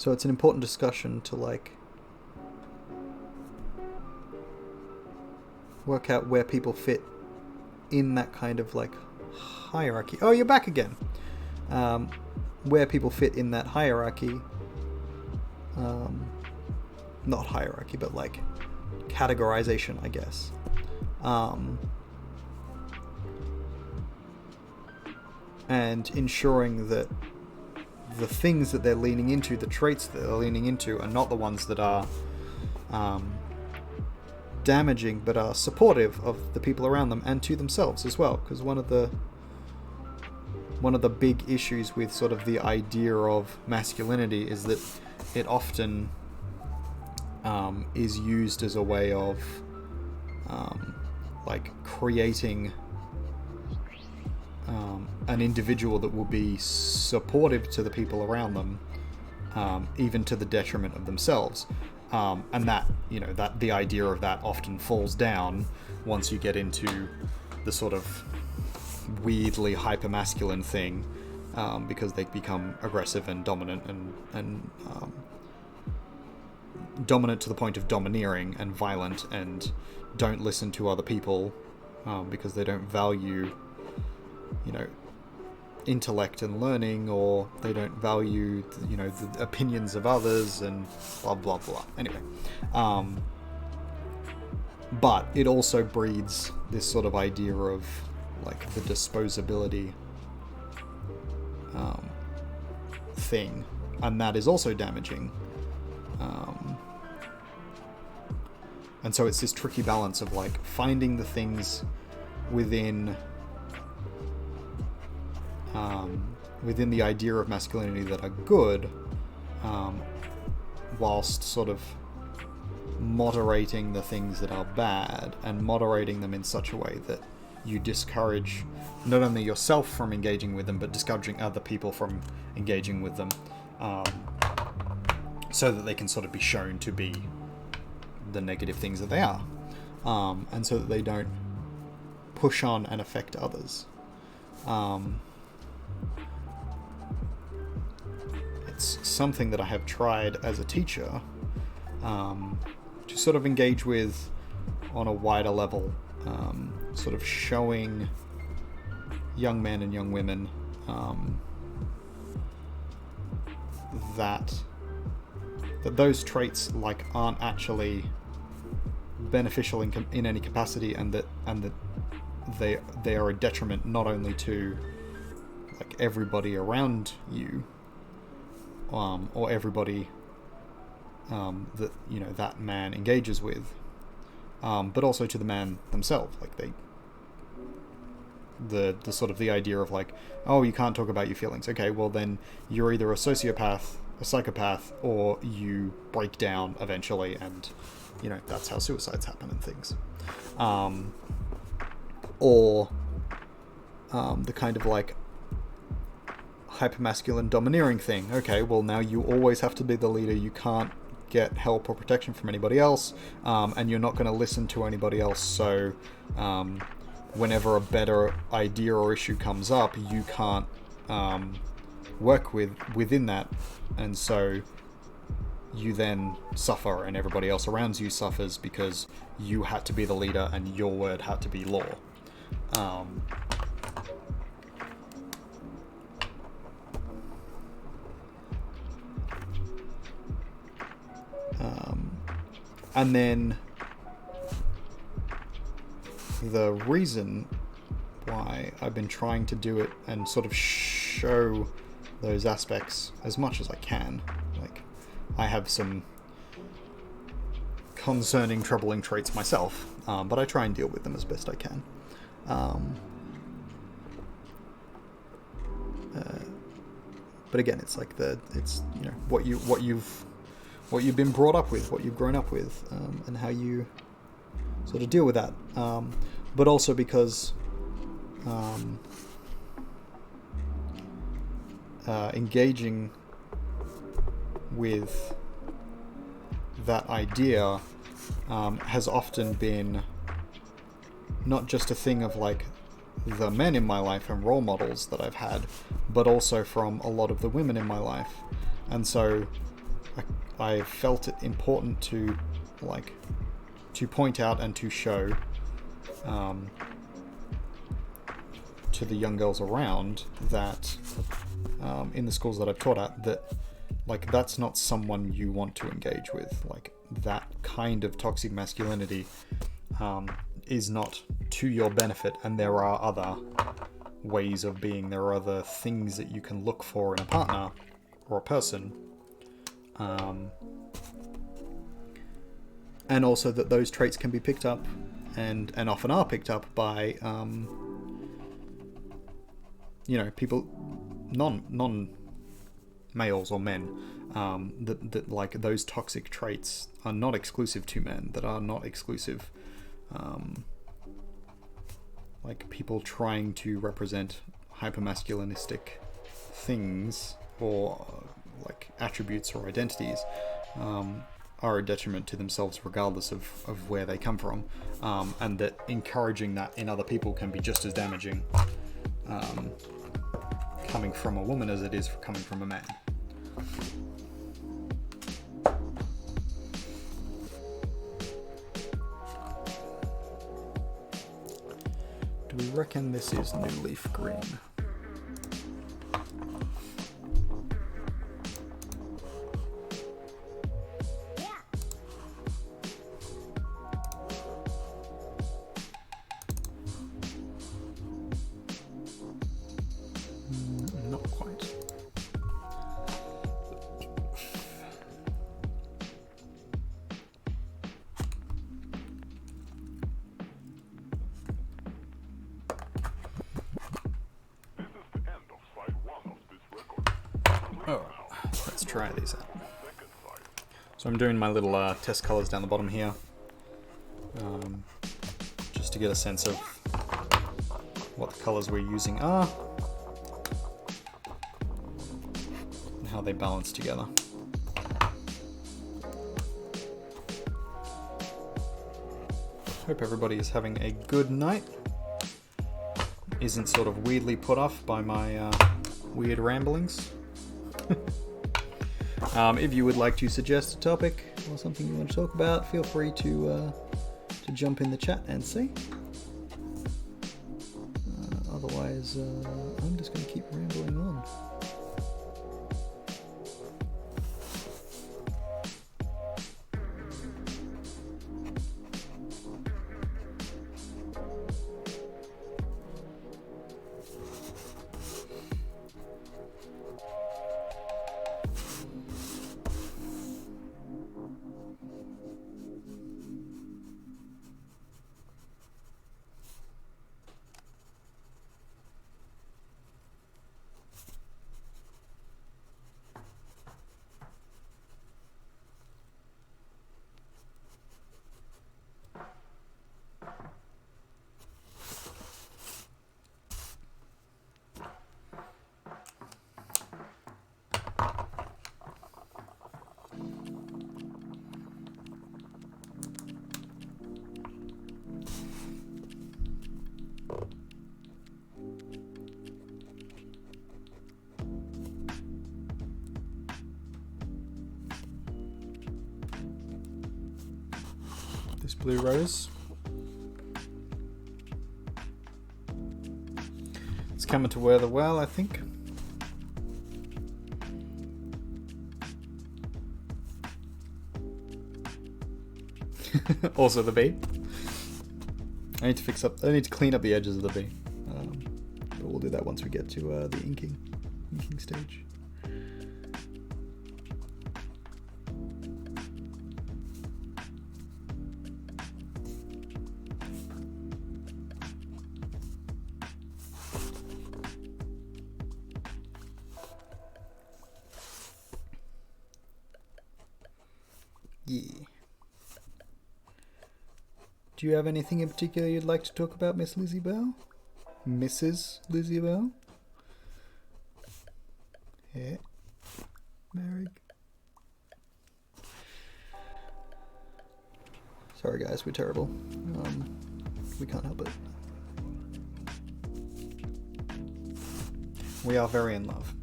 it's an important discussion to, like, work out where people fit in that kind of, like, hierarchy. Oh, you're back again. Where people fit in that hierarchy. Not hierarchy, but, like, categorization, I guess. And ensuring that the things that they're leaning into, the traits that they're leaning into, are not the ones that are damaging, but are supportive of the people around them and to themselves as well. Because one of the big issues with sort of the idea of masculinity is that it often is used as a way of like creating an individual that will be supportive to the people around them, even to the detriment of themselves. And that, that the idea of that often falls down once you get into the sort of weirdly hypermasculine thing, because they become aggressive and dominant and dominant to the point of domineering and violent, and don't listen to other people because they don't value, intellect and learning, or they don't value, the opinions of others, and blah blah blah. Anyway, but it also breeds this sort of idea of like the disposability thing, and that is also damaging. And so it's this tricky balance of like finding the things within the idea of masculinity that are good, whilst sort of moderating the things that are bad, and moderating them in such a way that you discourage not only yourself from engaging with them, but discouraging other people from engaging with them, so that they can sort of be shown to be the negative things that they are, and so that they don't push on and affect others. It's something that I have tried as a teacher to sort of engage with on a wider level, sort of showing young men and young women that those traits like aren't actually beneficial in any capacity, and that they are a detriment not only to like everybody around you, or everybody that that man engages with, but also to the man themselves. Like the sort of the idea of like, oh, you can't talk about your feelings. Okay, well then you're either a sociopath, a psychopath, or you break down eventually, and that's how suicides happen and things. Or the kind of like hypermasculine domineering thing. Okay, well now you always have to be the leader. You can't get help or protection from anybody else, and you're not going to listen to anybody else. So whenever a better idea or issue comes up, you can't work within that, and so you then suffer, and everybody else around you suffers because you had to be the leader and your word had to be law. And then the reason why I've been trying to do it and sort of show those aspects as much as I can, like I have some concerning, troubling traits myself, but I try and deal with them as best I can. But again, it's like what you've been brought up with, what you've grown up with, and how you sort of deal with that. But also because engaging with that idea has often been not just a thing of like the men in my life and role models that I've had, but also from a lot of the women in my life. And so I felt it important to point out and to show to the young girls around that in the schools that I've taught at, that like that's not someone you want to engage with. Like that kind of toxic masculinity is not to your benefit, and there are other ways of being. There are other things that you can look for in a partner or a person, and also that those traits can be picked up and often are picked up by people, non males or men, that like those toxic traits are not exclusive to men, that are not exclusive, like people trying to represent hypermasculinistic things or like attributes or identities, are a detriment to themselves regardless of where they come from, and that encouraging that in other people can be just as damaging coming from a woman as it is coming from a man. Do we reckon this is New Leaf Green? Not quite. Oh, let's try these out. So I'm doing my little test colors down the bottom here, just to get a sense of what the colors we're using are and how they balance together. Hope everybody is having a good night. Isn't sort of weirdly put off by my weird ramblings. If you would like to suggest a topic or something you want to talk about, feel free to jump in the chat and say. Otherwise, I'm just going to keep rambling on. This blue rose. It's coming to wear the well, I think. Also the bee. I need to clean up the edges of the bee. But we'll do that once we get to the inking stage. Yeah. Do you have anything in particular you'd like to talk about, Miss Lizzie Bell? Mrs. Lizzie Bell? Yeah. Merrick. Sorry guys, we're terrible. We can't help it. We are very in love.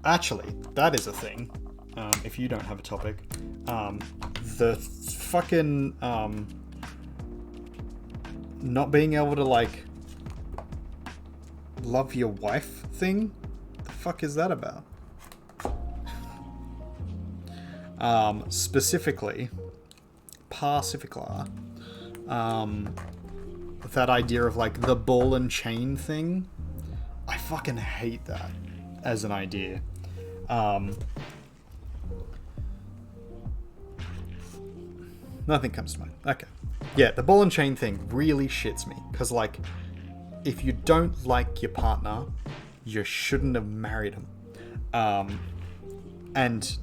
Actually, that is a thing. If you don't have a topic. The fucking, not being able to, like, love your wife thing? The fuck is that about? Specifically, particular, that idea of, like, the ball and chain thing. I fucking hate that as an idea. Nothing comes to mind. Okay. Yeah, the ball and chain thing really shits me. Because, like, if you don't like your partner, you shouldn't have married him. And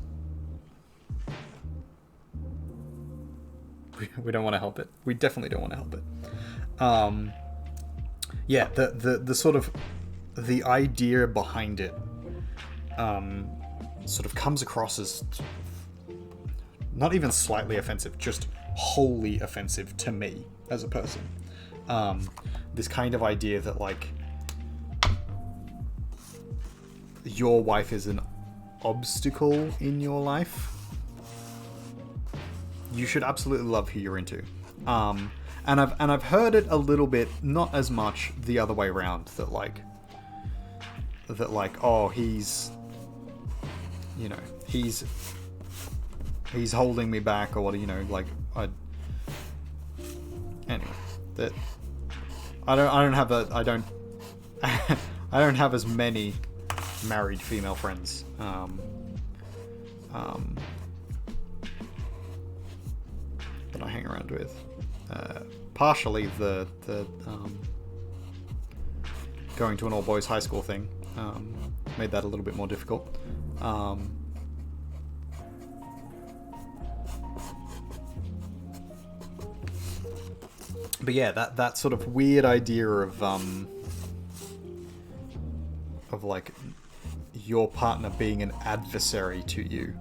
we don't want to help it. We definitely don't want to help it. Yeah, the sort of the idea behind it sort of comes across as not even slightly offensive, just wholly offensive to me as a person. This kind of idea that, like, your wife is an obstacle in your life. You should absolutely love who you're into. And I've heard it a little bit, not as much the other way around, that like, oh, he's holding me back, or what, like, anyway, that I don't have as many married female friends that I hang around with. Partially the going to an all-boys high school thing made that a little bit more difficult. But yeah, that sort of weird idea of like your partner being an adversary to you,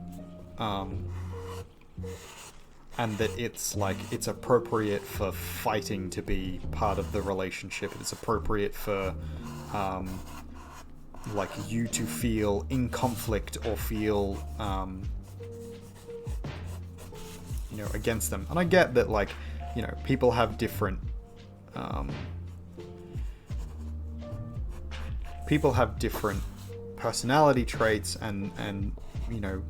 and that it's like, it's appropriate for fighting to be part of the relationship. It's appropriate for like you to feel in conflict or feel against them. And I get that, like, people have different personality traits and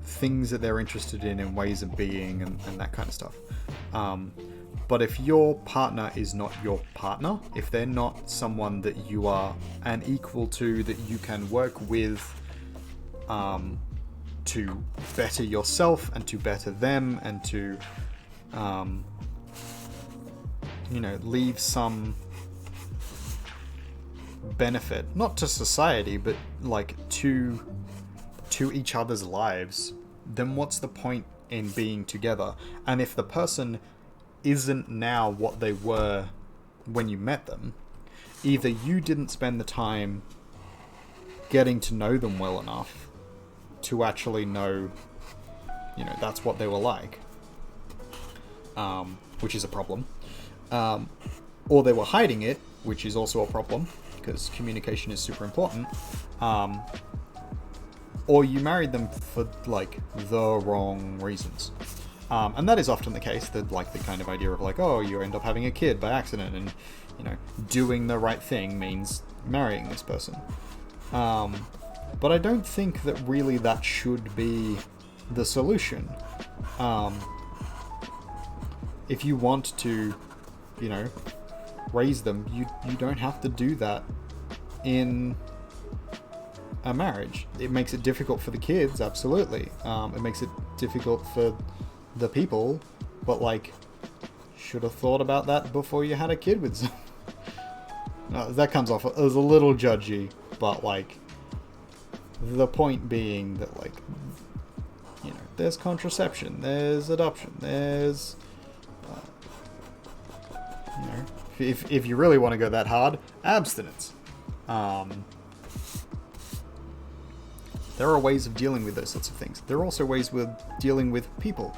things that they're interested in ways of being and that kind of stuff. But if your partner is not your partner, if they're not someone that you are an equal to, that you can work with to better yourself and to better them and to leave some benefit, not to society, but like to each other's lives, then what's the point in being together? And if the person isn't now what they were when you met them, either you didn't spend the time getting to know them well enough to actually know, that's what they were like, which is a problem, or they were hiding it, which is also a problem, because communication is super important, or you married them for, like, the wrong reasons. And that is often the case, that, like, the kind of idea of, like, oh, you end up having a kid by accident, and, doing the right thing means marrying this person. But I don't think that really that should be the solution. If you want to, raise them, you don't have to do that in a marriage. It makes it difficult for the kids, absolutely. It makes it difficult for the people, but, like, should have thought about that before you had a kid with some. That comes off as a little judgy, but, like, the point being that, like, there's contraception, there's adoption, there's if you really want to go that hard, abstinence. There are ways of dealing with those sorts of things. There are also ways with dealing with people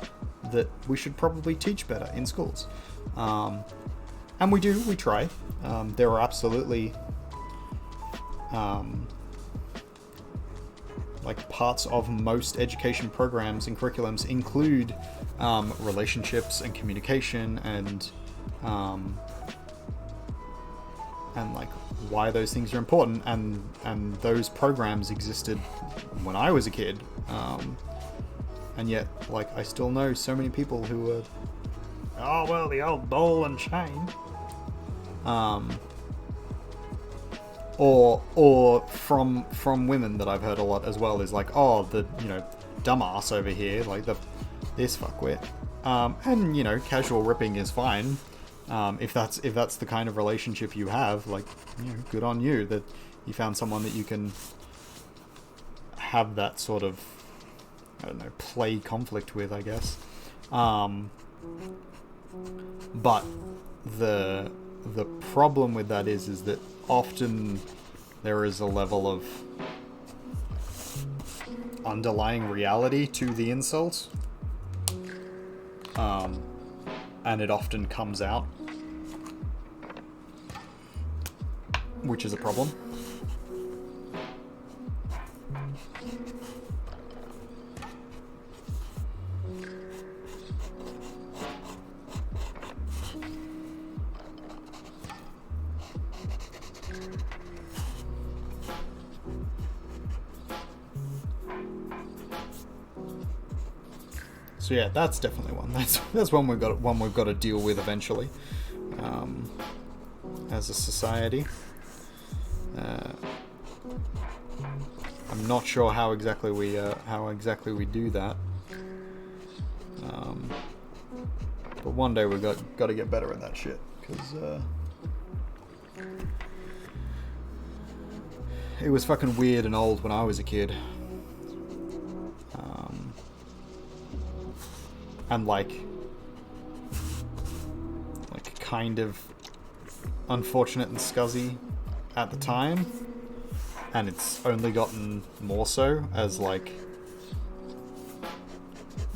that we should probably teach better in schools. And we try. There are absolutely like parts of most education programs and curriculums include relationships and communication and like why those things are important, and those programs existed when I was a kid, and yet, like, I still know so many people who are, oh well, the old ball and chain, or from women that I've heard a lot as well, is like, oh, the dumbass over here, like this fuckwit, and casual ripping is fine. If that's the kind of relationship you have, like, good on you that you found someone that you can have that sort of, I don't know, play conflict with, I guess. But the problem with that is that often there is a level of underlying reality to the insult. and it often comes out, which is a problem. So yeah, that's definitely one. That's one we've got to deal with eventually, as a society. I'm not sure how exactly we do that, but one day we've got to get better at that shit, because it was fucking weird and old when I was a kid. And like kind of unfortunate and scuzzy at the time, and it's only gotten more so as like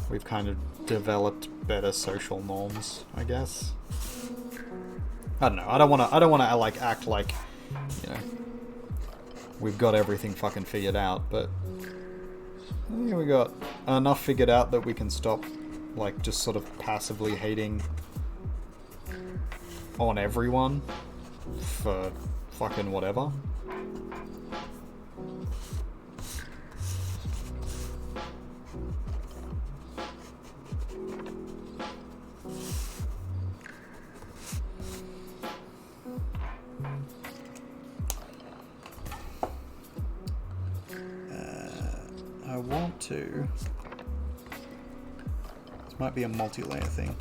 we've kind of developed better social norms, I guess. I don't know. I don't want to like act like, you know, we've got everything fucking figured out, but I think we got enough figured out that we can stop like just sort of passively hating on everyone for fucking whatever. I want to... This might be a multi-layer thing.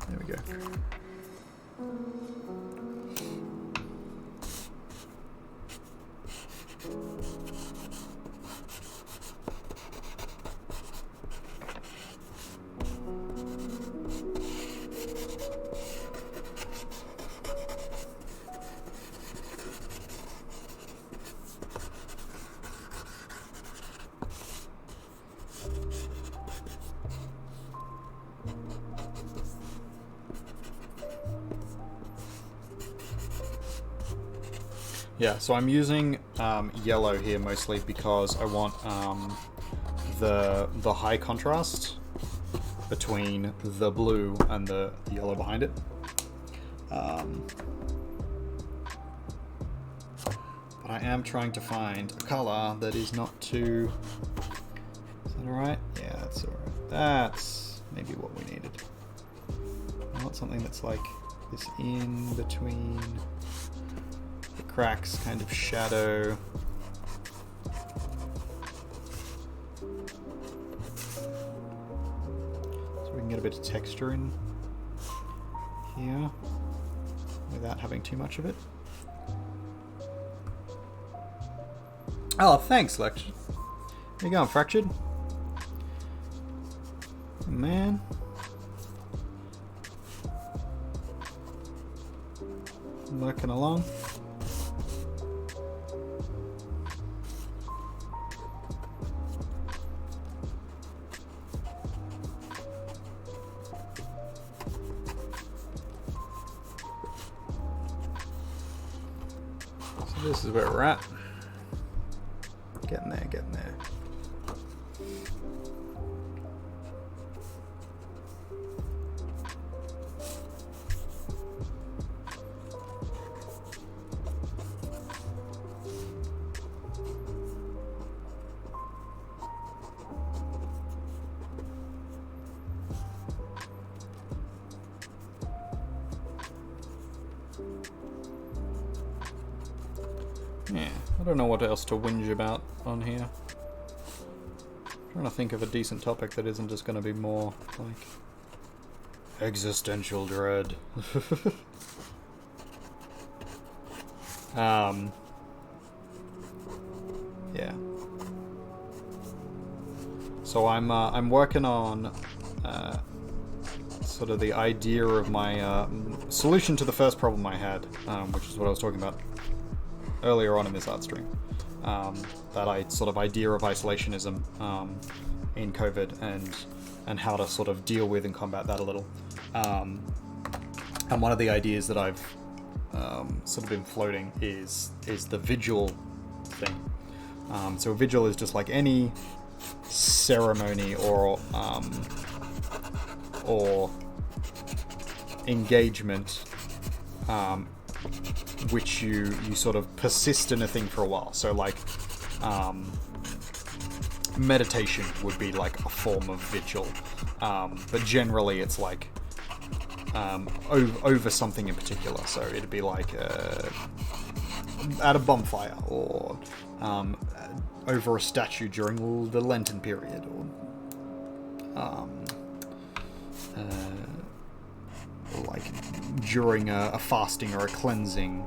There we go. Yeah, so I'm using yellow here mostly because I want the high contrast between the blue and the yellow behind it. But I am trying to find a color that is not too... Is that alright? Yeah, that's alright. That's maybe what we needed. I want something that's like this in between... cracks, kind of shadow. So we can get a bit of texture in here without having too much of it. Oh, thanks, Lex. How you going, Fractured? Man. Working along. This is where we're at. Getting there, getting there. Yeah, I don't know what else to whinge about on here. I'm trying to think of a decent topic that isn't just going to be more like existential dread. Yeah. So I'm working on sort of the idea of my solution to the first problem I had, which is what I was talking about earlier on in this art stream. That sort of idea of isolationism in COVID, and how to sort of deal with and combat that a little. And one of the ideas that I've sort of been floating is the vigil thing. So a vigil is just like any ceremony or engagement which you sort of persist in a thing for a while. So like meditation would be like a form of vigil, but generally it's like over something in particular. So it'd be like at a bonfire, or over a statue during the Lenten period, or like during a fasting or a cleansing,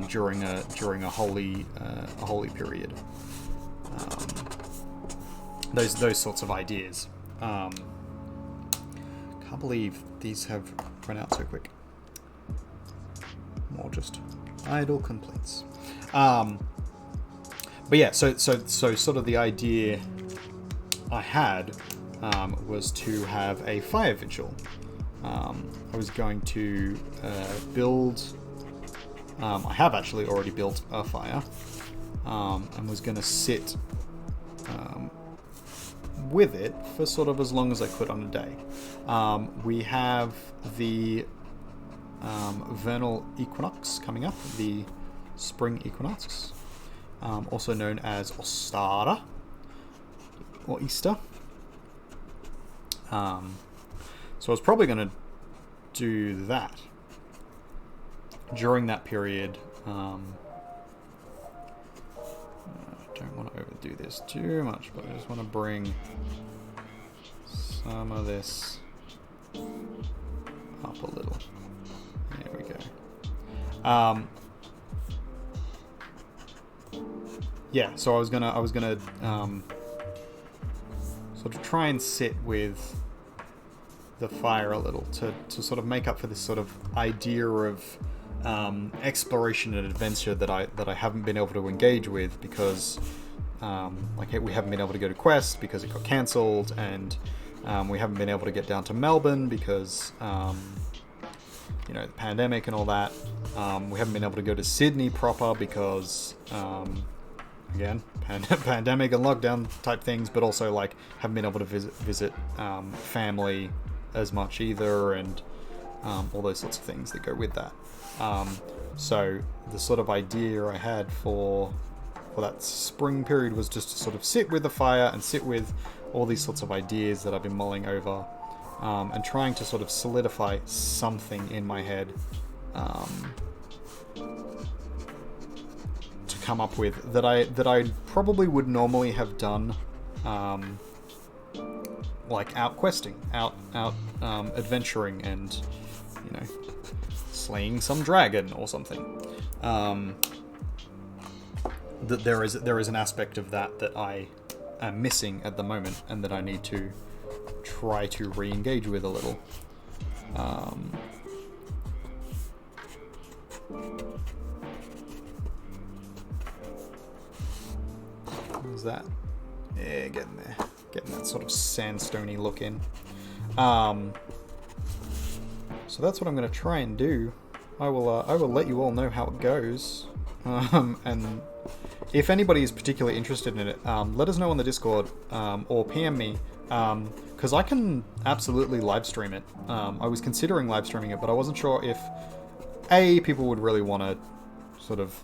during a holy period. Those sorts of ideas. Can't believe these have run out so quick. More just idle complaints. But yeah, so sort of the idea I had was to have a fire vigil. I was going to build. I have actually already built a fire, and was going to sit with it for sort of as long as I could on a day. We have the vernal equinox coming up, the spring equinox, also known as Ostara or Easter. So I was probably going to do that during that period. I don't want to overdo this too much, but I just want to bring some of this up a little. There we go. Yeah, so I was gonna sort of try and sit with the fire a little to sort of make up for this sort of idea of exploration and adventure that I haven't been able to engage with because like we haven't been able to go to Quest because it got cancelled, and we haven't been able to get down to Melbourne because you know, the pandemic and all that. We haven't been able to go to Sydney proper because again, pandemic and lockdown type things, but also like haven't been able to visit family as much either, and all those sorts of things that go with that. So the sort of idea I had for that spring period was just to sort of sit with the fire and sit with all these sorts of ideas that I've been mulling over, and trying to sort of solidify something in my head to come up with that I probably would normally have done, like out questing, out adventuring, and you know, slaying some dragon or something. That there is an aspect of that I am missing at the moment, and that I need to try to re-engage with a little. What's that? Yeah, getting there. Getting that sort of sandstony look in. So that's what I'm going to try and do. I will let you all know how it goes. And if anybody is particularly interested in it, let us know on the Discord, or PM me, because I can absolutely live stream it. I was considering live streaming it, but I wasn't sure if people would really want to sort of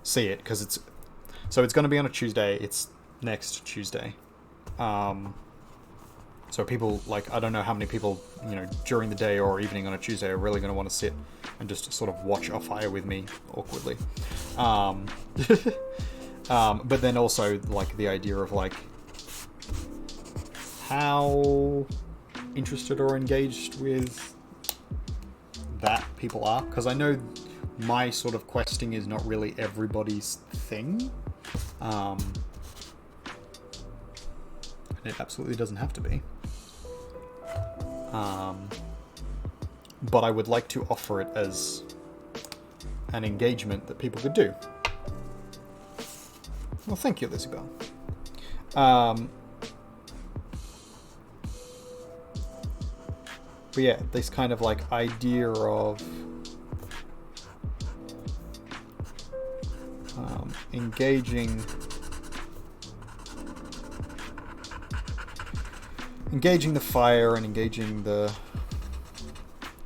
see it, because it's going to be on a Tuesday. It's next Tuesday. So people, like, I don't know how many people, you know, during the day or evening on a Tuesday are really going to want to sit and just sort of watch a fire with me awkwardly. But then also, like, the idea of, like, how interested or engaged with that people are. Because I know my sort of questing is not really everybody's thing. And it absolutely doesn't have to be. But I would like to offer it as an engagement that people could do. Well, thank you, Lizzie Bell. But yeah, this kind of like idea of engaging the fire and engaging the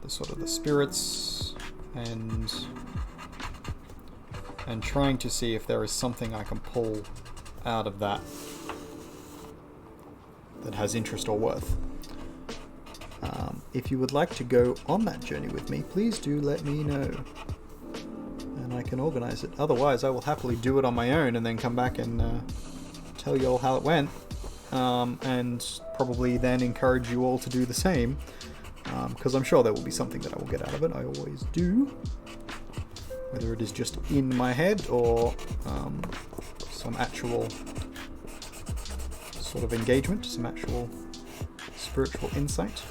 sort of the spirits and trying to see if there is something I can pull out of that has interest or worth. If you would like to go on that journey with me, please do let me know, and I can organize it. Otherwise, I will happily do it on my own and then come back and tell you all how it went, and probably then encourage you all to do the same, because I'm sure there will be something that I will get out of it. I always do, whether it is just in my head or some actual sort of engagement, some actual spiritual insight.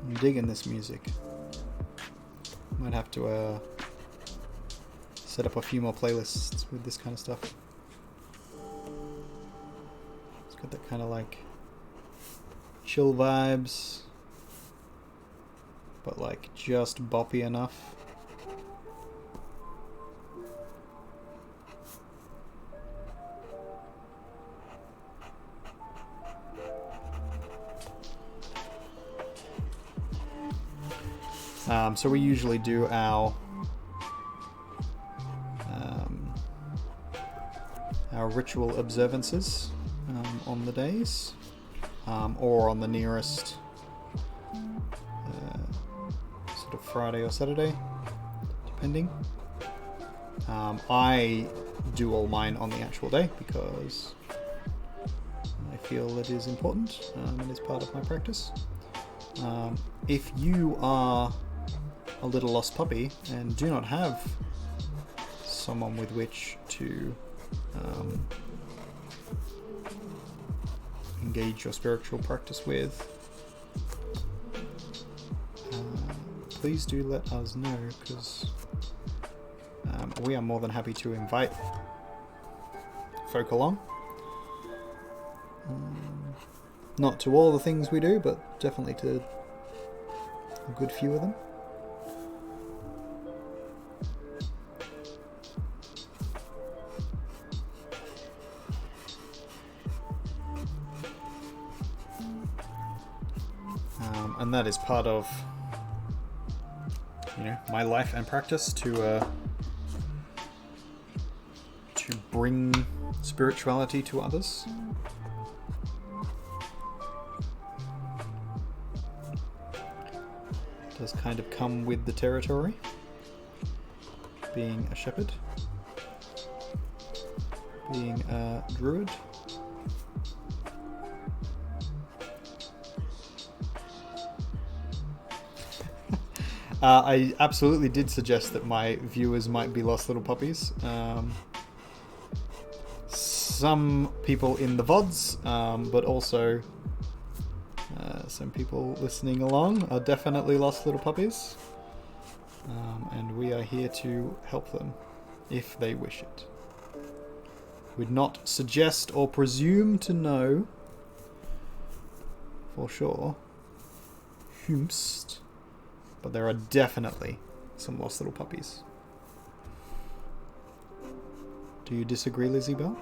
I'm digging this music. Might have to set up a few more playlists with this kind of stuff. It's got that kind of like chill vibes, but like just boppy enough. So we usually do our ritual observances on the days, or on the nearest sort of Friday or Saturday, depending. I do all mine on the actual day because I feel it is important and is part of my practice. If you are a little lost puppy and do not have someone with which to engage your spiritual practice with, please do let us know, because we are more than happy to invite folk along. Not to all the things we do, but definitely to a good few of them. And that is part of, my life and practice to bring spirituality to others. It does kind of come with the territory, being a shepherd, being a druid. I absolutely did suggest that my viewers might be lost little puppies. Some people in the VODs, but also some people listening along are definitely lost little puppies. And we are here to help them if they wish it. Would not suggest or presume to know for sure whomst, but there are definitely some lost little puppies. Do you disagree, Lizzie Bell?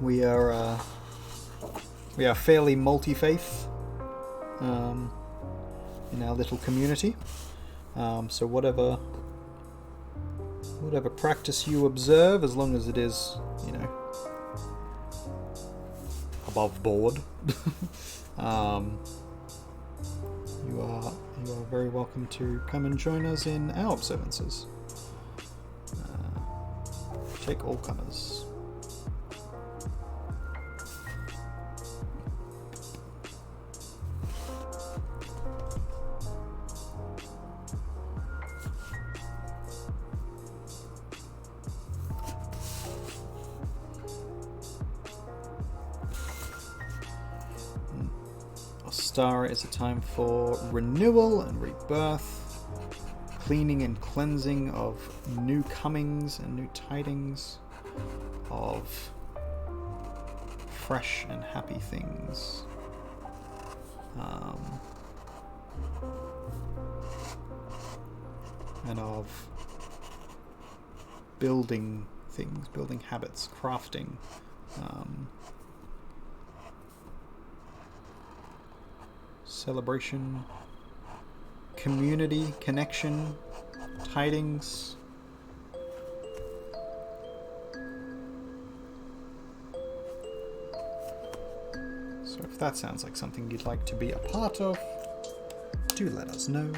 We are fairly multi-faith in our little community. So whatever practice you observe, as long as it is, you know, above board, you are very welcome to come and join us in our observances. Take all comers. Ostara is a time for renewal and rebirth, cleaning and cleansing of new comings and new tidings, of fresh and happy things. And of building things, building habits, crafting. Celebration, community, connection, tidings. So if that sounds like something you'd like to be a part of, do let us know.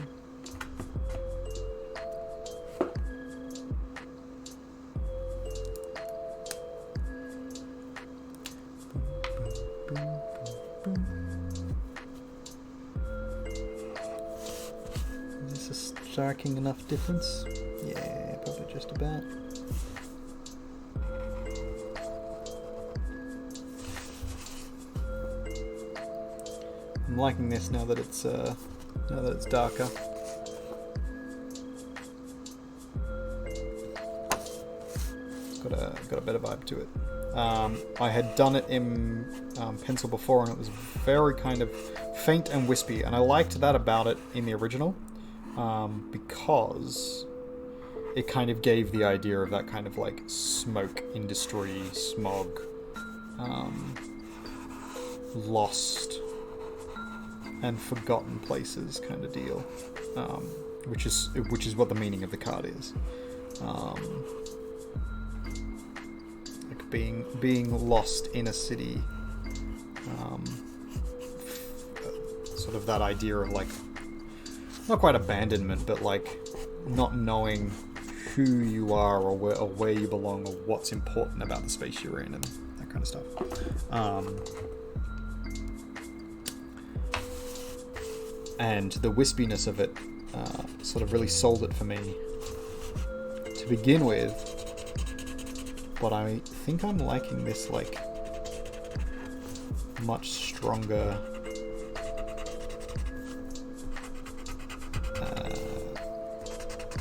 Striking enough difference? Yeah, probably just about. I'm liking this now that it's darker. It's got a better vibe to it. I had done it in pencil before, and it was very kind of faint and wispy, and I liked that about it in the original. Because it kind of gave the idea of that kind of like smoke industry, smog, lost and forgotten places kind of deal, which is what the meaning of the card is, like being lost in a city, sort of that idea of like, not quite abandonment, but like not knowing who you are or where you belong or what's important about the space you're in and that kind of stuff. And the wispiness of it sort of really sold it for me to begin with. But I think I'm liking this like much stronger.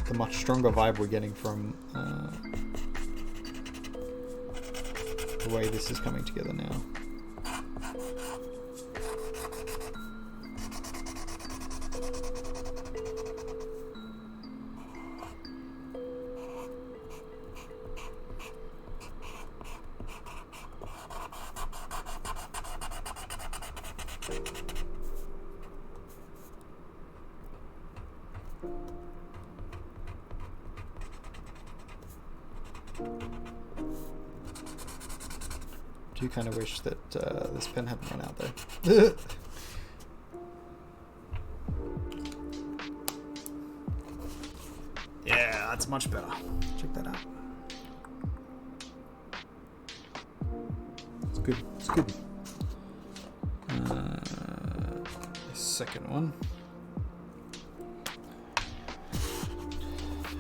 The much stronger vibe we're getting from the way this is coming together now. Do kind of wish that this pen hadn't run out though. Yeah, that's much better. Check that out. It's good. It's good. The second one.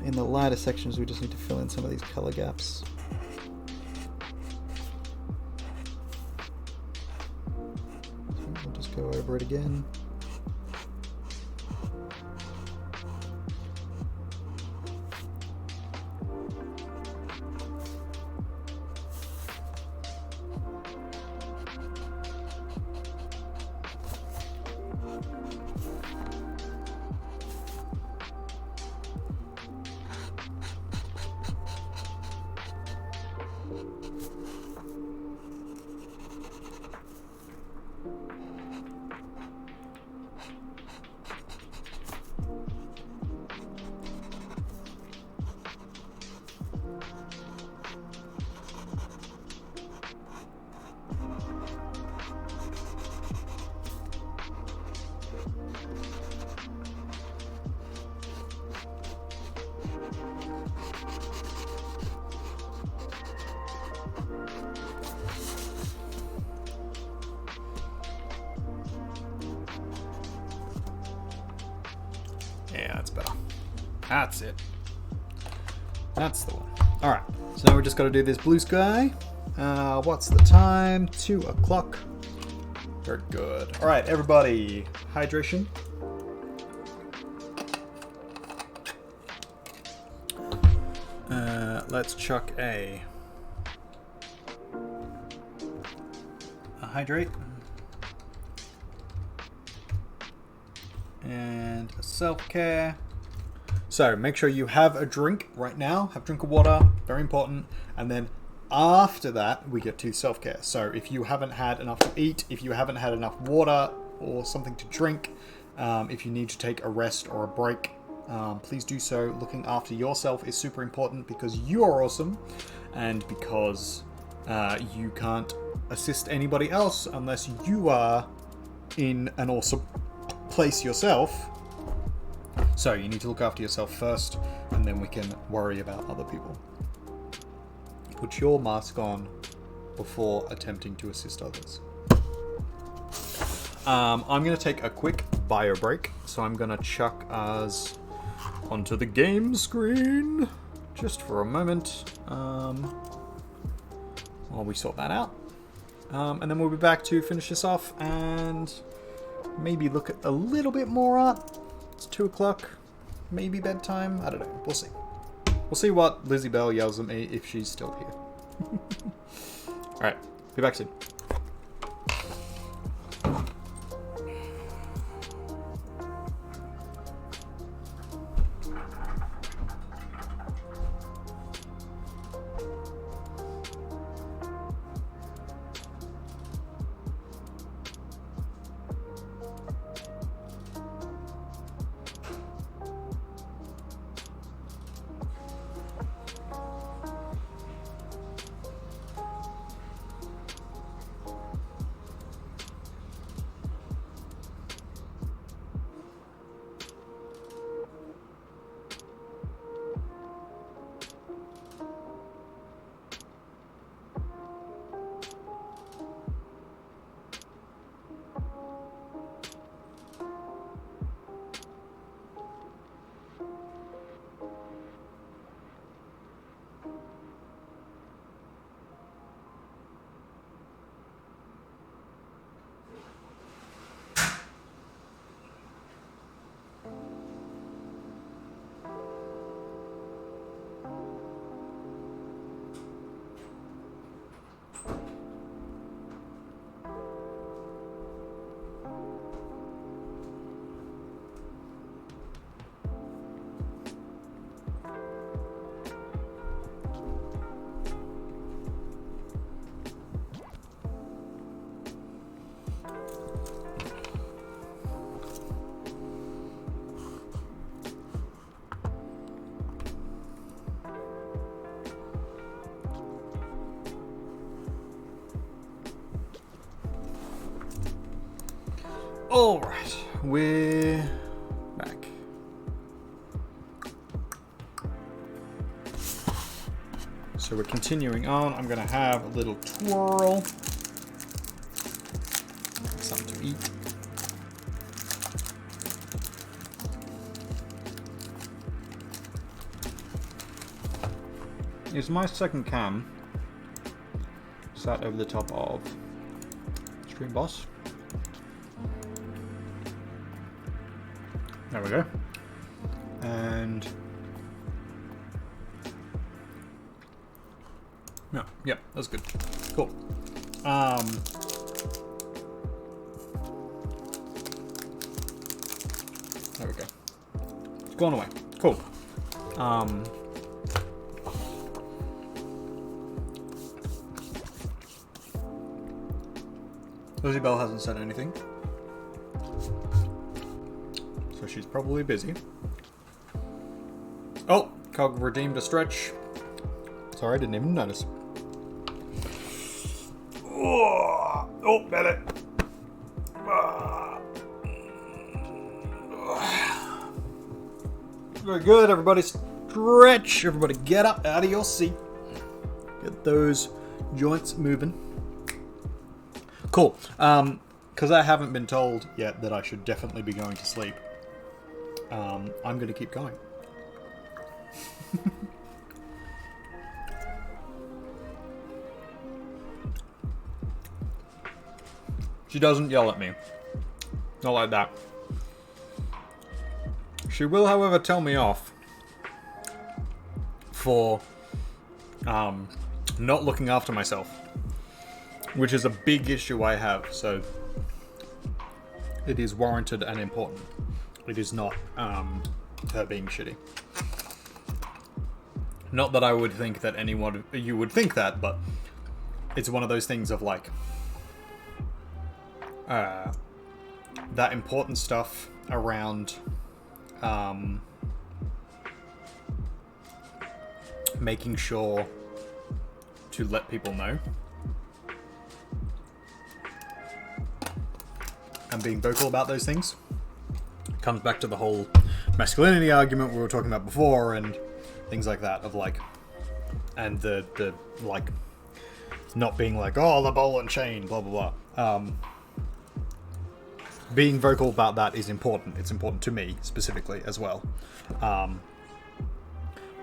In the lighter sections, we just need to fill in some of these color gaps. We'll just go over it again. That's better. That's it. That's the one. Alright, so now we just got to do this blue sky. What's the time? 2 o'clock. Very good. Alright, everybody. Hydration. Let's chuck a hydrate. And a self-care. So make sure you have a drink right now. Have a drink of water. Very important. And then after that, we get to self-care. So if you haven't had enough to eat, if you haven't had enough water or something to drink, if you need to take a rest or a break, please do so. Looking after yourself is super important because you are awesome and because you can't assist anybody else unless you are in an awesome place yourself. So you need to look after yourself first and then we can worry about other people. Put your mask on before attempting to assist others. I'm going to take a quick bio break, so I'm going to chuck us onto the game screen just for a moment while we sort that out. And then we'll be back to finish this off and maybe look at a little bit more art. It's 2 o'clock, maybe bedtime, I don't know, we'll see. We'll see what Lizzie Bell yells at me if she's still here. Alright, be back soon. Alright, we're back. So we're continuing on. I'm going to have a little twirl. Something to eat. Is my second cam sat over the top of Stream Boss? There we go. And no, yeah, that's good. Cool. There we go. It's gone away. Cool. Lizzie Bell hasn't said anything. So she's probably busy. Oh, Cog redeemed a stretch. Sorry, I didn't even notice. Oh, belly. Very good, everybody stretch. Everybody get up out of your seat. Get those joints moving. Cool. Because I haven't been told yet that I should definitely be going to sleep. I'm going to keep going. She doesn't yell at me. Not like that. She will, however, tell me off for not looking after myself, which is a big issue I have, so it is warranted and important. It is not her being shitty. Not that I would think that you would think that, but it's one of those things of like that important stuff around making sure to let people know and being vocal about those things. Comes back to the whole masculinity argument we were talking about before and things like that, of like, and the like not being like, oh, the ball and chain, blah blah blah. Being vocal about that is important. It's important to me specifically as well.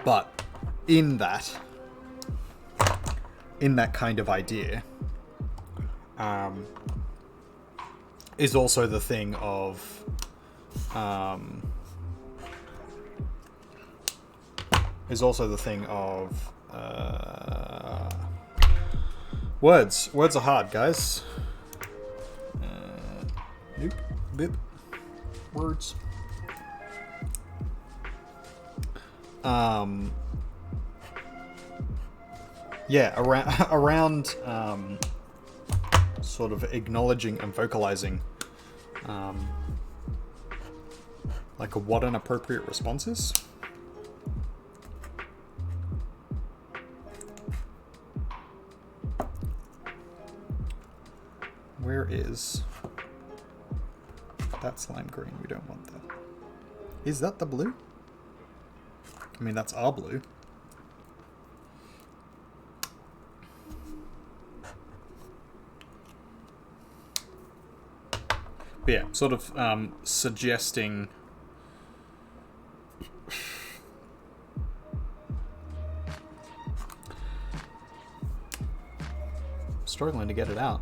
But in that kind of idea, is also the thing of words. Words are hard, guys. Nope. Bip. Words. Yeah, around sort of acknowledging and vocalizing like what an appropriate response is. Where is that slime green? We don't want that. Is that the blue? I mean, that's our blue. But yeah, sort of suggesting struggling to get it out.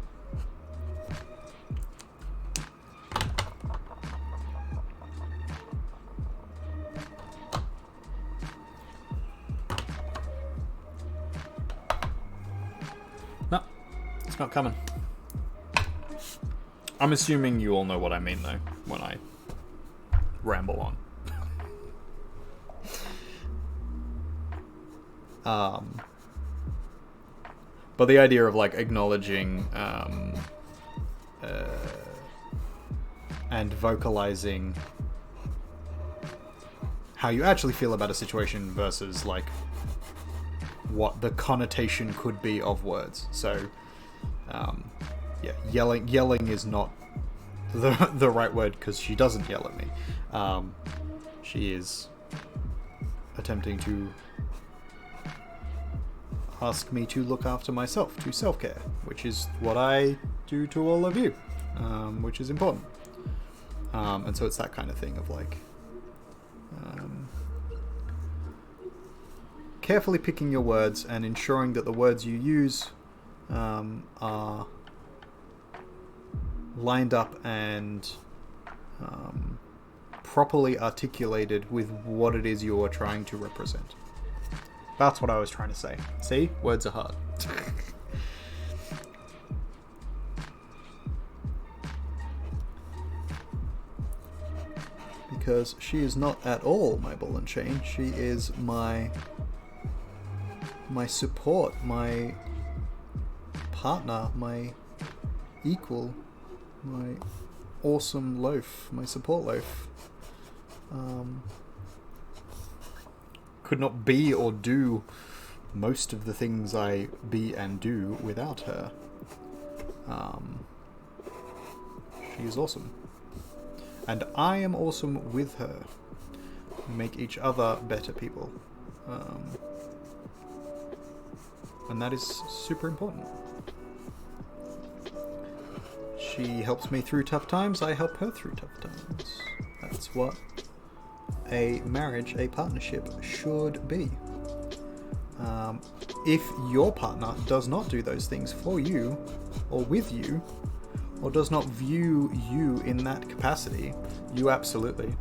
No, it's not coming. I'm assuming you all know what I mean, though, when I ramble on. But the idea of, like, acknowledging and vocalizing how you actually feel about a situation versus, like, what the connotation could be of words. So, yeah, yelling is not the right word, because she doesn't yell at me. She is attempting to ask me to look after myself, to self-care, which is what I do to all of you, which is important. And so it's that kind of thing of like carefully picking your words and ensuring that the words you use are lined up and properly articulated with what it is you're trying to represent. That's what I was trying to say. See? Words are hard. Because she is not at all my ball and chain. She is my support, my partner, my equal, my awesome loaf, my support loaf. Could not be or do most of the things I be and do without her. She is awesome. And I am awesome with her. We make each other better people. And that is super important. She helps me through tough times, I help her through tough times. That's what a marriage, a partnership should be. If your partner does not do those things for you, or with you, or does not view you in that capacity, you absolutely.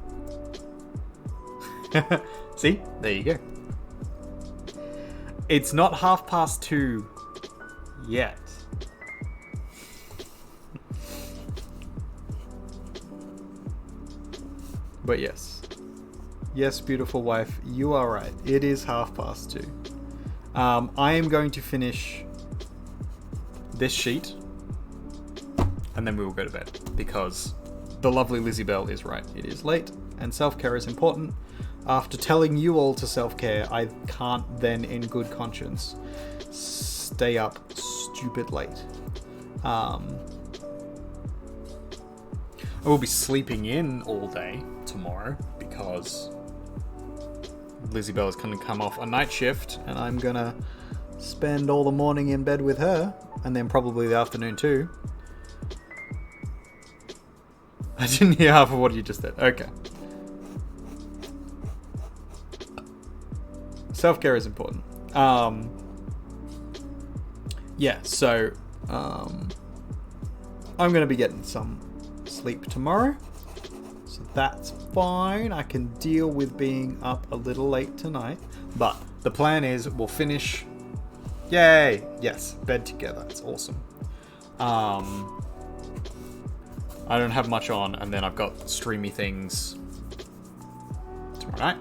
See? There you go. It's not 2:30 yet. But yes. Yes, beautiful wife, you are right. It is 2:30. I am going to finish this sheet, and then we will go to bed, because the lovely Lizzie Bell is right. It is late, and self-care is important. After telling you all to self-care, I can't then, in good conscience, stay up stupid late. I will be sleeping in all day tomorrow, because Lizzie Bell is going to come off a night shift, and I'm going to spend all the morning in bed with her, and then probably the afternoon too. I didn't hear half of what you just said. Okay. Self-care is important. Yeah, so I'm going to be getting some sleep tomorrow. So that's fine. I can deal with being up a little late tonight. But the plan is we'll finish... Yay! Yes, bed together. It's awesome. I don't have much on, and then I've got streamy things tomorrow night.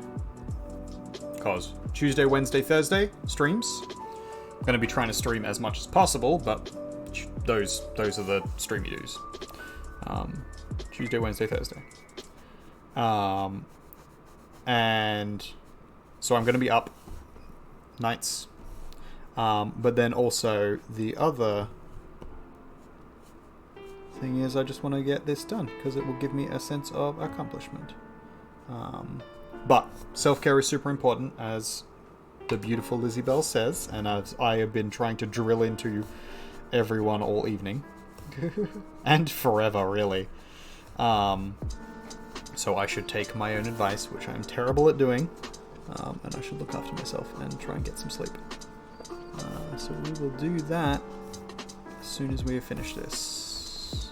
Because Tuesday, Wednesday, Thursday streams. I'm going to be trying to stream as much as possible, but those are the streamy do's. Tuesday, Wednesday, Thursday. And so I'm going to be up nights. But then also the other thing is I just want to get this done because it will give me a sense of accomplishment. But self-care is super important, as the beautiful Lizzie Bell says, and as I have been trying to drill into everyone all evening. And forever, really. So I should take my own advice, which I'm terrible at doing, and I should look after myself and try and get some sleep. So we will do that as soon as we have finished this.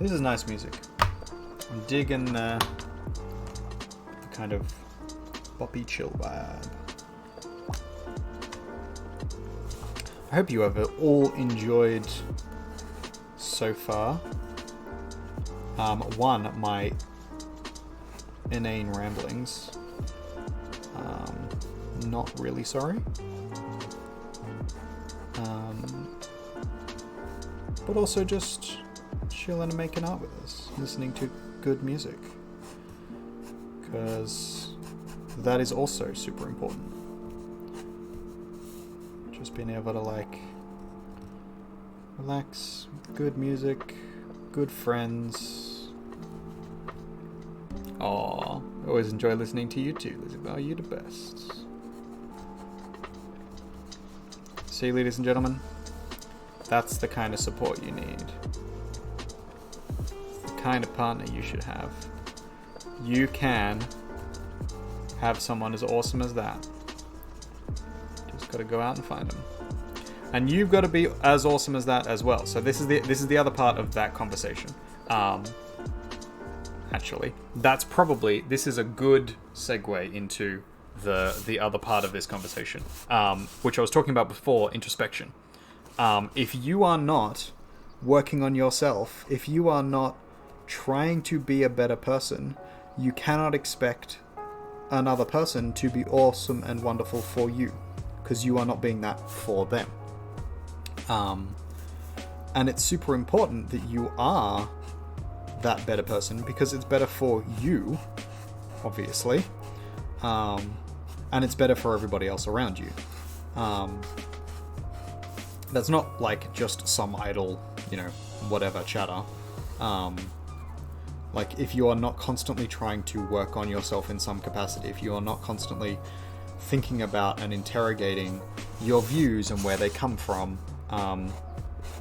This is nice music. I'm digging the kind of boppy chill vibe. I hope you have all enjoyed so far. One, my inane ramblings. Not really sorry. But also just chilling and making art with us, listening to good music, because that is also super important. Just being able to like relax, good music, good friends. Aww, I always enjoy listening to you too, Lizabelle. You're the best. See, ladies and gentlemen, that's the kind of support you need. The kind of partner you should have. You can have someone as awesome as that. Just got to go out and find them. And you've got to be as awesome as that as well. So this is the other part of that conversation. Actually, this is a good segue into the other part of this conversation, which I was talking about before, introspection. If you are not working on yourself, if you are not trying to be a better person, you cannot expect another person to be awesome and wonderful for you, because you are not being that for them. And it's super important that you are that better person, because it's better for you, obviously, and it's better for everybody else around you. That's not like just some idle, whatever chatter. Like, if you are not constantly trying to work on yourself in some capacity, if you are not constantly thinking about and interrogating your views and where they come from,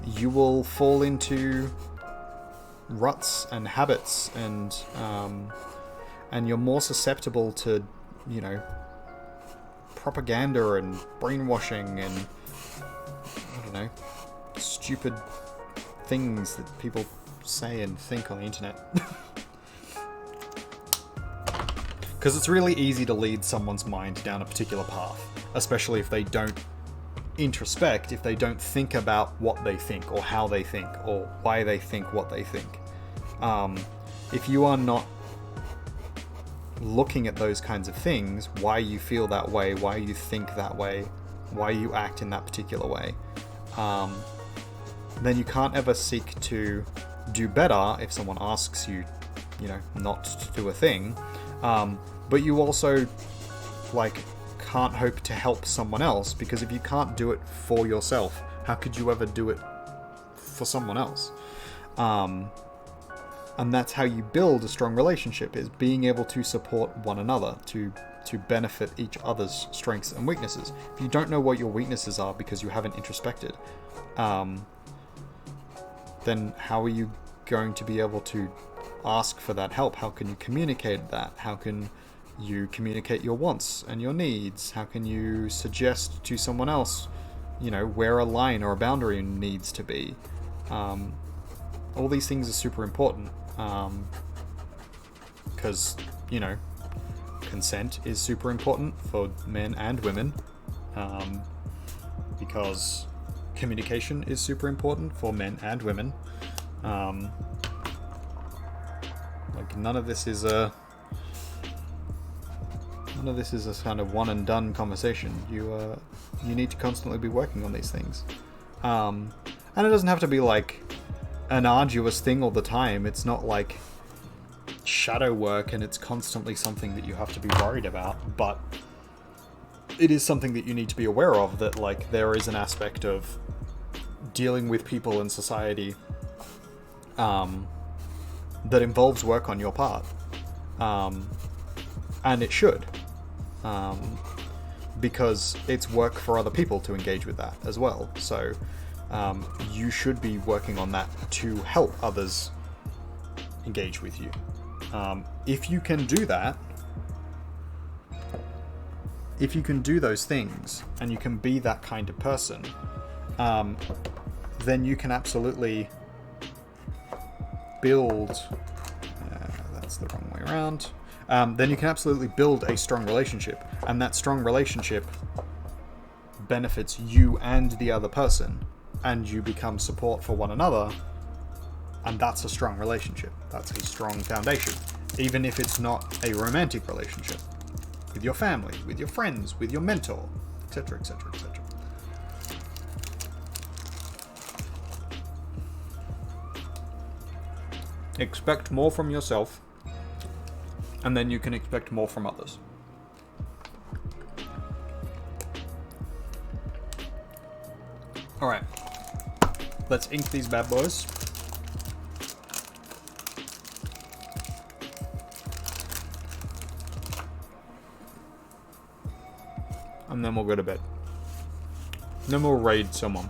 you will fall into ruts and habits, and you're more susceptible to, you know, propaganda and brainwashing and, I don't know, stupid things that people say and think on the internet. Because it's really easy to lead someone's mind down a particular path, especially if they don't introspect, if they don't think about what they think, or how they think, or why they think what they think. If you are not looking at those kinds of things, why you feel that way, why you think that way, why you act in that particular way, then you can't ever seek to do better if someone asks you, you know, not to do a thing. But you also, like, can't hope to help someone else, because if you can't do it for yourself, how could you ever do it for someone else? And that's how you build a strong relationship, is being able to support one another, to benefit each other's strengths and weaknesses. If you don't know what your weaknesses are because you haven't introspected, then how are you going to be able to ask for that help? How can you communicate that? How can you communicate your wants and your needs? How can you suggest to someone else, you know, where a line or a boundary needs to be? All these things are super important, because, you know, consent is super important for men and women, because communication is super important for men and women. Like, none of this is a kind of one and done conversation. You need to constantly be working on these things, and it doesn't have to be like an arduous thing all the time. It's not like shadow work and it's constantly something that you have to be worried about, but it is something that you need to be aware of, that, like, there is an aspect of dealing with people in society that involves work on your part, and it should, because it's work for other people to engage with that as well. So you should be working on that to help others engage with you. If you can do that, if you can do those things, and you can be that kind of person, then you can absolutely build... that's the wrong way around. Then you can absolutely build a strong relationship, and that strong relationship benefits you and the other person, and you become support for one another, and that's a strong relationship. That's a strong foundation, even if it's not a romantic relationship, with your family, with your friends, with your mentor, etc., etc., etc. Expect more from yourself, and then you can expect more from others. Alright, let's ink these bad boys. And then we'll go to bed. And then we'll raid someone.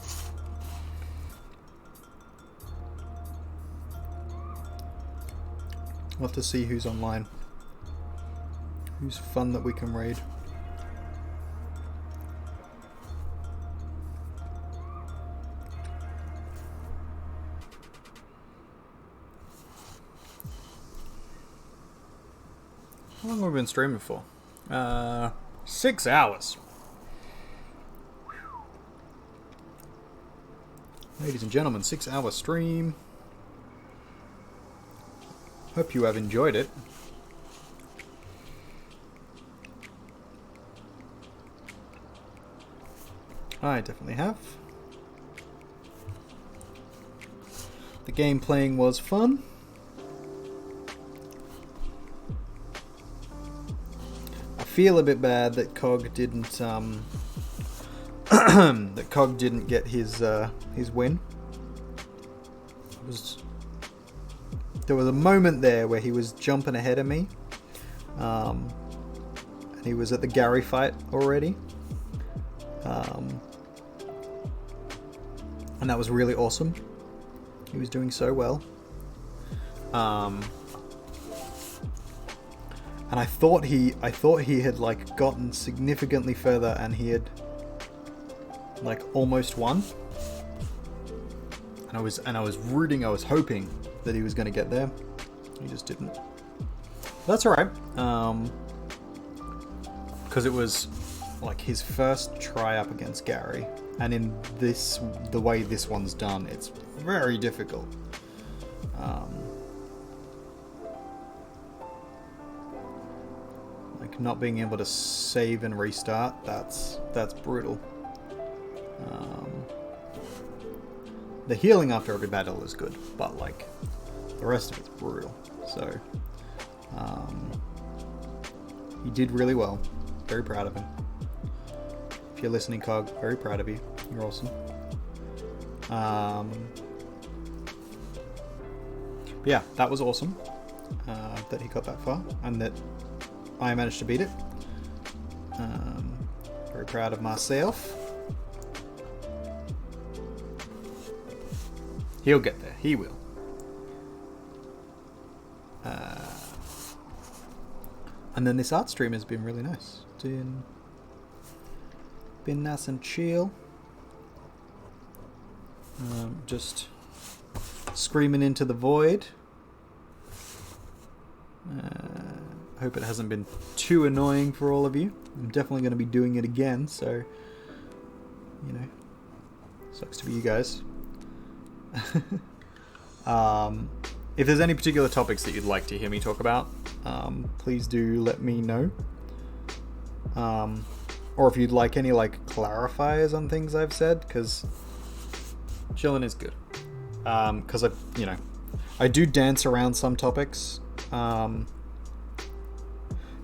We'll have to see who's online. Who's fun that we can raid. How long have we been streaming for? 6 hours. Ladies and gentlemen, 6-hour stream. Hope you have enjoyed it. I definitely have. The game playing was fun. I feel a bit bad that C0g didn't that C0g didn't get his win. There was a moment there where he was jumping ahead of me, and he was at the Gary fight already, and that was really awesome. He was doing so well. And I thought he had like gotten significantly further, and he had like almost won. And I was rooting, I was hoping that he was going to get there. He just didn't. That's alright. Because it was like his first try up against Gary, and in the way this one's done, it's very difficult. Like not being able to save and restart, that's brutal. The healing after every battle is good, but like the rest of it's brutal. So he did really well. Very proud of him. If you're listening, Cog, very proud of you. You're awesome. But yeah, that was awesome that he got that far and that I managed to beat it. Very proud of myself. He'll get there. He will. And then this art stream has been really nice. Been nice and chill. Just screaming into the void. Hope it hasn't been too annoying for all of you. I'm definitely going to be doing it again, so you know, sucks to be you guys. If there's any particular topics that you'd like to hear me talk about, please do let me know. Or if you'd like any like clarifiers on things I've said, because chilling is good. Because I do dance around some topics.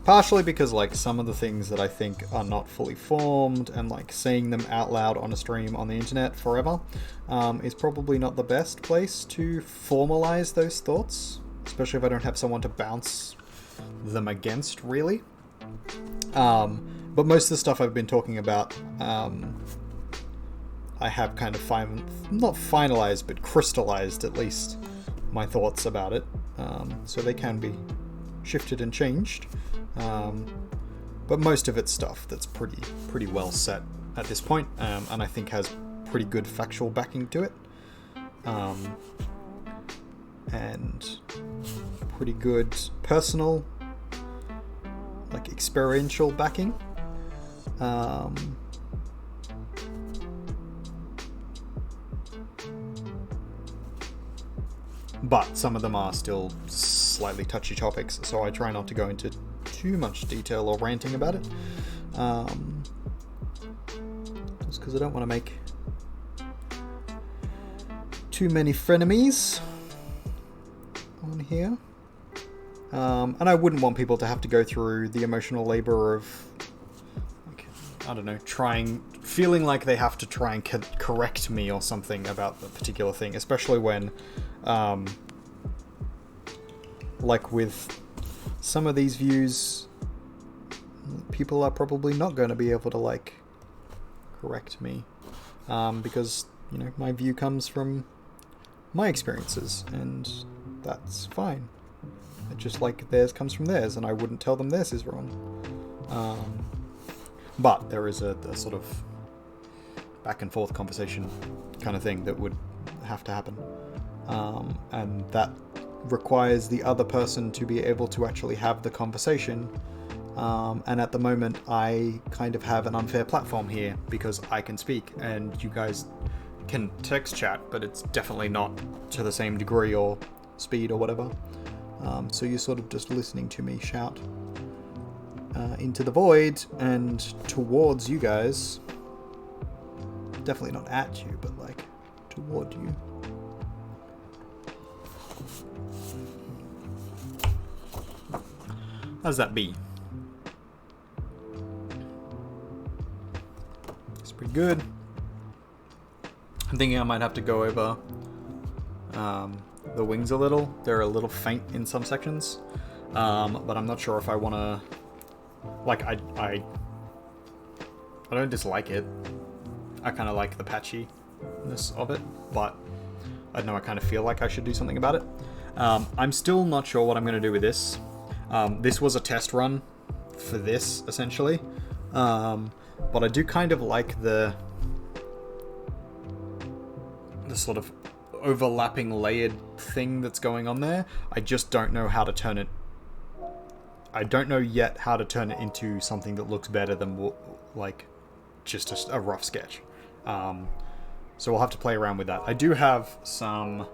Partially because like some of the things that I think are not fully formed, and like saying them out loud on a stream on the internet forever is probably not the best place to formalize those thoughts, especially if I don't have someone to bounce them against, really. But most of the stuff I've been talking about, I have kind of not finalized, but crystallized at least my thoughts about it, so they can be shifted and changed. But most of it's stuff that's pretty well set at this point, and I think has pretty good factual backing to it, and pretty good personal, like experiential backing. But some of them are still slightly touchy topics, so I try not to go into too much detail or ranting about it. Just because I don't want to make too many frenemies on here. And I wouldn't want people to have to go through the emotional labor of, like, I don't know, feeling like they have to try and correct me or something about the particular thing, especially when, like with some of these views, people are probably not going to be able to like correct me, because my view comes from my experiences, and that's fine. Just like theirs comes from theirs, and I wouldn't tell them theirs is wrong. But there is a sort of back and forth conversation kind of thing that would have to happen, and that requires the other person to be able to actually have the conversation. And at the moment, I kind of have an unfair platform here because I can speak and you guys can text chat, but it's definitely not to the same degree or speed or whatever. So you're sort of just listening to me shout into the void and towards you guys. Definitely not at you, but like toward you. How's that be? It's pretty good. I'm thinking I might have to go over the wings a little. They're a little faint in some sections, but I'm not sure if I want to. Like, I don't dislike it. I kind of like the patchiness of it, but I don't know. I kind of feel like I should do something about it. I'm still not sure what I'm going to do with this. This was a test run for this, essentially. But I do kind of like the sort of overlapping layered thing that's going on there. I just don't know how to turn it. I don't know yet how to turn it into something that looks better than like just a rough sketch. So we'll have to play around with that. I do have some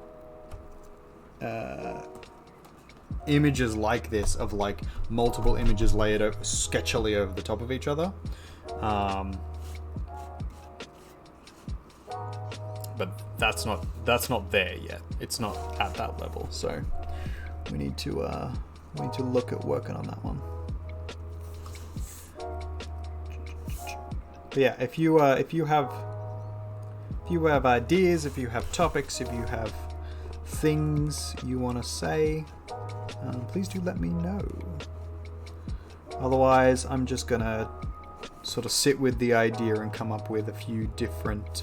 images like this, of like multiple images layered sketchily over the top of each other. But that's not there yet. It's not at that level, so we need to look at working on that one. But yeah, if you have ideas, if you have topics, if you have things you want to say, please do let me know. Otherwise, I'm just gonna sort of sit with the idea and come up with a few different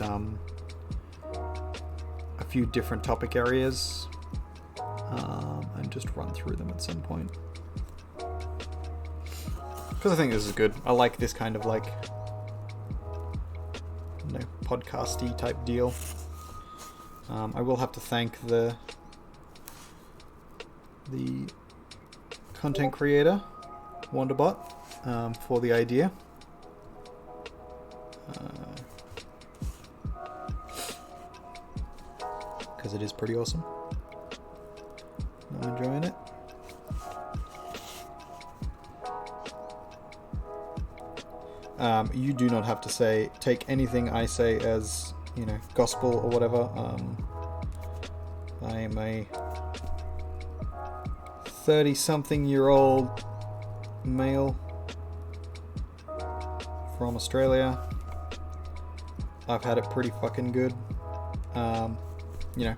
topic areas, and just run through them at some point. Because I think this is good. I like this kind of like, you know, podcasty type deal. I will have to thank the content creator, Wonderbot, for the idea. Because it is pretty awesome. I'm enjoying it. You do not have to take anything I say as, you know, gospel or whatever. I am a 30-something-year-old male from Australia. I've had it pretty fucking good. You know,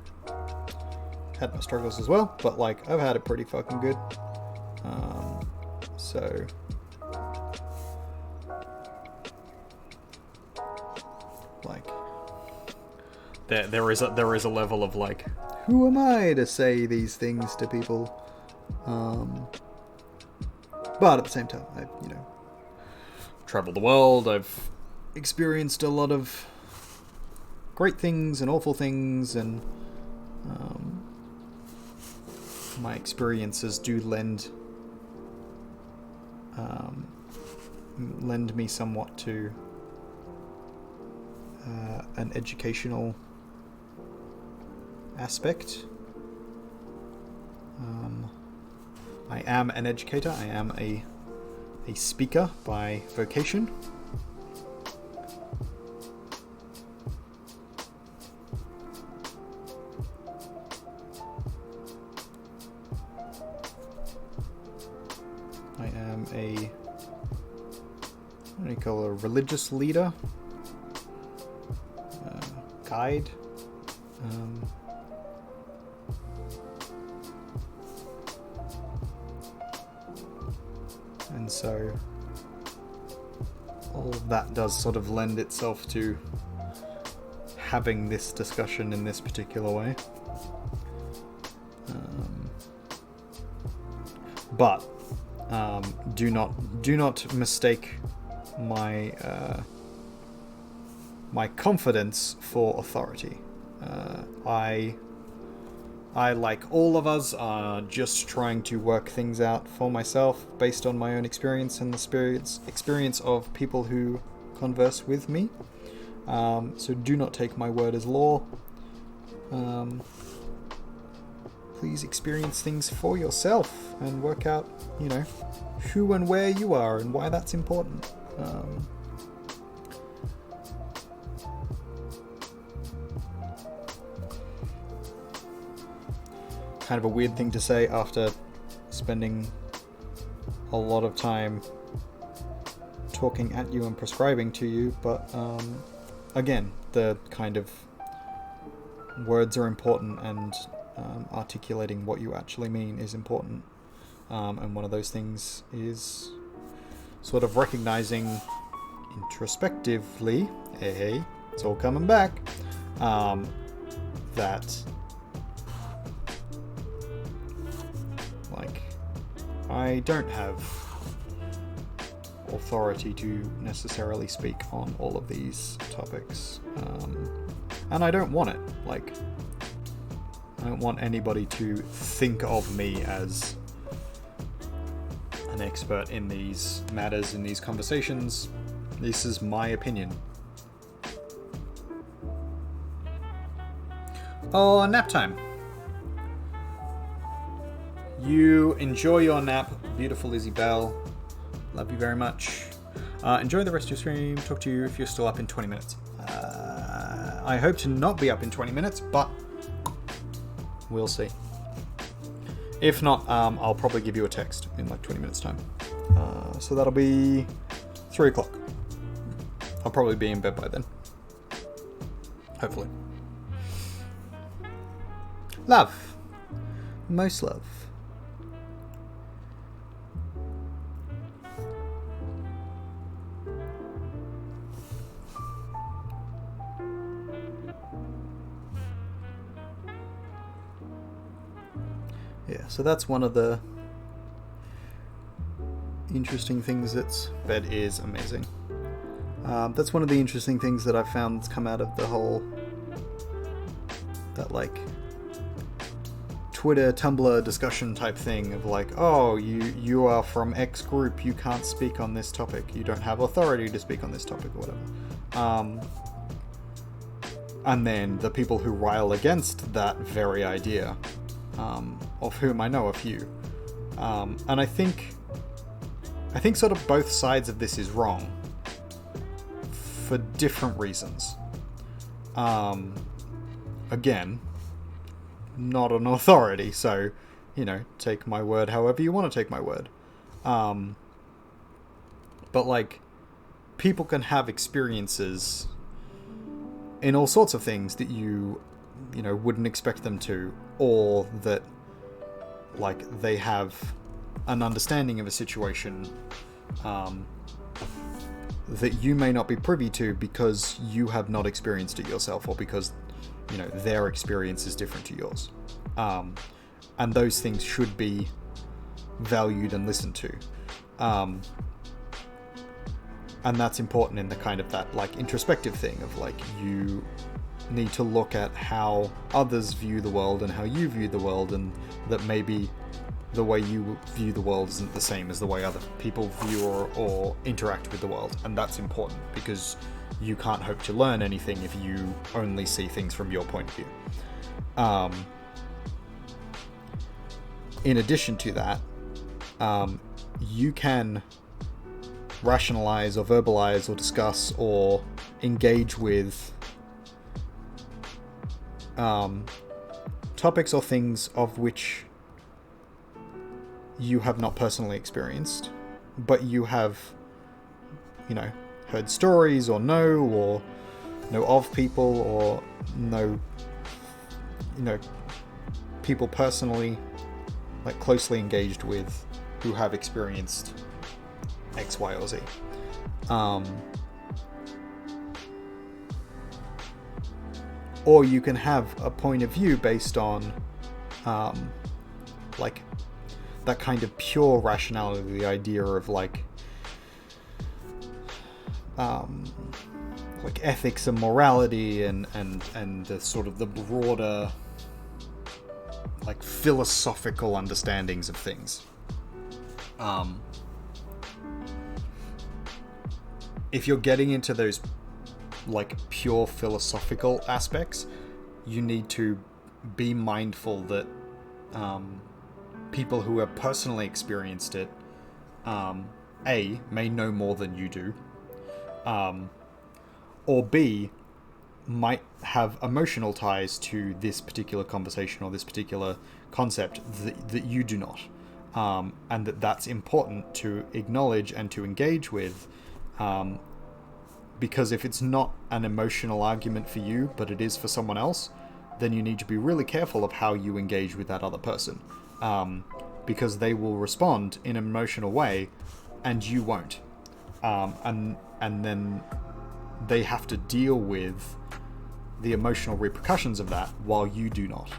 had my struggles as well, but like, I've had it pretty fucking good. So like, there is a level of like, who am I to say these things to people? But at the same time, I've, you know, traveled the world. I've experienced a lot of great things and awful things, and my experiences do lend me somewhat to an educational aspect. I am an educator. I am a speaker by vocation. I am a, what do you call it, a religious leader, guide. And so all of that does sort of lend itself to having this discussion in this particular way. But do not mistake my my confidence for authority. I, like all of us, are just trying to work things out for myself based on my own experience and the experience of people who converse with me. So do not take my word as law. Please experience things for yourself and work out, you know, who and where you are and why that's important. Kind of a weird thing to say after spending a lot of time talking at you and prescribing to you, but again, the kind of words are important, and articulating what you actually mean is important. And one of those things is sort of recognizing introspectively, hey, it's all coming back, that I don't have authority to necessarily speak on all of these topics, and I don't want it. Like, I don't want anybody to think of me as an expert in these matters, in these conversations. This is my opinion. Oh, nap time. You enjoy your nap, beautiful Lizzie Bell. Love you very much. Enjoy the rest of your stream. Talk to you if you're still up in 20 minutes. I hope to not be up in 20 minutes, but we'll see. If not, I'll probably give you a text in like 20 minutes time. So that'll be 3 o'clock. I'll probably be in bed by then. Hopefully. Love. Most love. Yeah, so that's one of the interesting things that's... Bed is amazing. That's one of the interesting things that I've found that's come out of the whole... that, like... Twitter, Tumblr discussion type thing of like, oh, you are from X group, you can't speak on this topic, you don't have authority to speak on this topic or whatever. And then the people who rile against that very idea, of whom I know a few. And I think sort of both sides of this is wrong for different reasons. Again, not an authority, so, you know, take my word however you want to take my word. But, like, people can have experiences in all sorts of things that you know, wouldn't expect them to, or that, like, they have an understanding of a situation that you may not be privy to because you have not experienced it yourself, or because, you know, their experience is different to yours. And those things should be valued and listened to. And that's important in the kind of that, like, introspective thing of, like, you need to look at how others view the world and how you view the world, and that maybe the way you view the world isn't the same as the way other people view or interact with the world. And that's important because you can't hope to learn anything if you only see things from your point of view. In addition to that, you can rationalize or verbalize or discuss or engage with topics or things of which you have not personally experienced, but you have, you know, heard stories or know of people, or know, you know, people personally, like, closely engaged with, who have experienced X, Y, or Z. Or you can have a point of view based on, like, that kind of pure rationality, the idea of, like ethics and morality and the sort of the broader, like, philosophical understandings of things. If you're getting into those, like, pure philosophical aspects, you need to be mindful that people who have personally experienced it, A, may know more than you do, or B, might have emotional ties to this particular conversation or this particular concept that you do not, and that's important to acknowledge and to engage with, because if it's not an emotional argument for you, but it is for someone else, then you need to be really careful of how you engage with that other person, because they will respond in an emotional way and you won't, and then they have to deal with the emotional repercussions of that while you do not.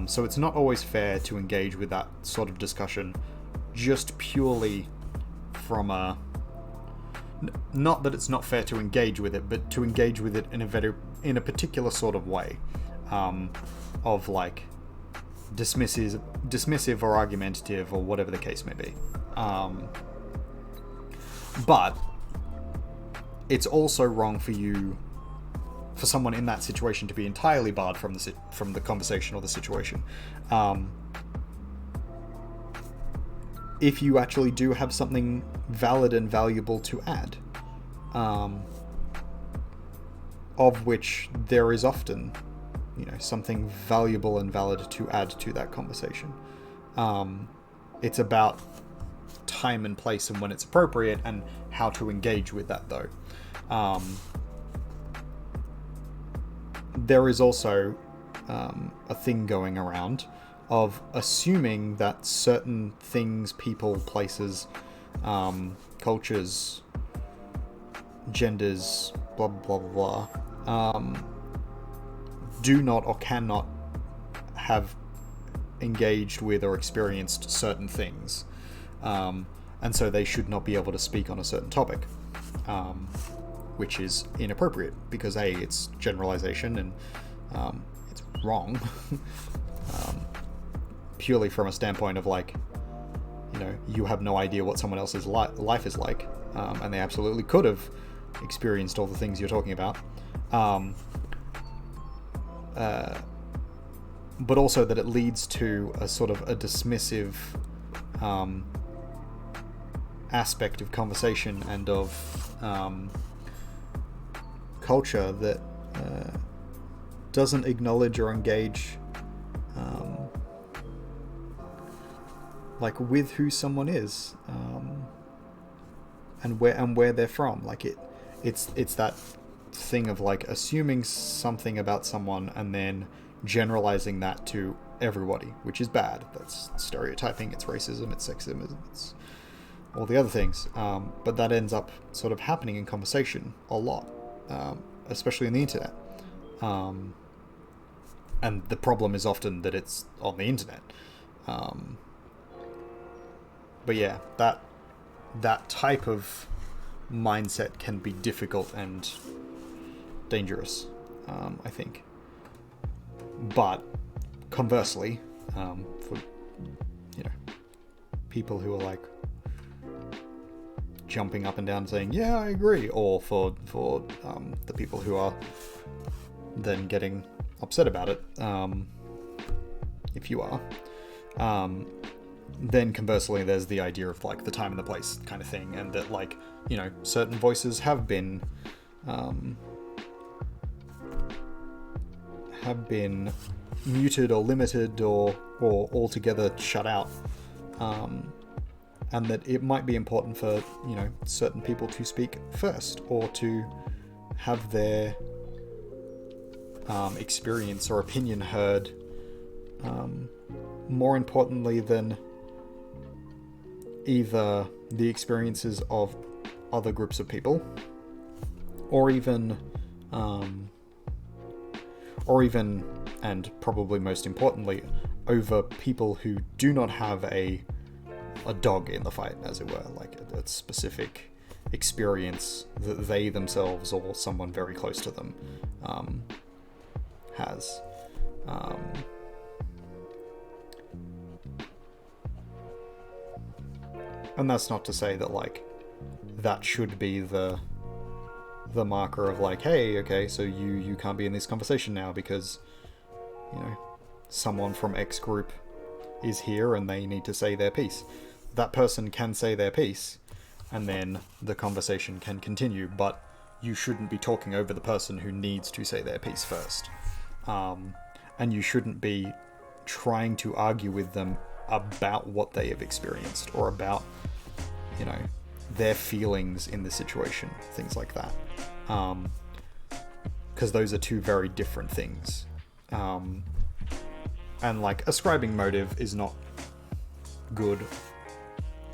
So it's not always fair to engage with that sort of discussion just purely from a... Not that it's not fair to engage with it, but to engage with it in a particular sort of way, of like dismissive or argumentative or whatever the case may be. But it's also wrong for someone in that situation to be entirely barred from the conversation or the situation. If you actually do have something valid and valuable to add, of which there is often, something valuable and valid to add to that conversation. It's about time and place and when it's appropriate and how to engage with that, though. There is also a thing going around of assuming that certain things, people, places, cultures, genders, blah blah blah, do not or cannot have engaged with or experienced certain things, and so they should not be able to speak on a certain topic, which is inappropriate because A, it's generalization and it's wrong. Purely from a standpoint of like, you have no idea what someone else's life is like, and they absolutely could have experienced all the things you're talking about, but also that it leads to a sort of a dismissive aspect of conversation and of culture that doesn't acknowledge or engage like with who someone is, and where they're from. Like it's that thing of like assuming something about someone and then generalizing that to everybody, which is bad. That's stereotyping, it's racism, it's sexism, it's all the other things. But that ends up sort of happening in conversation a lot, especially on the internet. And the problem is often that it's on the internet. But yeah, that type of mindset can be difficult and dangerous, I think. But conversely, for people who are like jumping up and down saying, yeah, I agree, or for the people who are then getting upset about it, if you are, then conversely there's the idea of like the time and the place kind of thing, and that like, certain voices have been muted or limited or altogether shut out, and that it might be important for certain people to speak first or to have their experience or opinion heard, more importantly than either the experiences of other groups of people, or even, and probably most importantly, over people who do not have a dog in the fight, as it were, like a specific experience that they themselves or someone very close to them has. And that's not to say that like that should be the marker of like, hey, okay, so you can't be in this conversation now because someone from X group is here and they need to say their piece. That person can say their piece and then the conversation can continue, but you shouldn't be talking over the person who needs to say their piece first. And you shouldn't be trying to argue with them about what they have experienced or about, their feelings in the situation, things like that. Because those are two very different things. And like ascribing motive is not good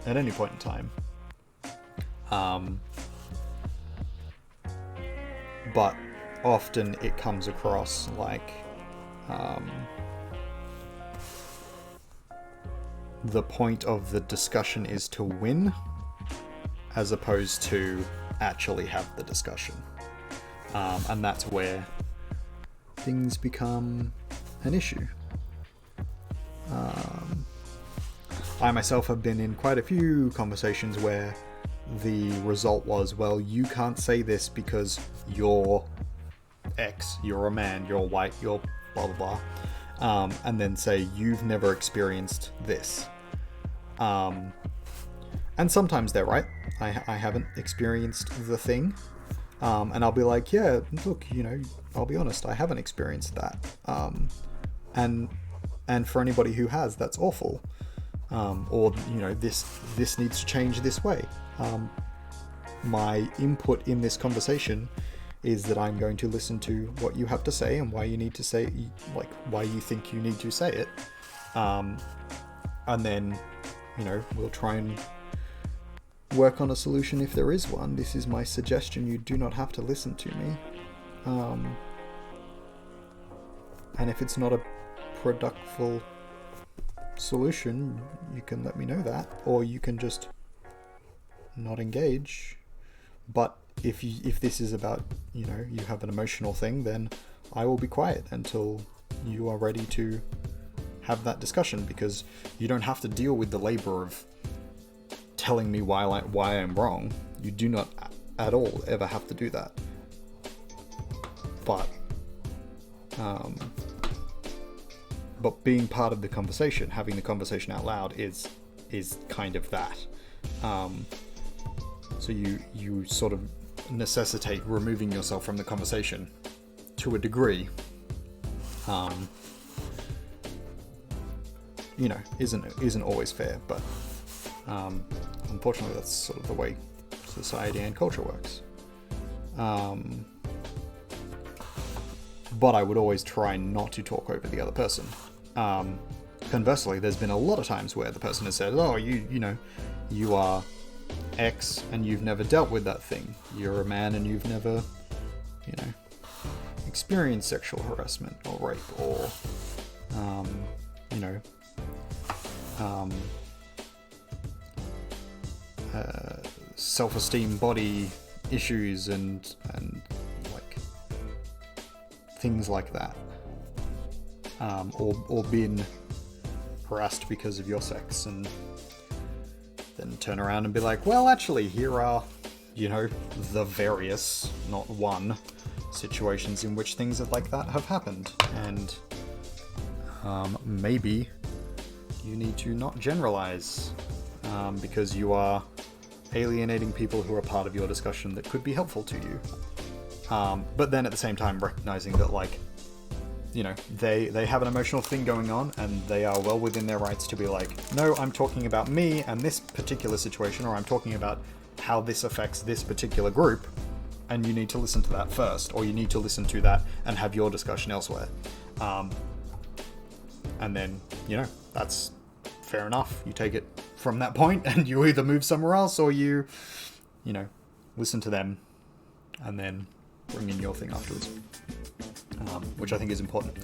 at any point in time. But often it comes across like the point of the discussion is to win, as opposed to actually have the discussion. And that's where things become an issue. I myself have been in quite a few conversations where the result was, well, you can't say this because you're X, you're a man, you're white, you're blah blah blah, and then say you've never experienced this. And sometimes they're right. I haven't experienced the thing, and I'll be like, yeah, look, I'll be honest, I haven't experienced that. And for anybody who has, that's awful. Or this needs to change this way. My input in this conversation is that I'm going to listen to what you have to say and why you need to say, like, why you think you need to say it. And then, we'll try and work on a solution if there is one. This is my suggestion. You do not have to listen to me. And if it's not a productive solution, you can let me know that, or you can just not engage. But if this is about, you have an emotional thing, then I will be quiet until you are ready to have that discussion, because you don't have to deal with the labor of telling me why I'm wrong. You do not at all ever have to do that. But being part of the conversation, having the conversation out loud is kind of that. So you sort of necessitate removing yourself from the conversation to a degree. Isn't always fair, but unfortunately that's sort of the way society and culture works. But I would always try not to talk over the other person. Conversely, there's been a lot of times where the person has said, oh, you are X and you've never dealt with that thing. You're a man and you've never, experienced sexual harassment or rape or, self-esteem, body issues and like things like that. Or been harassed because of your sex, and then turn around and be like, well, actually, here are, the various, not one, situations in which things like that have happened, and maybe you need to not generalize, because you are alienating people who are part of your discussion that could be helpful to you. But then at the same time recognizing that, like, they have an emotional thing going on, and they are well within their rights to be like, no, I'm talking about me and this particular situation, or I'm talking about how this affects this particular group, and you need to listen to that first, or you need to listen to that and have your discussion elsewhere. And then, that's fair enough. You take it from that point, and you either move somewhere else, or you listen to them, and then bring in your thing afterwards. Which I think is important.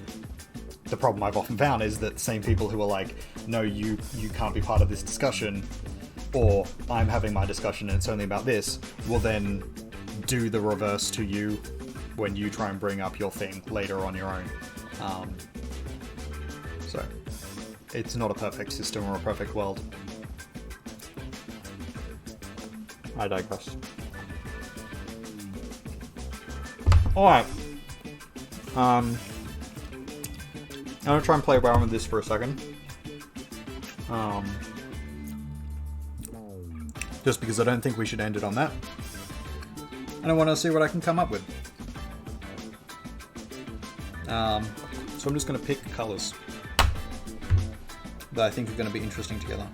The problem I've often found is that the same people who are like, no, you can't be part of this discussion, or I'm having my discussion and it's only about this, will then do the reverse to you when you try and bring up your thing later on your own. So it's not a perfect system or a perfect world. I digress. Alright. I'm gonna try and play around with this for a second. Just because I don't think we should end it on that. And I want to see what I can come up with. So I'm just gonna pick colours that I think are gonna be interesting together.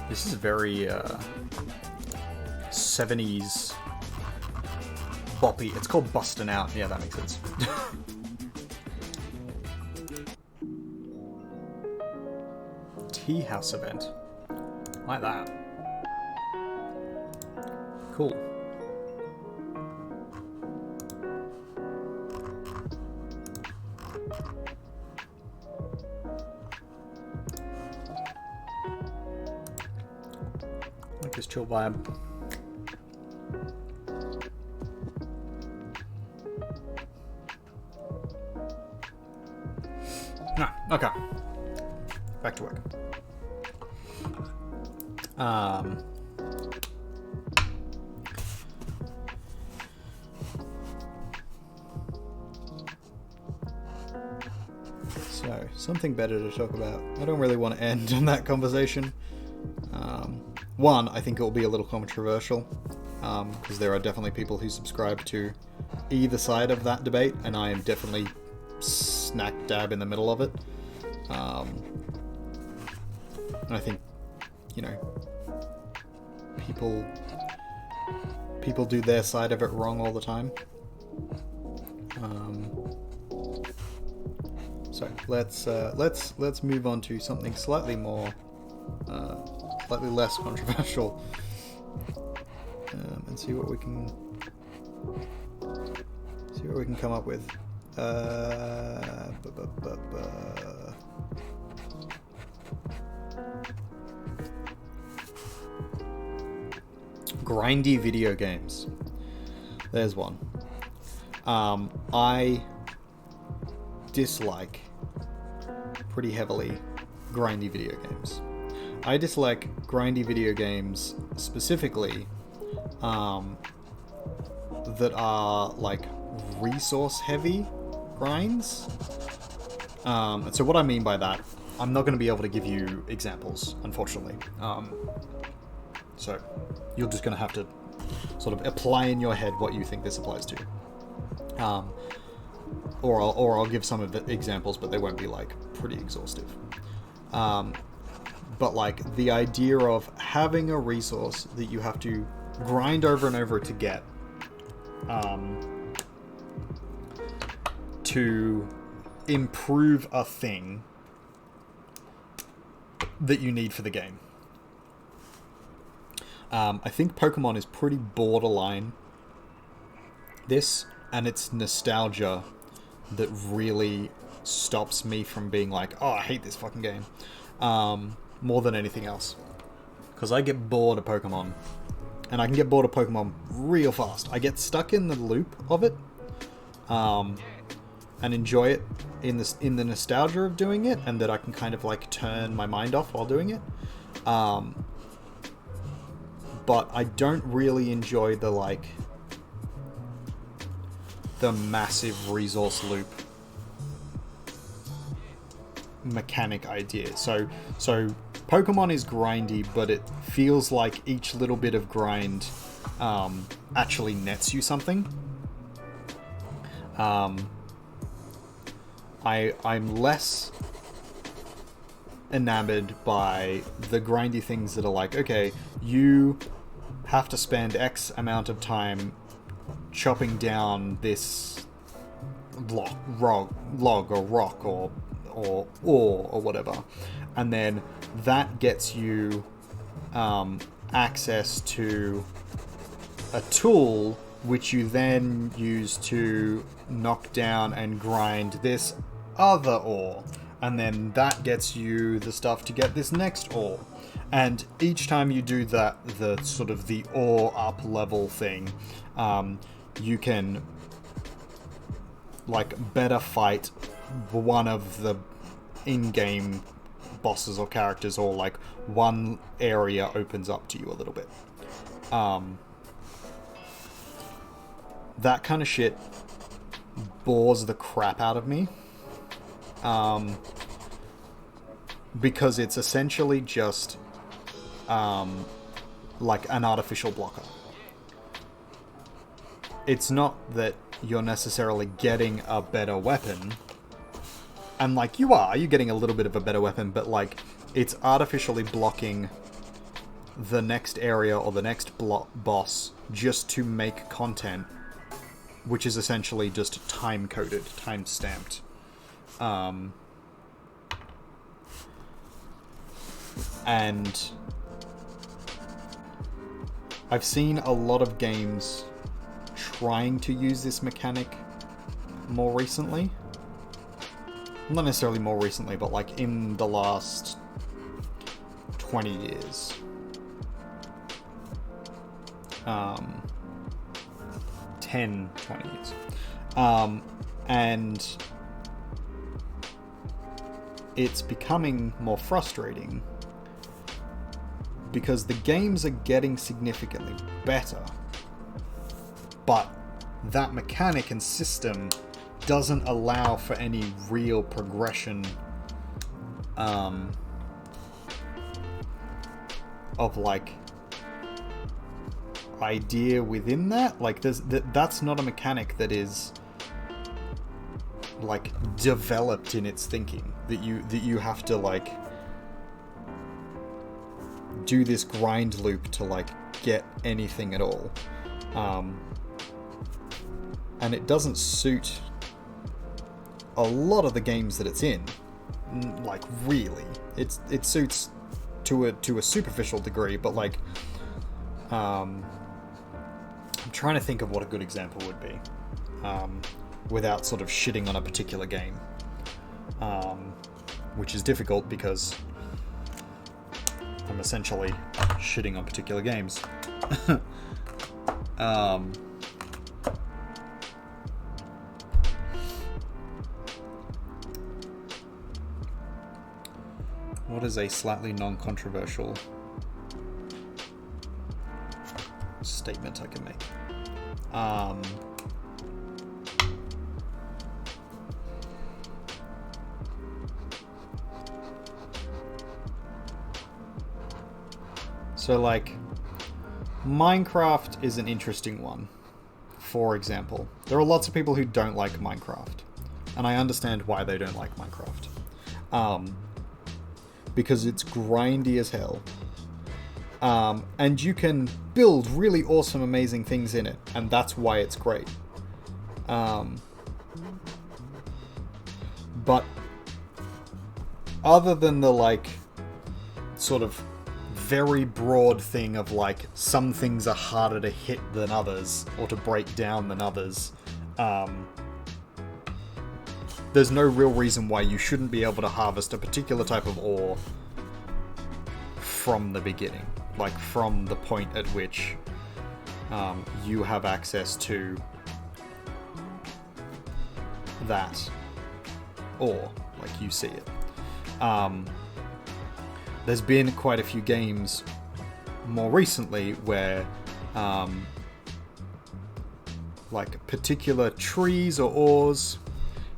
This is very 70s boppy. It's called Bustin' Out. Yeah, that makes sense. Tea house event. Like that. Cool. Like this chill vibe. Ah, okay. Back to work. So, something better to talk about. I don't really want to end on that conversation. One, I think it will be a little controversial, because there are definitely people who subscribe to either side of that debate, and I am definitely smack dab in the middle of it. And I think, you know, people do their side of it wrong all the time. So let's move on to something slightly more, slightly less controversial, and see what we can come up with. Grindy video games. There's one. I dislike pretty heavily grindy video games. I dislike grindy video games specifically that are like resource heavy grinds. And so what I mean by that, I'm not going to be able to give you examples, unfortunately. So you're just going to have to sort of apply in your head what you think this applies to. Or I'll give some of the examples, but they won't be like pretty exhaustive. But like the idea of having a resource that you have to grind over and over to get, to improve a thing that you need for the game. I think Pokemon is pretty borderline this, and it's nostalgia that really stops me from being like, oh, I hate this fucking game, more than anything else. Because I get bored of Pokemon, and I can get bored of Pokemon real fast. I get stuck in the loop of it, and enjoy it in the nostalgia of doing it, and that I can kind of like turn my mind off while doing it. But I don't really enjoy the massive resource loop mechanic idea. So Pokemon is grindy, but it feels like each little bit of grind actually nets you something. I'm less enamored by the grindy things that are like, okay, you have to spend X amount of time chopping down this log or rock or ore or whatever, and then that gets you access to a tool which you then use to knock down and grind this other ore, and then that gets you the stuff to get this next ore. And each time you do that, the sort of the ore up level thing, you can like better fight one of the in-game bosses or characters, or like one area opens up to you a little bit. That kind of shit bores the crap out of me. Because it's essentially just like an artificial blocker. It's not that you're necessarily getting a better weapon, and like you're getting a little bit of a better weapon, but like it's artificially blocking the next area or the next boss just to make content, which is essentially just time-coded, time-stamped. And I've seen a lot of games trying to use this mechanic more recently. Not necessarily more recently, but like in the last 20 years. 10, 20 years. And it's becoming more frustrating because the games are getting significantly better, but that mechanic and system doesn't allow for any real progression of like idea within that. Like that's not a mechanic that is like developed in its thinking, that you have to like do this grind loop to like get anything at all, and it doesn't suit a lot of the games that it's in. Like really, it suits to a superficial degree, but like I'm trying to think of what a good example would be, without sort of shitting on a particular game, which is difficult because I'm essentially shitting on particular games. What is a slightly non-controversial statement I can make? So like, Minecraft is an interesting one, for example. There are lots of people who don't like Minecraft, and I understand why they don't like Minecraft. Because it's grindy as hell. And you can build really awesome, amazing things in it, and that's why it's great. But other than the like sort of very broad thing of like some things are harder to hit than others or to break down than others, there's no real reason why you shouldn't be able to harvest a particular type of ore from the beginning, like from the point at which you have access to that ore, like you see it. There's been quite a few games more recently where like particular trees or ores.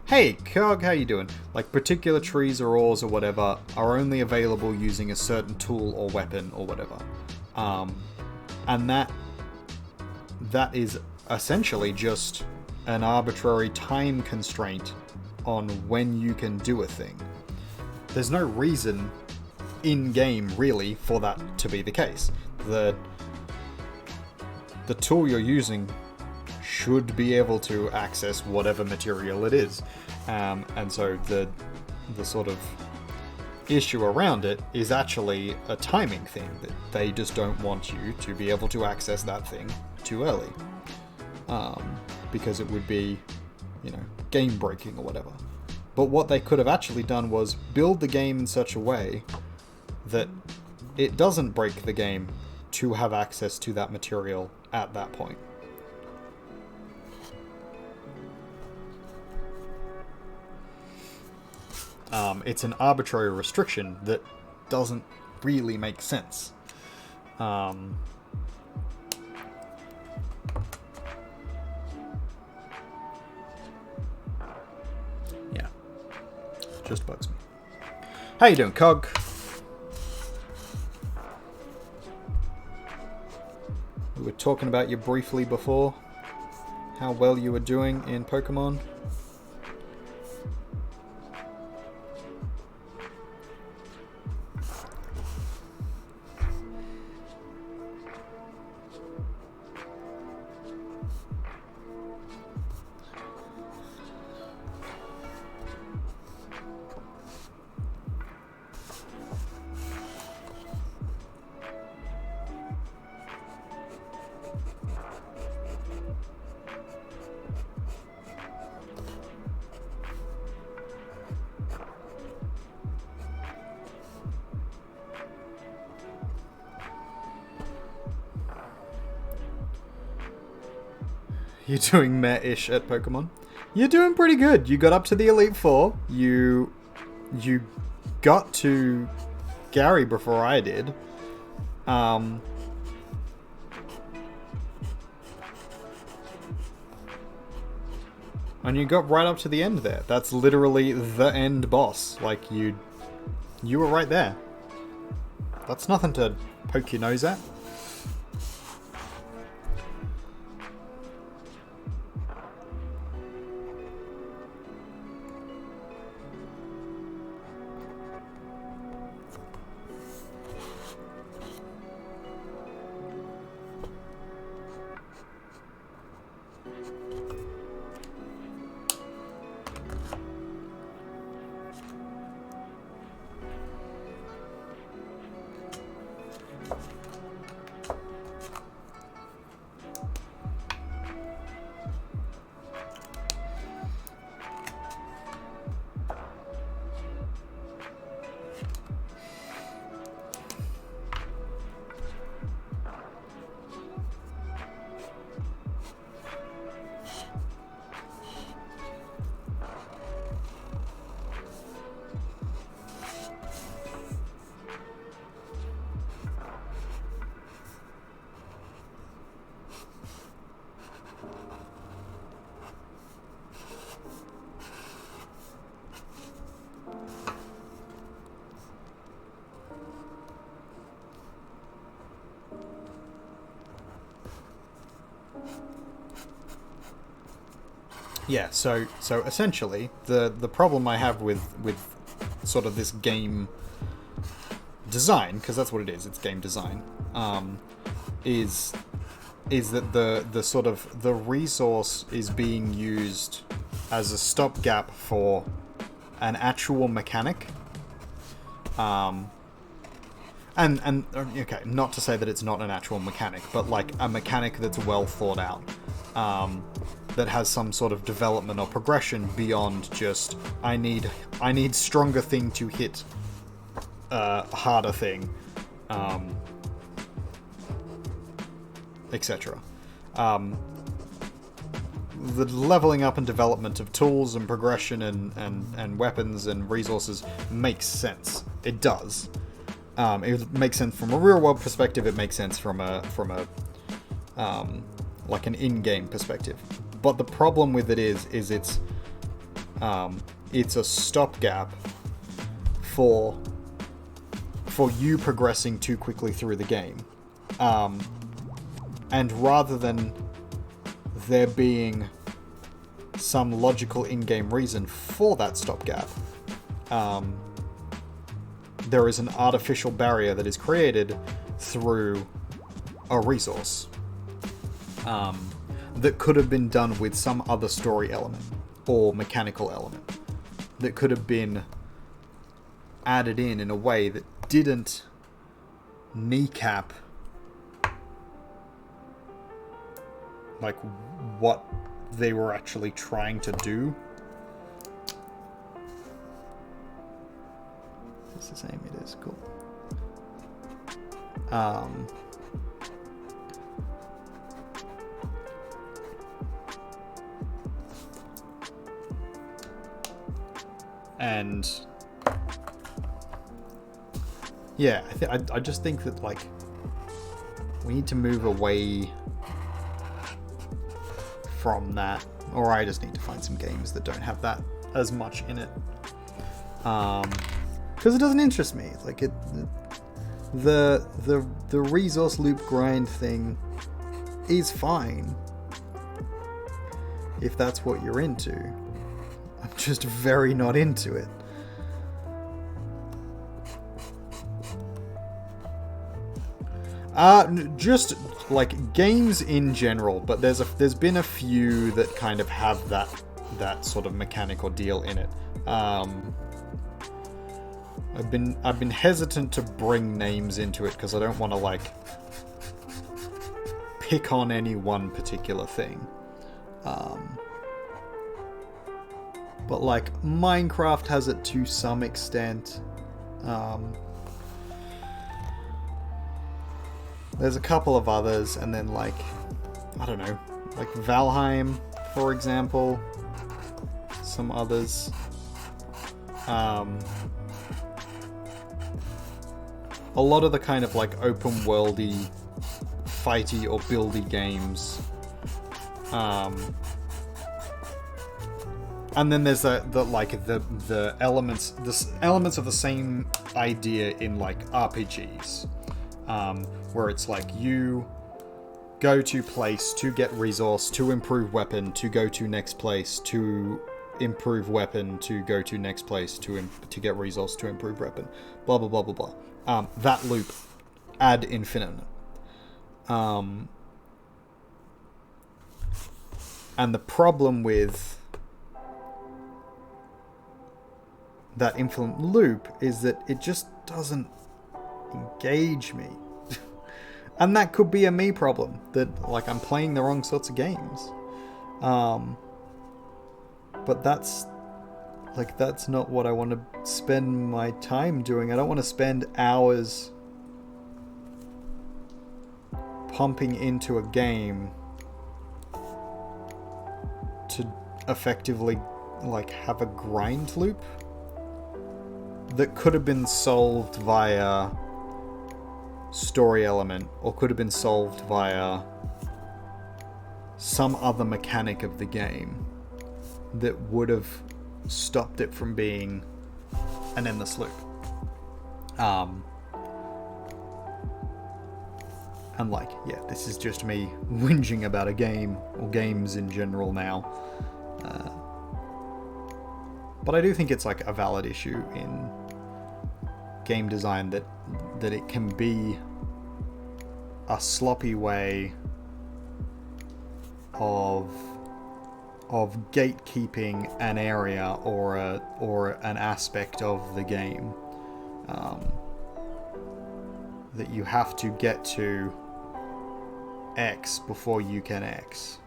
Hey, C0g, how you doing? Like particular trees or ores or whatever are only available using a certain tool or weapon or whatever. And that is essentially just an arbitrary time constraint on when you can do a thing. There's no reason in-game, really, for that to be the case. The tool you're using should be able to access whatever material it is. And so the sort of issue around it is actually a timing thing, that they just don't want you to be able to access that thing too early. Because it would be, game breaking or whatever. But what they could have actually done was build the game in such a way that it doesn't break the game to have access to that material at that point. It's an arbitrary restriction that doesn't really make sense. Yeah. Just bugs me. How you doing, C0g? We were talking about you briefly before. How well you were doing in Pokemon. You're doing meh-ish at Pokemon. You're doing pretty good. You got up to the Elite Four. You got to Gary before I did. And you got right up to the end there. That's literally the end boss. Like, you were right there. That's nothing to poke your nose at. Yeah, so essentially, the problem I have with sort of this game design, because that's what it is, it's game design, is that the sort of the resource is being used as a stopgap for an actual mechanic. And okay, not to say that it's not an actual mechanic, but like a mechanic that's well thought out. That has some sort of development or progression beyond just I need stronger thing to hit harder thing, etc. The leveling up and development of tools and progression and weapons and resources makes sense. It does. It makes sense from a real world perspective. It makes sense from a like an in-game perspective. But the problem with it is it's a stopgap for you progressing too quickly through the game. And rather than there being some logical in-game reason for that stopgap, there is an artificial barrier that is created through a resource. That could have been done with some other story element or mechanical element that could have been added in a way that didn't kneecap like what they were actually trying to do. It's the same, it is cool. And yeah, I just think that like we need to move away from that, or I just need to find some games that don't have that as much in it, because it doesn't interest me. Like the resource loop grind thing is fine if that's what you're into. I'm just very not into it. Just like games in general, but there's been a few that kind of have that sort of mechanical deal in it. I've been hesitant to bring names into it because I don't want to like pick on any one particular thing. But like Minecraft has it to some extent. There's a couple of others, and then like I don't know, like Valheim, for example. Some others. A lot of the kind of like open worldy, fighty or buildy games. And then there's the elements of the same idea in like RPGs, where it's like you go to place to get resource to improve weapon to go to next place to improve weapon to go to next place to get resource to improve weapon, blah blah blah blah blah. That loop ad infinitum. And the problem with that infinite loop is that it just doesn't engage me. And that could be a me problem, that like I'm playing the wrong sorts of games. But that's not what I want to spend my time doing. I don't want to spend hours pumping into a game to effectively like have a grind loop that could have been solved via story element, or could have been solved via some other mechanic of the game that would have stopped it from being an endless loop. And like, yeah, this is just me whinging about a game or games in general now. But I do think it's like a valid issue in game design that it can be a sloppy way of gatekeeping an area or an aspect of the game, that you have to get to X before you can X,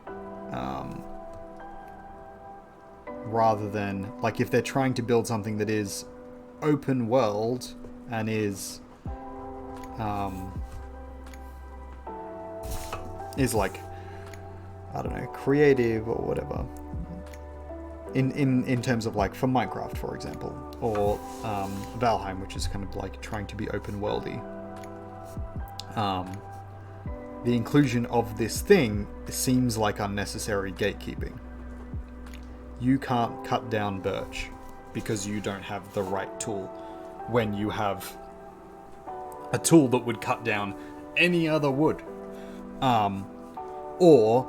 rather than like if they're trying to build something that is open world and is like, I don't know, creative or whatever, in terms of like for Minecraft, for example, or Valheim, which is kind of like trying to be open worldy. The inclusion of this thing seems like unnecessary gatekeeping. You can't cut down birch because you don't have the right tool, when you have a tool that would cut down any other wood. Or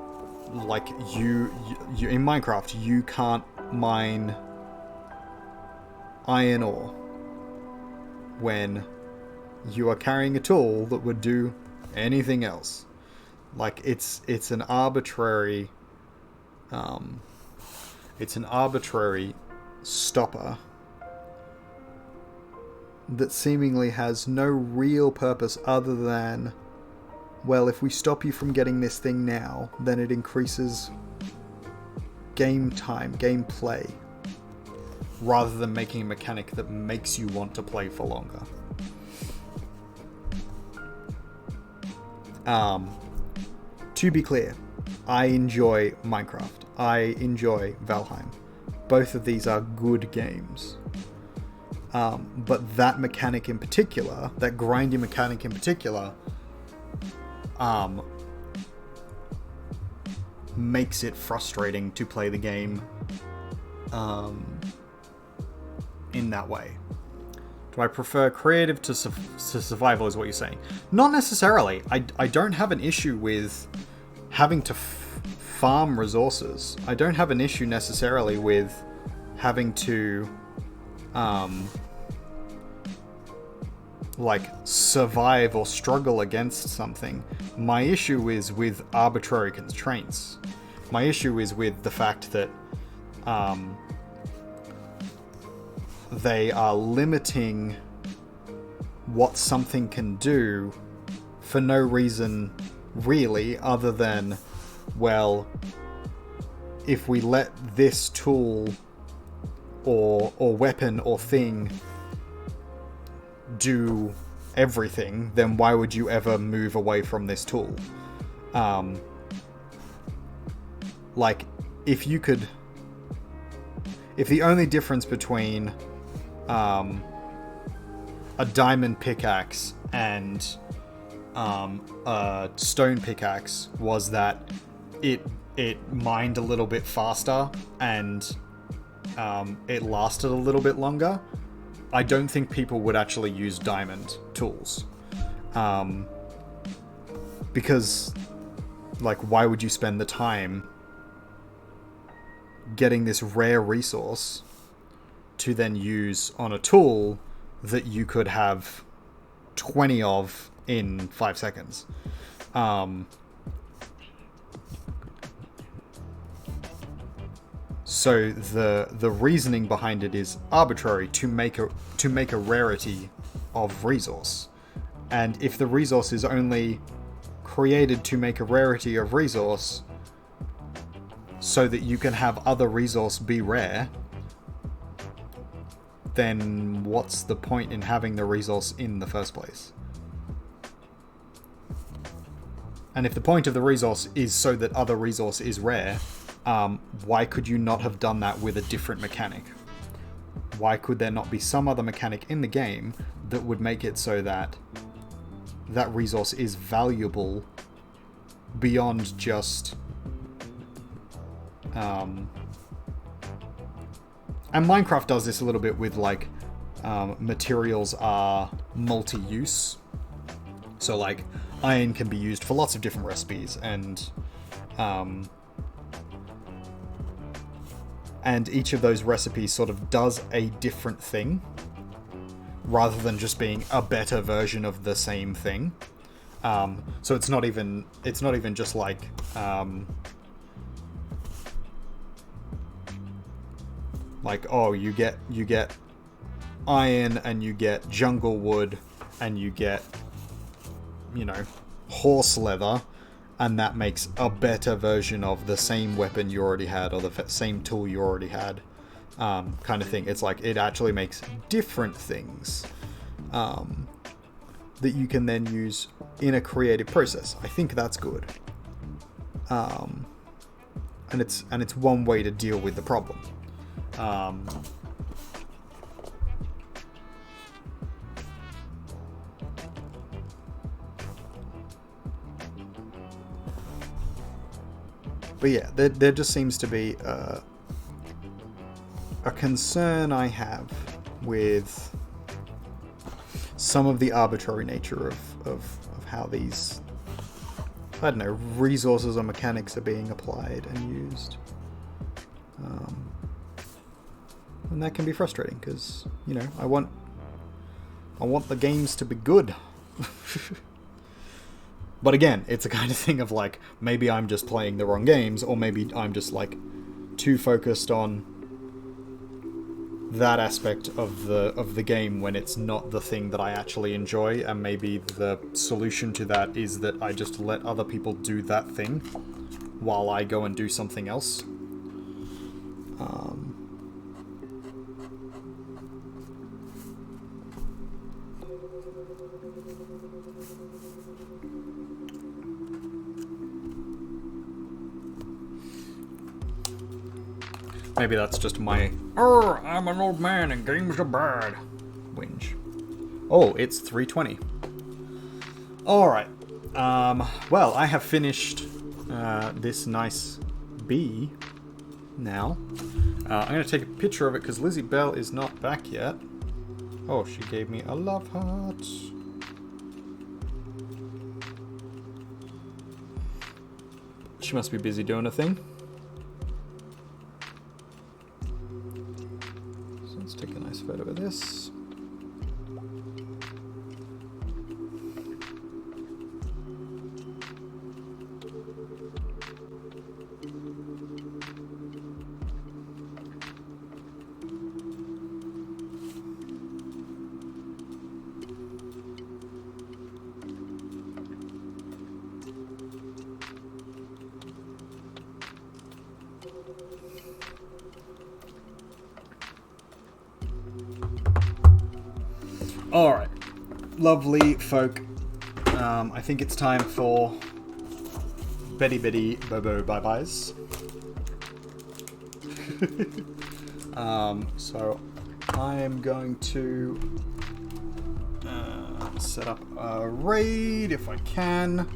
like you in Minecraft, you can't mine iron ore when you are carrying a tool that would do anything else. Like it's an arbitrary stopper that seemingly has no real purpose other than, well, if we stop you from getting this thing now, then it increases game time, gameplay, rather than making a mechanic that makes you want to play for longer. To be clear, I enjoy Minecraft. I enjoy Valheim. Both of these are good games. But that mechanic in particular, that grinding mechanic in particular, makes it frustrating to play the game in that way. Do I prefer creative to survival, is what you're saying? Not necessarily. I don't have an issue with having to farm resources. I don't have an issue necessarily with having to like survive or struggle against something. My issue is with arbitrary constraints. My issue is with the fact that they are limiting what something can do for no reason really other than, well, if we let this tool or weapon or thing do everything, then why would you ever move away from this tool? like, if the only difference between a diamond pickaxe and a stone pickaxe was that it mined a little bit faster and it lasted a little bit longer, I don't think people would actually use diamond tools. Because, like, why would you spend the time getting this rare resource to then use on a tool that you could have 20 of in 5 seconds? So the reasoning behind it is arbitrary to make a rarity of resource. And if the resource is only created to make a rarity of resource so that you can have other resource be rare, then what's the point in having the resource in the first place? And if the point of the resource is so that other resource is rare, why could you not have done that with a different mechanic? Why could there not be some other mechanic in the game that would make it so that that resource is valuable beyond just... And Minecraft does this a little bit with, like, materials are multi-use. So, like, iron can be used for lots of different recipes, and each of those recipes sort of does a different thing, rather than just being a better version of the same thing. So it's not even just like oh, you get iron and you get jungle wood and you get, you know, horse leather, and that makes a better version of the same weapon you already had or the same tool you already had, kind of thing. It's like it actually makes different things that you can then use in a creative process. I think that's good, and it's one way to deal with the problem. But yeah, there just seems to be a concern I have with some of the arbitrary nature of how these, I don't know, resources or mechanics are being applied and used. And that can be frustrating because, you know, I want the games to be good. But again, it's a kind of thing of like, maybe I'm just playing the wrong games, or maybe I'm just like too focused on that aspect of the game when it's not the thing that I actually enjoy, and maybe the solution to that is that I just let other people do that thing while I go and do something else. Maybe that's just my, I'm an old man and games are bad whinge. Oh, it's 3:20. Alright. Well, I have finished this nice bee now. I'm going to take a picture of it because Lizzie Bell is not back yet. Oh, she gave me a love heart. She must be busy doing a thing. Let's take a nice photo of this. Alright, lovely folk. I think it's time for Betty Betty Bobo Bye-Byes. So I am going to set up a raid if I can.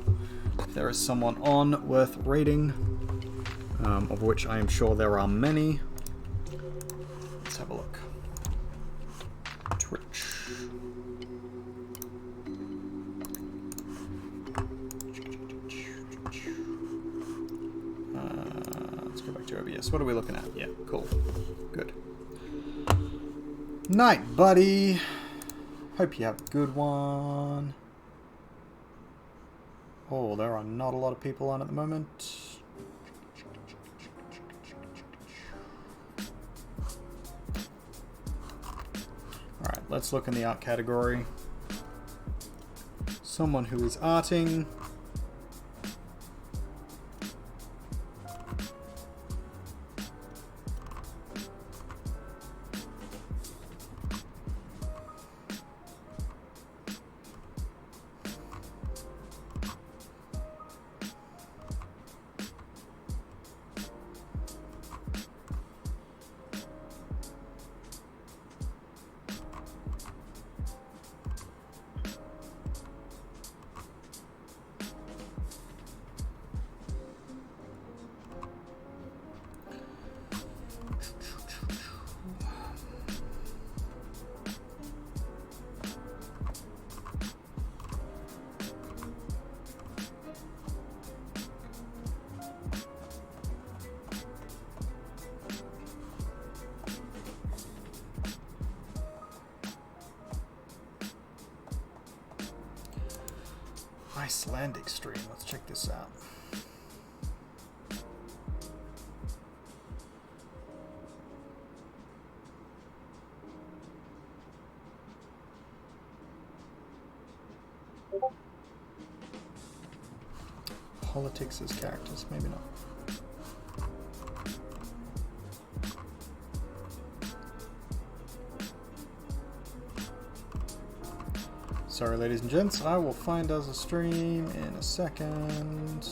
If there is someone on worth raiding, of which I am sure there are many. Let's have a look. Twitch. Let's go back to OBS. What are we looking at? Yeah, cool. Good. Night, buddy. Hope you have a good one. Oh, there are not a lot of people on at the moment. Alright, let's look in the art category. Someone who is arting. Icelandic stream. Let's check this out. Politics as characters, maybe not. Sorry, ladies and gents, I will find us a stream in a second.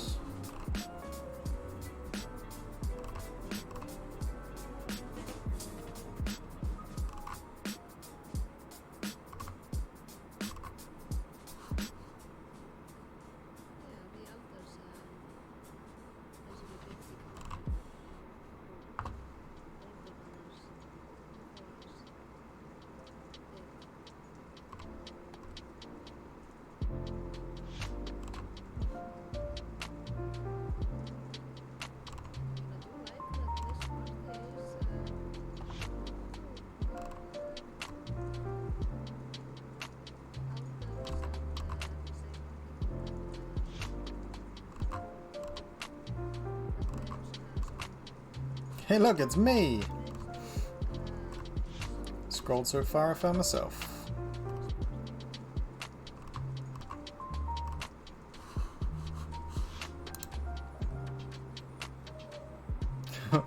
Hey look, it's me! Scrolled so far I found myself.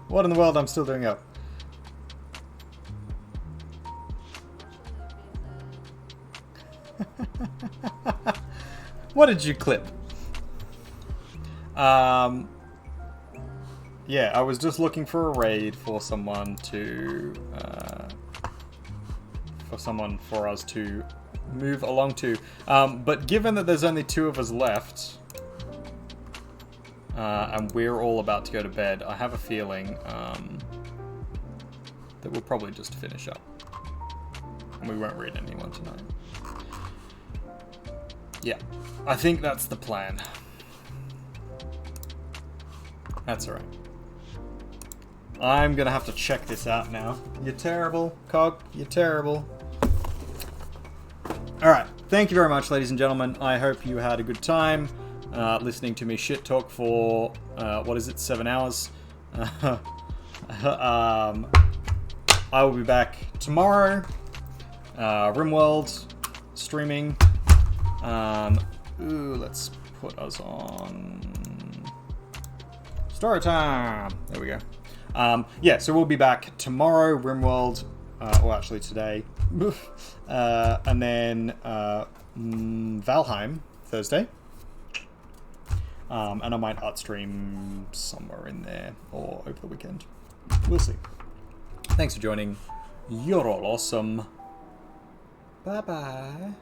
What in the world I'm still doing up? What did you clip? Yeah, I was just looking for a raid for someone to, for us to move along to. But given that there's only 2 of us left, and we're all about to go to bed, I have a feeling that we'll probably just finish up. And we won't read anyone tonight. Yeah, I think that's the plan. That's alright. I'm gonna have to check this out now. You're terrible, Cog. You're terrible. Alright, thank you very much, ladies and gentlemen. I hope you had a good time listening to me shit talk for, what is it, 7 hours? I will be back tomorrow. RimWorld streaming. Let's put us on story time. There we go. Yeah, so we'll be back tomorrow, RimWorld, or actually today, and then Valheim Thursday, and I might art stream somewhere in there or over the weekend. We'll see. Thanks for joining. You're all awesome. Bye-bye.